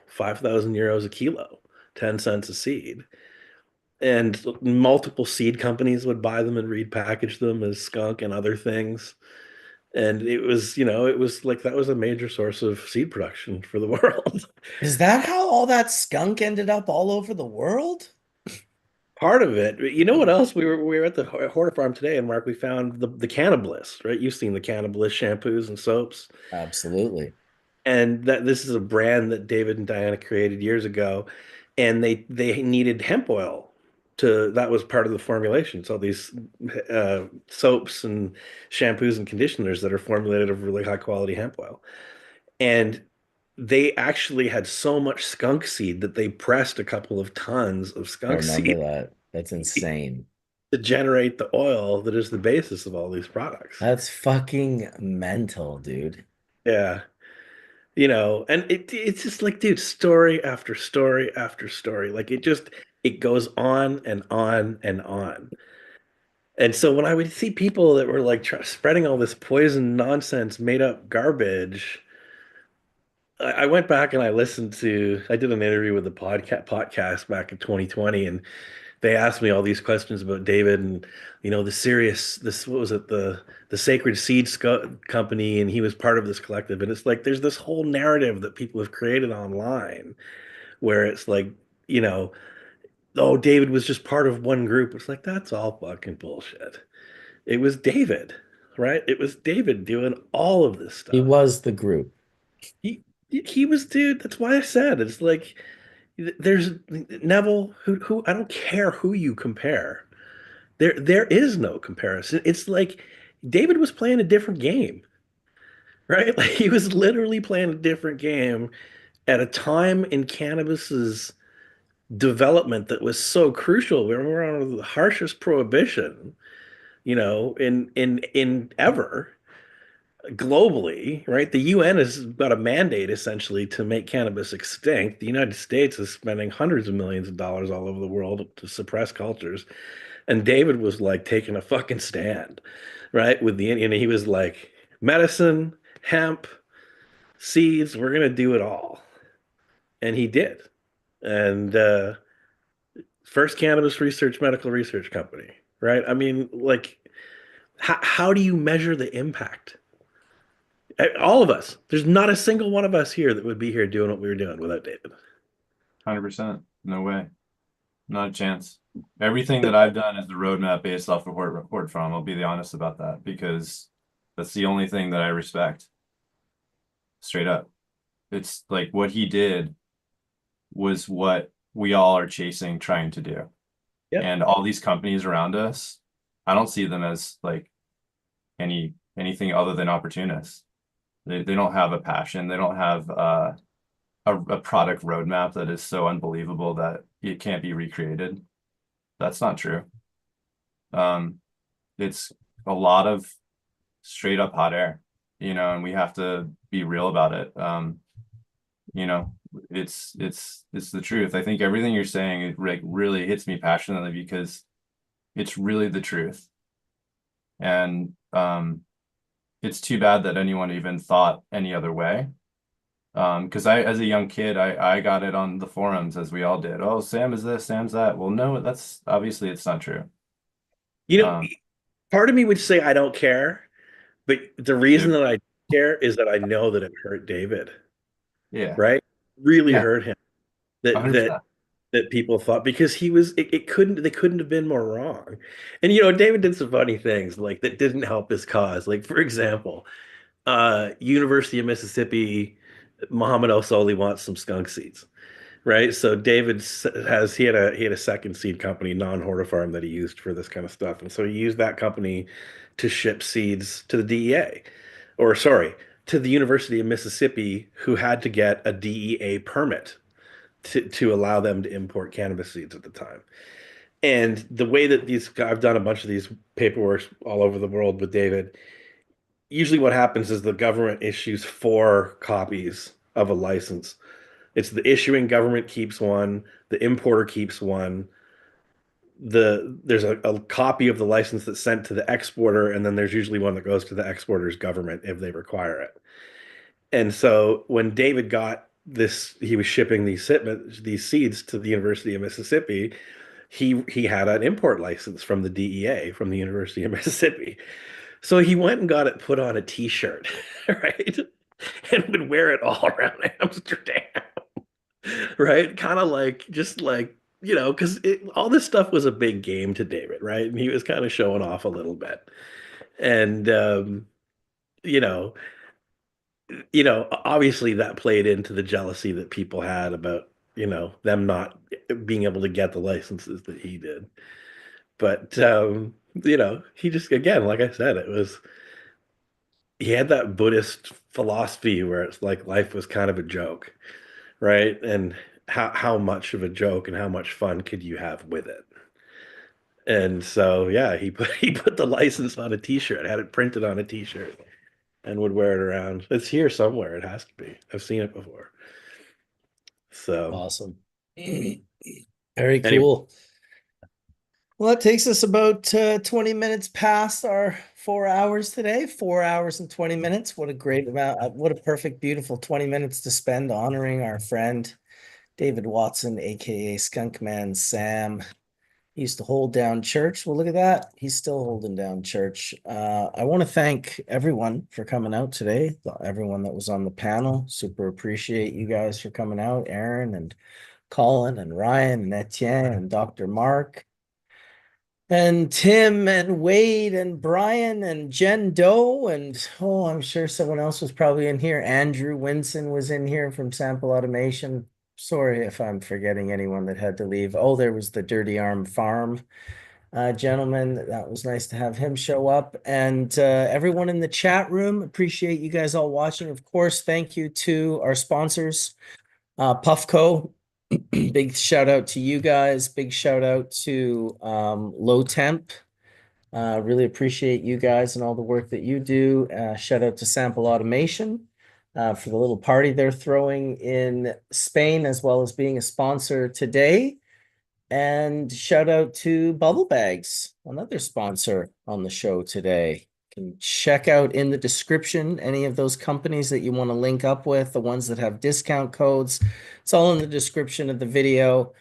5,000 euros a kilo, 10 cents a seed. And multiple seed companies would buy them and repackage them as skunk and other things. And it was like that was a major source of seed production for the world. Is that how all that skunk ended up all over the world? Part of it. You know what else? We were at the Horta farm today, and Mark, we found the cannabis, right? You've seen the cannabis shampoos and soaps. Absolutely. And that this is a brand that David and Diana created years ago, and they needed hemp oil that was part of the formulation. So these soaps and shampoos and conditioners that are formulated of really high quality hemp oil. And they actually had so much skunk seed that they pressed a couple of tons of I skunk remember seed that. That's insane. to generate the oil that is the basis of all these products. That's fucking mental, dude. Yeah. And it's just like, dude, story after story after story. Like it goes on and on and on. And so when I would see people that were like spreading all this poison nonsense, made up garbage, I went back and I did an interview with the podcast back in 2020, and they asked me all these questions about David and what was it, the Sacred Seed Company, and he was part of this collective. And it's like there's this whole narrative that people have created online where it's like, you know, oh, David was just part of one group. It's like that's all fucking bullshit. It was David, right? It was David doing all of this stuff. He was the group. He was, dude. That's why I said it's like there's Neville, who I don't care who you compare. There is no comparison. It's like David was playing a different game, right? Like he was literally playing a different game at a time in cannabis's development that was so crucial. We were on the harshest prohibition, in ever globally, right? The UN has got a mandate essentially to make cannabis extinct. The United States is spending hundreds of millions of dollars all over the world to suppress cultures. And David was like taking a fucking stand, right? With the Indian, he was like, medicine, hemp, seeds, we're gonna do it all. And he did. And first cannabis research medical research company, right? I mean, like, how do you measure the impact? All of us. There's not a single one of us here that would be here doing what we were doing without David. 100%. No way. Not a chance. Everything that I've done is the roadmap based off of Hort Farm. I'll be honest about that because that's the only thing that I respect. Straight up. It's like what he did was what we all are chasing, trying to do. Yep. And all these companies around us, I don't see them as like anything other than opportunists. They don't have a passion. They don't have a product roadmap that is so unbelievable that it can't be recreated. That's not true. It's a lot of straight up hot air, and we have to be real about it. It's the truth. I think everything you're saying, it really hits me passionately because it's really the truth. And it's too bad that anyone even thought any other way. Because as a young kid, I got it on the forums as we all did. Oh, Sam is this, Sam's that. Well, no, that's obviously it's not true. Part of me would say I don't care, but the reason that I care is that I know that it hurt David. Yeah. Right? Really hurt him. That 100%. that people thought because they couldn't have been more wrong. And David did some funny things like that didn't help his cause. Like for example, University of Mississippi, Muhammad El-Soli wants some skunk seeds, right? So David he had a second seed company, non-hortifarm, that he used for this kind of stuff, and so he used that company to ship seeds to the DEA. or sorry, to the University of Mississippi, who had to get a DEA permit to allow them to import cannabis seeds at the time. And the way that I've done a bunch of these paperwork all over the world with David. Usually what happens is the government issues 4 copies of a license. It's the issuing government keeps one, the importer keeps one, there's a copy of the license that's sent to the exporter, and then there's usually one that goes to the exporter's government if they require it. And so when David got this, he was shipping these seeds to the University of Mississippi. He had an import license from the DEA from the University of Mississippi. So he went and got it put on a t-shirt, right? And would wear it all around Amsterdam, right? Kind of like, just like, because all this stuff was a big game to David, right? And he was kind of showing off a little bit. And, you know, obviously that played into the jealousy that people had about, them not being able to get the licenses that he did. But, he just, again, like I said, he had that Buddhist philosophy where it's like life was kind of a joke, right? And how much of a joke and how much fun could you have with it? And so, yeah, he put the license on a t-shirt, had it printed on a t-shirt, and would wear it around. It's here somewhere. It has to be. I've seen it before. So awesome. Very Anyway. cool. Well, that takes us about 20 minutes past our 4 hours today. 4 hours and 20 minutes. What a great amount. What a perfect, beautiful 20 minutes to spend honoring our friend David Watson, aka Skunkman Sam. He used to hold down church. Well, look at that. He's still holding down church. I want to thank everyone for coming out today. Everyone that was on the panel. Super appreciate you guys for coming out. Aaron and Colin and Ryan and Etienne and Dr. Mark and Tim and Wade and Brian and Jen Doe. And I'm sure someone else was probably in here. Andrew Winson was in here from Sample Automation. Sorry if I'm forgetting anyone that had to leave. Oh, there was the Dirty Arm Farm gentleman. That was nice to have him show up. And everyone in the chat room, appreciate you guys all watching. Of course, thank you to our sponsors, Puffco. Big shout out to you guys. Big shout out to Low Temp. Really appreciate you guys and all the work that you do. Shout out to Sample Automation for the little party they're throwing in Spain, as well as being a sponsor today. And shout out to Bubble Bags, another sponsor on the show today. You can check out in the description any of those companies that you want to link up with, the ones that have discount codes. It's all in the description of the video.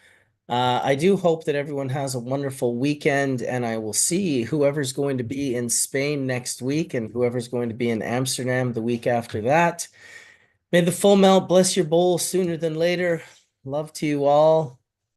I do hope that everyone has a wonderful weekend, and I will see whoever's going to be in Spain next week and whoever's going to be in Amsterdam the week after that. May the full melt bless your bowl sooner than later. Love to you all.